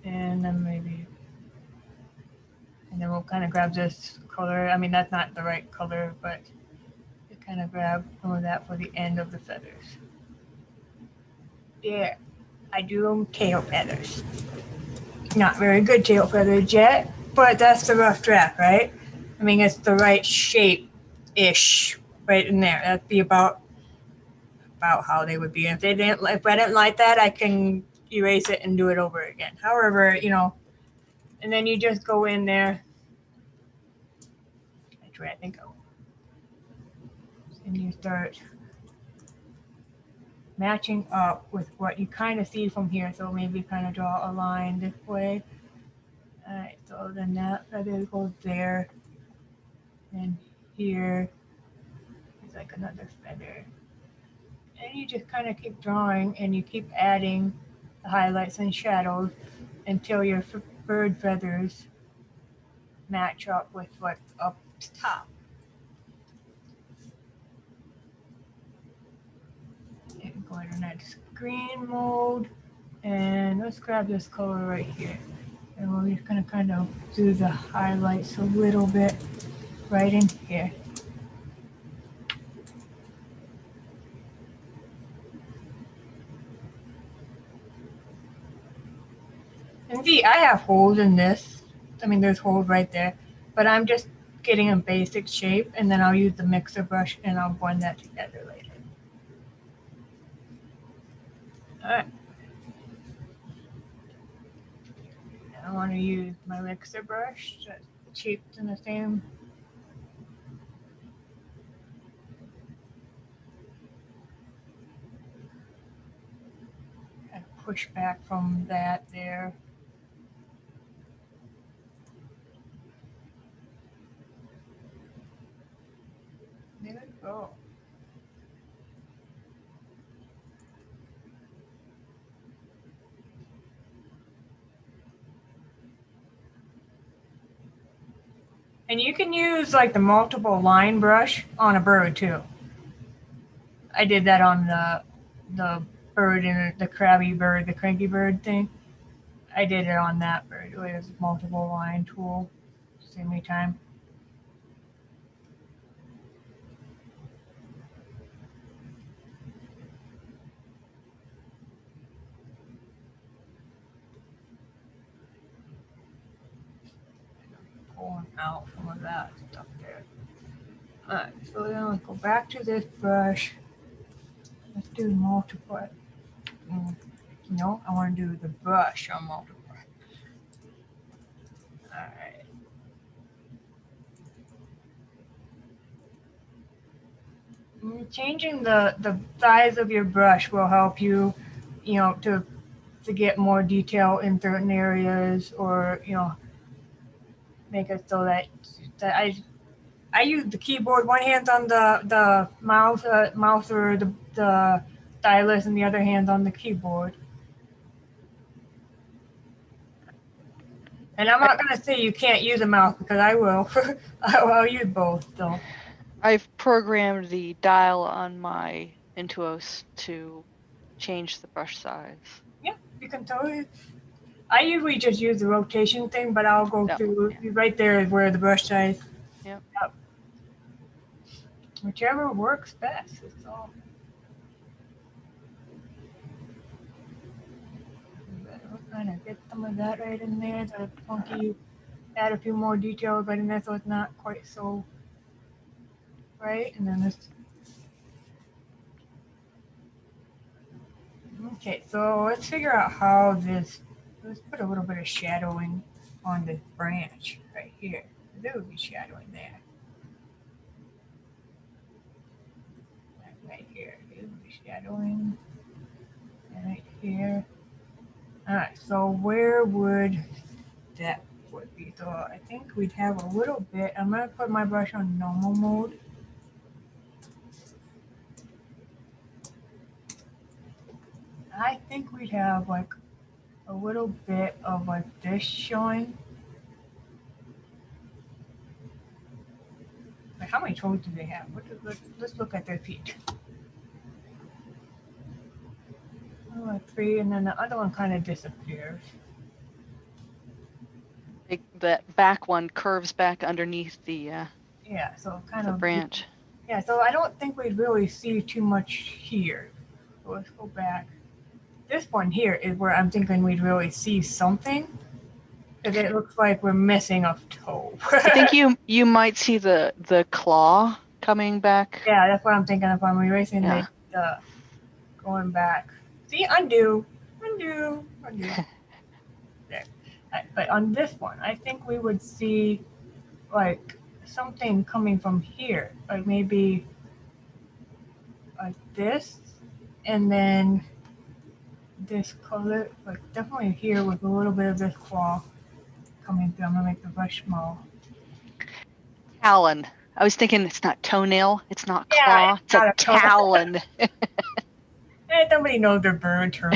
And then maybe, and then we'll kind of grab this color. I mean, that's not the right color, but just kind of grab some of that for the end of the feathers. There, I do them tail feathers. Not very good tail feathers yet, but that's the rough draft, right? I mean, it's the right shape-ish right in there. That'd be about how they would be. If I didn't like that, I can erase it and do it over again. However, you know, and then you just go in there. That's where I think and you start matching up with what you kind of see from here. So maybe kind of draw a line this way. All right, so then that feather goes there. And here is like another feather. And you just kind of keep drawing and you keep adding the highlights and shadows until your bird feathers match up with what's up top. And go into next screen mode. And let's grab this color right here. And we're just going to kind of do the highlights a little bit right in here. And see, I have holes in this. I mean, there's holes right there, but I'm just getting a basic shape, and then I'll use the mixer brush and I'll blend that together later. All right. I want to use my mixer brush that's shaped in the same. push back from that there. There we go. And you can use like the multiple line brush on a bird too. I did that on the bird and the crabby bird, the cranky bird thing. I did it on that bird. It was multiple line tool. Save me time. Pulling out some of that stuff there. Alright, so then let's go back to this brush. Let's do multiply. No, I want to do the brush on multiply. Alright. Changing the size of your brush will help you, to get more detail in certain areas, or make it so that I use the keyboard. One hand's on the mouse or the stylus, and the other hand's on the keyboard. And I'm not gonna say you can't use a mouse, because I will. I'll use both. So I've programmed the dial on my Intuos to change the brush size. yeah, you can totally. I usually just use the rotation thing, but I'll go Yep. through right there is where the brush size. Yep. Whichever works best. It's all. Kind of get some of that right in there. The funky. Add a few more details right in there, so it's not quite so right. And then this. Okay, so let's figure out how this. Let's put a little bit of shadowing on this branch right here. There would be shadowing there. Right here. There would be shadowing. And right here. Alright, so where would that would be? So I think we'd have a little bit. I'm gonna put my brush on normal mode. I think we'd have like a little bit of like this showing. Like, how many toes do they have? Let's look at their feet. Oh, like 3, and then the other one kind of disappears. That back one curves back underneath the Yeah, so kind the of branch. Yeah, so I don't think we'd really see too much here. So let's go back. This one here is where I'm thinking we'd really see something, because it looks like we're missing a toe. I think you might see the claw coming back. Yeah, that's what I'm thinking if I'm erasing Yeah. the going back. See, undo. There. But on this one, I think we would see like something coming from here, like maybe like this, and then this color, like definitely here with a little bit of this claw coming through. I'm gonna make the brush small. Talon. I was thinking it's not toenail, it's not Yeah, claw, it's it's not a a toe. talon. Nobody knows their bird term.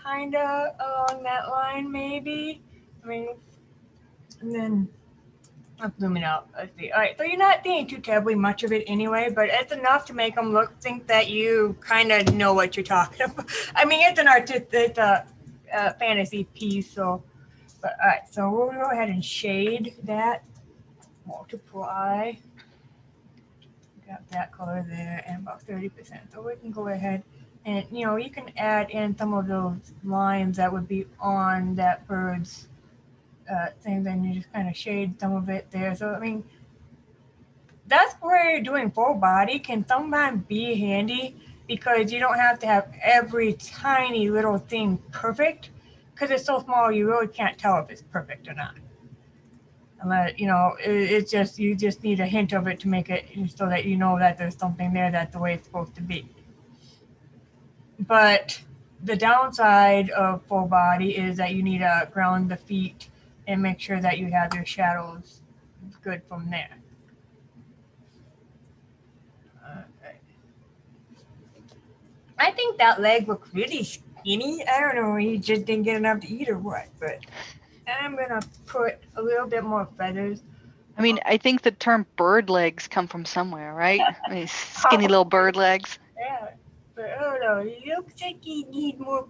Kind of along that line, maybe. I mean, and then I'm zooming out. Let's see. All right, so you're not seeing too terribly much of it anyway, but it's enough to make them think that you kind of know what you're talking about. I mean, it's an it's a fantasy piece, so. But all right, so we'll go ahead and shade that. Multiply. Got that color there, and about 30%. So we can go ahead and you can add in some of those lines that would be on that bird's thing. Then you just kind of shade some of it there. So I mean, that's where you're doing full body can sometimes be handy, because you don't have to have every tiny little thing perfect, because it's so small you really can't tell if it's perfect or not. Unless, it's just, you just need a hint of it to make it so that you know that there's something there that's the way it's supposed to be. But the downside of full body is that you need to ground the feet and make sure that you have your shadows good from there. I think that leg looked really skinny. I don't know, he just didn't get enough to eat or what, but I'm gonna put a little bit more feathers. I mean, I think the term bird legs come from somewhere, right? These skinny little bird legs. Yeah, but oh no, it looks like you need more.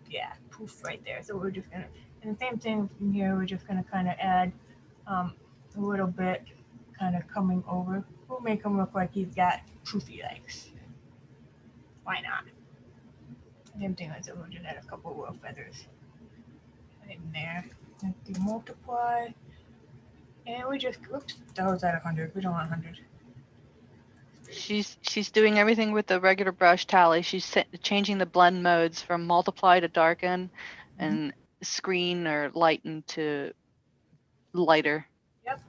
Yeah, poof right there. So we're just gonna, and the same thing from here. We're just gonna kind of add a little bit, kind of coming over. We'll make him look like he's got poofy legs. Why not? Same thing as we'll just add a couple of feathers in there. And multiply, and we just oops, that was at 100. We don't want 100. She's doing everything with the regular brush tally. She's changing the blend modes from multiply to darken, and screen or lighten to lighter. Yep,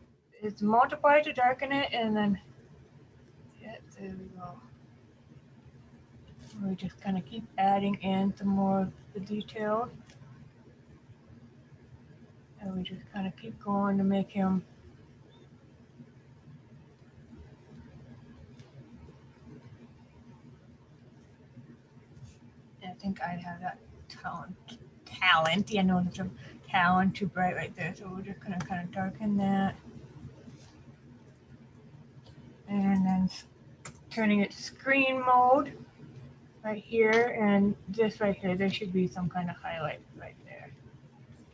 it's multiply to darken it, and then yeah, there we go. We just kind of keep adding in some more of the detail, and we just kind of keep going to make him. I think I have that talent. Yeah, no, there's a talent too bright right there. So we're just gonna kind of darken that, and then turning it to screen mode right here, and this right here, there should be some kind of highlight right there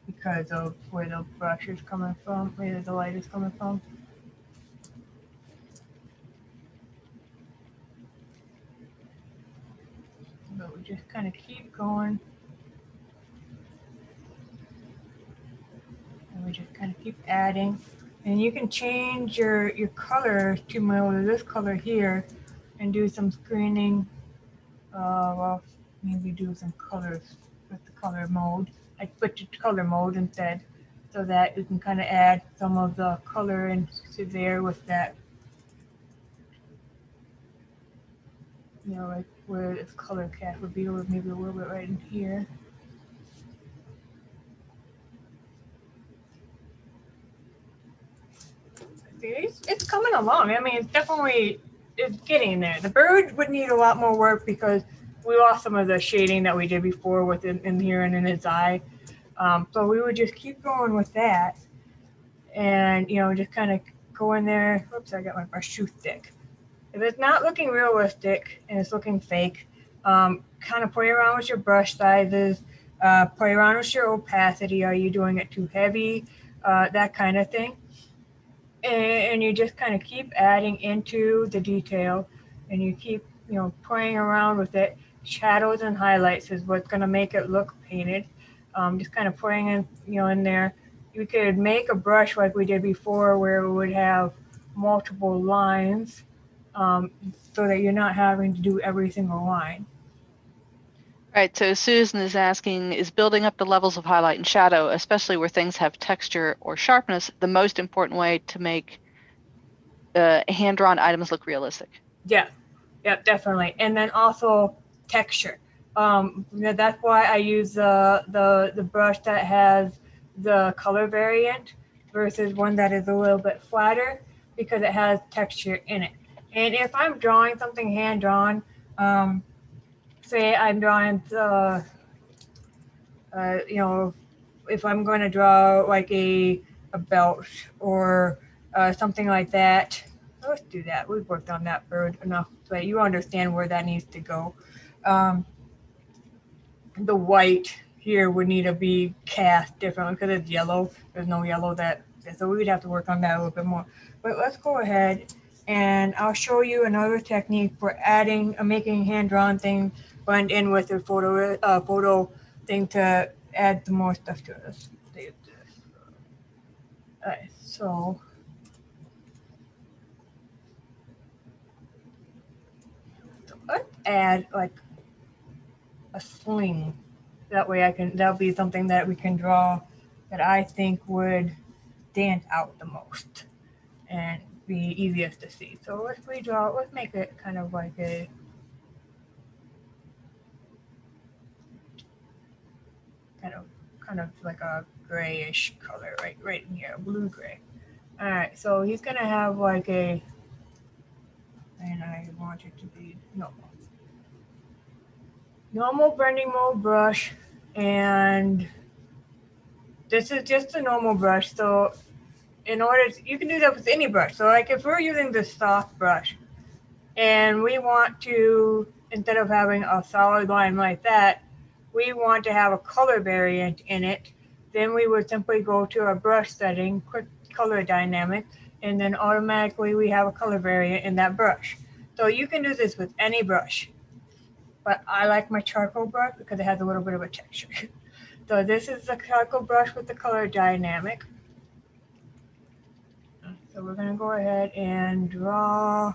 because of where the brush is coming from, where the light is coming from. But we just kind of keep going. And we just kind of keep adding. And you can change your color to this color here and do some screening. Well, maybe do some colors with the color mode. I switch it to color mode instead so that you can kind of add some of the color into there with that. You know, like where its color cap would be, or maybe a little bit right in here. It's coming along. I mean, it's getting there. The bird would need a lot more work because we lost some of the shading that we did before with in here and in its eye. So we would just keep going with that, and just kind of go in there. Oops, I got my brush too thick. If it's not looking realistic and it's looking fake, kind of play around with your brush sizes, play around with your opacity. Are you doing it too heavy? That kind of thing. And you just kind of keep adding into the detail, and you keep playing around with it. Shadows and highlights is what's going to make it look painted. Just kind of playing in there. You could make a brush like we did before where we would have multiple lines, so that you're not having to do every single line. Right, so Susan is asking, is building up the levels of highlight and shadow, especially where things have texture or sharpness, the most important way to make hand-drawn items look realistic? Yeah, definitely. And then also texture. That's why I use the brush that has the color variant versus one that is a little bit flatter, because it has texture in it. And if I'm drawing something hand-drawn, say I'm drawing if I'm going to draw like a belt or something like that, let's do that. We've worked on that bird enough so that you understand where that needs to go. The white here would need to be cast differently because it's yellow. There's no yellow so we'd have to work on that a little bit more. But let's go ahead and I'll show you another technique for making hand-drawn things blend in with a photo thing to add some more stuff to this. All right, so let's add like a sling. That way that'll be something that we can draw that I think would stand out the most and be easiest to see. So let's make it kind of like kind of like a grayish color right in here, blue gray. All right, so he's gonna have like a, and I want it to be normal blending mode brush, and this is just a normal brush. So in order to, you can do that with any brush. So like if we're using this soft brush and we want to, instead of having a solid line like that, we want to have a color variant in it, then we would simply go to our brush setting, quick color dynamic, and then automatically we have a color variant in that brush. So you can do this with any brush, but I like my charcoal brush because it has a little bit of a texture. So this is the charcoal brush with the color dynamic. So we're gonna go ahead and draw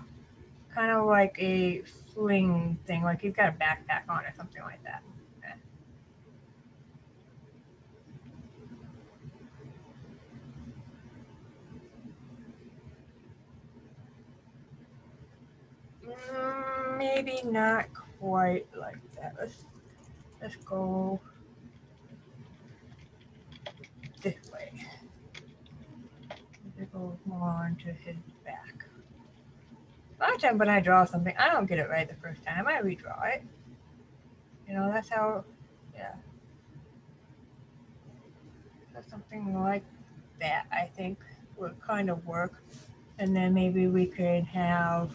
kind of like a fling thing, like you've got a backpack on or something like that. Maybe not quite like that. Let's go this way. It goes more onto his back. A lot of times when I draw something, I don't get it right the first time. I redraw it. You know, that's how, yeah. So something like that, I think, would kind of work. And then maybe we could have,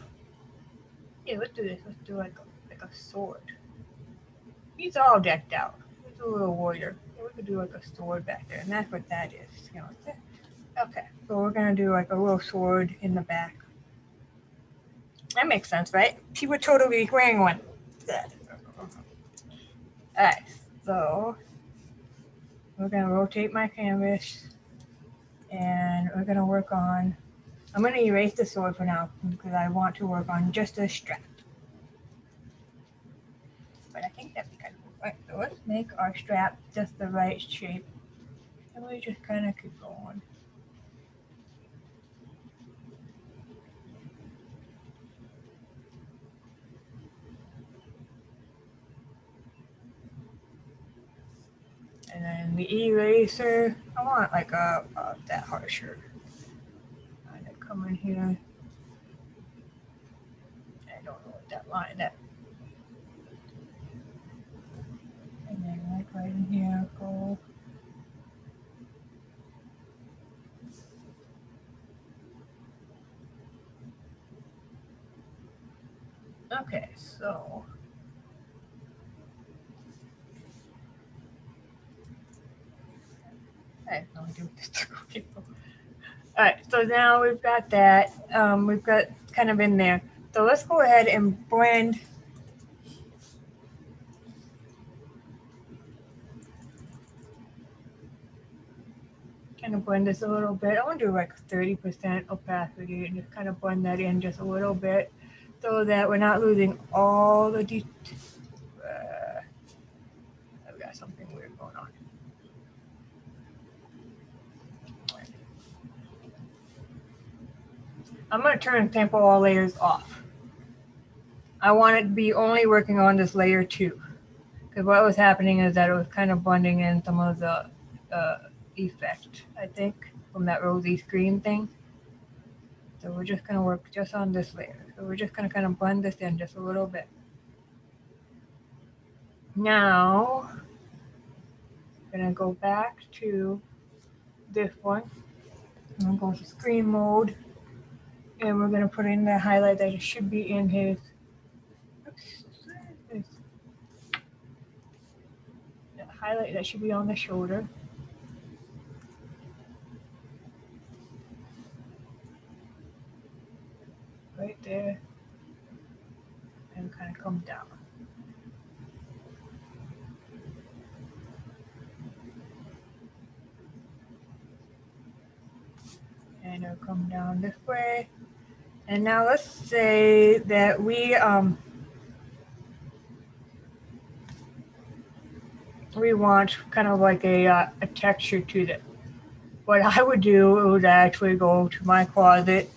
yeah, let's do this. Let's do like a sword. He's all decked out. He's a little warrior. Yeah, we could do like a sword back there, and that's what that is. You know, okay, so we're gonna do like a little sword in the back. That makes sense, right? He would totally be wearing one. Alright, so we're gonna rotate my canvas, and we're gonna work on, I'm gonna erase the sword for now because I want to work on just a strap. But I think that'd be kind of cool. Right, so let's make our strap just the right shape. And we just kind of keep going. And then the eraser, I want like that harsher. Kind of come in here. I don't know what that line, that. And then like right in here, go. Okay, so. I have no idea what this took. All right, so now we've got that. We've got kind of in there. So let's go ahead and blend. Kind of blend this a little bit. I want to do like 30% opacity and just kind of blend that in just a little bit so that we're not losing all the details. I've got something weird going on. I'm going to turn sample all layers off. I want it to be only working on this layer 2. Because what was happening is that it was kind of blending in some of the effect, I think, from that rosy screen thing. So we're just going to work just on this layer. So we're just going to kind of blend this in just a little bit. Now, I'm going to go back to this one. I'm going to go to screen mode. And we're going to put in the highlight that should be in his, the highlight that should be on the shoulder. Right there. And kind of come down. And it'll come down this way. And now let's say that we want kind of like a texture to it. What I would do is actually go to my closet,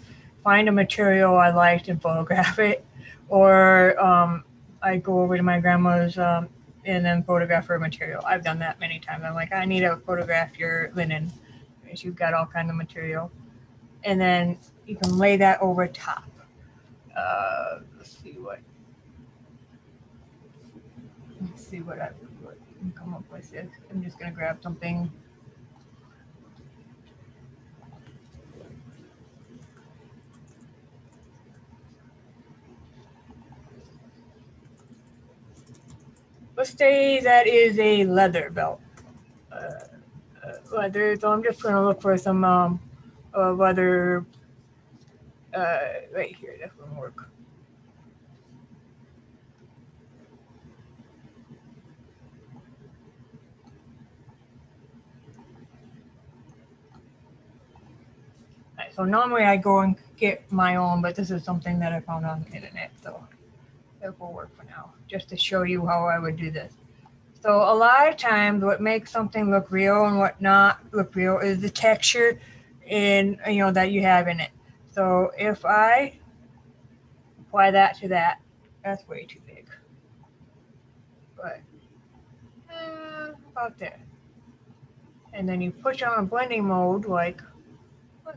find a material I liked and photograph it, or I go over to my grandma's and then photograph her material. I've done that many times. I'm like, I need to photograph your linen because you've got all kind of material. And then you can lay that over top. Let's see what I can come up with this. I'm just gonna grab something. Let's say that is a leather belt. Leather, so I'm just gonna look for some leather right here. That won't work. Right, so normally I go and get my own, but this is something that I found on the internet, so it will work for now, just to show you how I would do this. So a lot of times what makes something look real and what not look real is the texture in, that you have in it. So if I apply that to that, that's way too big. But about there. And then you push on a blending mode, like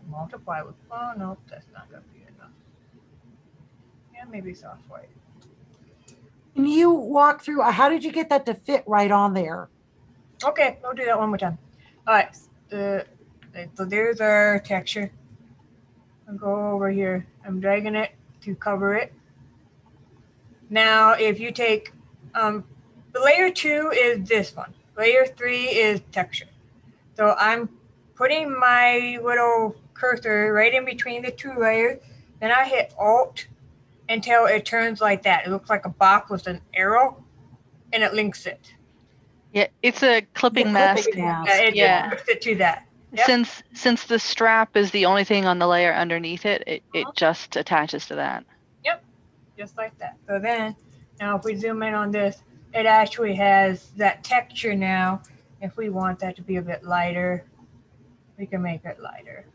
multiply with, oh no, that's not gonna be enough. Yeah, maybe soft white. Can you walk through, how did you get that to fit right on there? Okay, we'll do that one more time. All right, so there's our texture. I'll go over here. I'm dragging it to cover it. Now, if you take, the layer 2 is this one. Layer 3 is texture. So I'm putting my little cursor right in between the 2 layers. Then I hit Alt until it turns like that. It looks like a box with an arrow, and it links it. Yeah, it's a clipping mask. It Yeah. links it to that. Yep. Since the strap is the only thing on the layer underneath it, it just attaches to that. Yep, just like that. So then, now if we zoom in on this, it actually has that texture now. If we want that to be a bit lighter, we can make it lighter.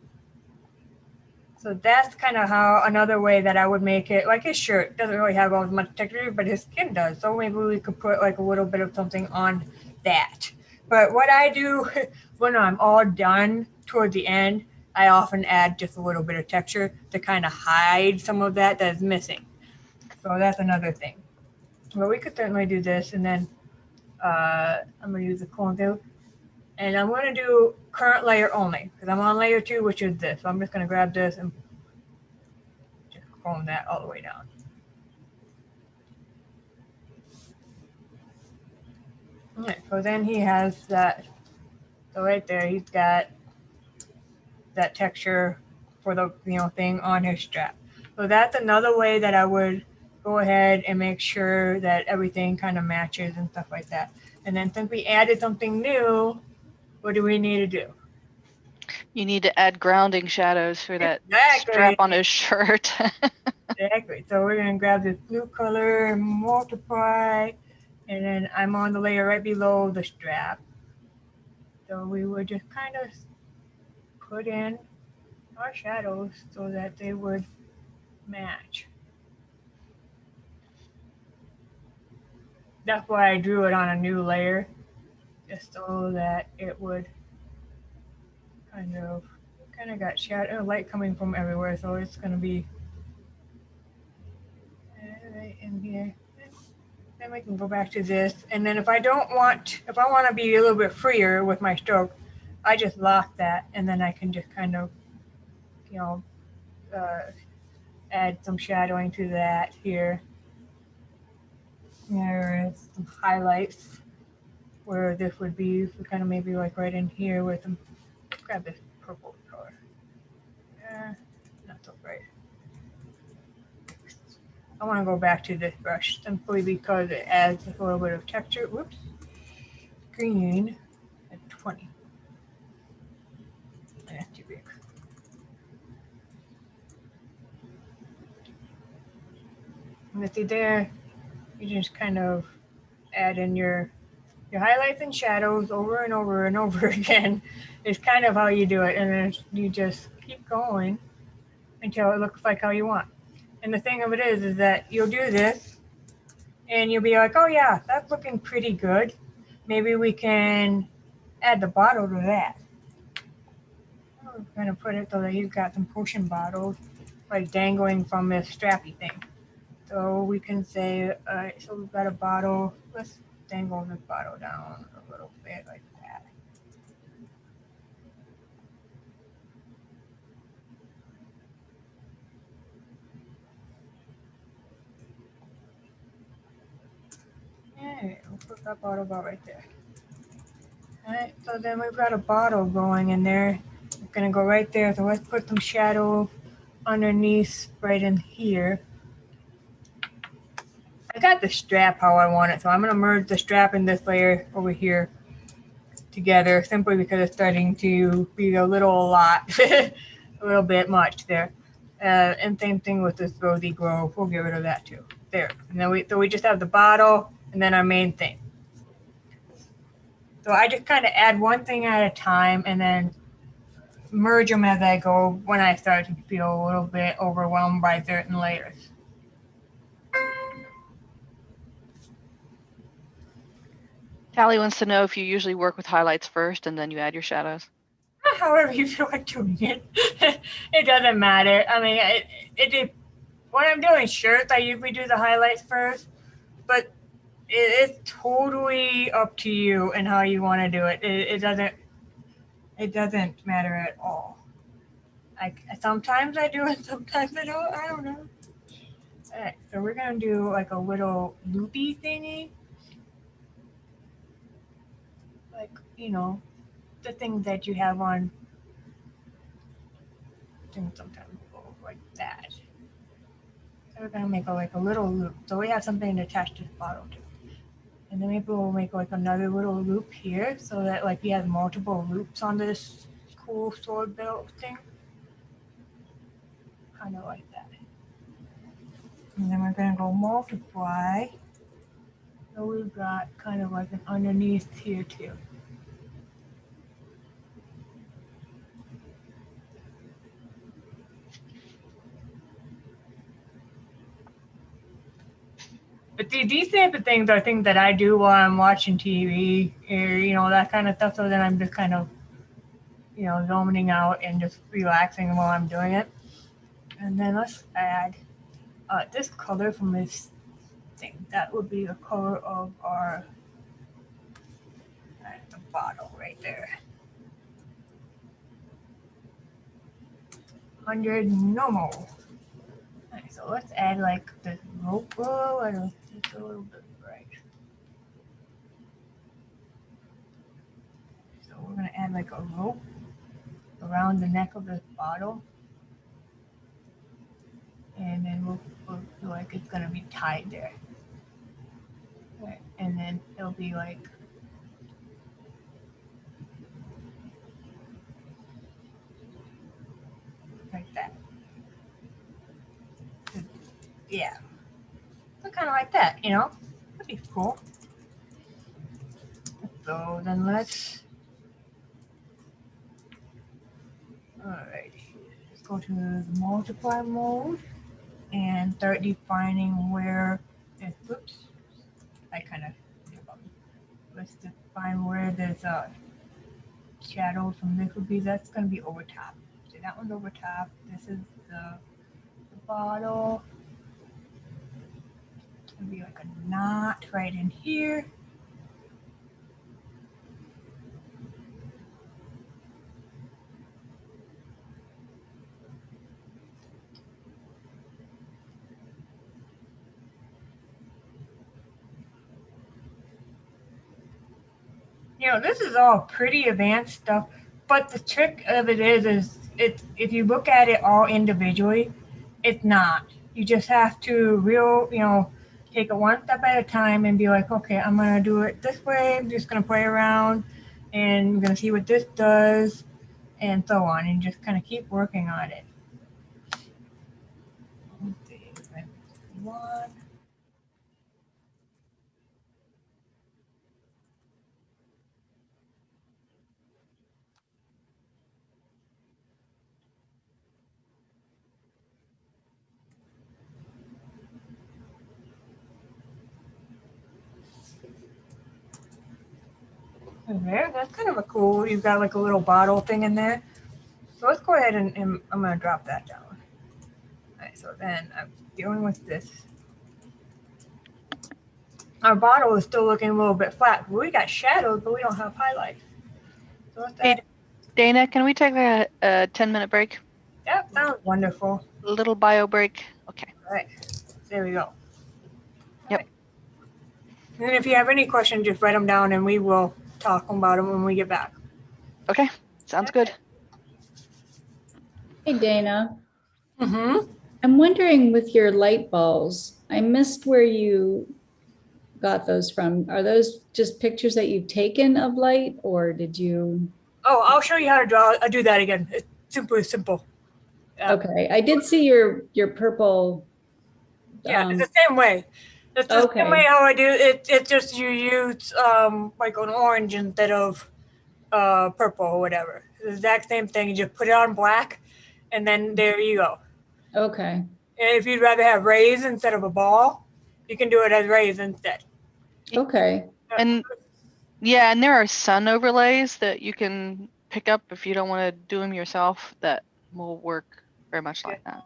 So that's kind of how another way that I would make it. Like his shirt doesn't really have as much texture, but his skin does. So maybe we could put like a little bit of something on that. But what I do when I'm all done toward the end, I often add just a little bit of texture to kind of hide some of that is missing. So that's another thing. But we could certainly do this, and then I'm going to use the clone tool. And I'm going to do current layer only, because I'm on layer 2, which is this. So I'm just going to grab this and just clone that all the way down. All right, so then he has that. So right there, he's got that texture for the thing on his strap. So that's another way that I would go ahead and make sure that everything kind of matches and stuff like that. And then since we added something new, what do we need to do? You need to add grounding shadows for that strap on his shirt. Exactly. So we're going to grab this blue color and multiply, and then I'm on the layer right below the strap. So we would just kind of put in our shadows so that they would match. That's why I drew it on a new layer, just so that it would kind of got shadow light coming from everywhere. So it's going to be right in here. Then we can go back to this. And then if I want to be a little bit freer with my stroke, I just lock that, and then I can just kind of, add some shadowing to that here. There is some highlights where this would be, so kind of maybe like right in here with them. Grab this purple color. Not so bright. I want to go back to this brush simply because it adds a little bit of texture. Whoops. Green at 20. That's too big. And see there, you just kind of add in your highlights and shadows over and over and over again. Is kind of how you do it, and then you just keep going until it looks like how you want. And the thing of it is that you'll do this, and you'll be like, oh yeah, that's looking pretty good. Maybe we can add the bottle to that. We're gonna put it so that you've got some potion bottles like dangling from this strappy thing. So we can say, alright, so we've got a bottle. Let's dangle this bottle down a little bit like that. Alright, we'll put that bottle about right there. Alright, so then we've got a bottle going in there. It's gonna go right there. So let's put some shadow underneath right in here. I got the strap how I want it, so I'm gonna merge the strap in this layer over here together simply because it's starting to be a lot, a little bit much there. And same thing with this rosy grove. We'll get rid of that too. There. And then we just have the bottle and then our main thing. So I just kind of add one thing at a time and then merge them as I go when I start to feel a little bit overwhelmed by certain layers. Tally wants to know if you usually work with highlights first and then you add your shadows. However you feel like doing it. It doesn't matter. I mean, when I'm doing shirts, I usually do the highlights first, but it's totally up to you and how you want to do it. It doesn't matter at all. Sometimes I do it, sometimes I don't. I don't know. All right, so we're gonna do like a little loopy thingy, like the things that you have on things sometimes go like that. So we're gonna make like a little loop. So we have something to attach this bottle to. And then maybe we'll make like another little loop here so that like we have multiple loops on this cool sword belt thing. Kind of like that. And then we're gonna go multiply. So we've got kind of like an underneath here too. But these type of things are things that I do while I'm watching TV or, that kind of stuff. So then I'm just kind of, zoning out and just relaxing while I'm doing it. And then let's add this color from this thing. That would be the color of our the bottle right there. 100 normal. Alright, so let's add like the rope. Oh, I don't think it's a little bit bright. So we're gonna add like a rope around the neck of this bottle. And then we'll feel like it's gonna be tied there. Right. And then it'll be like that. Yeah. So kind of like that, That'd be cool. So then let's. Alright. Let's go to the multiply mode and start defining where it. Oops. I kind of. Let's define where there's shadows from this would be. That's going to be over top. See, that one's over top. This is the bottle. It's going to be like a knot right in here. This is all pretty advanced stuff, but the trick of it is if you look at it all individually, it's not. You just have to take it one step at a time and be like, okay, I'm gonna do it this way. I'm just gonna play around, and I'm gonna see what this does, and so on, and just kind of keep working on it. One. there. That's kind of a cool. You've got like a little bottle thing in there. So let's go ahead and I'm gonna drop that down. All right, so then I'm dealing with this. Our bottle is still looking a little bit flat. We got shadows, but we don't have highlights. So let's Hey, add. Dana, can we take a 10-minute break? Yep, sounds wonderful. A little bio break? Okay. All right, there we go. Yep. Right. And if you have any questions, just write them down and we will talk about them when we get back. Okay. Sounds good. Hey, Dana. Mm-hmm. I'm wondering with your light balls, I missed where you got those from. Are those just pictures that you've taken of light or did you? Oh, I'll show you how to draw. I'll do that again. It's simple. Okay, I did see your purple. Yeah, it's the same way. It's the same way Okay. how I do it. It's just you use like an orange instead of purple or whatever. It's the exact same thing. You just put it on black, and then there you go. Okay. And if you'd rather have rays instead of a ball, you can do it as rays instead. Okay. And yeah, and there are sun overlays that you can pick up if you don't want to do them yourself that will work very much like that.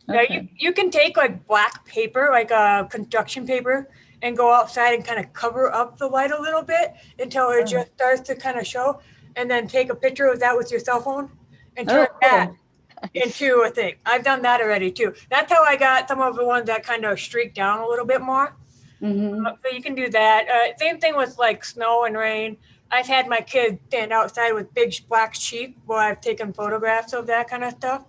Yeah, Okay. you can take like black paper, like construction paper, and go outside and kind of cover up the light a little bit until it just starts to kind of show, and then take a picture of that with your cell phone and turn Oh, that cool. into a thing. I've done that already too. That's how I got some of the ones that kind of streak down a little bit more. Mm-hmm. So you can do that. Same thing with like snow and rain. I've had my kids stand outside with big black sheep while I've taken photographs of that kind of stuff.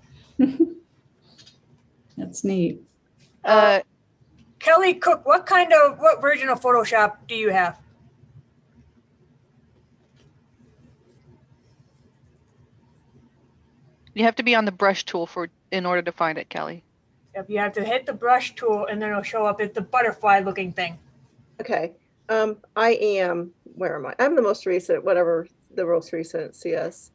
That's neat. Kelly Cook, what version of Photoshop do you have? You have to be on the brush tool in order to find it, Kelly. If you have to hit the brush tool and then it'll show up. It's the butterfly looking thing. Okay. I am, where am I? I'm the most recent, whatever the most recent CS.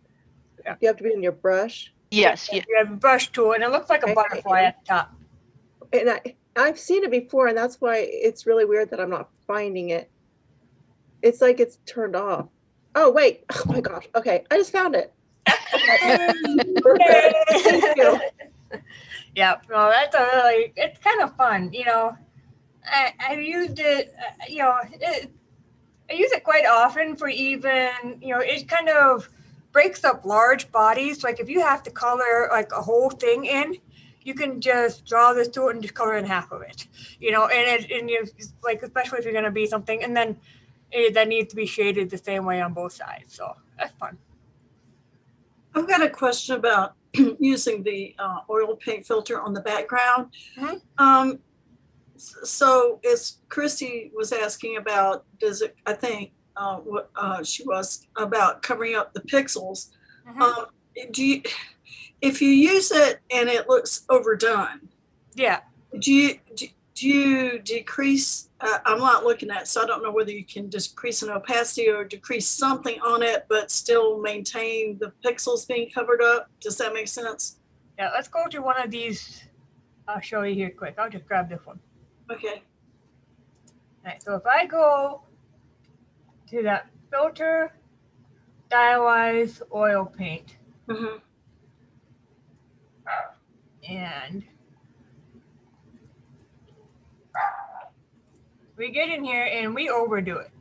Yeah. You have to be in your brush. Yes. You have a brush tool and it looks like a Okay, butterfly at the top. And I've seen it before, and that's why it's really weird that I'm not finding it. It's like it's turned off. Oh, wait. Oh my gosh. Okay. I just found it. Perfect. Thank you. Yeah, no, it's kind of fun. You know, I've used it, I use it quite often for even, it kind of breaks up large bodies. Like if you have to color like a whole thing in, you can just draw this to it and just color in half of it, and you like, especially if you're going to be something, and then that needs to be shaded the same way on both sides. So that's fun. I've got a question about using the oil paint filter on the background. Mhm. So as Christy was asking about, I think what she was about covering up the pixels. Mhm. If you use it and it looks overdone, Yeah. do you decrease? I'm not looking at it, so I don't know whether you can decrease an opacity or decrease something on it, but still maintain the pixels being covered up. Does that make sense? Yeah, let's go to one of these. I'll show you here quick. I'll just grab this one. Okay. All right, so if I go to that filter, stylize oil paint, Mm-hmm. and we get in here and we overdo it.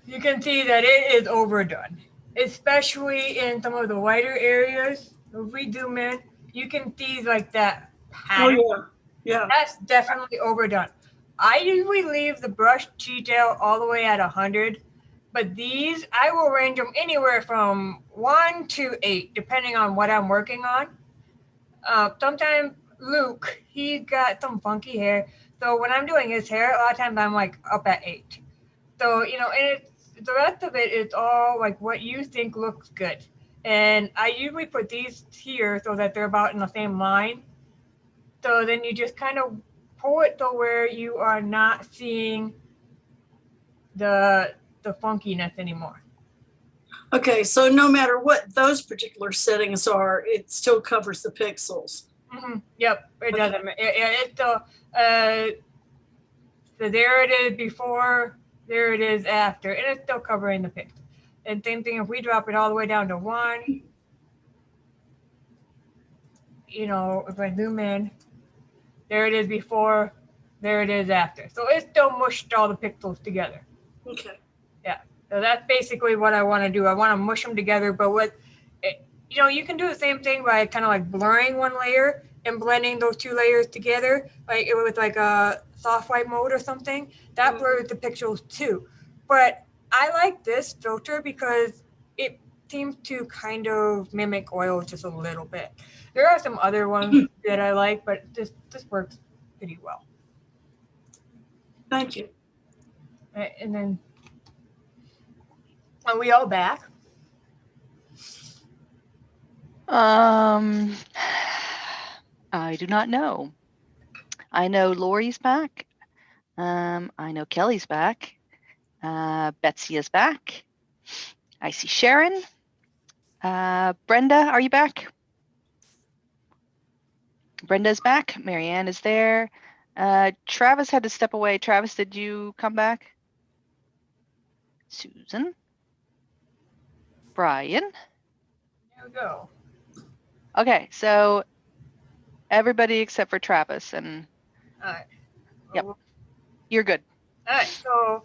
You can see that it is overdone, especially in some of the lighter areas. If we zoom in, you can see like that pattern. Oh yeah, yeah. That's definitely overdone. I usually leave the brush detail all the way at 100, but these, I will range them anywhere from 1 to 8, depending on what I'm working on. Sometimes Luke, he's got some funky hair. So when I'm doing his hair, a lot of times I'm like up at 8. So, and the rest of it is all like what you think looks good. And I usually put these here so that they're about in the same line. So then you just kind of pull it to where you are not seeing the funkiness anymore. Okay, so no matter what those particular settings are, it still covers the pixels. Mm-hmm. Yep, it doesn't. It's So there it is before, there it is after, and it's still covering the pixel. And same thing if we drop it all the way down to 1, you know, if I zoom in, there it is before, there it is after. So it still mushed all the pixels together. Okay. So that's basically what I want to do. I want to mush them together, but you know, you can do the same thing by kind of like blurring one layer and blending those 2 layers together, like with like a soft white mode or something. That blurs the pixels too. But I like this filter because it seems to kind of mimic oil just a little bit. There are some other ones that I like, but this works pretty well. Thank you. Right, and then, are we all back? I do not know. I know Lori's back. I know Kelly's back. Betsy is back. I see Sharon. Brenda, are you back? Brenda's back. Marianne is there. Travis had to step away. Travis, did you come back? Susan. Brian. There we go. Okay, so everybody except for Travis, and All right. Yep. You're good. All right. So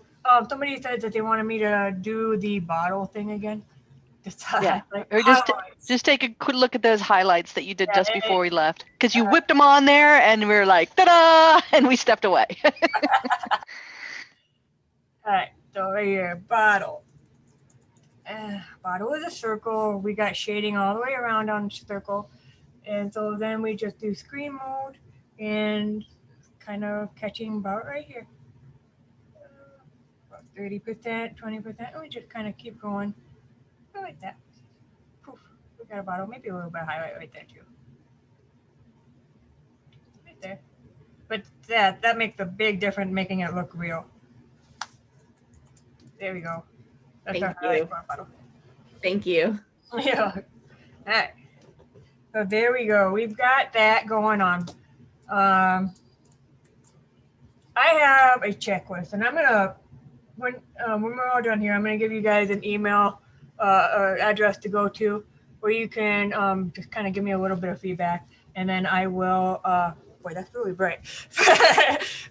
somebody said that they wanted me to do the bottle thing again. Just Yeah. like Or highlights. just take a quick look at those highlights that you did Yeah, just before we left, because you uh, whipped them on there, and we were like, ta-da! And we stepped away. All right. So right here, bottle. Bottle is a circle. We got shading all the way around on the circle. And so then we just do screen mode and kind of catching about right here. About 30%, 20%. And we just kind of keep going like that. Poof. We got a bottle. Maybe a little bit of highlight right there too. Right there. But that makes a big difference making it look real. There we go. That's Thank our highlight you. for our bottle. Thank you. Yeah. All right. So there we go. We've got that going on. I have a checklist, and I'm gonna when we're all done here, I'm gonna give you guys an email or address to go to, where you can just kind of give me a little bit of feedback, and then I will. Boy, that's really bright.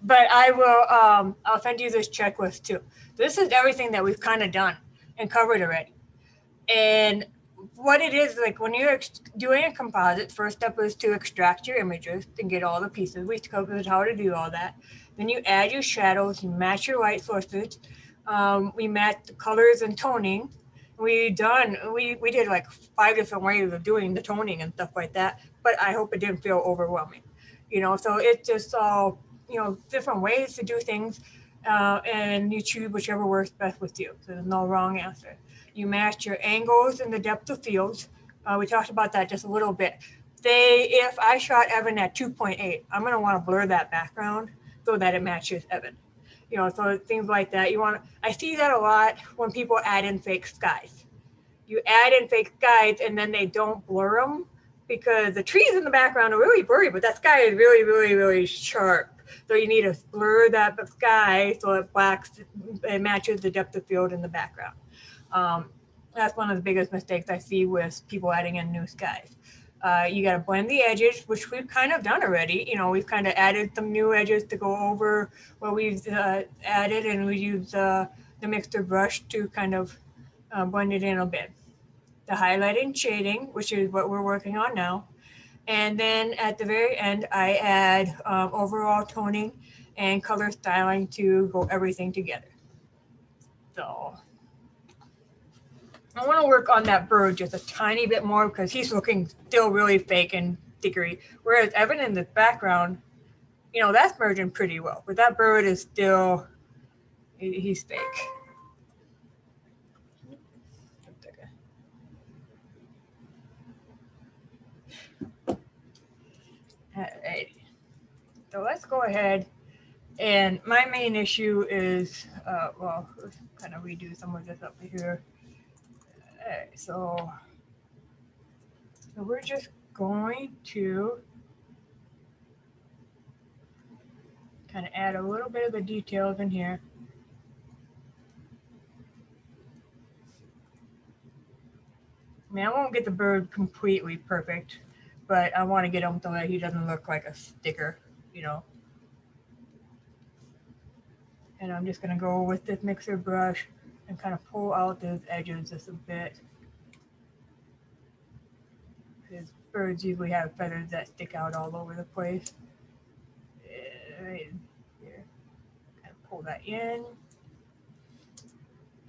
But I will. I'll send you this checklist too. This is everything that we've kind of done and covered already, and what it is, like when you're doing a composite, first step is to extract your images and get all the pieces. We covered how to do all that. Then you add your shadows, you match your light sources. We match the colors and toning. We did like 5 different ways of doing the toning and stuff like that, but I hope it didn't feel overwhelming. You know, so it's just all, different ways to do things, and you choose whichever works best with you. So there's no wrong answer. You match your angles and the depth of field. We talked about that just a little bit. If I shot Evan at 2.8, I'm going to want to blur that background so that it matches Evan. So things like that. I see that a lot when people add in fake skies. You add in fake skies and then they don't blur them because the trees in the background are really blurry, but that sky is really, really, really sharp. So you need to blur that sky so it matches the depth of field in the background. That's one of the biggest mistakes I see with people adding in new skies. You got to blend the edges, which we've kind of done already. We've kind of added some new edges to go over what we've added, and we use the mixer brush to kind of blend it in a bit. The highlight and shading, which is what we're working on now. And then at the very end, I add overall toning and color styling to go everything together. So I want to work on that bird just a tiny bit more because he's looking still really fake and stickery. Whereas Evan in the background, that's merging pretty well. But that bird is still, he's fake. Alrighty. So let's go ahead. And my main issue is, let's kind of redo some of this up here. Alright, so we're just going to kind of add a little bit of the details in here. I mean, I won't get the bird completely perfect, but I want to get him so that he doesn't look like a sticker, you know. And I'm just going to go with this mixer brush and kind of pull out those edges just a bit. Because birds usually have feathers that stick out all over the place. Right here. Kind of pull that in.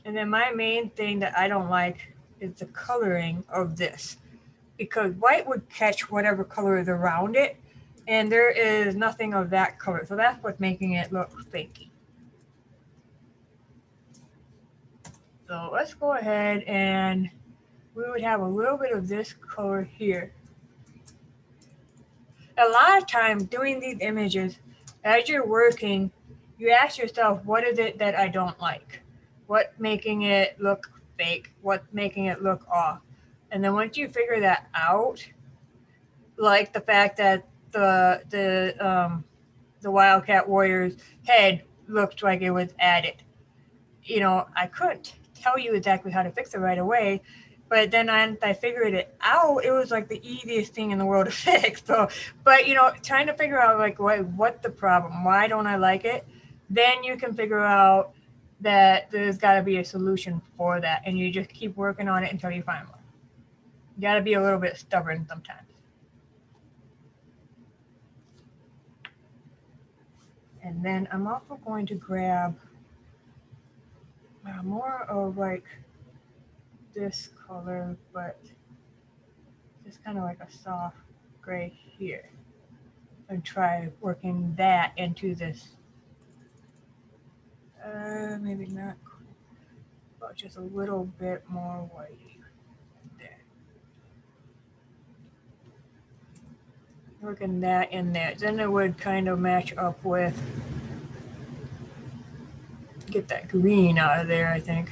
And then my main thing that I don't like is the coloring of this. Because white would catch whatever color is around it. And there is nothing of that color. So that's what's making it look fakey. So let's go ahead and we would have a little bit of this color here. A lot of times doing these images, as you're working, you ask yourself, what is it that I don't like? What's making it look fake? What's making it look off? And then once you figure that out, like the fact that the Wildcat Warrior's head looked like it was added. You know, I couldn't tell you exactly how to fix it right away, but then I figured it out. It was like the easiest thing in the world to fix. So, but you know, trying to figure out like what the problem, why don't I like it? Then you can figure out that there's got to be a solution for that, and you just keep working on it until you find one. You got to be a little bit stubborn sometimes. And then I'm also going to grab more of like this color, but just kind of like a soft gray here. And try working that into this. Maybe not, but just a little bit more white there. Working that in there. Then it would kind of match up with, get that green out of there, I think.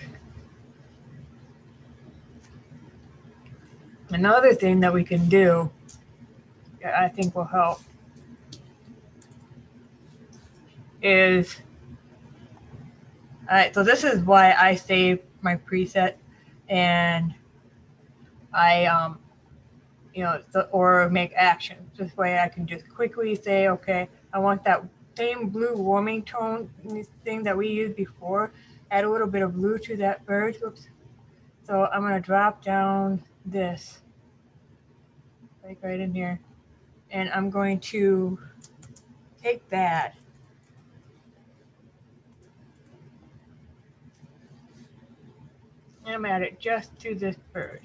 Another thing that we can do, I think will help, is, so this is why I save my preset, and I, you know, or make actions. This way I can just quickly say, okay, I want that same blue warming tone thing that we used before, add a little bit of blue to that bird. Oops. So I'm going to drop down this, like right in here, and I'm going to take that and I'm add it just to this bird.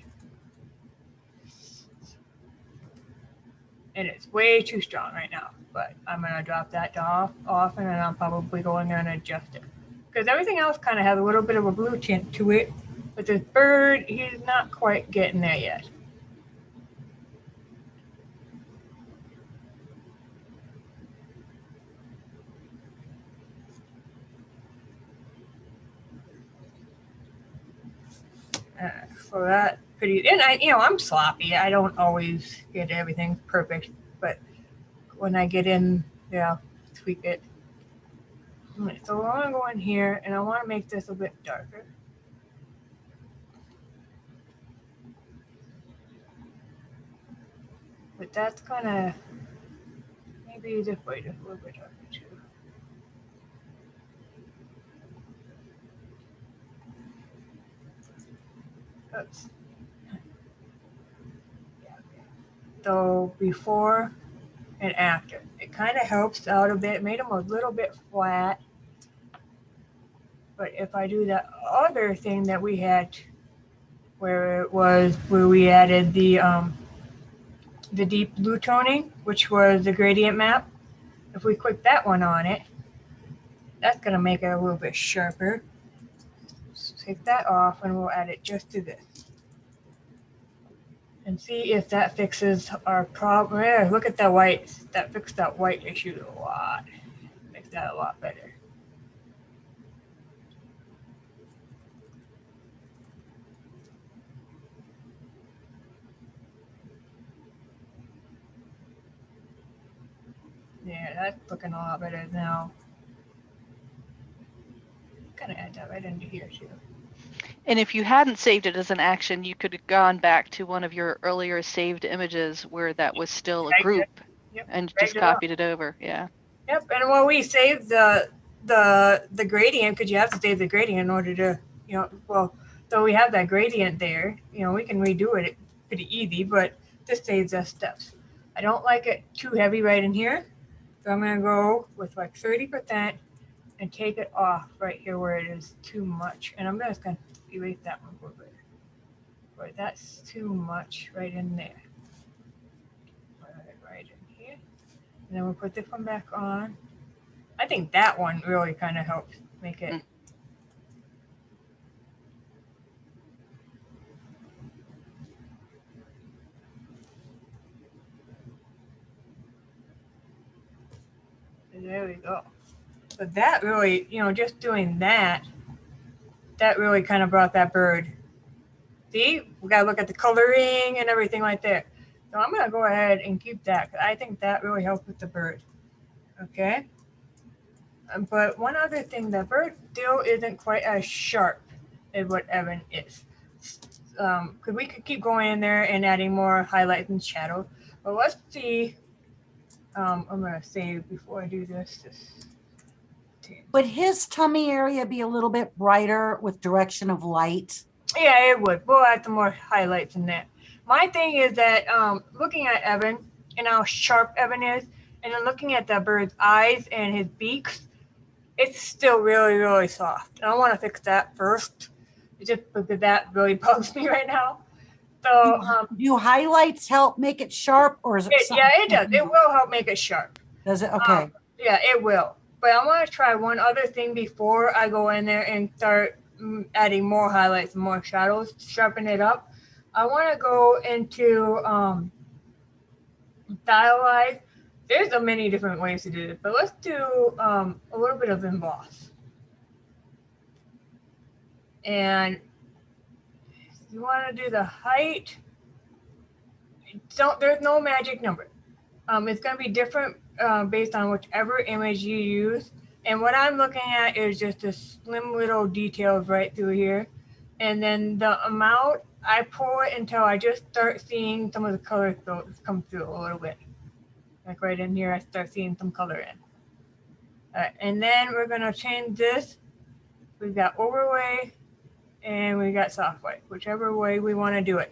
And it's way too strong right now, but I'm going to drop that off, and then I'm probably going there and adjust it. Because everything else kind of has a little bit of a blue tint to it, but this bird, he's not quite getting there yet. So that pretty, and I'm sloppy. I don't always get everything perfect, but when I get in, tweak it. So I want to go in here and I want to make this a bit darker. But that's kind of, maybe this way, just a little bit darker too. Oops. So before and after, it kind of helps out a bit, made them a little bit flat. But if I do that other thing that we had, where we added the deep blue toning, which was the gradient map, if we click that one on it, that's going to make it a little bit sharper. So take that off and we'll add it just to this. And see if that fixes our problem. Yeah, look at that white. That fixed that white issue a lot. Makes that a lot better. Yeah, that's looking a lot better now. Kind of add that right into here too. And if you hadn't saved it as an action, you could have gone back to one of your earlier saved images where that was still a Dragged it. group Yep, and just dragged it up. copied it over. Yeah. Yep, and when we save the gradient, because you have to save the gradient in order to, well, so we have that gradient there, we can redo it pretty easy, but this saves us steps. I don't like it too heavy right in here, so I'm gonna go with like 30% and take it off right here where it is too much. And I'm just gonna erase that one a little bit. Boy, that's too much right in there. Put it right in here. And then we'll put this one back on. I think that one really kind of helps make it. There we go. But that really, just doing that really kind of brought that bird. See, we got to look at the coloring and everything like that. So I'm going to go ahead and keep that. I think that really helped with the bird. Okay. But one other thing, the bird still isn't quite as sharp as what Evan is. Because we could keep going in there and adding more highlights and shadows. But let's see. I'm going to save before I do this. Would his tummy area be a little bit brighter with direction of light? Yeah, it would. We'll add some more highlights in that. My thing is that looking at Evan and how sharp Evan is, and then looking at the bird's eyes and his beaks, it's still really, really soft. And I want to fix that first, just because that really bugs me right now. So do highlights help make it sharp, or is it? Yeah, it does. It will help make it sharp. Does it? Okay. Yeah, it will. But I want to try one other thing before I go in there and start adding more highlights and more shadows to sharpen it up. I want to go into stylize. There's so many different ways to do this, but let's do a little bit of emboss. And you want to do the height. There's no magic number. It's going to be different based on whichever image you use. And what I'm looking at is just a slim little details right through here. And then the amount, I pull it until I just start seeing some of the color come through a little bit. Like right in here, I start seeing some color in. All right, and then we're going to change this. We've got overlay and we got soft white, whichever way we want to do it.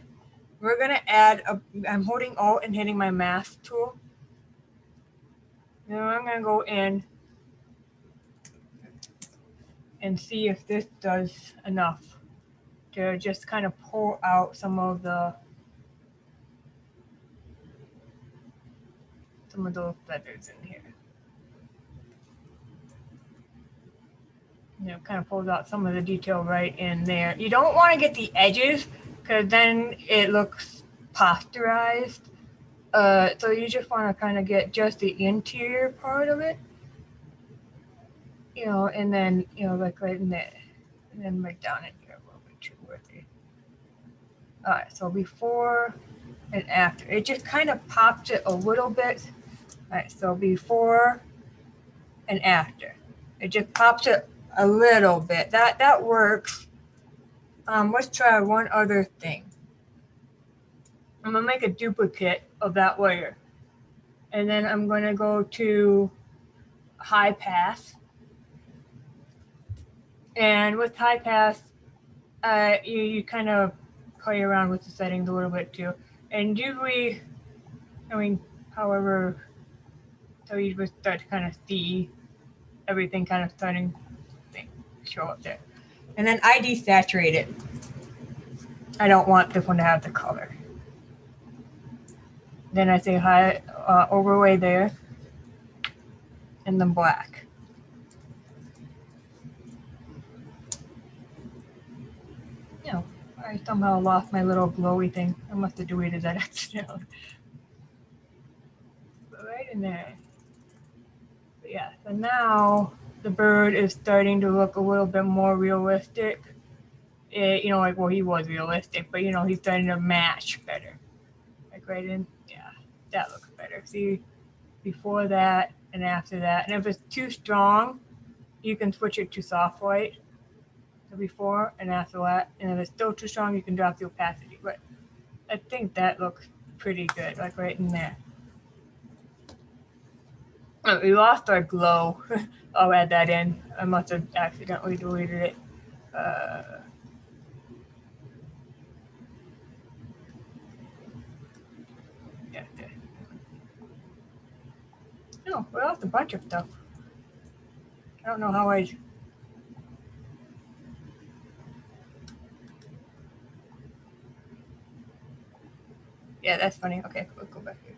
We're going to add, I'm holding Alt and hitting my mask tool. Now I'm going to go in and see if this does enough to just kind of pull out some of those feathers in here. Kind of pulls out some of the detail right in there. You don't want to get the edges because then it looks posterized. So you just want to kind of get just the interior part of it. And then, like right in there, and then right down in here a little bit too. All right, so before and after, it just kind of pops it a little bit. All right, so before and after, it just pops it a little bit. That works. Let's try one other thing. I'm gonna make a duplicate of that layer, and then I'm gonna go to high pass. And with high pass, you kind of play around with the settings a little bit too. And usually, however, so you just start to kind of see everything kind of starting to show up there. And then I desaturate it. I don't want this one to have the color. Then I say high overlay there, and then black. I somehow lost my little glowy thing. I must have deleted that accidentally. But right in there. But yeah, so now the bird is starting to look a little bit more realistic. He was realistic, but he's starting to match better. Like right in, yeah, that looks better. See, before that, And after that, and if it's too strong, you can switch it to soft white before and after that. And if it's still too strong, you can drop the opacity. But I think that looks pretty good, like right in there. Oh, we lost our glow. I'll add that in. I must have accidentally deleted it. Yeah, there. No, we lost a bunch of stuff. I don't know how I. Yeah, that's funny. Okay, let's go back here.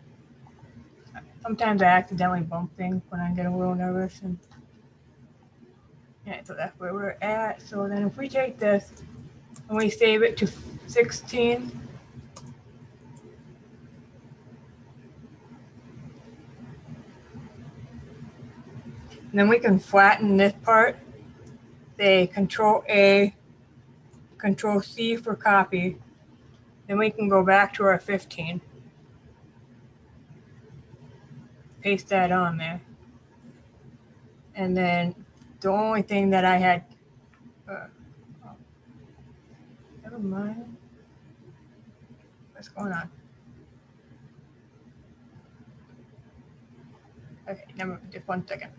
Sometimes I accidentally bump things when I get a little nervous. And yeah, so that's where we're at. So then if we take this and we save it to 16, and then we can flatten this part, say Control A, Control C for copy. Then we can go back to our 15. Paste that on there. And then the only thing that I had, never mind. What's going on? Okay, just 1 second.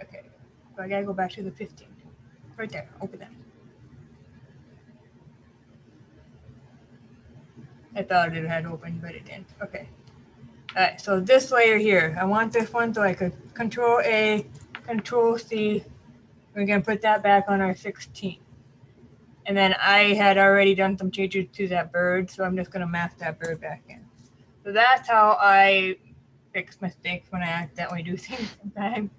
Okay, so I gotta go back to the 15. Right there, open that. I thought it had opened, but it didn't. Okay. All right, so this layer here, I want this one so I could Control A, Control C. We're gonna put that back on our 16. And then I had already done some changes to that bird, so I'm just gonna mask that bird back in. So that's how I fix mistakes when I accidentally do things sometimes.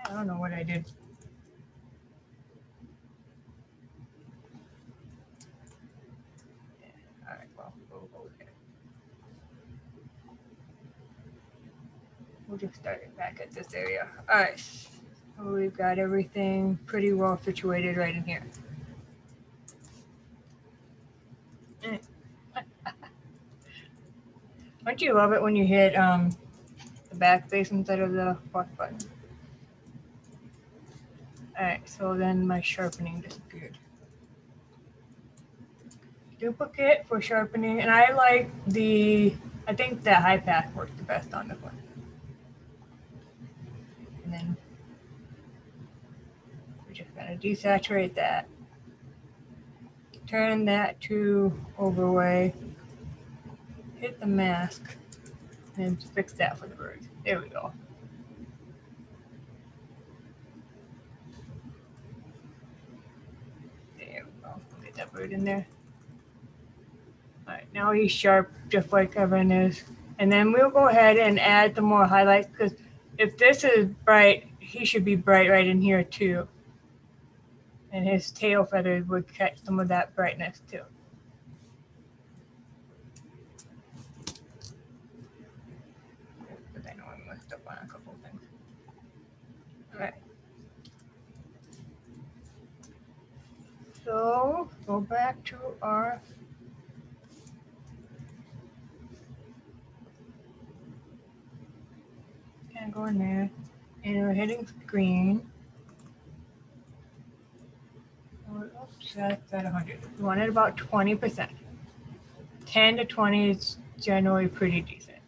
I don't know what I did. Yeah, all right, well, we'll go there. We'll just start it back at this area. All right, so we've got everything pretty well situated right in here. Don't you love it when you hit the backspace instead of the plus button? All right, so then my sharpening disappeared. Duplicate for sharpening, and I like I think the high path works the best on this one. And then we're just gonna desaturate that. Turn that to overlay. Hit the mask, and fix that for the bird. There we go. There we go. Get that bird in there. All right, now he's sharp, just like Evan is. And then we'll go ahead and add some more highlights, because if this is bright, he should be bright right in here too. And his tail feathers would catch some of that brightness too. Because I know I messed up on a couple of things. All right. So go back to our and go in there, and we're hitting screen. Oops, that's at 100. We want it about 20%. 10 to 20 is generally pretty decent.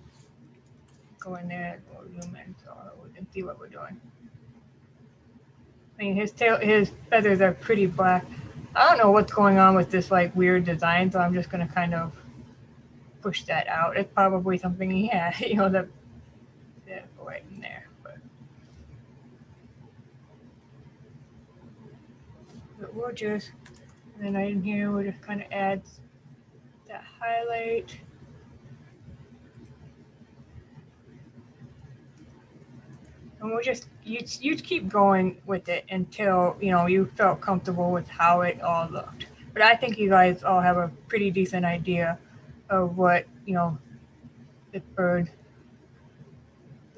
Go in there, go zoom in so we can see what we're doing. I mean, his feathers are pretty black. I don't know what's going on with this like weird design, so I'm just gonna kind of push that out. It's probably something he had, you know, the right in there. But we'll just, and then right in here, we'll just kind of add that highlight. And we'll just, you keep going with it until, you know, you felt comfortable with how it all looked. But I think you guys all have a pretty decent idea of what, you know, this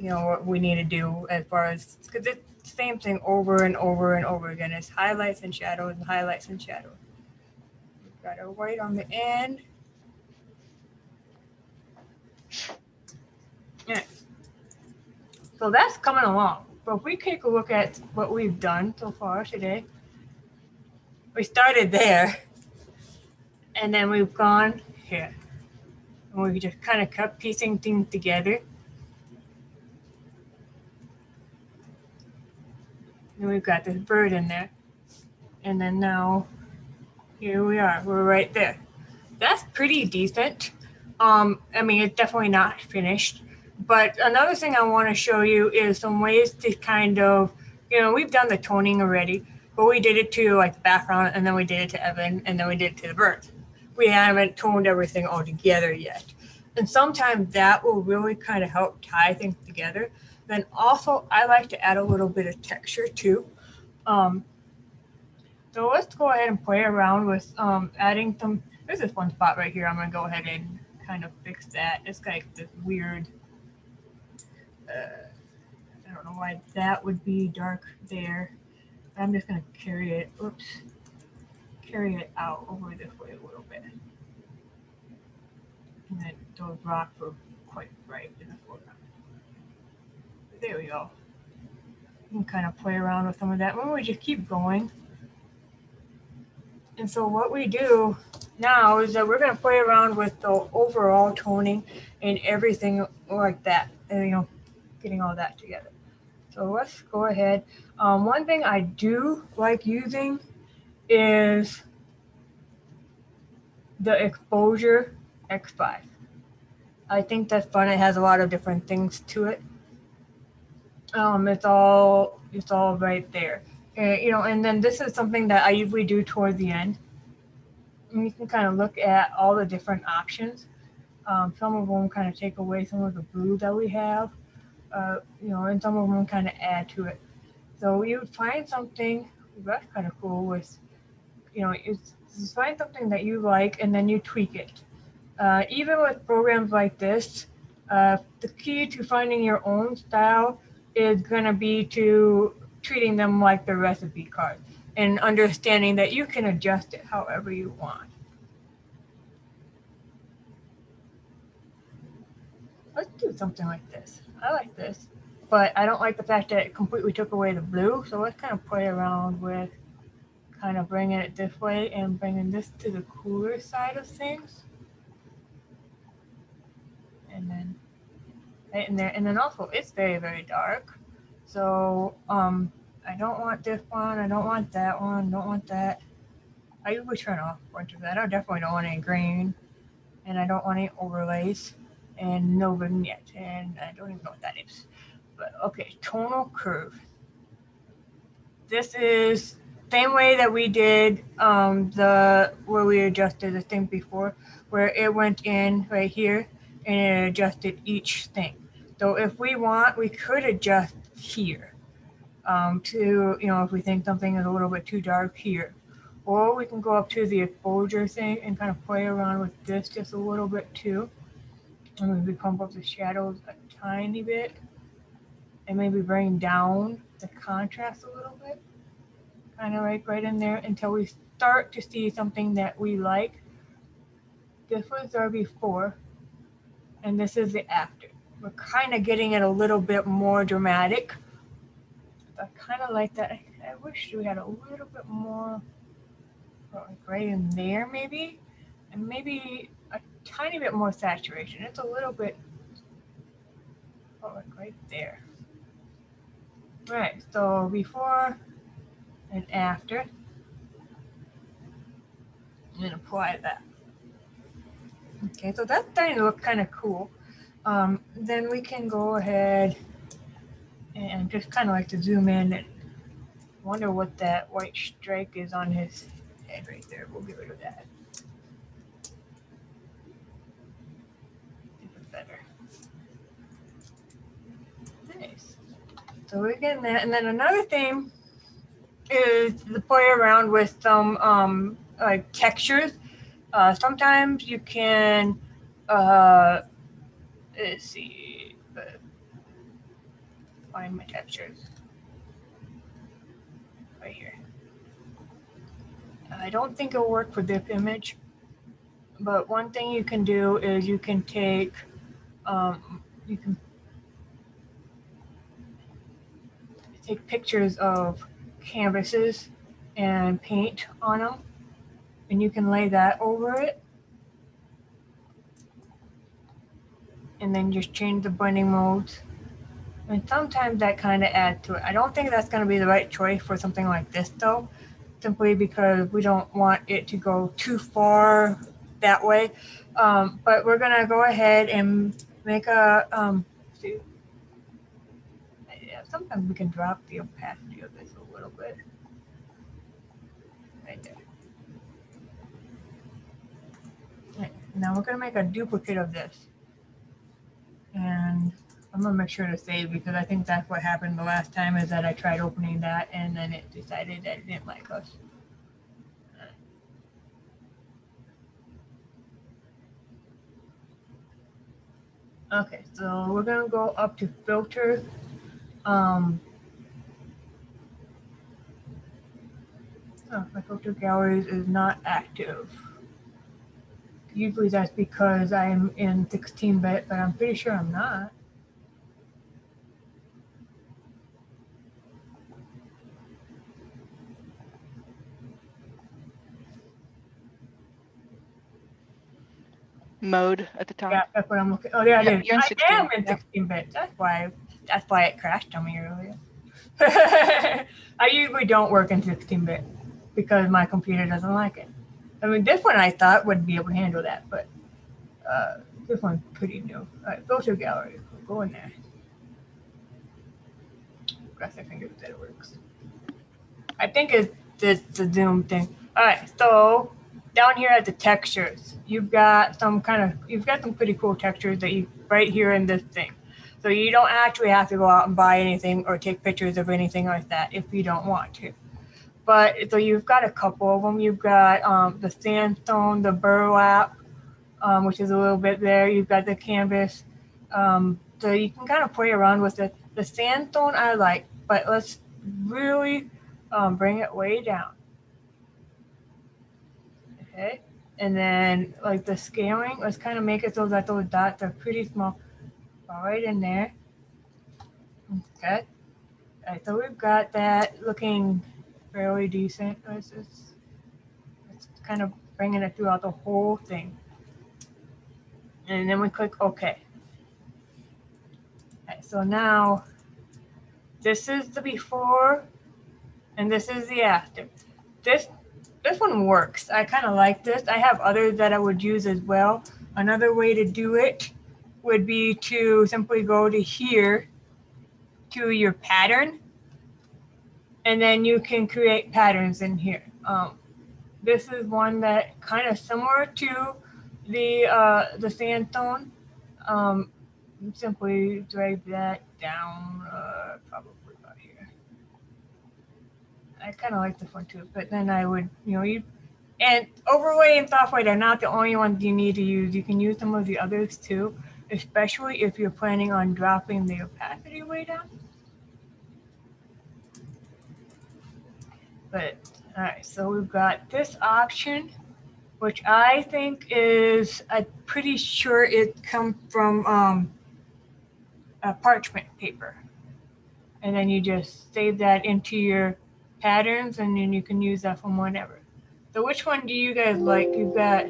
what we need to do as far as, because it's the same thing over and over and over again. It's highlights and shadows and highlights and shadows. We've got our white on the end. Yeah. So that's coming along. But if we take a look at what we've done so far today, we started there and then we've gone here. And we just kind of kept piecing things together. And we've got this bird in there. And then now, here we are. We're right there. That's pretty decent. I mean, it's definitely not finished. But another thing I want to show you is some ways to kind of, we've done the toning already, but we did it to like the background, and then we did it to Evan, and then we did it to the birds. We haven't toned everything all together yet. And sometimes that will really kind of help tie things together. Then also, I like to add a little bit of texture too. So let's go ahead and play around with adding some. There's this one spot right here. I'm going to go ahead and kind of fix that. It's like this weird, I don't know why that would be dark there. I'm just going to carry it out over this way a little bit. And then those rocks were quite bright in the foreground. There we go. You can kind of play around with some of that. When we just keep going. And so what we do now is that we're going to play around with the overall toning and everything like that, and, getting all that together. So let's go ahead. One thing I do like using is the exposure X5. I think that's fun. It has a lot of different things to it. It's all right there. And then this is something that I usually do toward the end. And you can kind of look at all the different options. Some of them kind of take away some of the blue that we have, and some of them kind of add to it. So you find something that's kind of cool with, you find something that you like and then you tweak it. Even with programs like this, the key to finding your own style is going to be to treating them like the recipe card and understanding that you can adjust it however you want. Let's do something like this. I like this, but I don't like the fact that it completely took away the blue. So let's kind of play around with kind of bringing it this way and bringing this to the cooler side of things. And then right in there. And then also it's very, very dark. So I don't want this one. I don't want that one. Don't want that. I usually turn off a bunch of that. I definitely don't want any green. And I don't want any overlays. And no vignette. And I don't even know what that is. But okay, tonal curve. This is same way that we did where we adjusted the thing before, where it went in right here and it adjusted each thing. So if we want, we could adjust here to, if we think something is a little bit too dark here. Or we can go up to the exposure thing and kind of play around with this just a little bit too. And maybe pump up the shadows a tiny bit. And maybe bring down the contrast a little bit. Kind of like right in there until we start to see something that we like. This was our before. And this is the after. We're kind of getting it a little bit more dramatic. I kind of like that. I wish we had a little bit more like right in there maybe. And maybe a tiny bit more saturation. It's a little bit like right there. Right, so before and after. And apply that. Okay, so that's starting to look kind of cool. Then we can go ahead and just kind of like to zoom in and wonder what that white stripe is on his head right there. We'll get rid of that. Even better. Nice. So we're getting that. And then another thing is to play around with some like textures. Sometimes you can let's see, find my textures. Right here. I don't think it'll work for this image, but one thing you can do is you can take, you can take pictures of canvases and paint on them, and you can lay that over it. And then just change the blending modes. And sometimes that kind of adds to it. I don't think that's going to be the right choice for something like this though, simply because we don't want it to go too far that way. But we're going to go ahead and make a, see, yeah, sometimes we can drop the opacity of this a little bit. Right there. Right. Now we're going to make a duplicate of this. And I'm gonna make sure to save because I think that's what happened the last time is that I tried opening that and then it decided that it didn't like us. Okay, so we're gonna go up to filter. Oh, my filter galleries is not active. Usually that's because I'm in 16-bit, but I'm pretty sure I'm not. Mode at the top. Yeah, that's what I'm looking. Oh, there Yeah, it is. you're in I 16, am in yeah. 16-bit. That's why it crashed on me earlier. I usually don't work in 16-bit because my computer doesn't like it. I mean, this one I thought would be able to handle that, but this one's pretty new. All right, filter gallery. We'll go in there. Cross my fingers that it works. I think it's the zoom thing. All right, so down here at the textures, you've got some pretty cool textures that you right here in this thing. So you don't actually have to go out and buy anything or take pictures of anything like that if you don't want to. But so you've got a couple of them. You've got the sandstone, the burlap, which is a little bit there. You've got the canvas. So you can kind of play around with it. The sandstone I like, but let's really bring it way down. Okay. And then like the scaling, let's kind of make it so that those dots are pretty small. All right in there. Okay. All right, so we've got that looking fairly decent. Let's kind of bringing it throughout the whole thing. And then we click OK. Okay, so now this is the before and this is the after. This one works. I kind of like this. I have others that I would use as well. Another way to do it would be to simply go to here to your pattern, and then you can create patterns in here. This is one that kind of similar to the sandstone. Simply drag that down, probably about here. I kind of like this one too, but then I would, and overlay and software are not the only ones you need to use. You can use some of the others too, especially if you're planning on dropping the opacity way down. But all right, so we've got this option, which I think is, I'm pretty sure it comes from a parchment paper. And then you just save that into your patterns and then you can use that from whenever. So which one do you guys like? You've got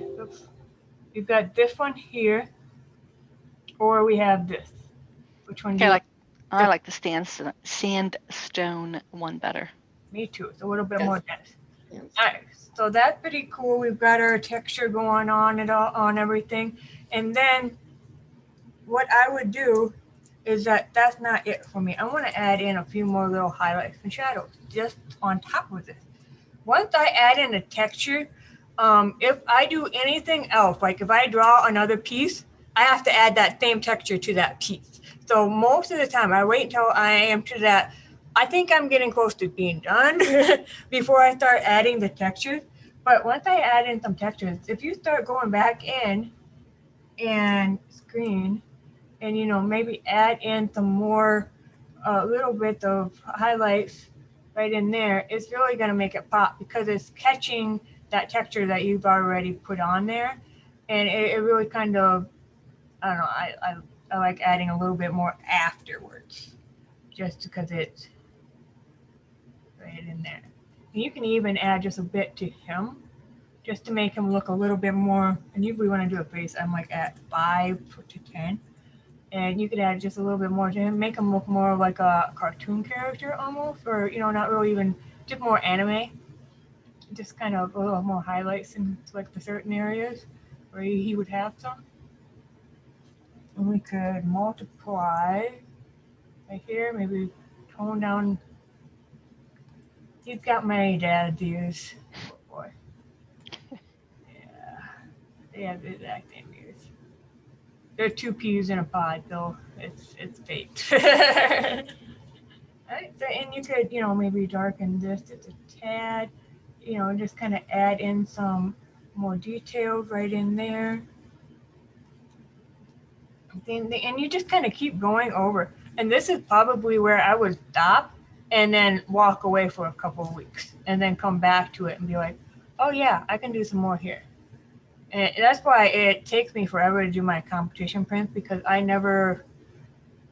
this one here, or we have this. Which one do you Okay, I like the sandstone one better. Me too. It's a little bit Yes. more dense. All right, so that's pretty cool. We've got our texture going on and all on everything. And then what I would do is that's not it for me. I want to add in a few more little highlights and shadows just on top of this. Once I add in the texture, if I do anything else, like if I draw another piece, I have to add that same texture to that piece. So most of the time I wait until I am to that. I think I'm getting close to being done before I start adding the textures. But once I add in some textures, if you start going back in and screen and, maybe add in some more a little bit of highlights right in there, it's really going to make it pop because it's catching that texture that you've already put on there. And it really kind of, I don't know, I like adding a little bit more afterwards just because it's right in there. And you can even add just a bit to him just to make him look a little bit more. And usually when I do a face, I'm like at 5 to 10. And you could add just a little bit more to him, make him look more like a cartoon character almost, or, you know, not really even, just more anime. Just kind of a little more highlights in like the certain areas where he would have some. And we could multiply right here, maybe tone down. He's got many dad views. Oh boy. Yeah. They have the exact same views. They're 2 peas in a pod, though. It's baked. Right, so, and you could, you know, maybe darken this just a tad, you know, just kind of add in some more details right in there. And you just kind of keep going over. And this is probably where I would stop and then walk away for a couple of weeks and then come back to it and be like, oh yeah, I can do some more here. And that's why it takes me forever to do my competition prints because I never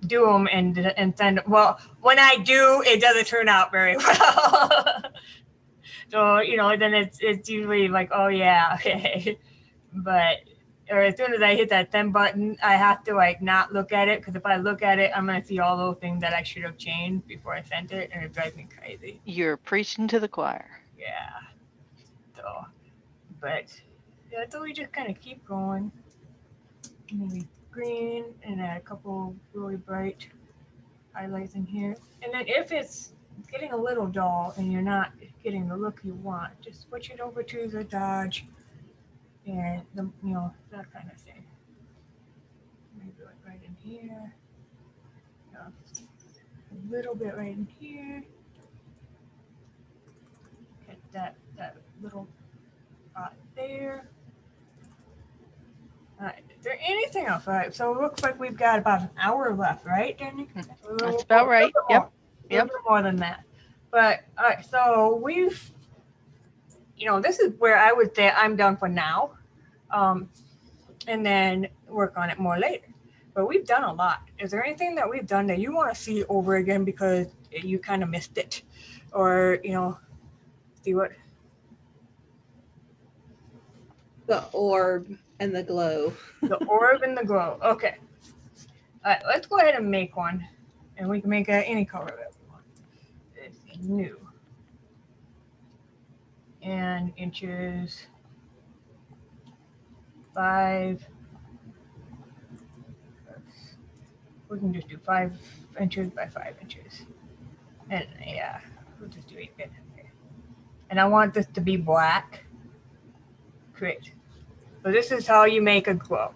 do them and send. Well, when I do, it doesn't turn out very well. So, you know, then it's usually like, oh yeah, okay. But or as soon as I hit that send button, I have to like not look at it because if I look at it, I'm gonna see all those things that I should have changed before I sent it, and it drives me crazy. You're preaching to the choir. Yeah. So, but yeah, so we just kind of keep going. Maybe green and add a couple really bright highlights in here. And then if it's getting a little dull and you're not getting the look you want, just switch it over to the Dodge and the, you know, that kind of thing. Maybe like right in here. A little bit right in here. Get that little spot there. All right. Is there anything else? All right. So it looks like we've got about an hour left, right, Danny? That's about right. Yep. A little bit more than that. But all right. So we've, you know, this is where I would say I'm done for now, and then work on it more later. But we've done a lot. Is there anything that we've done that you want to see over again because you kind of missed it, or you know, see what? The orb and the glow. The orb and the glow. Okay. All right, let's go ahead and make one. And we can make any color that we want. It's new. And inches 5. We can just do 5 inches by 5 inches. And yeah, we'll just do 8 bit. And I want this to be black. Great. So this is how you make a glow.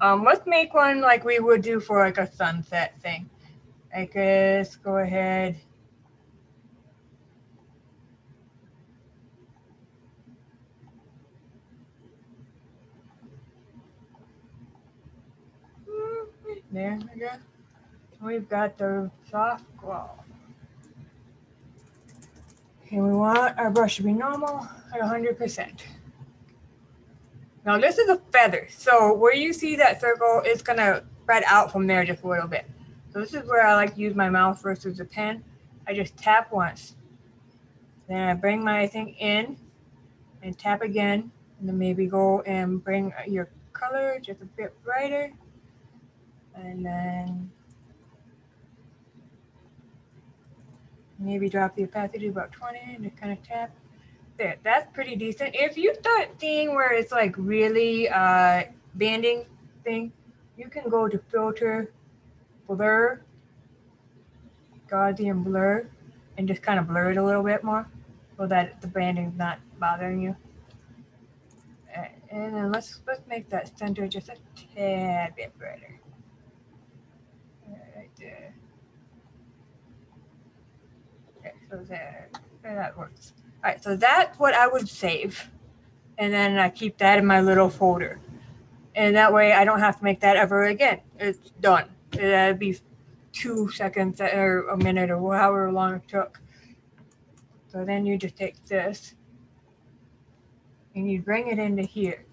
Let's make one like we would do for like a sunset thing. I guess go ahead. There we go. We've got the soft glow. And we want our brush to be normal at 100%. Now this is a feather. So where you see that circle, it's gonna spread out from there just a little bit. So this is where I like to use my mouse versus a pen. I just tap once. Then I bring my thing in and tap again. And then maybe go and bring your color just a bit brighter. And then maybe drop the opacity about 20 and just kind of tap. There, that's pretty decent. If you start seeing where it's like really banding thing, you can go to filter, blur, Gaussian blur, and just kind of blur it a little bit more so that the banding's not bothering you. And then let's make that center just a tad bit brighter. Right there. Okay, so there that works. All right, so that's what I would save. And then I keep that in my little folder. And that way I don't have to make that ever again. It's done. That'd be 2 seconds or a minute or however long it took. So then you just take this and you bring it into here.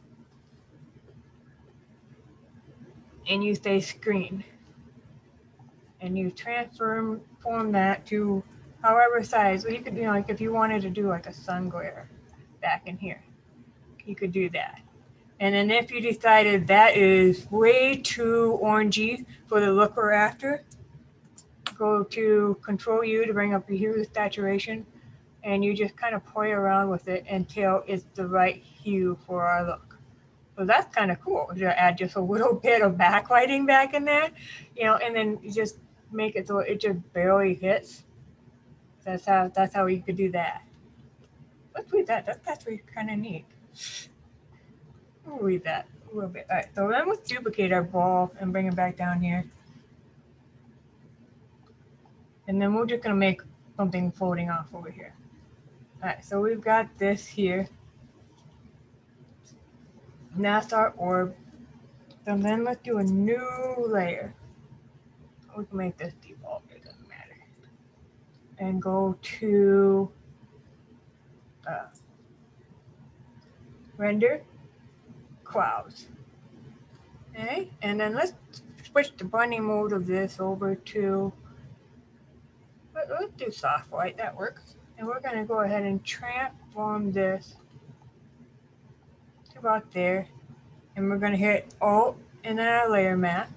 And you say screen. And you transform that to however size. So you could, like if you wanted to do like a sun glare back in here, you could do that. And then if you decided that is way too orangey for the look we're after, go to Control U to bring up the hue saturation, and you just kind of play around with it until it's the right hue for our look. So that's kind of cool to add just a little bit of backlighting back in there, and then you just make it so it just barely hits. That's how you could do that. Let's read that. That's actually kind of neat. We'll read that a little bit. All right, so then let's duplicate our ball and bring it back down here. And then we're just gonna make something floating off over here. All right, so we've got this here. And that's our orb. So then let's do a new layer. We can make this default, it doesn't matter. And go to render clouds. Okay, and then let's switch the blending mode of this over to, let's do soft white, that works. And we're gonna go ahead and transform this to about there. And we're gonna hit Alt and then our layer map.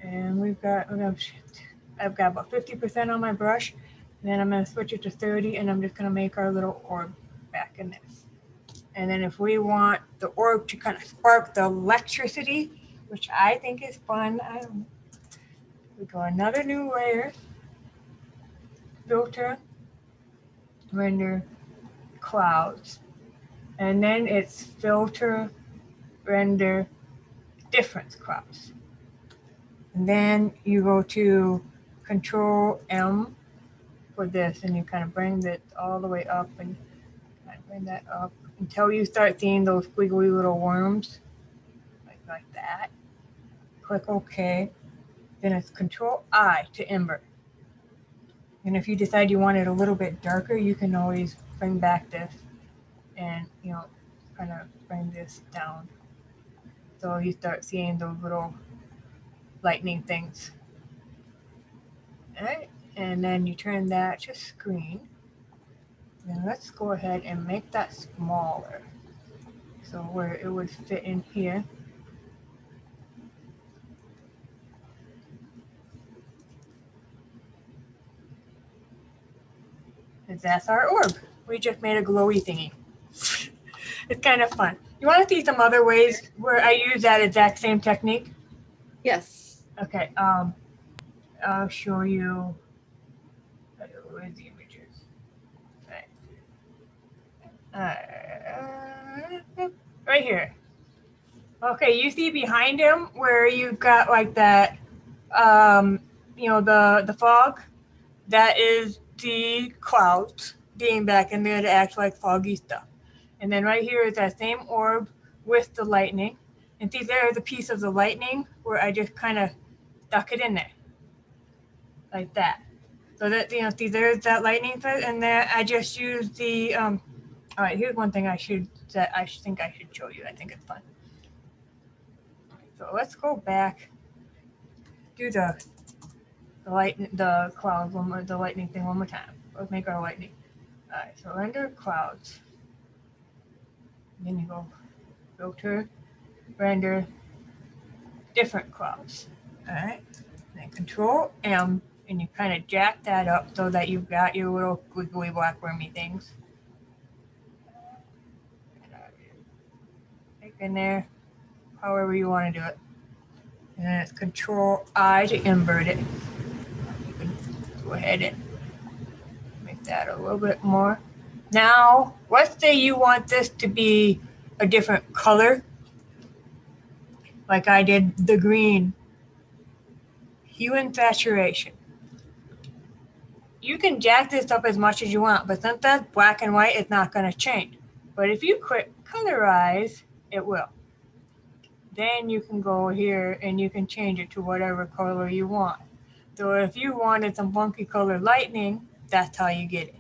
And I've got about 50% on my brush. And then I'm gonna switch it to 30 and I'm just gonna make our little orb back in this. And then if we want the orb to kind of spark the electricity, which I think is fun, we go another new layer, filter, render clouds. And then it's filter, render, difference clouds. And then you go to Control M for this, and you kind of bring it all the way up and kind of bring that up until you start seeing those squiggly little worms, like that. Click OK. Then it's Control I to invert. And if you decide you want it a little bit darker, you can always bring back this and, kind of bring this down. So you start seeing those little lightning things. All right. And then you turn that to screen. And let's go ahead and make that smaller. So where it would fit in here. And that's our orb. We just made a glowy thingy. It's kind of fun. You want to see some other ways where I use that exact same technique? Yes. Okay. I'll show you. Where's the images? Right here. Okay, you see behind him where you've got like that, the fog. That is the clouds being back in there to act like foggy stuff. And then right here is that same orb with the lightning. And see, there's a piece of the lightning where I just kind of stuck it in there, like that. So that, see, there's that lightning thread, and there I just used the, all right, here's one thing I think I should show you. I think it's fun. So let's go back, do the clouds the lightning thing one more time. Let's make our lightning. All right, so render clouds. And then you go filter, render, different clouds. All right, and then Control M, and you kind of jack that up so that you've got your little wiggly black wormy things. Take in there, however you want to do it. And then it's Control I to invert it. You can go ahead and make that a little bit more. Now, let's say you want this to be a different color, like I did the green. Hue and saturation. You can jack this up as much as you want, but since that's black and white, it's not going to change. But if you click colorize, it will. then you can go here and you can change it to whatever color you want. So if you wanted some funky color lightning, that's how you get it.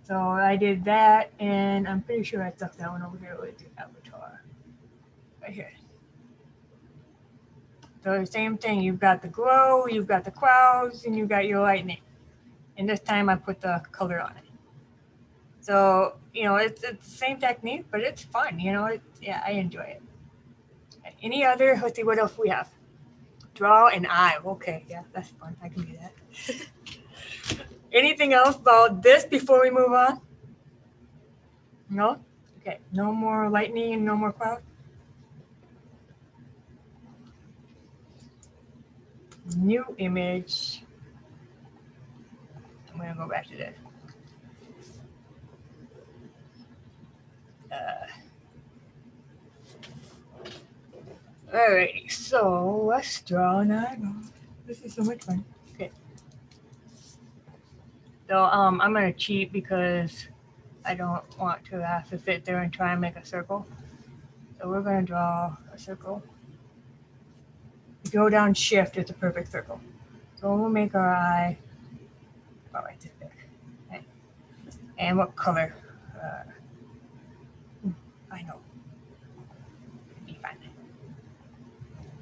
So I did that, and I'm pretty sure I stuck that one over here with the avatar. Right here. So the same thing, you've got the glow, you've got the clouds, and you've got your lightning. And this time I put the color on it. So, you know, it's the same technique, but it's fun, you know, yeah, I enjoy it. Any other, let's see what else we have. Draw an eye. Okay, yeah, that's fun. I can do that. Anything else about this before we move on? No? Okay, no more lightning and no more cloud? New image. I'm gonna go back to this. Alrighty, so let's draw an eyeball. This is so much fun. Okay. So I'm gonna cheat because I don't want to have to sit there and try and make a circle. So we're gonna draw a circle. If you go down shift, it's a perfect circle. So we'll make our eye about right there. Okay. And what color? I know. Be fine.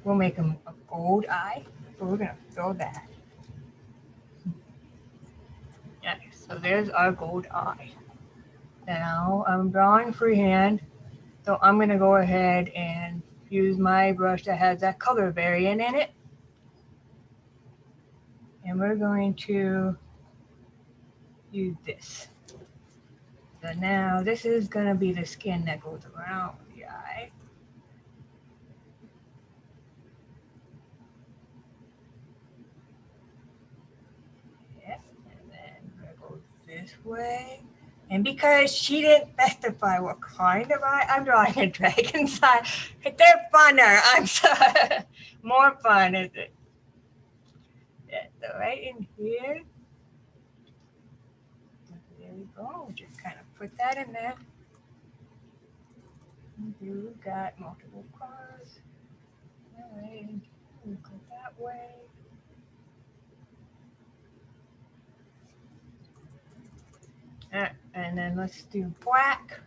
We'll make him a gold eye. So we're gonna throw that. Yeah, so there's our gold eye. Now I'm drawing freehand. So I'm gonna go ahead and use my brush that has that color variant in it. And we're going to use this. So now this is gonna be the skin that goes around the eye. Yes, and then it goes this way. And because she didn't specify what kind of eye, I'm drawing a dragon's eye. They're funner. I'm sorry. More fun, is it? Yeah, so right in here. There we go. Just kind of put that in there. You got multiple colors. All right, we go that way. And then let's do black.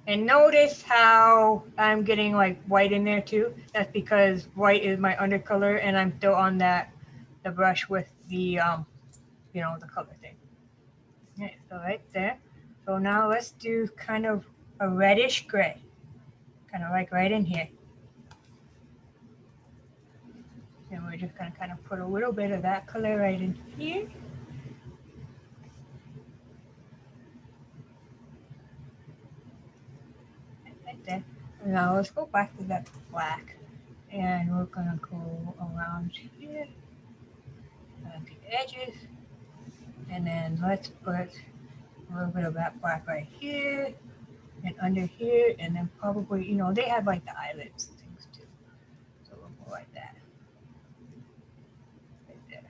And notice how I'm getting like white in there too. That's because white is my undercolor and I'm still on the brush with the, you know, the color thing. Okay, so right there. So now let's do kind of a reddish gray, kind of like right in here. And we're just gonna kind of put a little bit of that color right in here. Right there. Now let's go back to that black. And we're gonna go around here, the edges. And then let's put a little bit of that black right here and under here. And then probably, you know, they have like the eyelids and things too. So we'll go like that. Right there.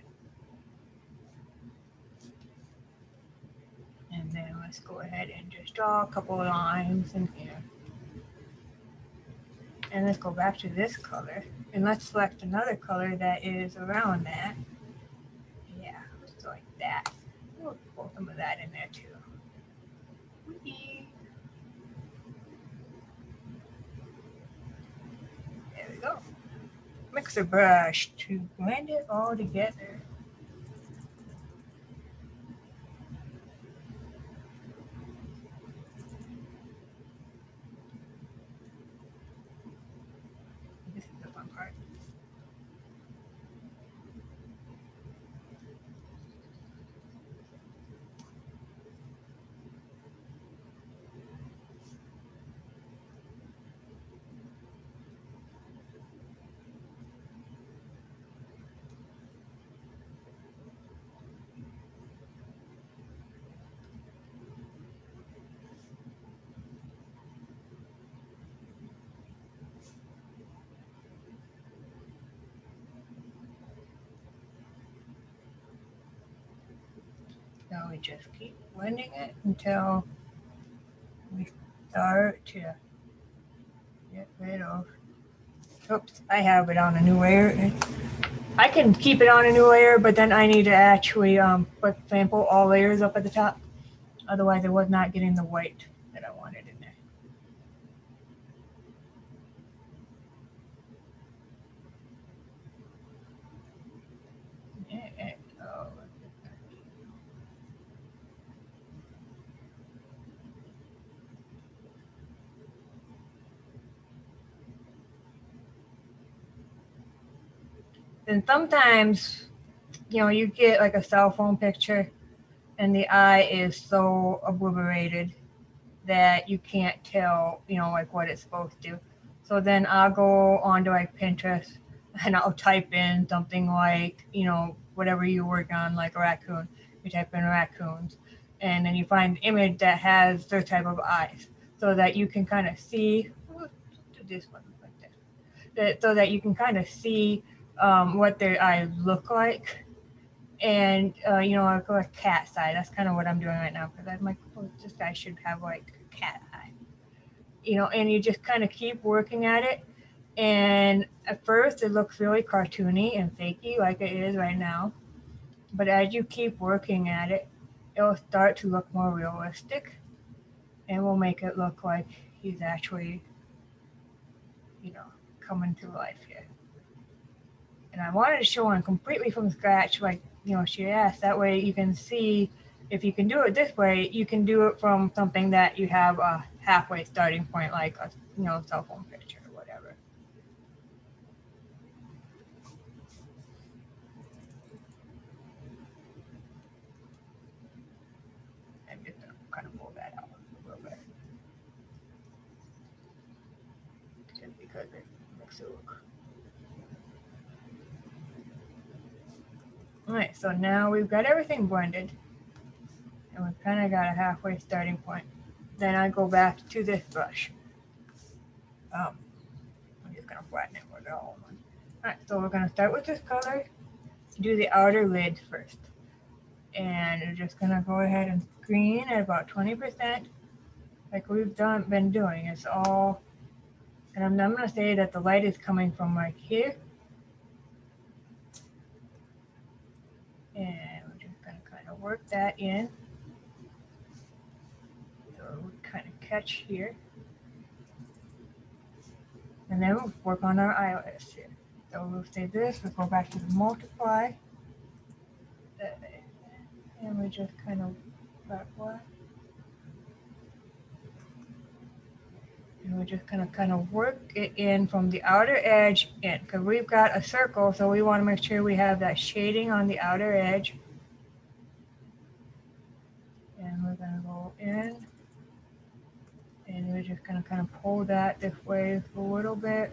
And then let's go ahead and just draw a couple of lines in here. And let's go back to this color and let's select another color that is around that. Yeah, just like that. We'll pull some of that in there too. There we go. Mixer brush to blend it all together. This is the fun part. Now we just keep blending it until we start to get rid of. Oops, I have it on a new layer. I can keep it on a new layer, but then I need to actually put sample all layers up at the top. Otherwise, I was not getting the white that I wanted in there. Oh. And sometimes, you know, you get like a cell phone picture and the eye is so obliterated that you can't tell, you know, like what it's supposed to. So then I'll go onto like Pinterest and I'll type in something like, you know, whatever you work on, like a raccoon. You type in raccoons, and then you find an image that has their type of eyes, so that you can kind of see. Do this one like this, so that you can kind of see what their eyes look like. And you know, I'll go with cat's eye. That's kind of what I'm doing right now, because I'm like, oh, this guy should have like a cat eye, you know. And you just kind of keep working at it. And at first, it looks really cartoony and fakey, like it is right now. But as you keep working at it, it'll start to look more realistic, and will make it look like he's actually, you know, coming to life here. And I wanted to show one completely from scratch, like, you know, she asked. That way you can see, if you can do it this way, you can do it from something that you have a halfway starting point, like a, you know, cell phone picture or whatever. I'm just gonna kind of pull that out a little bit, just because it makes it look. All right, so now we've got everything blended, and we've kind of got a halfway starting point. Then I go back to this brush. I'm just gonna flatten it with the whole one. All right, so we're gonna start with this color, do the outer lid first. And we're just gonna go ahead and screen at about 20%, like we've been doing. It's all, and I'm gonna say that the light is coming from right here. And we're just gonna kind of work that in. So we kind of catch here. And then we'll work on our eyelash here. So we'll say this, we'll go back to the multiply. And we just kind of backward. And we're just gonna kind of work it in from the outer edge in, because we've got a circle, so we want to make sure we have that shading on the outer edge. And we're gonna go in, and we're just gonna kind of pull that this way a little bit.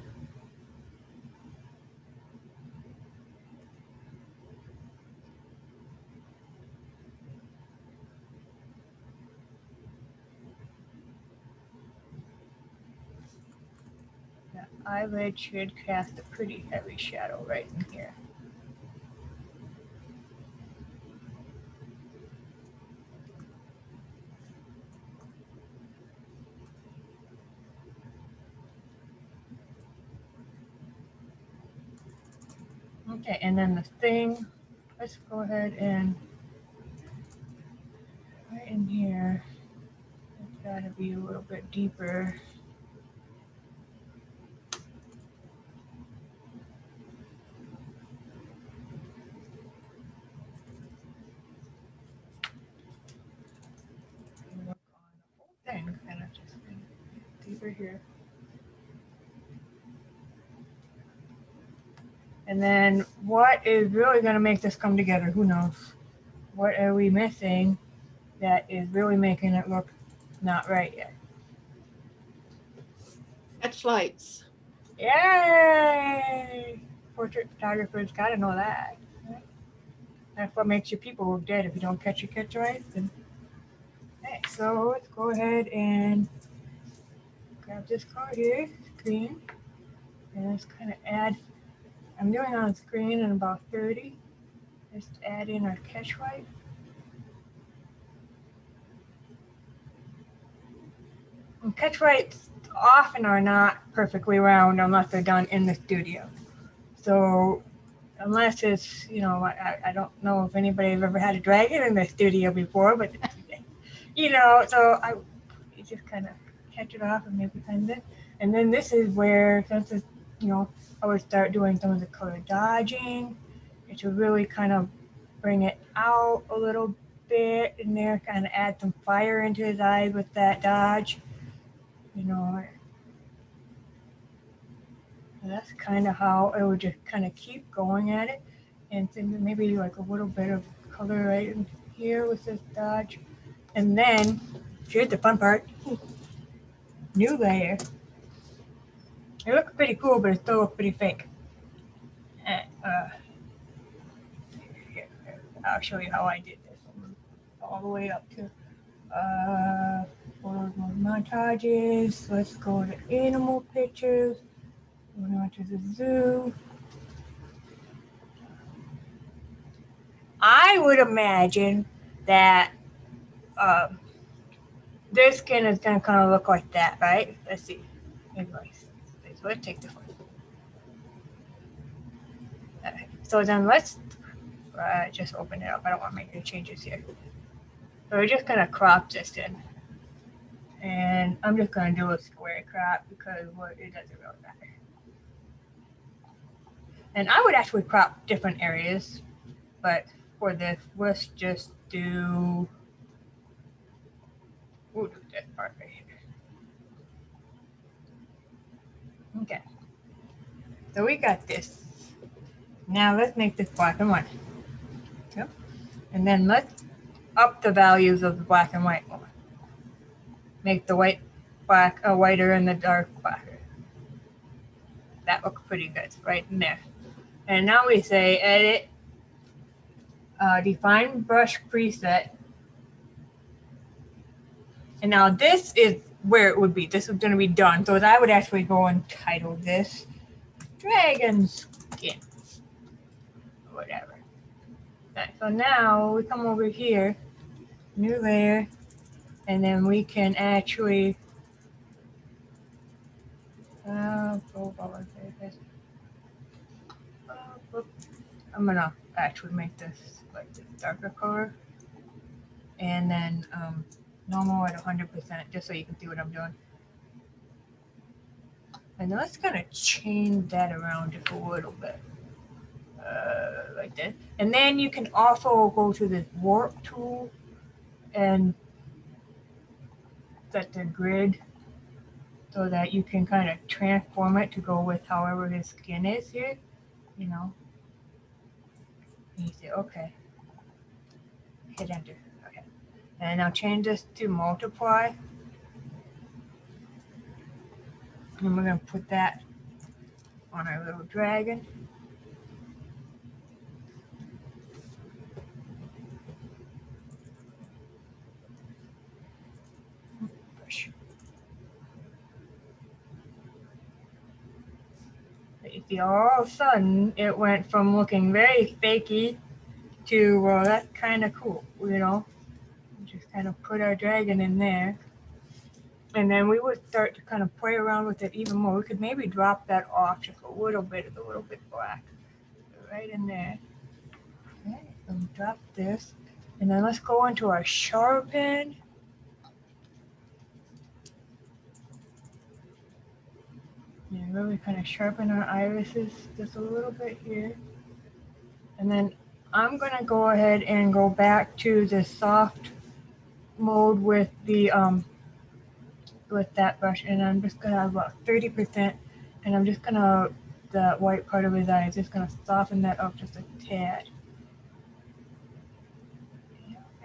The eyelid should cast a pretty heavy shadow right in here. Okay, and then the thing, let's go ahead and right in here, it's gotta be a little bit deeper. Work on the whole thing, kind of just deeper here. And then what is really going to make this come together? Who knows? What are we missing that is really making it look not right yet? Catch lights. Yay! Portrait photographers got to know that. That's what makes your people look dead. If you don't catch right. Then... Okay, so let's go ahead and grab this card here, screen, and let's kind of add. I'm doing on screen in about 30. Just add in our catch light. And catch lights often are not perfectly round unless they're done in the studio. So unless it's, I don't know if anybody's ever had a dragon in the studio before, but so you just kind of catch it off and maybe bend it. And then this is where, since it's, I would start doing some of the color dodging. It should really kind of bring it out a little bit in there, kind of add some fire into his eyes with that dodge. That's kind of how I would just kind of keep going at it. And then maybe like a little bit of color right in here with this dodge. And then, here's the fun part, new layer. It looks pretty cool, but it still looks pretty fake. I'll show you how I did this all the way up to photos more montages. Let's go to animal pictures. Going on to the zoo. I would imagine that their skin is going to kind of look like that, right? Let's see. Anyways, let's take this one. Okay. So then let's just open it up. I don't want to make any changes here. So we're just going to crop this in. And I'm just going to do a square crop because it doesn't really matter. And I would actually crop different areas, but for this, let's just do, we'll do this part right here. Okay. So we got this. Now let's make this black and white. Yep. And then let's up the values of the black and white one. Make the white black whiter and the dark blacker. That looks pretty good right in there. And now we say edit, define brush preset. And now this is where it would be. This is going to be done. So I would actually go and title this Dragon Skin. Whatever. Okay, so now we come over here, new layer, and then we can actually I'm gonna actually make this like this darker color, and then normal at 100%, just so you can see what I'm doing. And then let's kind of change that around just a little bit, like this. And then you can also go to this warp tool and set the grid so that you can kind of transform it to go with however his skin is here, And you say, okay, hit enter, okay. And now change this to multiply. And we're gonna put that on our little dragon. You see, all of a sudden, it went from looking very fakey to, well, that's kind of cool, Just kind of put our dragon in there. And then we would start to kind of play around with it even more. We could maybe drop that off just a little bit black. Right in there. Okay, so drop this. And then let's go into our sharpen. And really kind of sharpen our irises just a little bit here. And then I'm going to go ahead and go back to the soft mode with the with that brush, and I'm just going to have about 30%, and I'm just going to, the white part of his eye, just going to soften that up just a tad.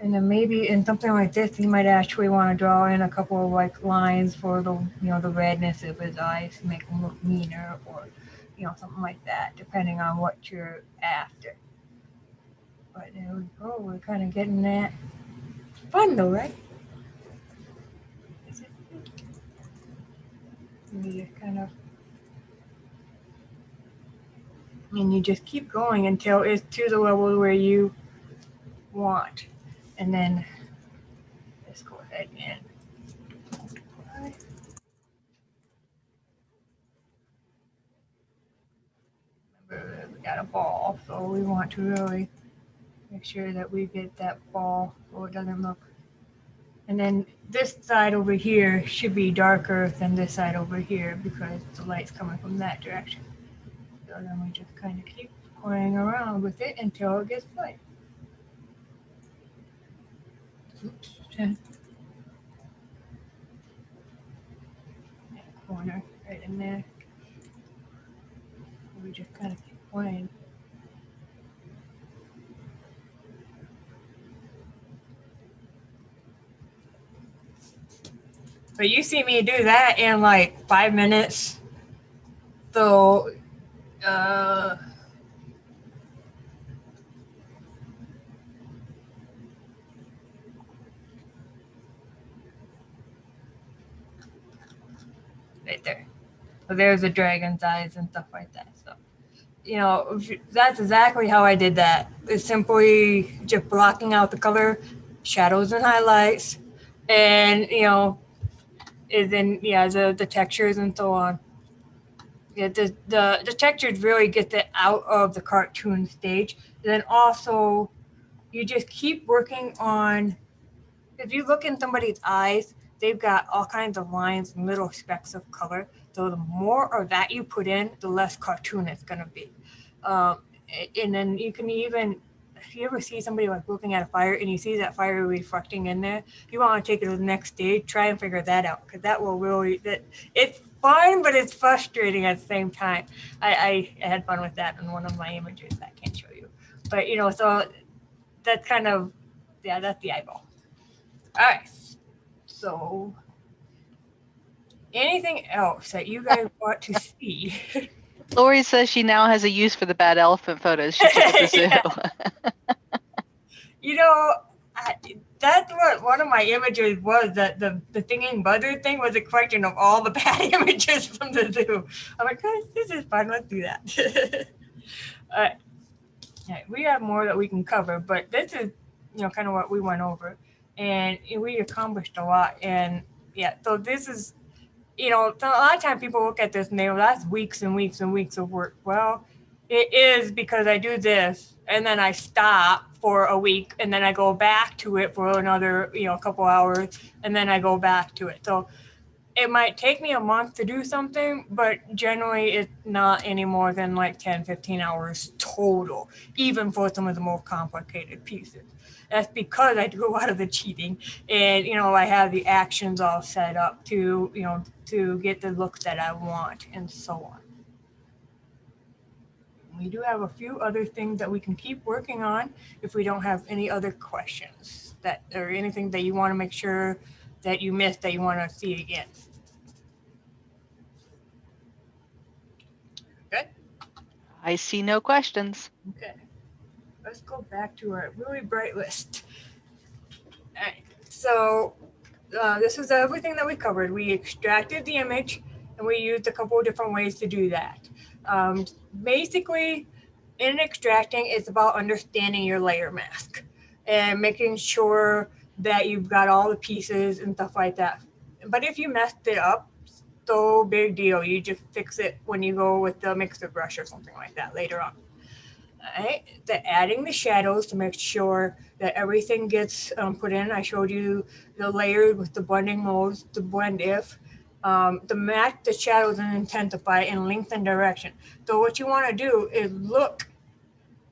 And then maybe in something like this, you might actually want to draw in a couple of like lines for the, the redness of his eyes to make them look meaner, or, something like that, depending on what you're after. But there we go. We're kind of getting that. Fun though, right? You just kind of, and you just keep going until it's to the level where you want. And then let's go ahead and multiply. got a ball, so we want to really make sure that we get that ball so it doesn't look. And then this side over here should be darker than this side over here because the light's coming from that direction. So then we just kind of keep playing around with it until it gets light. Oops. That corner right in there. We just kind of keep playing. But you see me do that in like 5 minutes. So, right there. So there's the dragon's eyes and stuff like that. So, that's exactly how I did that. It's simply just blocking out the color, shadows and highlights, and the textures and so on. Yeah, the textures really get it out of the cartoon stage. And then also, you just keep working on. If you look in somebody's eyes, they've got all kinds of lines and little specks of color. So the more of that you put in, the less cartoon it's going to be. And then you can even, if you ever see somebody like looking at a fire and you see that fire reflecting in there, you want to take it to the next stage, try and figure that out, because that will really, it's fun, but it's frustrating at the same time. I had fun with that in one of my images that I can't show you. But, so that's kind of, that's the eyeball. All right. So, anything else that you guys want to see? Lori says she now has a use for the bad elephant photos she took at the zoo. That's what one of my images was, that the singing buzzard thing was a collection of all the bad images from the zoo. I'm like, guys, this is fun. Let's do that. All right. Yeah, we have more that we can cover, but this is, kind of what we went over. And we accomplished a lot. And so this is, so a lot of times people look at this and they go, that's weeks and weeks and weeks of work. Well, it is, because I do this and then I stop for a week and then I go back to it for another, a couple hours, and then I go back to it. So it might take me a month to do something, but generally it's not any more than like 10, 15 hours total, even for some of the more complicated pieces. That's because I do a lot of the cheating, and, I have the actions all set up to, to get the look that I want and so on. We do have a few other things that we can keep working on if we don't have any other questions or anything that you want to make sure that you missed that you want to see again. Good. I see no questions. Okay. Let's go back to our really bright list. All right. So this is everything that we covered. We extracted the image and we used a couple of different ways to do that. Basically, in extracting, it's about understanding your layer mask and making sure that you've got all the pieces and stuff like that. But if you messed it up, so big deal. You just fix it when you go with the mixer brush or something like that later on. All right. Adding the shadows to make sure that everything gets put in. I showed you the layers with the blending modes, the blend if, to match the shadows and intensify in length and direction. So what you want to do is look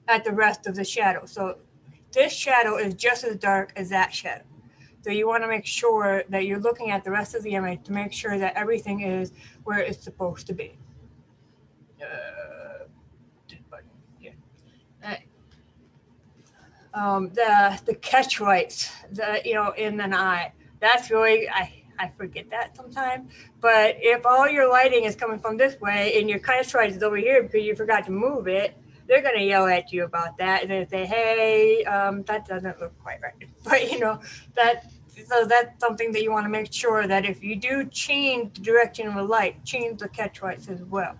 at the rest of the shadow. So this shadow is just as dark as that shadow. So you want to make sure that you're looking at the rest of the image to make sure that everything is where it's supposed to be. The catch lights, in an eye, that's really, I forget that sometimes. But if all your lighting is coming from this way and your catch light is over here because you forgot to move it, they're going to yell at you about that. And they say, hey, that doesn't look quite right. But, so that's something that you want to make sure that if you do change the direction of the light, change the catch lights as well.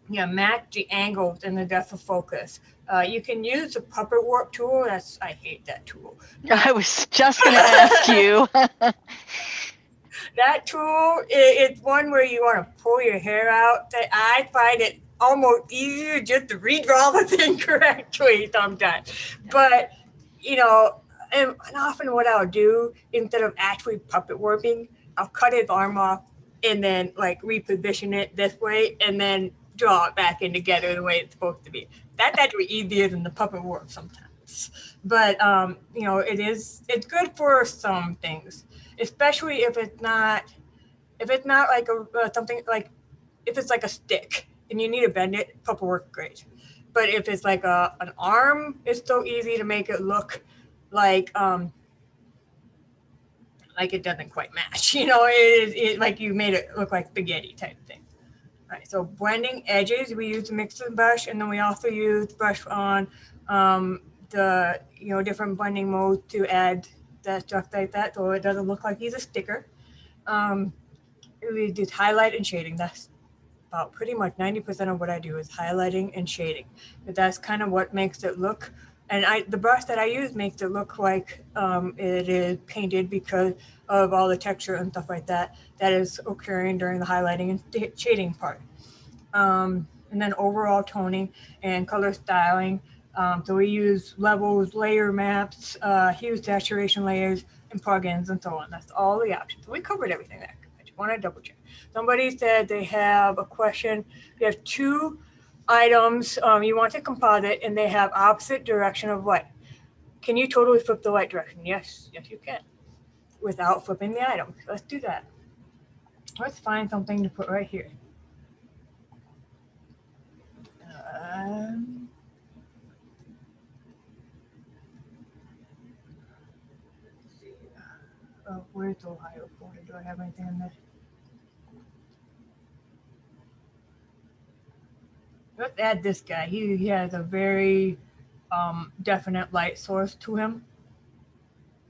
Match the angles and the depth of focus. You can use the puppet warp tool. I hate that tool. I was just going to ask you. That tool, it's one where you want to pull your hair out. I find it almost easier just to redraw the thing correctly sometimes. But, you know, and often what I'll do, instead of actually puppet warping, I'll cut his arm off and then like reposition it this way and then draw it back in together the way it's supposed to be. That's actually easier than the puppet warp sometimes. But, you know, it's good for some things, especially if it's not like something like, if it's like a stick and you need to bend it, puppet work great. But if it's like an arm, it's so easy to make it look like it doesn't quite match. You know, it like you made it look like spaghetti type thing. All right, so blending edges, we use the mixing brush, and then we also use brush on the different blending modes to add that stuff like that, so it doesn't look like he's a sticker. We did highlight and shading. That's about pretty much 90% of what I do is highlighting and shading. But that's kind of what makes it look. And the brush that I use makes it look like it is painted because of all the texture and stuff like that is occurring during the highlighting and shading part. And then overall toning and color styling. So we use levels, layer maps, hue saturation layers, and plugins, and so on. That's all the options. So we covered everything there. I just want to double check. Somebody said they have a question. You have two items you want to composite, and they have opposite direction of light. Can you totally flip the light direction? Yes, you can, without flipping the item. Let's do that. Let's find something to put right here. Where's the Ohio folder? Do I have anything in there? Let's add this guy. He has a very definite light source to him.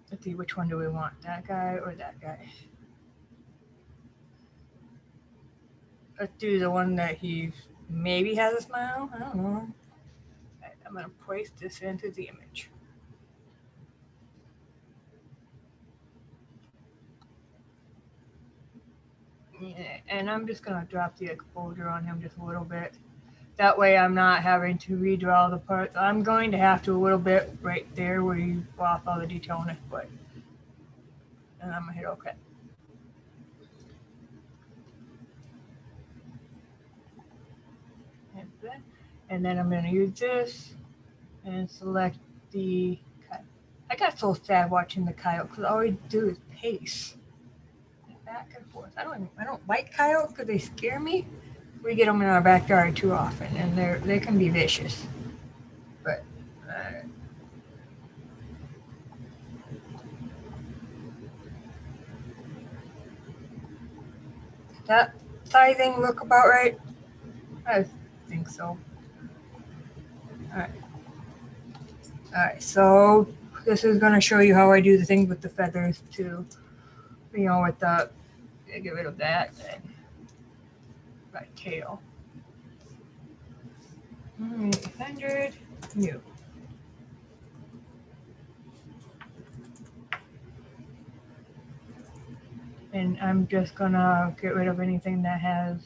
Let's see, which one do we want? That guy or that guy? Let's do the one that he maybe has a smile. I don't know. Right, I'm going to place this into the image. Yeah, and I'm just going to drop the exposure on him just a little bit. That way I'm not having to redraw the parts. I'm going to have to a little bit right there where you lost all the detail on his foot. And I'm going to hit OK. And then I'm going to use this and select the coyote. I got so sad watching the coyote because all we do is pace back and forth. I don't like coyotes because they scare me. We get them in our backyard too often, and they can be vicious. But that sizing look about right? I think so. All right. So this is going to show you how I do the thing with the feathers too. With the get rid of that and my tail. 800 new. And I'm just gonna get rid of anything that has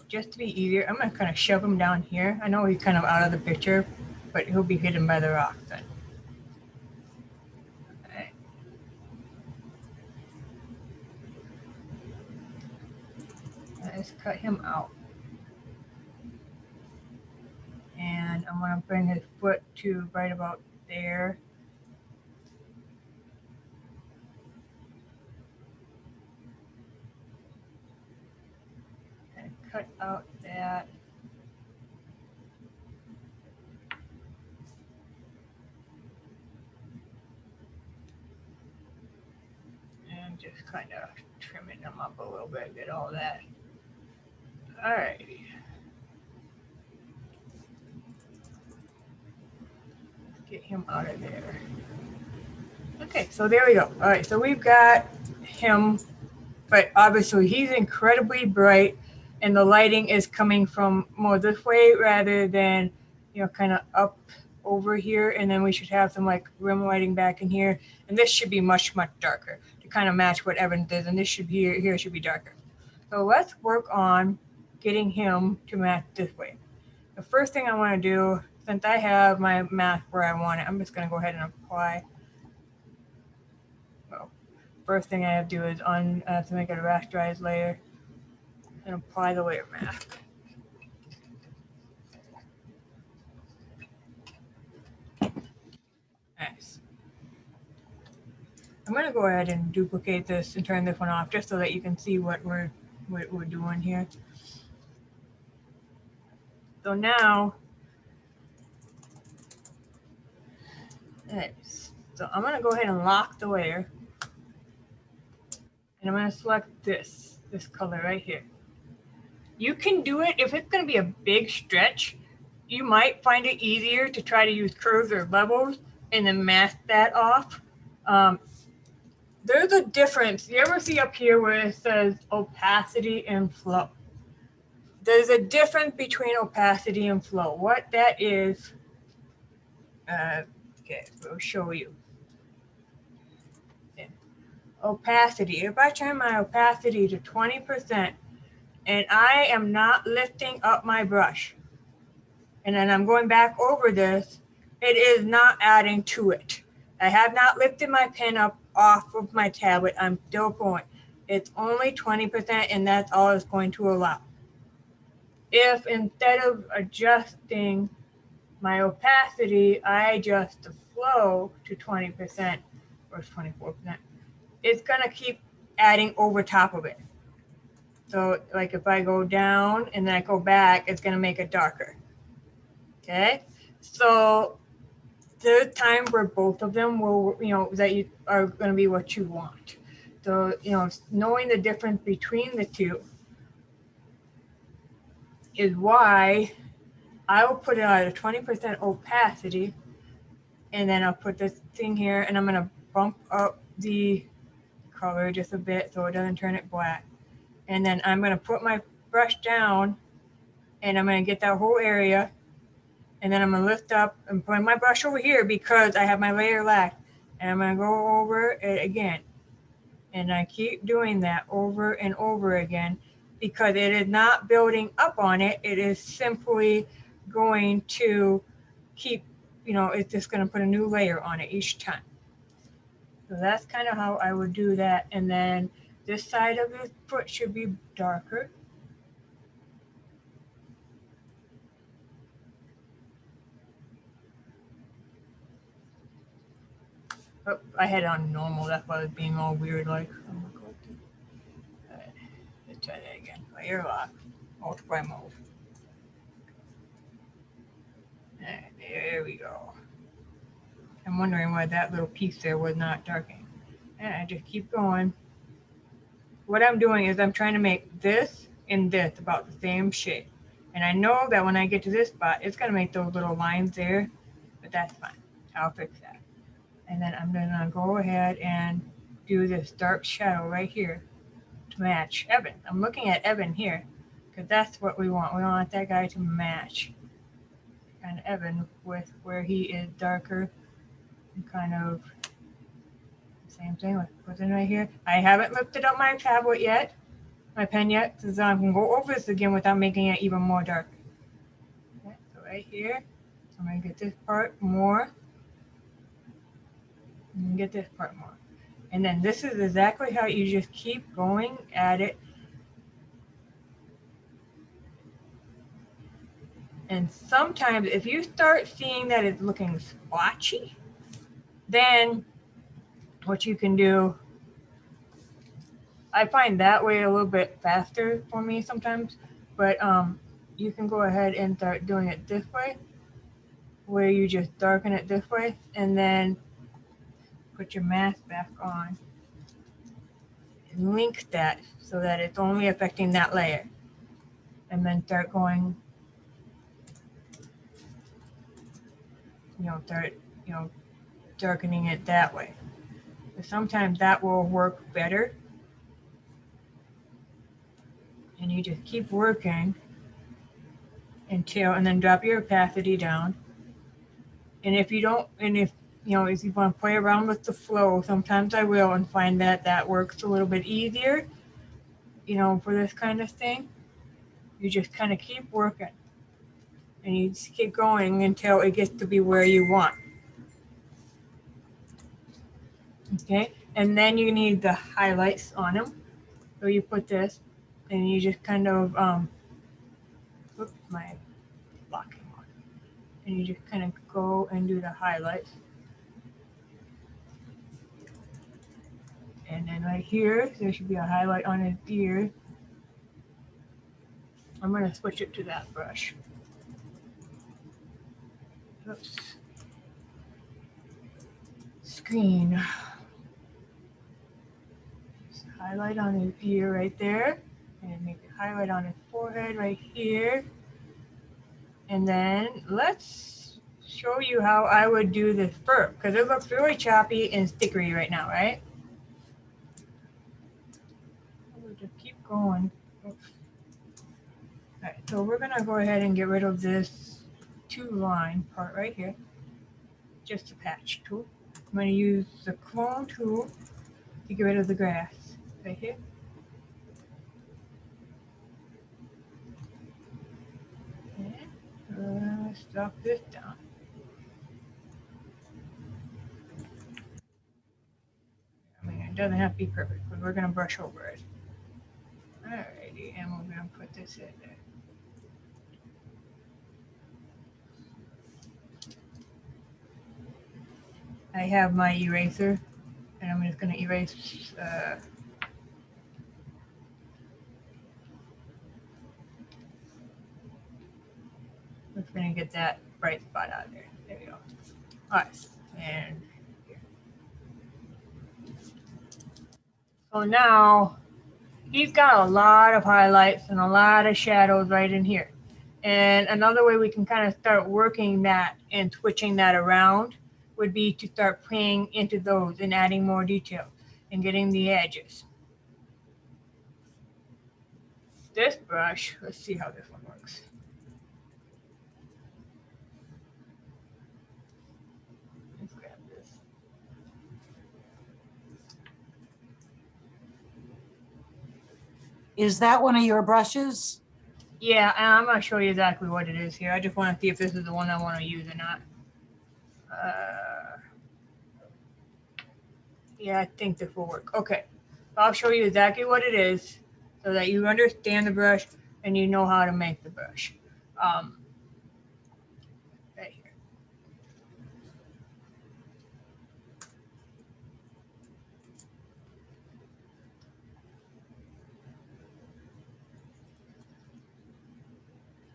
just to be easier, I'm gonna kind of shove him down here. I know he's kind of out of the picture, but he'll be hidden by the rock then. Right. Let's cut him out. And I'm gonna bring his foot to right about there. And cut out that. And just kind of trimming them up a little bit, get all that. All right. Get him out of there. Okay, so there we go. All right, so we've got him but obviously he's incredibly bright and the lighting is coming from more this way rather than, kind of up over here. And then we should have some like rim lighting back in here. And this should be much, much darker to kind of match what Evan does. And this should be here should be darker. So let's work on getting him to match this way. The first thing I want to do, since I have my mask where I want it, I'm just going to go ahead and apply. Well, first thing I have to do is to make it a rasterized layer and apply the layer mask. Nice. I'm going to go ahead and duplicate this and turn this one off just so that you can see what we're doing here. So now, nice. So I'm going to go ahead and lock the layer. And I'm going to select this color right here. You can do it if it's going to be a big stretch. You might find it easier to try to use curves or levels and then mask that off. There's a difference. You ever see up here where it says opacity and flow? There's a difference between opacity and flow. What that is, okay, we'll show you. Opacity. If I turn my opacity to 20% and I am not lifting up my brush, and then I'm going back over this, it is not adding to it. I have not lifted my pen up off of my tablet. I'm still going. It's only 20% and that's all it's going to allow. If instead of adjusting my opacity, I adjust the flow to 20% or 24%, it's gonna keep adding over top of it. So like if I go down and then I go back, it's gonna make it darker. Okay, so there's time where both of them will, that you are going to be what you want. So, knowing the difference between the two is why I will put it at a 20% opacity, and then I'll put this thing here, and I'm going to bump up the color just a bit so it doesn't turn it black. And then I'm going to put my brush down, and I'm going to get that whole area. And then I'm going to lift up and put my brush over here because I have my layer lacked. And I'm going to go over it again. And I keep doing that over and over again because it is not building up on it. It is simply going to keep, it's just going to put a new layer on it each time. So that's kind of how I would do that. And then this side of the foot should be darker. Oh, I had it on normal. That's why I was being all weird. Like, let's try that again. Layer lock, multiply mode. There we go. I'm wondering why that little piece there was not darkening. And I just keep going. What I'm doing is I'm trying to make this and this about the same shape. And I know that when I get to this spot, it's going to make those little lines there, but that's fine. I'll fix that. And then I'm going to go ahead and do this dark shadow right here to match Evan. I'm looking at Evan here because that's what we want. We want that guy to match kind of Evan with where he is darker and kind of same thing with what's right here. I haven't lifted up my tablet yet, my pen yet, so I'm going to go over this again without making it even more dark. Okay, so right here, I'm going to get this part more. And get this part more. And then this is exactly how you just keep going at it. And sometimes if you start seeing that it's looking splotchy, then what you can do, I find that way a little bit faster for me sometimes, but you can go ahead and start doing it this way, where you just darken it this way, and then put your mask back on and link that so that it's only affecting that layer, and then start going, darkening it that way. Sometimes that will work better you just keep working until, and then drop your opacity down. And if you don't, and if you know, if you want to play around with the flow, sometimes I will and find that that works a little bit easier, you know, for this kind of thing. You just kind of keep working and you just keep going until it gets to be where you want. Okay, and then you need the highlights on them. So you put this and you just kind of, oops, my blocking on. And you just kind of go and do the highlights. And then right here, there should be a highlight on his ear. I'm going to switch it to that brush. Oops. Screen. Just highlight on his ear right there. And make a highlight on his forehead right here. And then let's show you how I would do this fur, because it looks really choppy and stickery right now, right? We'll just keep going. Oops. All right, so we're gonna go ahead and get rid of this 2-line part right here, just a patch tool. I'm gonna use the clone tool to get rid of the grass right here. And let's drop this down. I mean, it doesn't have to be perfect, but we're gonna brush over it. Alrighty, and we're gonna put this in there. I have my eraser, and I'm just going to erase. We're going to get that bright spot out of there. There we go. All right, and here. So now he's got a lot of highlights and a lot of shadows right in here. And another way we can kind of start working that and switching that around would be to start playing into those and adding more detail and getting the edges. This brush, let's see how this one works. Let's grab this. Is that one of your brushes? Yeah, and I'm going to show you exactly what it is here. I just want to see if this is the one I want to use or not. Yeah, I think this will work. Okay, I'll show you exactly what it is so that you understand the brush and you know how to make the brush. Right here.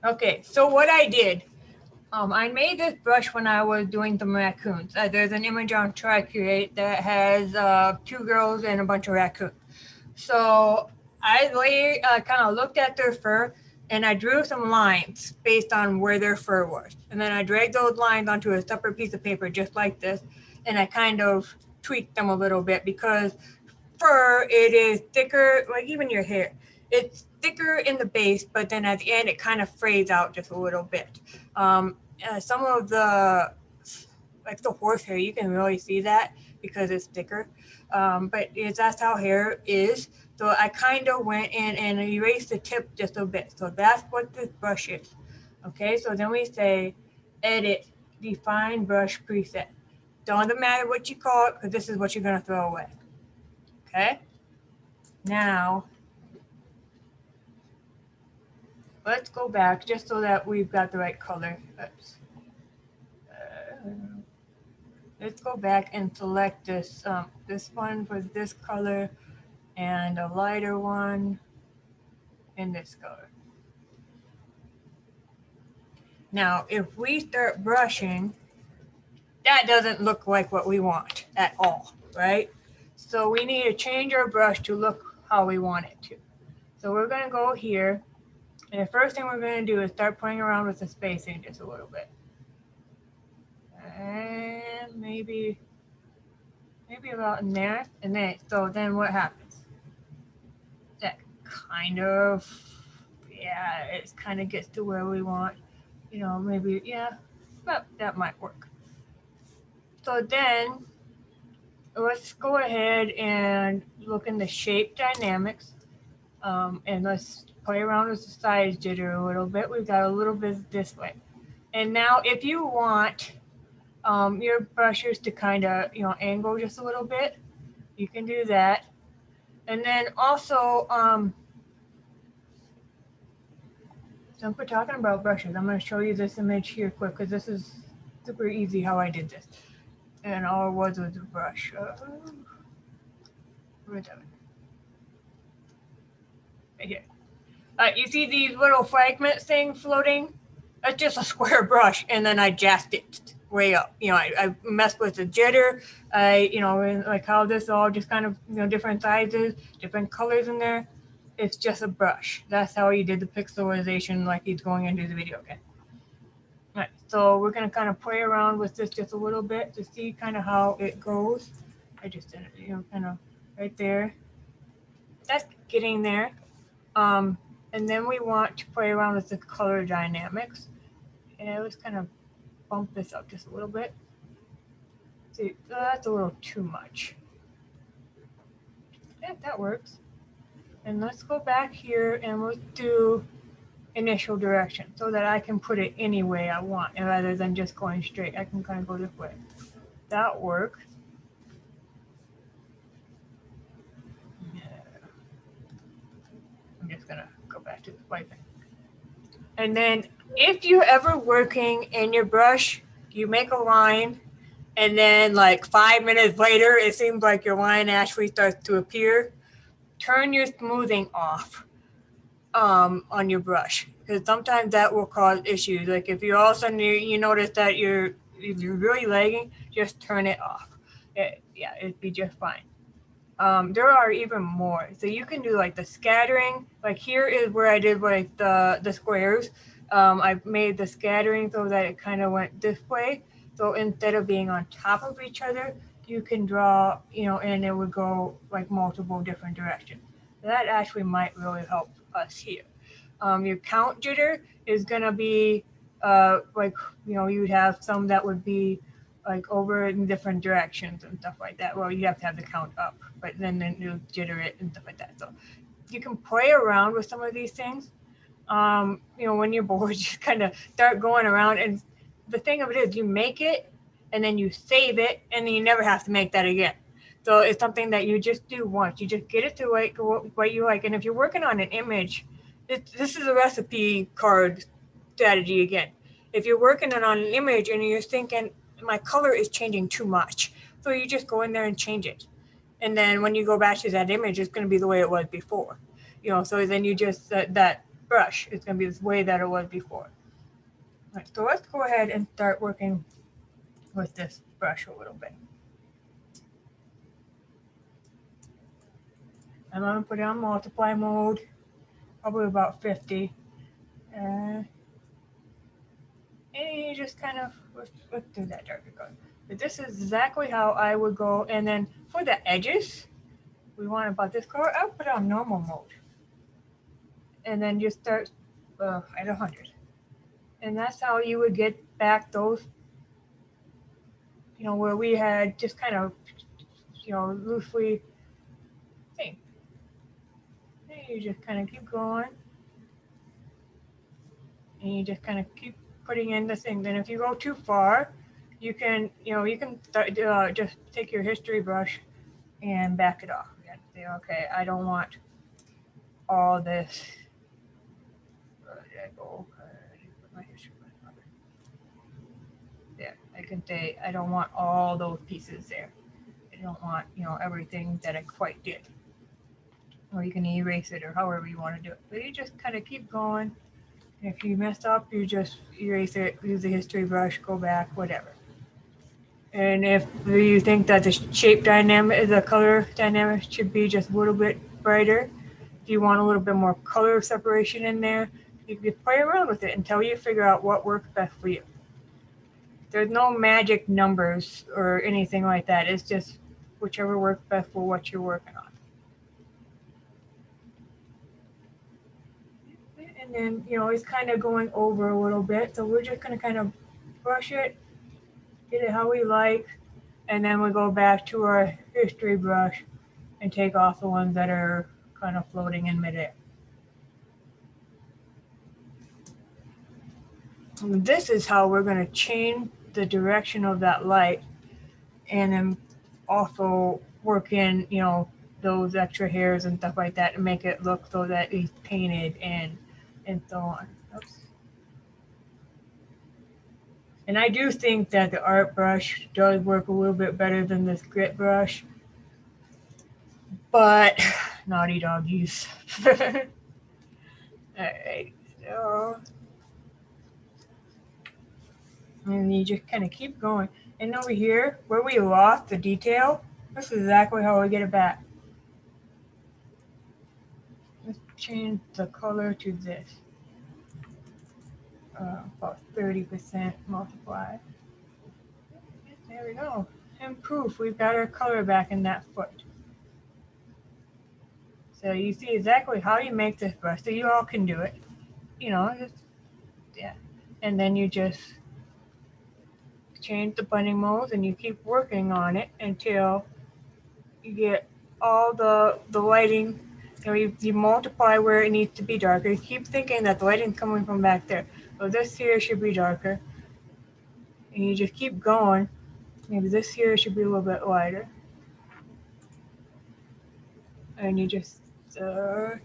Okay, so what I did, I made this brush when I was doing some raccoons. There's an image on TriCreate that has 2 girls and a bunch of raccoons. So I kind of looked at their fur and I drew some lines based on where their fur was. And then I dragged those lines onto a separate piece of paper just like this. And I kind of tweaked them a little bit because fur, it is thicker, like even your hair. It's thicker in the base, but then at the end it kind of frays out just a little bit. Some of the, like the horsehair, you can really see that because it's thicker. But that's how hair is. So I kind of went in and erased the tip just a bit. So that's what this brush is. Okay, so then we say edit, define brush preset. Doesn't matter what you call it, because this is what you're going to throw away. Okay, now let's go back just so that we've got the right color. Oops. Let's go back and select this this one for this color and a lighter one in this color. Now, if we start brushing, that doesn't look like what we want at all, right? So we need to change our brush to look how we want it to. So we're going to go here, and the first thing we're going to do is start playing around with the spacing just a little bit. And maybe about in there, and then so then what happens? That kind of yeah, it kind of gets to where we want, you know, maybe, yeah, that might work. So then let's go ahead and look in the shape dynamics. And let's play around with the size jitter a little bit. We've got a little bit this way. And now if you want your brushes to kind of, you know, angle just a little bit, you can do that. And then also, since we're talking about brushes, I'm going to show you this image here quick because this is super easy how I did this. And all it was a brush. Where's that? Right here. You see these little fragments thing floating? That's just a square brush, and then I jacked it way up. You know, I messed with the jitter. You know, like how this all just kind of, you know, different sizes, different colors in there. It's just a brush. That's how he did the pixelization, like he's going into the video game. All right, so we're gonna kind of play around with this just a little bit to see kind of how it goes. I just did it, you know, kind of right there. That's getting there. And then we want to play around with the color dynamics. And let's kind of bump this up just a little bit. See, that's a little too much. Yeah, that works. And let's go back here and we'll do initial direction so that I can put it any way I want, and rather than just going straight, I can kind of go this way. That works. Yeah. I'm just gonna go back to the wiping. And then if you're ever working in your brush, you make a line and then like 5 minutes later, it seems like your line actually starts to appear. Turn your smoothing off on your brush, because sometimes that will cause issues. Like if you all of a sudden you notice that you're really lagging, just turn it off. Yeah, it'd be just fine. There are even more. So you can do like the scattering. Like here is where I did like the squares. I made the scattering so that it kind of went this way. So instead of being on top of each other, you can draw, you know, and it would go like multiple different directions. That actually might really help us here. Your count jitter is gonna be like, you know, you'd have some that would be like over in different directions and stuff like that. Well, you have to have the count up, but then you jitter it and stuff like that. So you can play around with some of these things. You know, when you're bored, you kind of start going around. And the thing of it is, you make it and then you save it, and then you never have to make that again. So it's something that you just do once. You just get it to like what you like. And if you're working on an image, this is a recipe card strategy again. If you're working on an image and you're thinking, my color is changing too much, so you just go in there and change it. And then when you go back to that image, it's going to be the way it was before. You know, so then you just, that brush is going to be the way that it was before. All right, so let's go ahead and start working with this brush a little bit. I'm going to put it on multiply mode, probably about 50. And you just kind of, let's do that darker color. But this is exactly how I would go. And then for the edges, we want about this color. I'll put it on normal mode. And then just start at 100. And that's how you would get back those, you know, where we had just kind of, you know, loosely thing. And you just kind of keep going. And you just kind of keep putting in the thing. Then if you go too far, you can, you know, you can start, just take your history brush and back it off. You say, okay, I don't want all this. Where did I go? My history brush. There, I can say I don't want all those pieces there. I don't want, you know, everything that I quite did. Or you can erase it or however you want to do it. But you just kind of keep going. If you mess up, you just erase it, use the history brush, go back, whatever. And if you think that the shape dynamic, the color dynamic should be just a little bit brighter, if you want a little bit more color separation in there, you can play around with it until you figure out what works best for you. There's no magic numbers or anything like that. It's just whichever works best for what you're working on. And then, it's kind of going over a little bit. So we're just going to kind of brush it, get it how we like. And then we go back to our history brush and take off the ones that are kind of floating in midair. And this is how we're going to change the direction of that light, and then also work in, those extra hairs and stuff like that to make it look so that it's painted and so on. Oops. And I do think that the art brush does work a little bit better than this grit brush, but naughty doggies. All right, so, and you just kind of keep going. And over here, where we lost the detail, this is exactly how we get it back. Let's change the color to this. About 30% multiply. There we go. And poof, we've got our color back in that foot. So you see exactly how you make this brush. So you all can do it. Just, yeah. And then you just change the blending modes and you keep working on it until you get all the lighting. You multiply where it needs to be darker. You keep thinking that the lighting's coming from back there. So this here should be darker. And you just keep going. Maybe this here should be a little bit lighter. And you just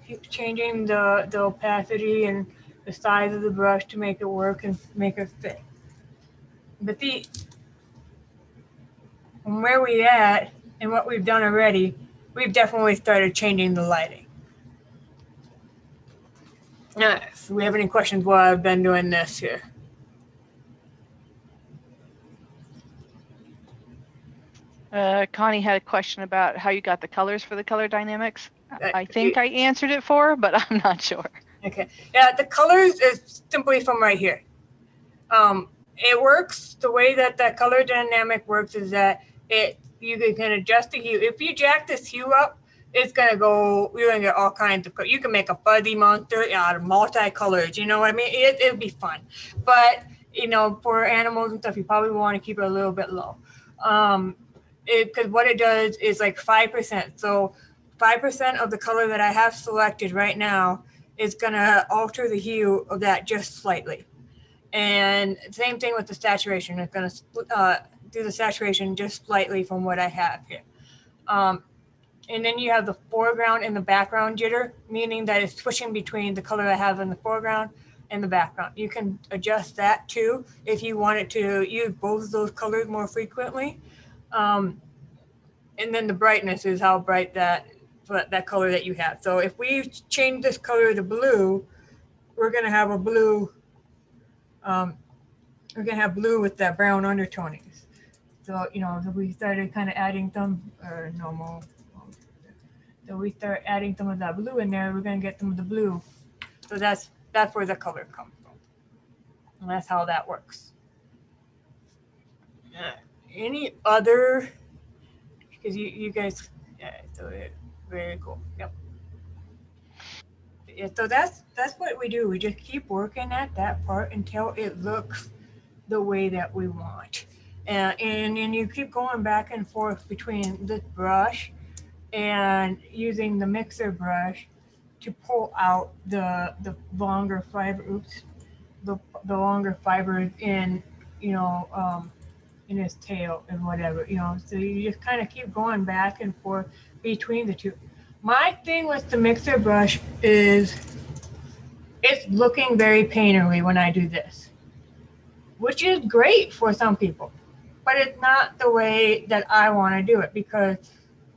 keep changing the opacity and the size of the brush to make it work and make it fit. But from where we at and what we've done already, we've definitely started changing the lighting. Now, if we have any questions while I've been doing this here. Connie had a question about how you got the colors for the color dynamics. I think I answered it but I'm not sure. Okay. Yeah, the colors is simply from right here. It works, the way that color dynamic works is that you can adjust the hue. If you jack this hue up, it's gonna go, you're gonna get all kinds of colors. You can make a fuzzy monster out of multicolored, you know what I mean? It'd be fun. But, for animals and stuff, you probably want to keep it a little bit low. Because what it does is like 5%. So 5% of the color that I have selected right now is gonna alter the hue of that just slightly. And same thing with the saturation. It's going to do the saturation just slightly from what I have here. And then you have the foreground and the background jitter, meaning that it's switching between the color I have in the foreground and the background. You can adjust that too if you wanted to use both of those colors more frequently. And then the brightness is how bright that color that you have. So if we change this color to blue, we're going to have a blue. We're gonna have blue with that brown undertonings. So we started kind of adding some normal. So we start adding some of that blue in there. We're gonna get some of the blue. So that's where the color comes from, and that's how that works. Any other? Because you guys, so very cool. Yep. Yeah, so that's what we do. We just keep working at that part until it looks the way that we want. And you keep going back and forth between this brush and using the mixer brush to pull out the longer fiber, the longer fibers in, in his tail and whatever, so you just kind of keep going back and forth between the two. My thing with the mixer brush is it's looking very painterly when I do this, which is great for some people, but it's not the way that I want to do it because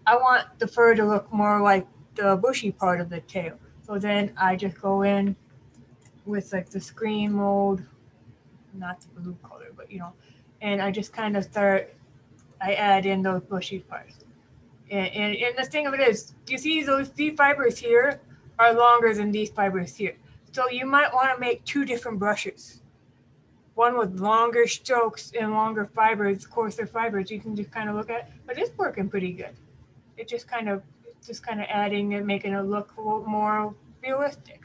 I want the fur to look more like the bushy part of the tail. So then I just go in with like the screen mode, not the blue color, but and I just kind of I add in those bushy parts. And the thing of it is, you see these fibers here are longer than these fibers here. So you might want to make two different brushes. One with longer strokes and longer fibers, coarser fibers. You can just kind of look at it, but it's working pretty good. It just kind of adding and making it look a little more realistic.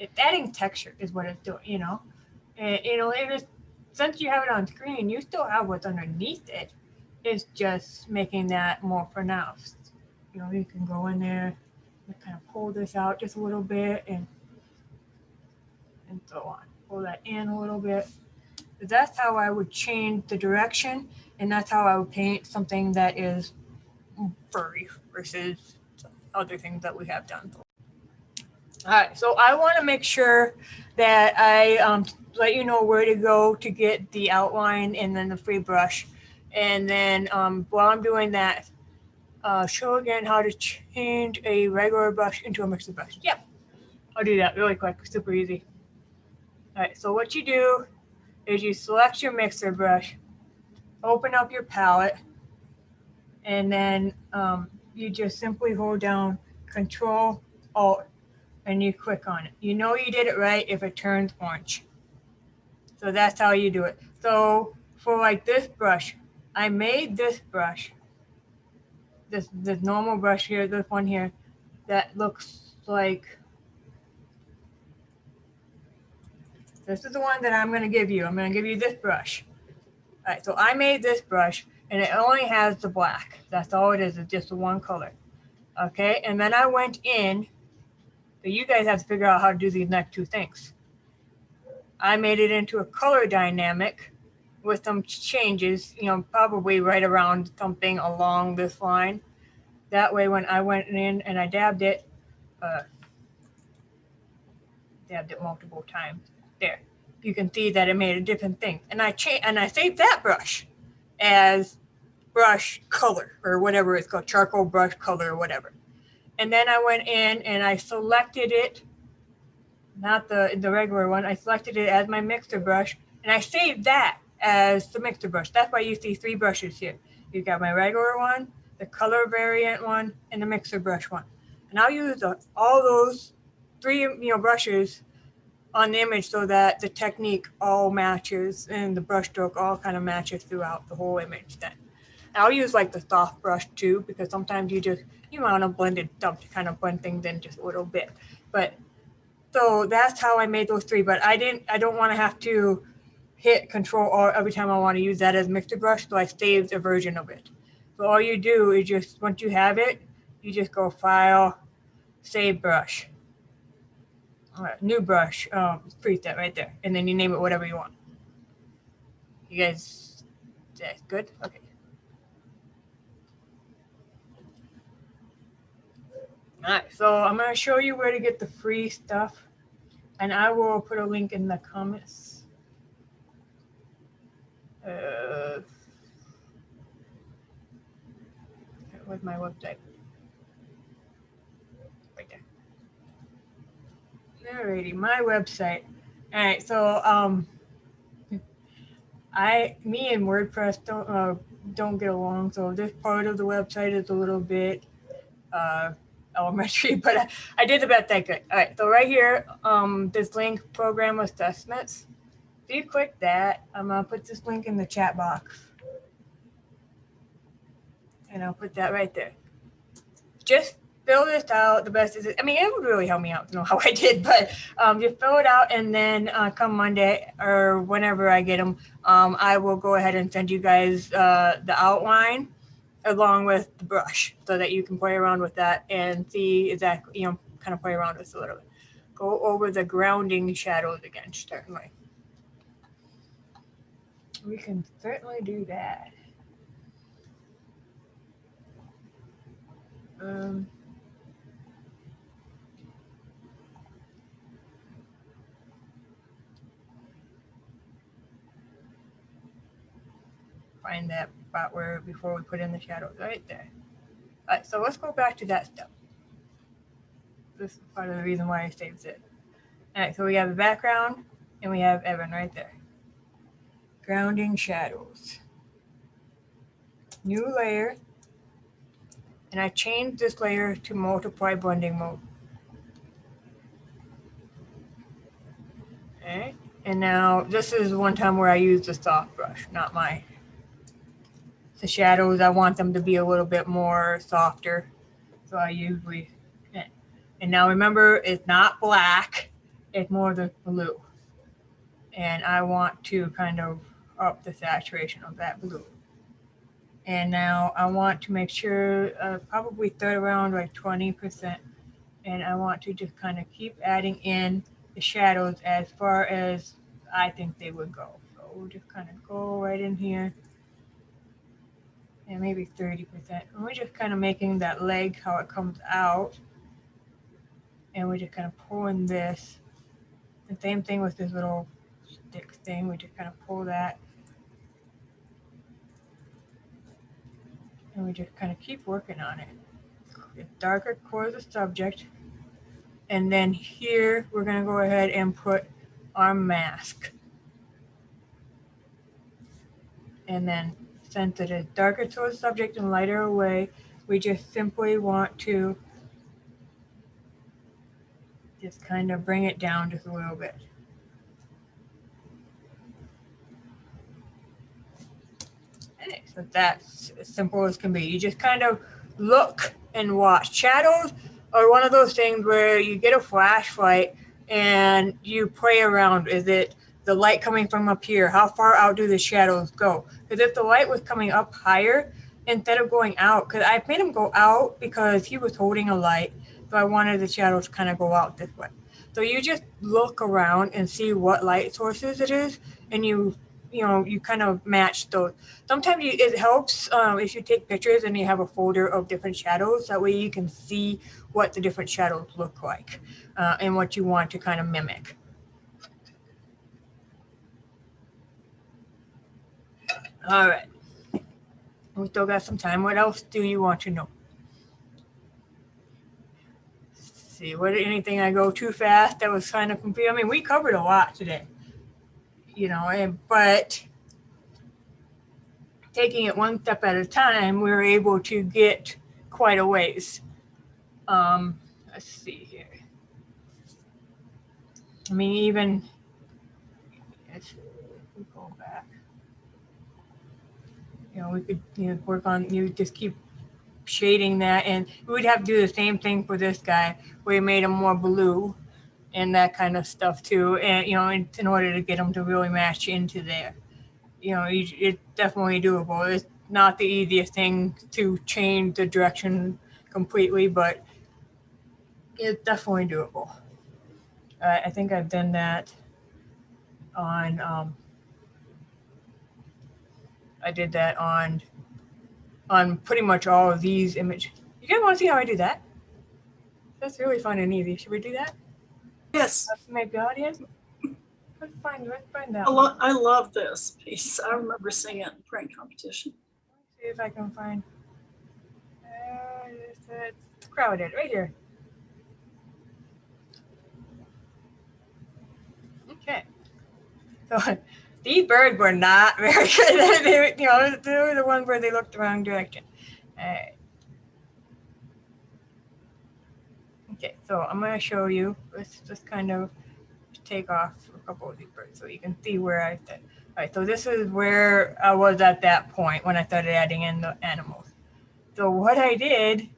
it's adding texture is what it's doing, you know. And you know, it is, since you have it on screen, you still have what's underneath it. It's just making that more pronounced. You know, you can go in there and kind of pull this out just a little bit and so on. Pull that in a little bit. That's how I would change the direction, and that's how I would paint something that is furry versus other things that we have done. All right, so I want to make sure that I let you know where to go to get the outline and then the free brush. And then while I'm doing that, show again how to change a regular brush into a mixer brush. Yep, I'll do that really quick, super easy. All right, so what you do is you select your mixer brush, open up your palette, and then you just simply hold down Control Alt and you click on it. You know you did it right if it turns orange. So that's how you do it. So for like this brush, I made this brush, this normal brush here, this one here, that looks like, this is the one that I'm going to give you. I'm going to give you this brush. All right, so I made this brush and it only has the black. That's all it is. It's just the one color. Okay, and then I went in, but you guys have to figure out how to do these next two things. I made it into a color dynamic with some changes, you know, probably right around something along this line. That way, when I went in and I dabbed it multiple times, there, you can see that it made a different thing. And I saved that brush as brush color or whatever it's called, charcoal brush color or whatever. And then I went in and I selected it, not the regular one. I selected it as my mixer brush and I saved that as the mixer brush. That's why you see three brushes here. You've got my regular one, the color variant one, and the mixer brush one. And I'll use all those three brushes on the image so that the technique all matches and the brush stroke all kind of matches throughout the whole image then. I'll use like the soft brush too, because sometimes you want a blended stuff to kind of blend things in just a little bit. But so that's how I made those three, but I don't want to have to hit Control R every time I want to use that as mixer brush, so I saved a version of it. So all you do is just, once you have it, you just go File, Save Brush. All right, new brush, preset right there, and then you name it whatever you want. You guys, that's good? Okay. All right, so I'm going to show you where to get the free stuff, and I will put a link in the comments. Where's my website? Right there. Alrighty, my website. All right, so me and WordPress don't get along, so this part of the website is a little bit elementary, but I did the best I could. All right, so right here, this link, program assessments. If you click that, I'm gonna put this link in the chat box, and I'll put that right there. Just fill this out the best as it. I mean, it would really help me out to know how I did, but just fill it out, and then come Monday or whenever I get them, I will go ahead and send you guys the outline along with the brush so that you can play around with that and see exactly, kind of play around with it a little bit. Go over the grounding shadows again, certainly. We can certainly do that. Find that spot where before we put in the shadows right there. All right, so let's go back to that step. This is part of the reason why I saved it. All right, so we have the background and we have Evan right there. Grounding shadows. New layer. And I changed this layer to multiply blending mode. Okay, and now this is one time where I use the soft brush, not the shadows. I want them to be a little bit more softer. So I usually, and now remember, it's not black. it's more the blue. And I want to kind of up the saturation of that blue. And now I want to make sure, probably third around like 20%. And I want to just kind of keep adding in the shadows as far as I think they would go. So we'll just kind of go right in here. And maybe 30%. And we're just kind of making that leg how it comes out. And we're just kind of pulling this. The same thing with this little stick thing. We just kind of pull that. And we just kind of keep working on it. The darker core of the subject. And then here, we're going to go ahead and put our mask. And then since it is darker towards the subject and lighter away, we just simply want to just kind of bring it down just a little bit. Okay, so that's as simple as can be. You just kind of look and watch. Shadows are one of those things where you get a flashlight and you play around. Is it the light coming from up here? How far out do the shadows go? Because if the light was coming up higher instead of going out, because I made him go out because he was holding a light, so I wanted the shadows to kind of go out this way. So you just look around and see what light sources it is, and you kind of match those. Sometimes it helps if you take pictures and you have a folder of different shadows. That way you can see what the different shadows look like and what you want to kind of mimic. All right. We still got some time. What else do you want to know? Let's see, anything I go too fast that was kind of confusing? I mean, we covered a lot today, but taking it one step at a time, we were able to get quite a ways. Let's see here. I mean, even let's go back. We could work on, you just keep shading that, and we would have to do the same thing for this guy. We made him more blue and that kind of stuff too, and in order to get him to really match into there. It's definitely doable. It's not the easiest thing to change the direction completely, but it's definitely doable. I think I've done that on, I did that on pretty much all of these images. You guys want to see how I do that? That's really fun and easy. Should we do that? Yes. Make the audience. Let's find that. I love this piece. I remember seeing it in the print competition. See if I can find. It's crowded right here. Okay. So these birds were not very good. They were the ones where they looked the wrong direction. All right. Okay, so I'm going to show you. Let's just kind of take off a couple of these birds so you can see where I said. All right, so this is where I was at that point when I started adding in the animals. So what I did,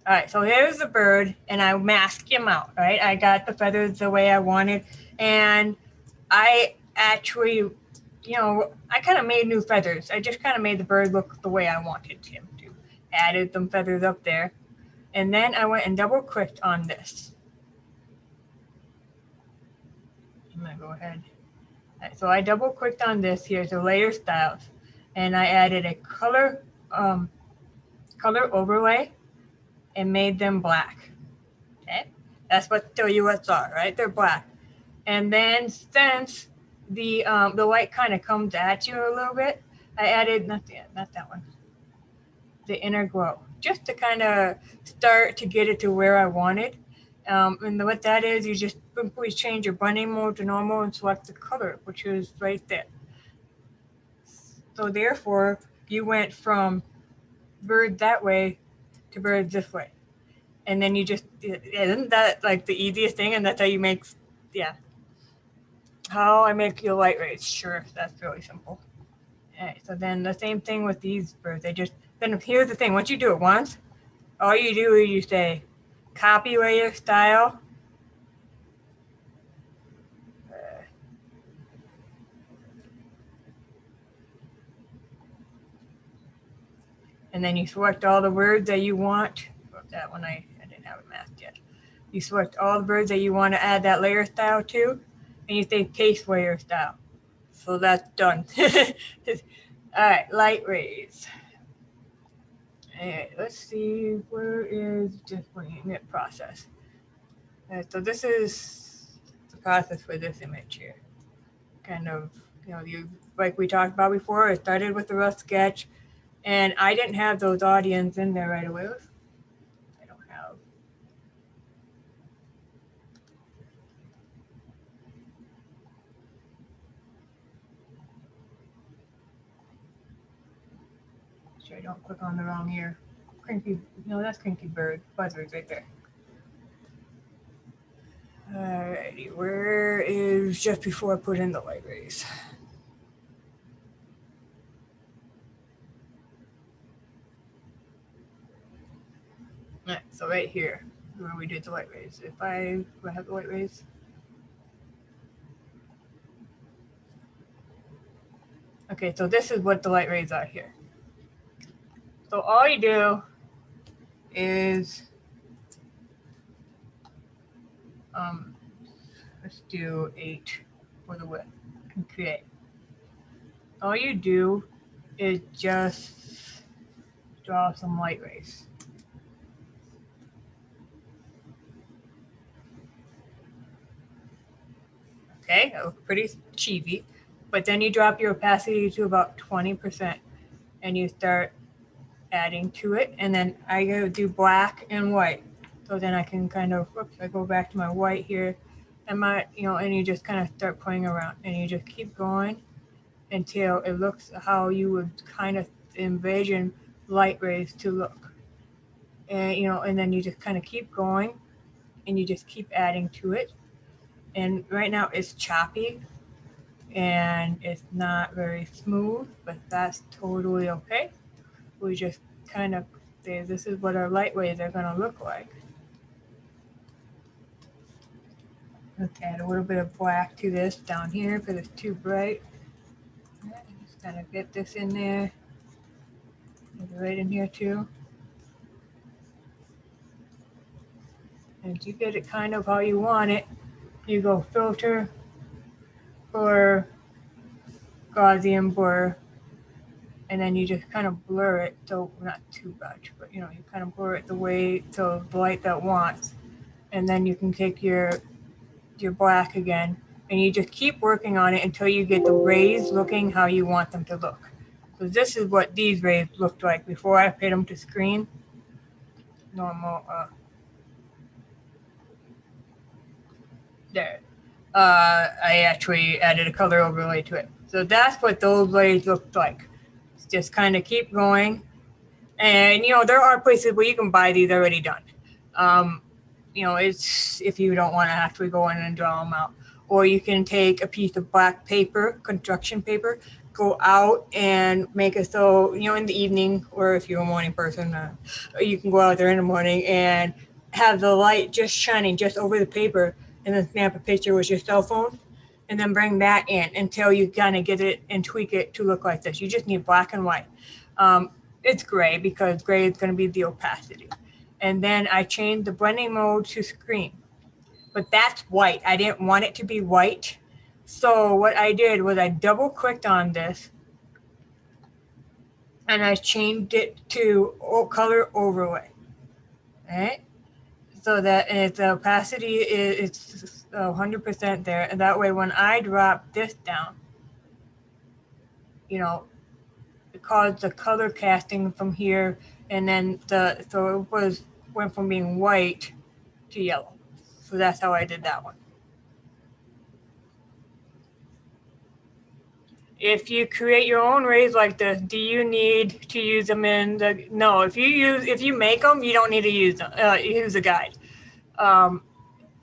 all right, so there's the bird, and I masked him out, right? I got the feathers the way I wanted, and I actually, I kind of made new feathers. I just kind of made the bird look the way I wanted him to. Added some feathers up there, and then I went and double-clicked on this. I'm gonna go ahead. Right, so I double-clicked on this. Here's the layer styles, and I added a color overlay and made them black. Okay, that's what silhouettes are, right? They're black. And then since the light kind of comes at you a little bit, I added not that one, the inner glow, just to kind of start to get it to where I wanted. And what that is, you just simply change your blending mode to normal and select the color, which is right there. So therefore, you went from bird that way to bird this way. And then you just, isn't that like the easiest thing? And that's how you make, yeah. How I make your light rays, sure, that's really simple. All right, so then the same thing with these birds. Then here's the thing, once you do it once, all you do is you say, copy layer style, and then you select all the words that you want. That one I didn't have it masked yet. You select all the birds that you want to add that layer style to, and you say paste layer style. So that's done. All right, light rays. All right, let's see, where is just bringing it process. All right, so this is the process for this image here. Kind of, you like we talked about before, it started with the rough sketch, and I didn't have those audience in there right away. I don't have. Sure, I don't click on the wrong ear. Cranky, no, that's Cranky Bird. Buzzard's right there. Alrighty, where is just before I put in the light rays? All right, so right here, where we did the light rays. If I have the light rays. Okay, so this is what the light rays are here. So all you do is, let's do 8 for the width and create. All you do is just draw some light rays. Okay, that looks pretty cheesy, but then you drop your opacity to about 20% and you start adding to it. And then I go do black and white. So then I can kind of, whoops, I go back to my white here and my, and you just kind of start playing around and you just keep going until it looks how you would kind of envision light rays to look. And, and then you just kind of keep going and you just keep adding to it. And right now it's choppy and it's not very smooth, but that's totally okay. We just kind of say, this is what our light rays are going to look like. Let's add a little bit of black to this down here because it's too bright. Just kind of get this in there. Right in here too. And you get it kind of how you want it. You go filter or Gaussian blur, and then you just kind of blur it, so not too much, but you kind of blur it the way so the light that wants, and then you can take your black again, and you just keep working on it until you get the rays looking how you want them to look. So this is what these rays looked like before I put them to screen. Normal. There. I actually added a color overlay to it. So that's what those rays looked like. Just kind of keep going. And, there are places where you can buy these already done. It's if you don't want to actually go in and draw them out. Or you can take a piece of black paper, construction paper, go out and make it so, in the evening, or if you're a morning person, you can go out there in the morning and have the light just shining just over the paper and then snap a picture with your cell phone and then bring that in until you kind of get it and tweak it to look like this. You just need black and white. It's gray because gray is going to be the opacity. And then I changed the blending mode to screen, but that's white. I didn't want it to be white. So what I did was I double clicked on this and I changed it to color overlay. All right. So that its opacity is 100% there. And that way when I drop this down, it caused the color casting from here. And then so it went from being white to yellow. So that's how I did that one. If you create your own rays like this, do you need to use them in the? No, if you make them, you don't need to use them. Use a guide.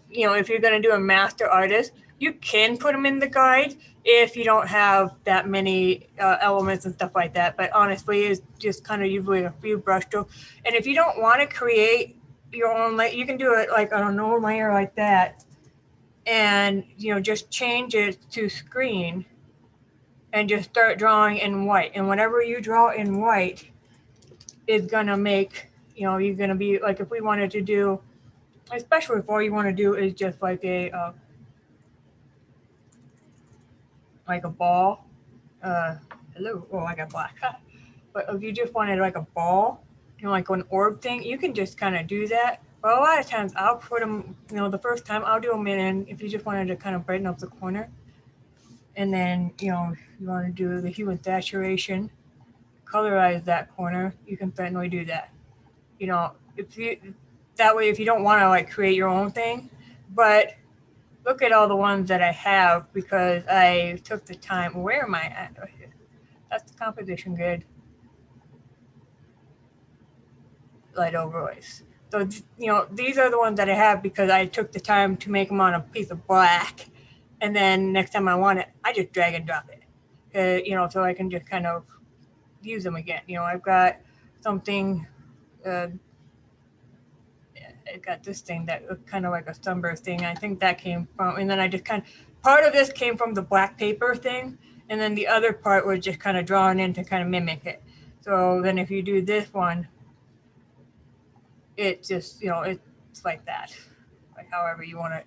If you're going to do a master artist, you can put them in the guide if you don't have that many elements and stuff like that. But honestly, it's just kind of usually a few brush strokes. And if you don't want to create your own layer, you can do it like on an old layer like that, and just change it to screen. And just start drawing in white. And whenever you draw in white, is gonna make, you're gonna be like, if we wanted to do, especially if all you want to do is just like a ball. Hello. Oh, I got black. But if you just wanted like a ball, like an orb thing, you can just kind of do that. But a lot of times I'll put them, the first time I'll do them in, if you just wanted to kind of brighten up the corner. And then, if you want to do the hue and saturation, colorize that corner, you can certainly do that. That way, if you don't want to like create your own thing, but look at all the ones that I have because I took the time. Where am I at? That's the composition grid. Light overlays. So, these are the ones that I have because I took the time to make them on a piece of black. And then next time I want it, I just drag and drop it. So I can just kind of use them again. I've got something, I got this thing that looked kind of like a sunburst thing. I think that came from, and then I just part of this came from the black paper thing. And then the other part was just kind of drawn in to kind of mimic it. So then if you do this one, it just, it's like that, like however you want it.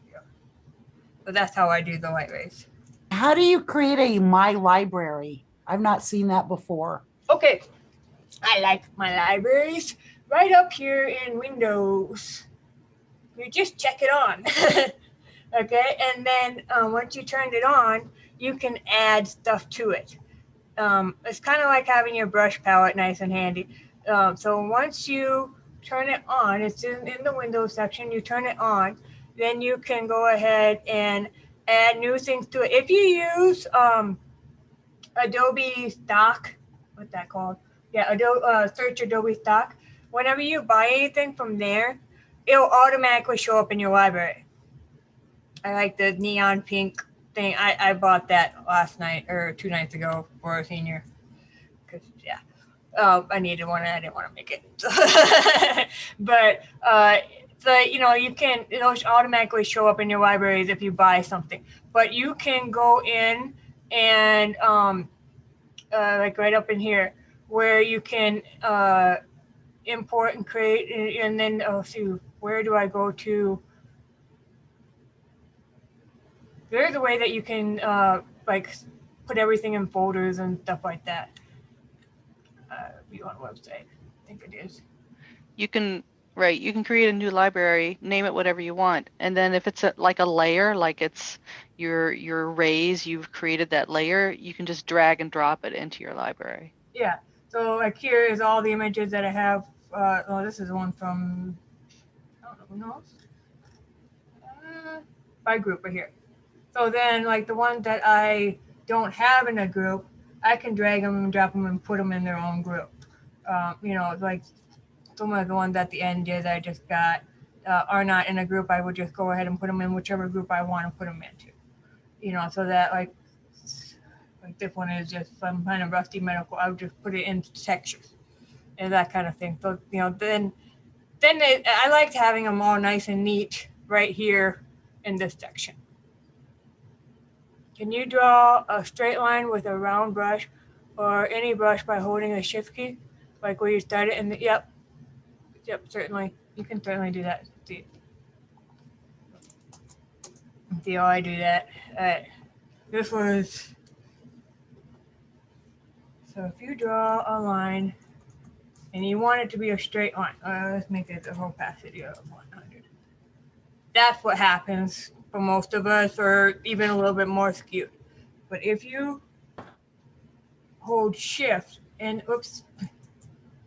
So that's how I do the light rays. How do you create a My Library? I've not seen that before. Okay, I like my libraries right up here in Windows. You just check it on. Okay, and then once you turn it on, you can add stuff to it. It's kind of like having your brush palette nice and handy. So once you turn it on, it's in the Windows section, you turn it on, then you can go ahead and add new things to it. If you use Adobe Stock, what's that called? Yeah, search Adobe Stock. Whenever you buy anything from there, it'll automatically show up in your library. I like the neon pink thing. I bought that last night or 2 nights ago for a senior. Cause yeah, I needed one and I didn't want to make it. But you can, it'll automatically show up in your libraries if you buy something. But you can go in and like right up in here where you can import and create, and then see, where do I go to? There's a way that you can like put everything in folders and stuff like that. View on website, I think it is. You can create a new library, name it whatever you want, and then if it's like a layer, like it's your arrays, you've created that layer, you can just drag and drop it into your library. Yeah. So like here is all the images that I have. This is one from, I don't know, who knows? By group right here. So then like the ones that I don't have in a group, I can drag them and drop them and put them in their own group. Like some of the ones at the end that I just got are not in a group. I would just go ahead and put them in whichever group I want to put them into. So that like this one is just some kind of rusty medical. I would just put it into textures and that kind of thing. So then I liked having them all nice and neat right here in this section. Can you draw a straight line with a round brush or any brush by holding a shift key? Like where you started in the, yep, certainly. You can certainly do that. See how I do that. This was, so if you draw a line and you want it to be a straight line, let's make it the opacity of 100. That's what happens for most of us, or even a little bit more skewed. But if you hold shift and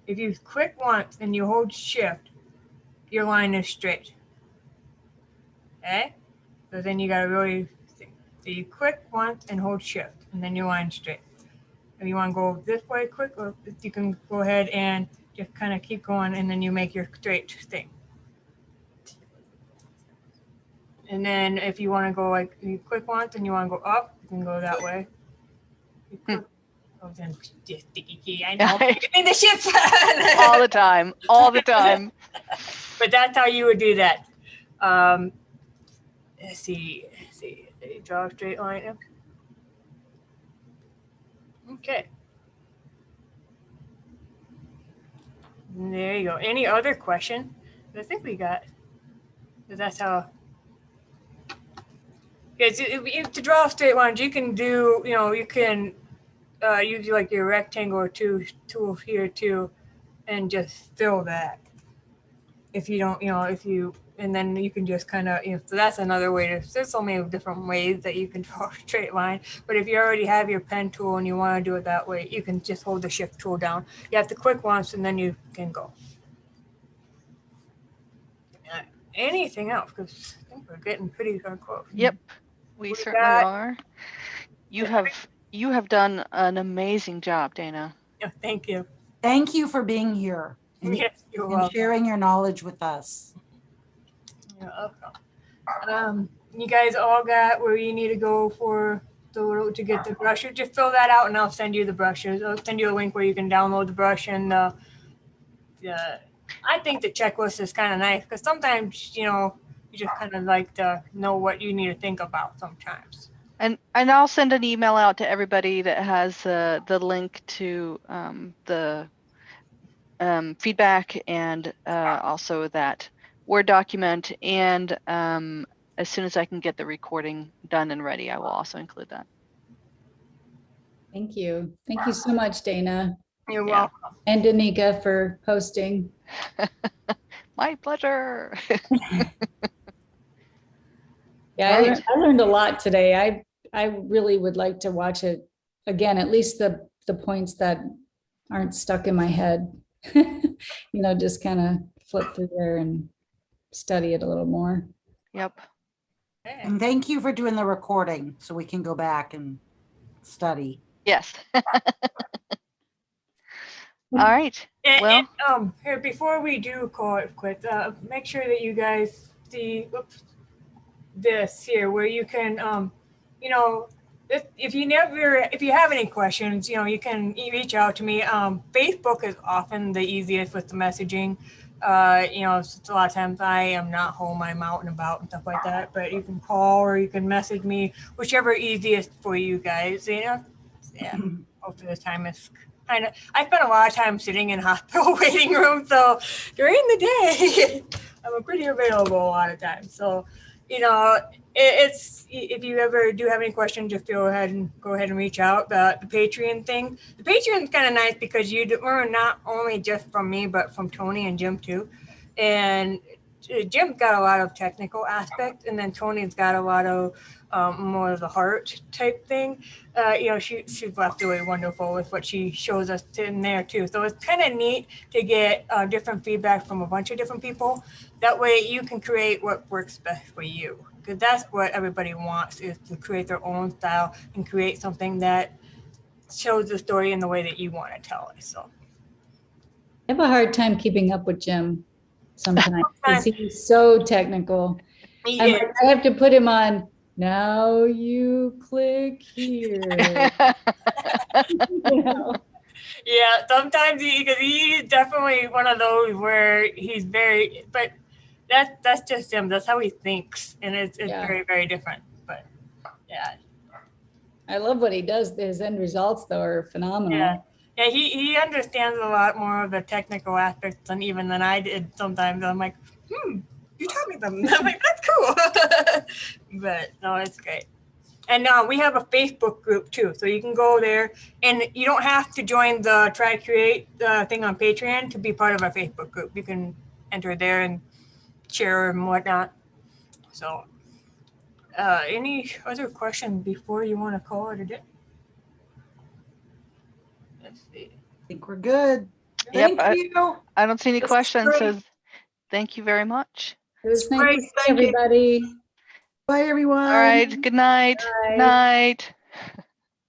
if you click once and you hold shift, your line is straight. Okay? So then you gotta really think. So you click once and hold shift, and then your line's straight. If you want to go this way quick, or you can go ahead and just kind of keep going, and then you make your straight thing. And then if you want to go like, you click once and you want to go up, you can go that way. You click, oh, then sticky key, I know. In the ship. all the time. But that's how you would do that. Let's see. Draw a straight line. Okay. There you go. Any other question? I think we got. 'Cause that's how. Because to draw straight lines, you can do. You can use like your rectangle or two tool here too, and just fill that. If you don't, and then you can just kind of, so that's another way to, there's so many different ways that you can draw a straight line. But if you already have your pen tool and you want to do it that way, you can just hold the shift tool down. You have to click once and then you can go. Anything else? Because I think we're getting pretty close. Yep, we We certainly got- are. You have done an amazing job, Dana. Yeah, thank you. Thank you for being here and, Yes, you're and welcome. sharing your knowledge with us. You're welcome. You guys all got where you need to go for to get the brushes. Just fill that out and I'll send you the brushes. I'll send you a link where you can download the brush and I think the checklist is kind of nice because sometimes, you just kind of like to know what you need to think about sometimes. And I'll send an email out to everybody that has the link to the feedback and also that Word document. And as soon as I can get the recording done and ready, I will also include that. Thank you. Thank you so much, Dana. You're Yeah. welcome. And Danica for hosting. My pleasure. Yeah, All right. I learned a lot today. I really would like to watch it again, at least the points that aren't stuck in my head. Just kind of flip through there and study it a little more. Yep. Okay. And thank you for doing the recording so we can go back and study. Yes. All right. Well, Here, before we do call it quits, make sure that you guys see this here where you can, if you have any questions, you can reach out to me. Facebook is often the easiest with the messaging. It's a lot of times I am not home, I'm out and about and stuff like that, but you can call or you can message me, whichever easiest for you guys, Yeah. Most of the time it's I spend a lot of time sitting in hospital waiting rooms, so during the day, I'm pretty available a lot of times. So, it's if you ever do have any questions, just go ahead and reach out. The Patreon thing, the Patreon's kind of nice because you learn not only just from me, but from Tony and Jim too. And Jim's got a lot of technical aspects, and then Tony's got a lot of more of the heart type thing. She's left really wonderful with what she shows us in there too. So it's kind of neat to get different feedback from a bunch of different people. That way you can create what works best for you. Because that's what everybody wants, is to create their own style and create something that shows the story in the way that you want to tell it. So I have a hard time keeping up with Jim sometimes because he's so technical. I have to put him on. Now you click here. Yeah, sometimes he's definitely one of those where he's very, but that's just him. That's how he thinks, and it's very, very different. But yeah, I love what he does. His end results though are phenomenal. Yeah, he understands a lot more of the technical aspects than I did sometimes. I'm like, you taught me them. I'm like, that's cool. But no, it's great. And we have a Facebook group too. So you can go there and you don't have to join the Try to Create thing on Patreon to be part of our Facebook group. You can enter there and share and whatnot. So any other questions before you want to call it a day? Let's see. I think we're good. Yep, Thank you. I don't see any This is questions, great. so thank you very much. It was nice Great, to see thank you. everybody. Bye, everyone. All right, good night. Bye. Good night.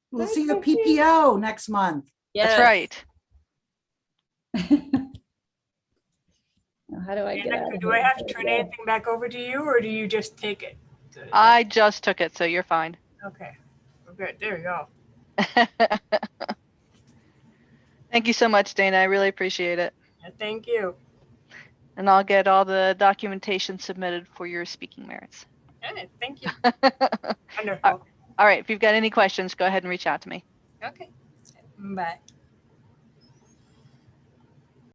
We'll see you at PPO next month. That's right. Now, how do I get out of Do I here? have to turn anything back over to you, or do you just take it? I just took it, so you're fine. Okay, we're good. There we go. Thank you so much, Dana. I really appreciate it. Yeah, thank you. And I'll get all the documentation submitted for your speaking merits. Okay, thank you. All Wonderful. right, if you've got any questions, go ahead and reach out to me. Okay. Bye.